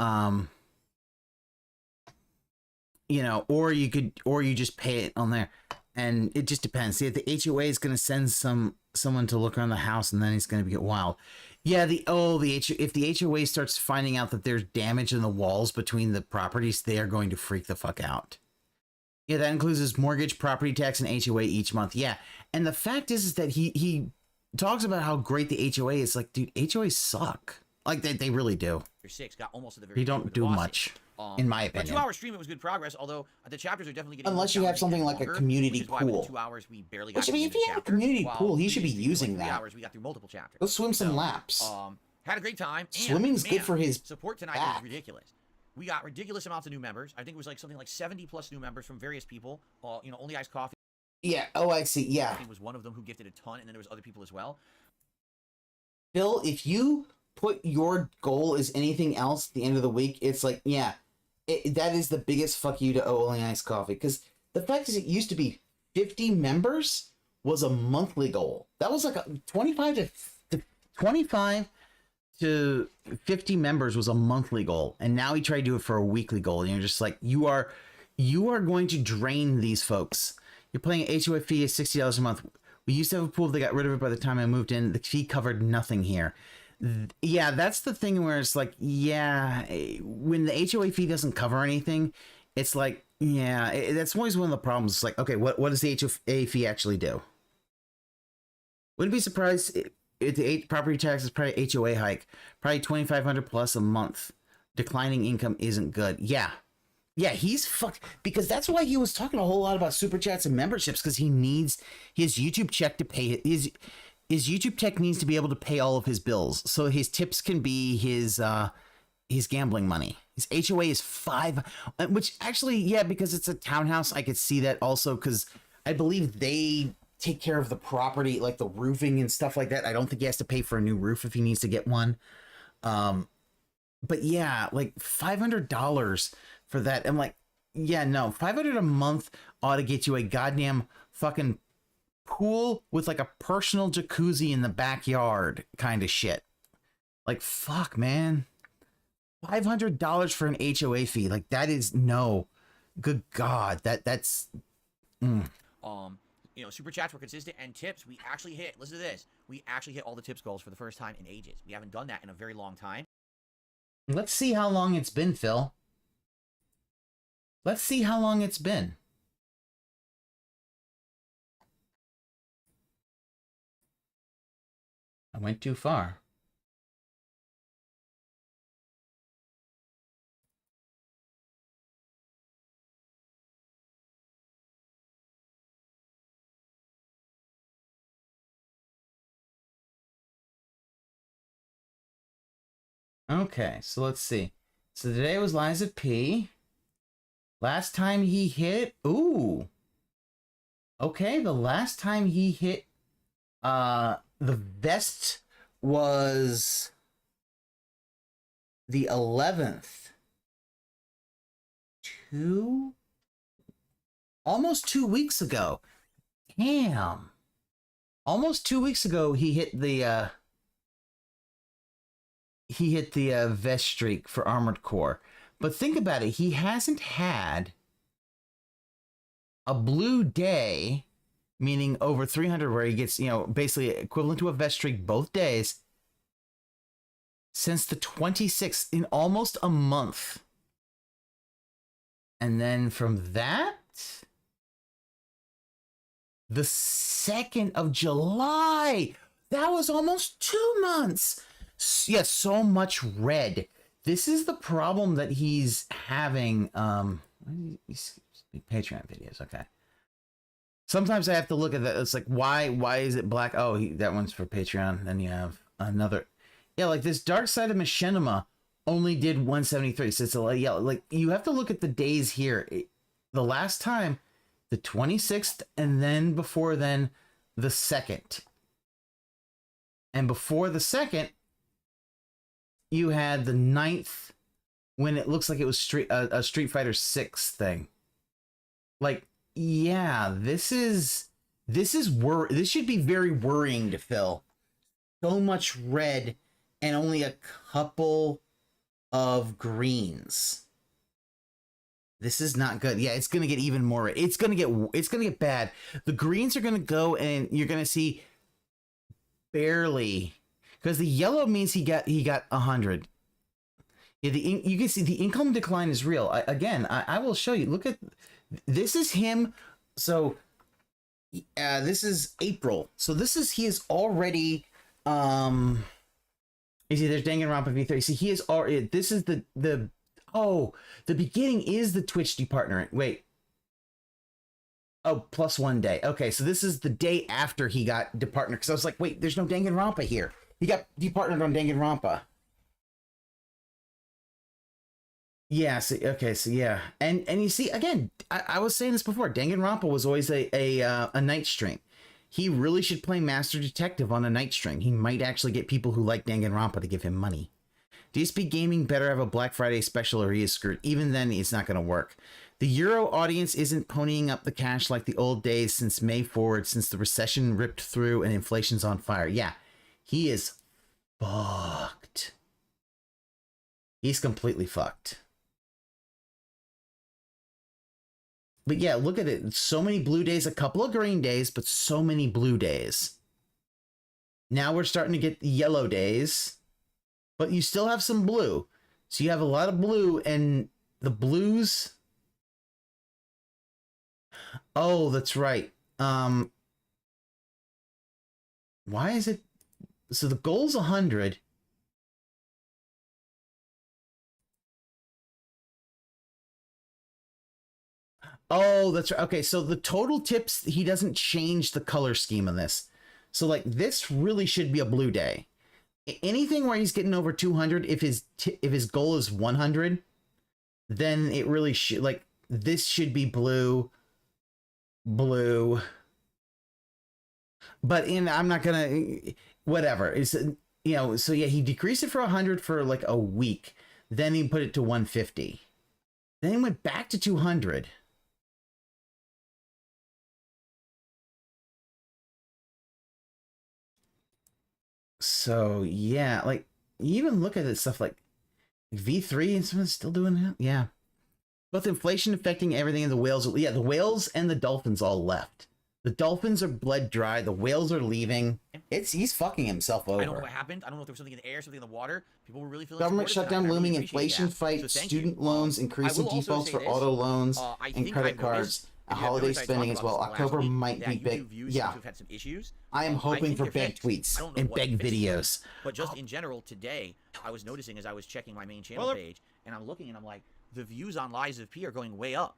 or you just pay it on there. And it just depends. See, if the HOA is going to send someone to look around the house, and then it's going to get wild. Yeah, if the HOA starts finding out that there's damage in the walls between the properties, they are going to freak the fuck out. Yeah, that includes his mortgage, property tax, and HOA each month. Yeah, and the fact is that he talks about how great the HOA is. Like, dude, HOAs suck. Like, they really do. 6 got almost to the very. They don't do much, in my opinion. But 2 hour stream, it was good progress. Although the chapters are definitely getting. Unless you have something like a community pool. 2 hours we barely got. Which, I mean, if you have a community pool, he should be using that. 3 hours we got through multiple chapters. Go swim some laps. Had a great time. Swimming's good for his support tonight back. Was ridiculous. We got ridiculous amounts of new members. I think it was like something like 70 plus new members from various people. Only Iced Coffee. Yeah. Oh, I see. Yeah. He was one of them who gifted a ton, and then there was other people as well. Bill, if you put your goal as anything else at the end of the week, it's like, yeah, that is the biggest fuck you to Only Iced Coffee. Because the fact is, it used to be 50 members was a monthly goal. That was like a 25 to 50 members was a monthly goal, and now he tried to do it for a weekly goal. And you're just like, you are going to drain these folks. You're paying an HOA fee of $60 a month. We used to have a pool. They got rid of it by the time I moved in. The fee covered nothing here. Yeah, that's the thing where it's like, yeah, when the HOA fee doesn't cover anything, it's like, yeah, that's always one of the problems. It's like, okay, what does the HOA fee actually do? Wouldn't be surprised if the property tax is probably HOA hike, probably $2,500 plus a month. Declining income isn't good. Yeah, he's fucked, because that's why he was talking a whole lot about super chats and memberships, because he needs his YouTube check to pay his YouTube tech needs to be able to pay all of his bills, so his tips can be his gambling money. His HOA is 5, which actually, yeah, because it's a townhouse, I could see that also, because I believe they take care of the property, like the roofing and stuff like that. I don't think he has to pay for a new roof if he needs to get one. But yeah, like $500 for that. I'm like, yeah, no, $500 a month ought to get you a goddamn fucking pool with like a personal jacuzzi in the backyard kind of shit. Like, fuck, man. $500 for an HOA fee. Like, that is no. Good God. That's. You know, super chats were consistent, and tips, we actually hit, listen to this, we actually hit all the tips goals for the first time in ages. We haven't done that in a very long time. Let's see how long it's been, Phil. Let's see how long it's been. I went too far. Okay, so let's see. So today was Liza P. Last time he hit, ooh. Okay, the last time he hit the vest was the 11th. Almost 2 weeks ago. Damn. Almost 2 weeks ago he hit the vest streak for Armored Core. But think about it, he hasn't had a blue day, meaning over 300, where he gets, you know, basically equivalent to a vest streak both days, since the 26th, in almost a month. And then from that, the 2nd of July, that was almost 2 months. Yeah, so much red. This is the problem that he's having. Patreon videos, okay. Sometimes I have to look at that. It's like, why is it black? Oh, that one's for Patreon. Then you have another. Yeah, like this Dark Side of Machinima only did 173. So it's like, yeah, like you have to look at the days here. The last time, the 26th, and then before then, the 2nd. And before the 2nd, you had the 9th, when it looks like it was a Street Fighter 6 thing. Like, yeah, this should be very worrying to Phil. So much red and only a couple of greens. This is not good. Yeah, it's gonna get even more. It's gonna get bad. The greens are gonna go, and you're gonna see barely, because the yellow means he got 100. Yeah, you can see the income decline is real. I will show you. Look at this. Is him. So this is April. So he is already. You see, there's Danganronpa V3. See, he is already. This is the beginning is the Twitch department. Wait. Oh, plus 1 day. Okay, so this is the day after he got departner. Because I was like, wait, there's no Danganronpa here. He got departnered on Danganronpa. Yeah, so, okay, so yeah. And you see, again, I was saying this before, Danganronpa was always a night stream. He really should play Master Detective on a night stream. He might actually get people who like Danganronpa to give him money. DSP Gaming better have a Black Friday special or he is screwed. Even then, it's not going to work. The Euro audience isn't ponying up the cash like the old days since May forward, since the recession ripped through and inflation's on fire. Yeah, he is fucked. He's completely fucked. But yeah, look at it. So many blue days, a couple of green days, but so many blue days. Now we're starting to get yellow days, but you still have some blue. So you have a lot of blue, and the blues... Oh, that's right. Why is it... So the goal's 100. Oh, that's right. Okay, so the total tips, he doesn't change the color scheme on this. So, like, this really should be a blue day. Anything where he's getting over 200, if his goal is 100, then it really should, like, this should be blue. Blue. But I'm not gonna, whatever. It's, you know, so yeah, he decreased it for 100 for like a week. Then he put it to 150. Then he went back to 200. So yeah, like, you even look at this stuff like V3 and someone's still doing that. Yeah. Both inflation affecting everything, and the whales. Yeah, the whales and the dolphins all left. The dolphins are bled dry. The whales are leaving. He's fucking himself over. I don't know what happened. I don't know if there was something in the air, something in the water. People were really feeling government shutdown looming, inflation fight, student loans, increasing defaults for auto loans and credit cards, holiday spending as well. October might be big. Yeah, had some issues. I am hoping for big tweets and big videos. But just in general, today I was noticing as I was checking my main channel page, and I'm looking and I'm like, the views on Lies of P are going way up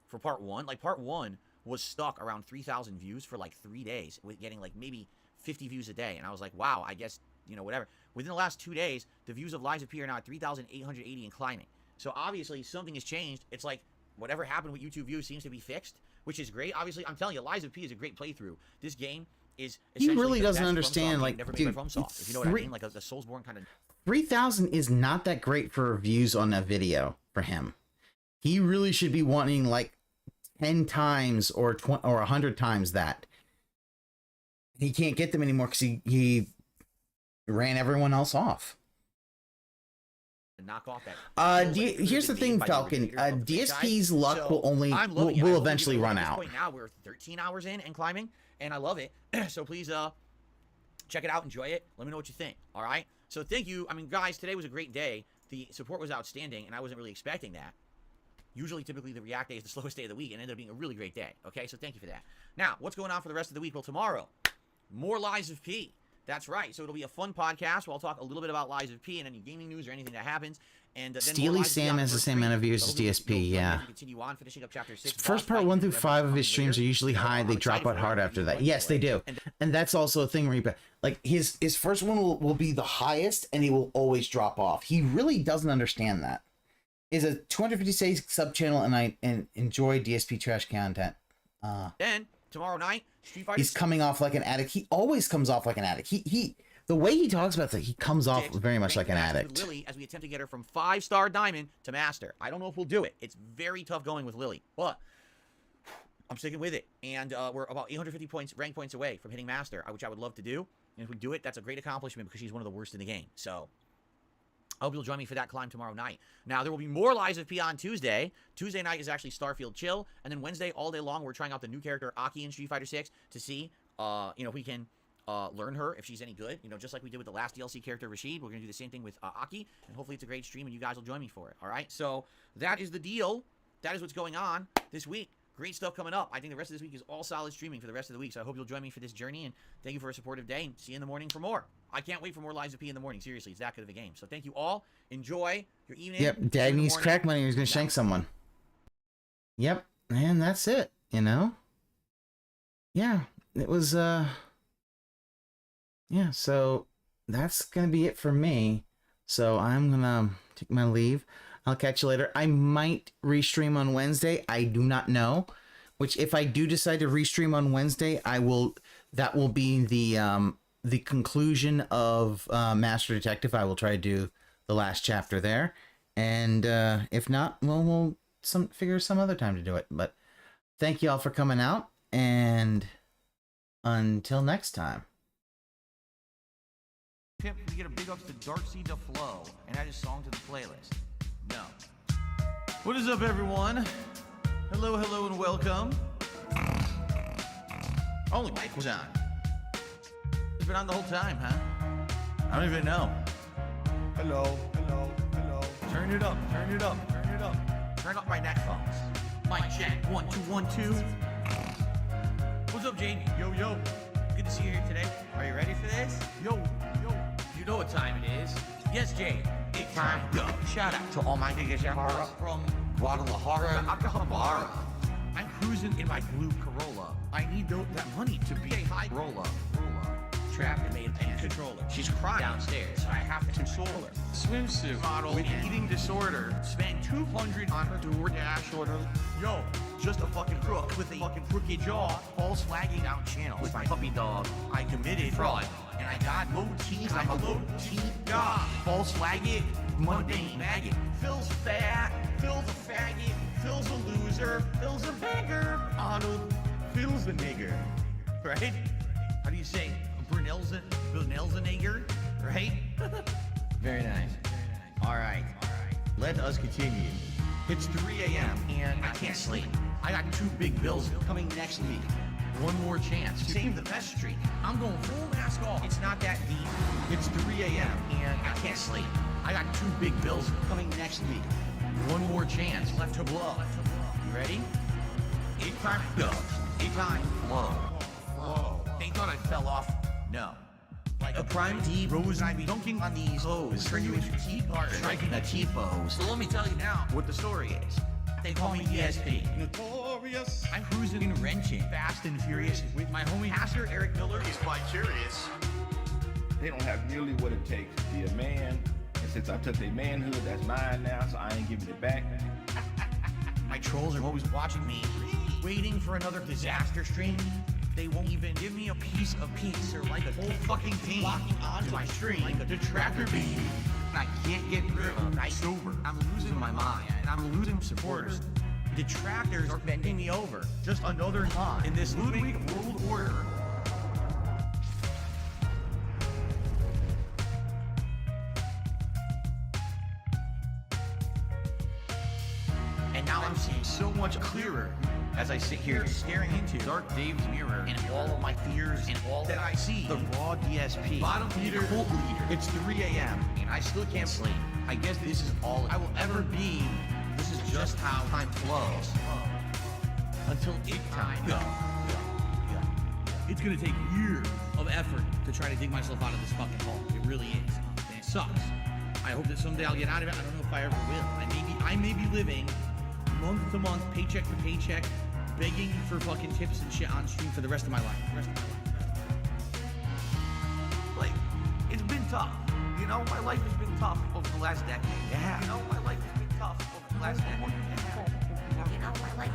for part 1. Like, part 1 was stuck around 3,000 views for like 3 days, with getting like maybe 50 views a day. And I was like, wow, I guess, you know, whatever. Within the last 2 days, the views of Lies of P are now at 3,880 and climbing. So obviously something has changed. It's like whatever happened with YouTube views seems to be fixed, which is great. Obviously, I'm telling you, Lies of P is a great playthrough. This game is he really doesn't understand, like, never dude, made by FromSoft, if you know what I mean, like the Soulsborne kind of. 3,000 is not that great for views on a video for him. He really should be wanting like 10 times or 20 or 100 times that. He can't get them anymore because he ran everyone else off. Knock off that. Here's the thing, Falcon. DSP's luck will eventually run out. At this point now, we're 13 hours in and climbing, and I love it. So please check it out, enjoy it. Let me know what you think. All right. So thank you. I mean, guys, today was a great day. The support was outstanding, and I wasn't really expecting that. Usually, typically, the React day is the slowest day of the week, and it ended up being a really great day. Okay, so thank you for that. Now, what's going on for the rest of the week? Well, tomorrow, more Lies of P. That's right. So it'll be a fun podcast where I'll talk a little bit about Lies of P and any gaming news or anything that happens. And then Steely Sam has the same amount of views as DSP, yeah. Continue on, finishing up chapter 6. First part 1 through 5 of his streams are usually high. They drop out hard after that. Yes, they do. And that's also a thing where you, like, his first one will be the highest, and he will always drop off. He really doesn't understand that. Is a 256 sub channel, and I enjoy DSP trash content. Then tomorrow night, Street Fighter. He's coming off like an addict. He always comes off like an addict. The way he talks about that, he comes off very much like an addict. Lily, as we attempt to get her from 5-star diamond to master. I don't know if we'll do it. It's very tough going with Lily, but I'm sticking with it. And we're about 850 points, rank points away from hitting master, which I would love to do. And if we do it, that's a great accomplishment because she's one of the worst in the game. So I hope you'll join me for that climb tomorrow night. Now, there will be more Lies of P on Tuesday. Tuesday night is actually Starfield Chill. And then Wednesday, all day long, we're trying out the new character, Aki, in Street Fighter 6 to see, if we can learn her, if she's any good. You know, just like we did with the last DLC character, Rashid. We're going to do the same thing with Aki. And hopefully it's a great stream and you guys will join me for it. All right? So that is the deal. That is what's going on this week. Great stuff coming up. I think the rest of this week is all solid streaming for the rest of the week. So I hope you'll join me for this journey. And thank you for a supportive day. And see you in the morning for more. I can't wait for more Lies of P in the morning. Seriously, it's that good of a game. So thank you all. Enjoy your evening. Yep, Dad needs crack money. He's going to shank someone. Yep, and that's it, you know? Yeah, it was, yeah, so that's going to be it for me. So I'm going to take my leave. I'll catch you later. I might restream on Wednesday. I do not know. Which, if I do decide to restream on Wednesday, that will be the conclusion of Master Detective. I will try to do the last chapter there. And if not, well, figure some other time to do it. But thank you all for coming out, and until next time. Pimp, we get a big ups to Darcy DeFlo and add his song to the playlist. No. What is up, everyone? Hello, hello, and welcome. Only mic was on. It's been on the whole time, huh? I don't even know. Hello, hello, hello. Turn it up, turn it up, turn it up. Turn up my neckphones. Mic check, 1, 2, 1, 2. What's up, Jamie? Yo, yo. Good to see you here today. Are you ready for this? Yo, yo. You know what time it is. Yes, Jay. Big time. Go. Shout out to all my niggas from Guadalajara, Acapulco. I'm cruising in my blue Corolla. I need that money to be a high roller. Trapped and made a pan controller. She's crying downstairs, so I have to console her. Swimsuit model with eating disorder. Spent $200 on her DoorDash order. Yo, just a fucking crook with a fucking crooked jaw. False flagging down channel with my puppy dog. I committed fraud, and I got low teeth. I'm a low teeth god. False flagging, mundane maggot. Phil's fat, Phil's a faggot. Phil's a loser, Phil's a beggar. Arnold, Phil's a nigger. Right? How do you say? Brunel's a nigger, right? Very nice. All right. Let us continue. It's 3 a.m. and I can't sleep. I got 2 big bills coming next week. One more chance to save the best streak. I'm going full mask off. It's not that deep. It's 3 a.m. and I can't sleep. I got 2 big bills coming next week. One more chance left to blow. You ready? 8 time go. 8 time flow. Whoa. They thought I fell off. No. Like a prime D rose, I'd be dunking on these hoes. Turn you into T-bar, striking a T-pose. So let me tell you now what the story is. They call me DSP. Notorious. I'm cruising and wrenching, fast and furious, with my homie Pastor Eric Miller. He's quite curious. They don't have nearly what it takes to be a man. And since I took their manhood, that's mine now, so I ain't giving it back. My trolls are always watching me, waiting for another disaster stream. They won't even give me a piece of peace, or like a whole fucking team locking onto my stream like a detractor beam. I can't get through a night sober. I'm losing my mind, and I'm losing supporters. Detractors are bending me over. Just another con in this LudwigWorldOrder. And now I'm seeing so much clearer as I sit here staring into Dark Dave's mirror and all of my fears and all that I see. The raw DSP, bottom feeder, cult leader. It's 3 a.m. and I still can't sleep. I guess this is all I will ever be. This is just how time flows. Until it time go. It's gonna take years of effort to try to dig myself out of this fucking hole. It really is. And it sucks. I hope that someday I'll get out of it. I don't know if I ever will. I may be living month to month, paycheck to paycheck, begging for fucking tips and shit on stream for the rest of my life. Like, it's been tough. You know, my life has been tough over the last decade. Yeah. You know, my life has been tough over the last decade. Yeah. You know, my life